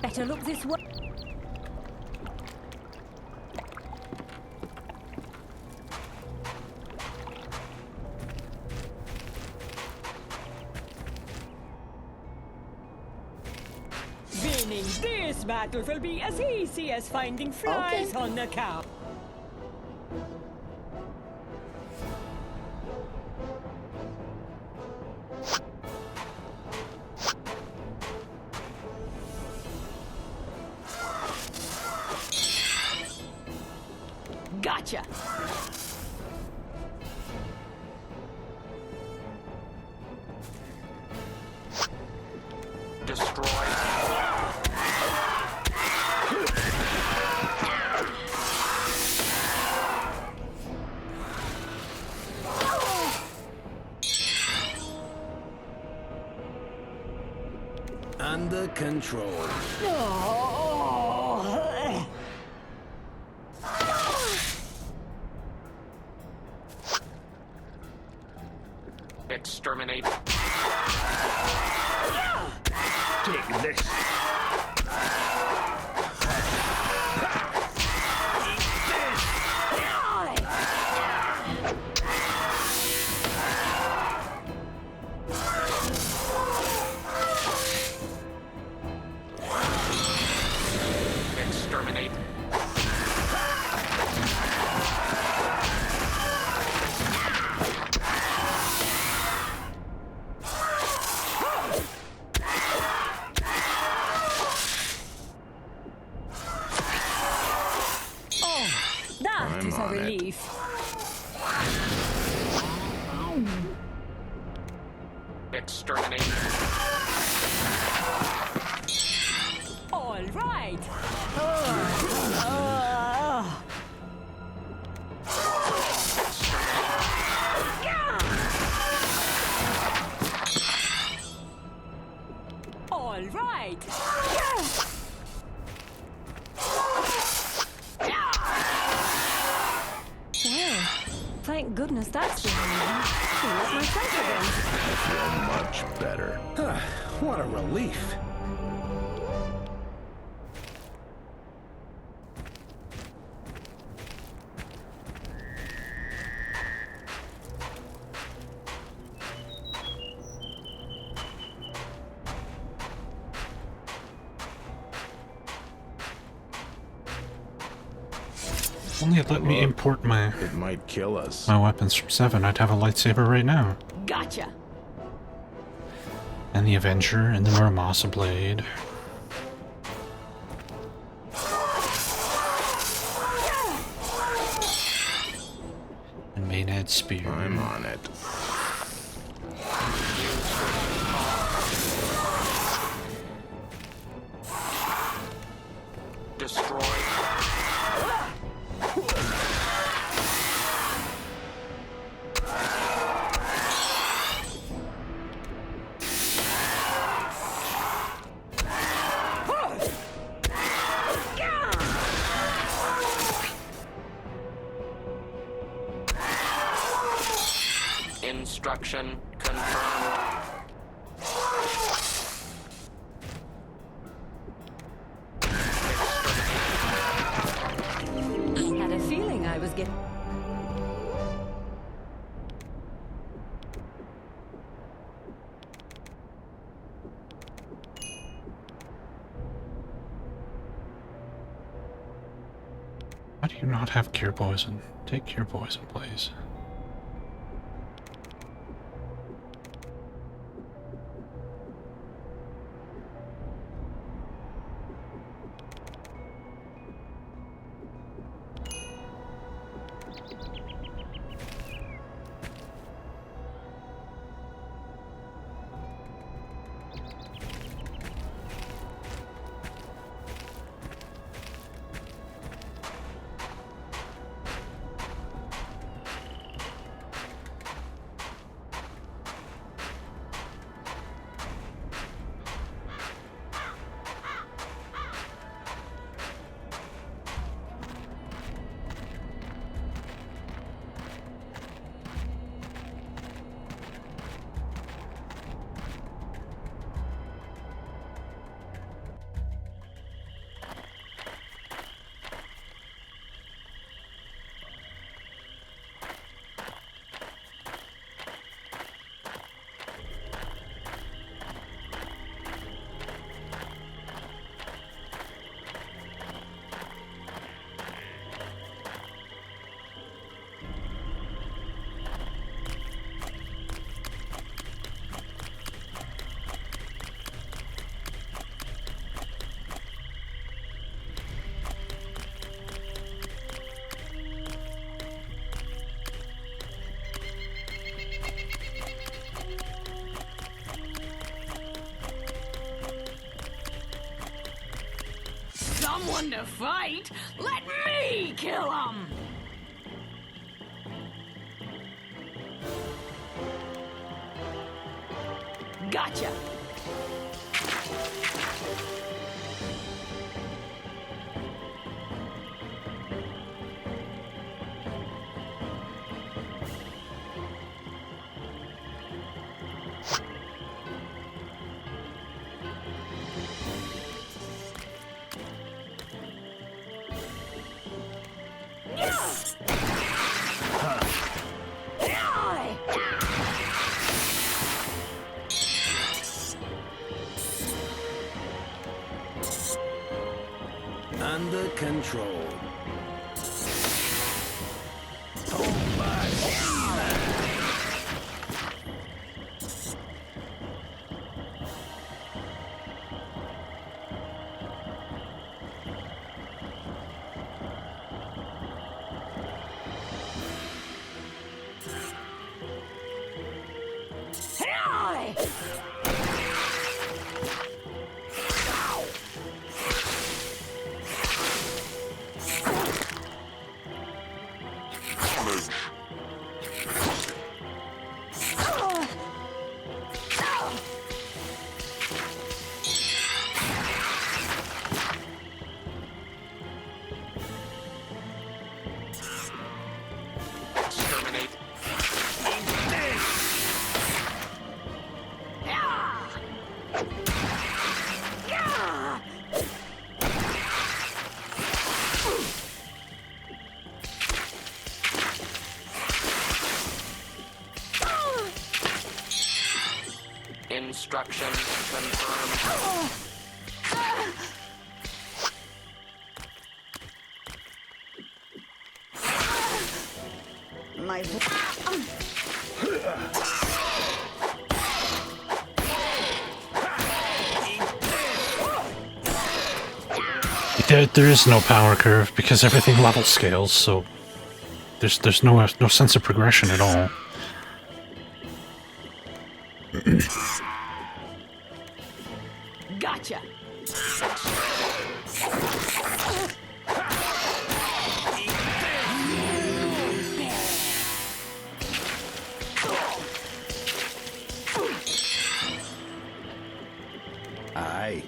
Better look this way. Winning this battle will be as easy as finding flies on the cow. Gotcha! Destroy. Under control. Exterminate. Take this. Exterminate. All right. All right. Well, thank goodness that's behind me. Feel like myself again. I feel much better. What a relief. If only it let me import my... It might kill us. My weapons from 7, I'd have a lightsaber right now. Gotcha. And the Avenger and the Muramasa blade. And Maynard's spear. I'm on it. Destroy. Instruction confirmed. I had a feeling I was getting... Why do you not have cure poison? Take cure poison, please. Someone to fight? Let me kill him! Gotcha! Under control. Instruction confirmed. My There is no power curve because everything level scales, so there's no sense of progression at all. Gotcha. Aye.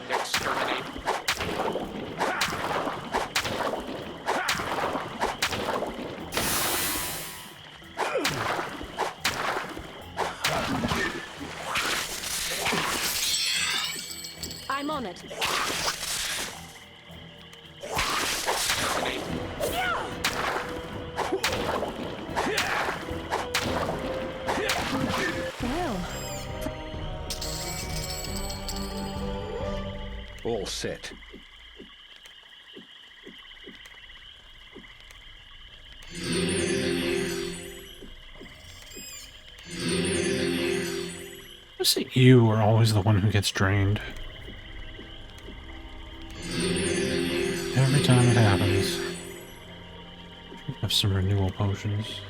Exterminate. I'm on it. Well, All set. Is it you are always the one who gets drained? Every time it happens. Have some renewal potions.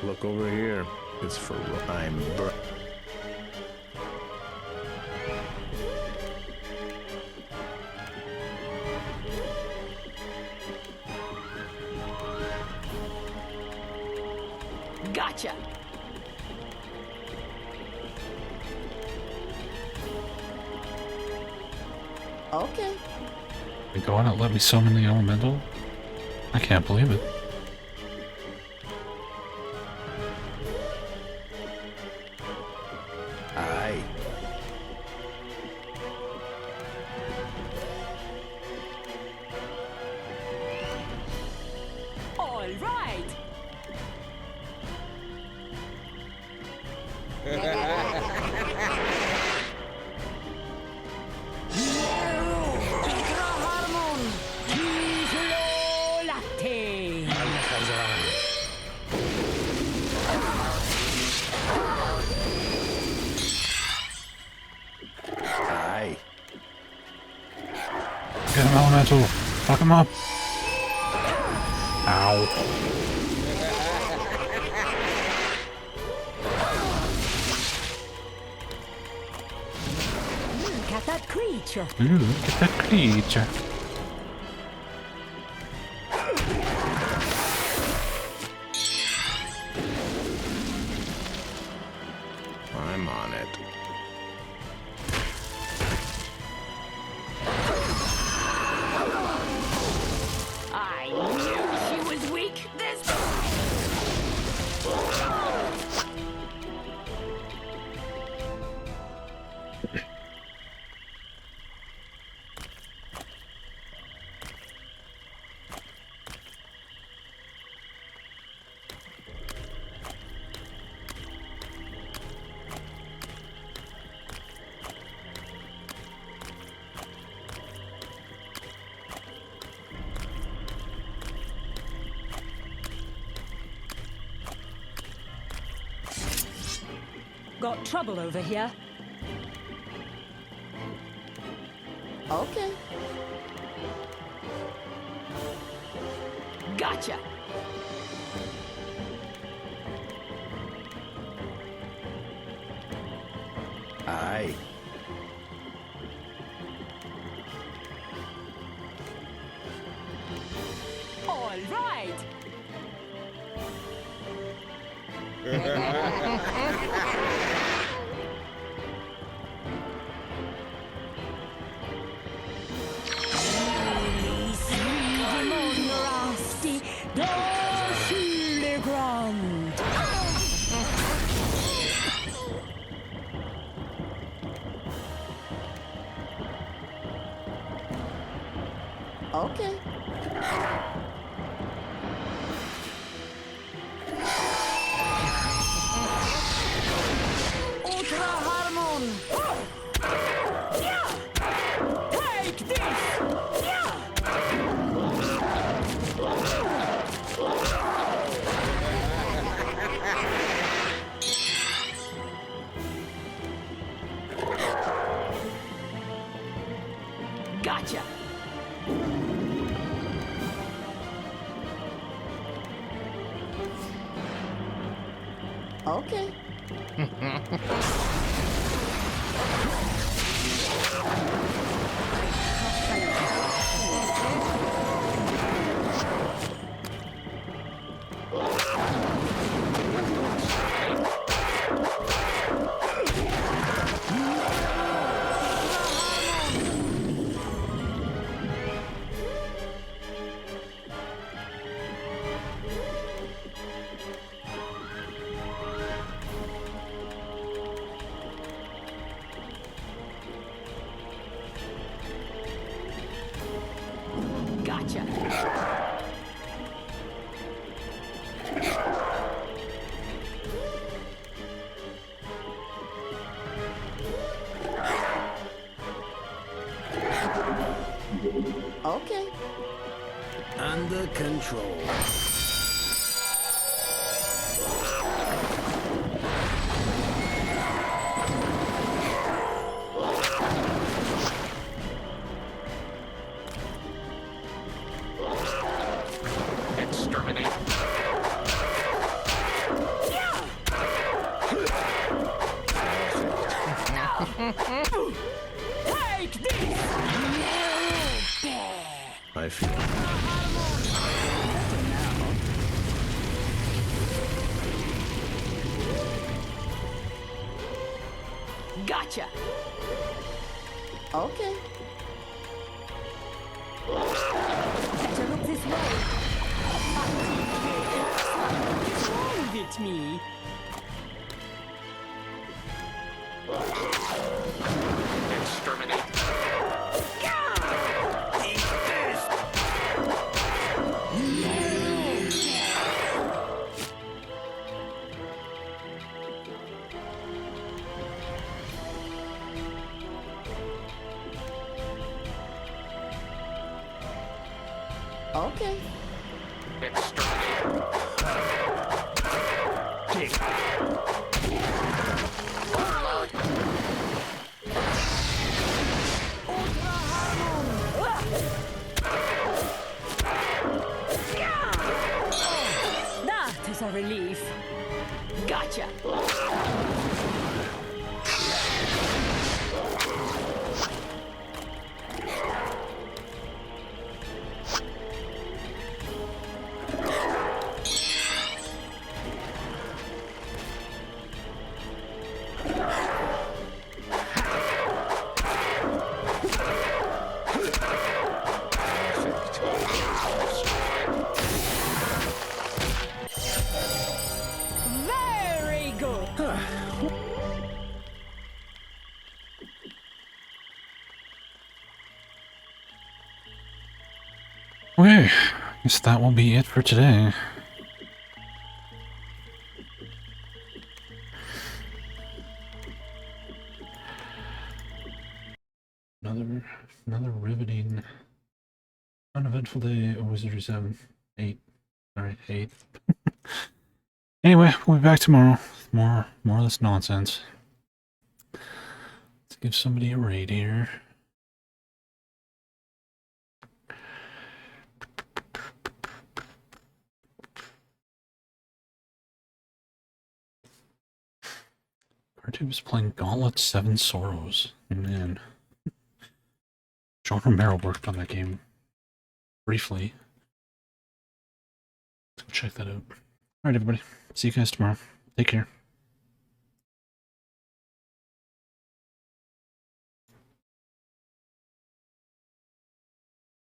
Look over here. It's for Gotcha. Okay. You go on and let me summon the elemental? I can't believe it. Aye. All right. Aye. Get him, Elemental! Fuck him up! Ow. Look at that creature. Look at that creature. I'm on it. I knew she was weak this time. Got trouble over here. Okay. Gotcha. Aye. All right. Okay. Ultra Harmon. Take this. Gotcha. Okay. Gotcha. Okay. Under control. Exterminate. Take this. I feel. Gotcha. Okay. Better look this way. What's wrong with me? Exterminate. Take this. Exterminator. That is a relief. Gotcha. Very good. Okay, guess that will be it for today. Another riveting, uneventful day of Wizardry 7. 8. Alright, 8. Anyway, we'll be back tomorrow with more of this nonsense. Let's give somebody a raid here. Cartoon was playing Gauntlet 7 Sorrows. Man. John Romero worked on that game briefly. Let's go check that out. Alright, everybody. See you guys tomorrow. Take care.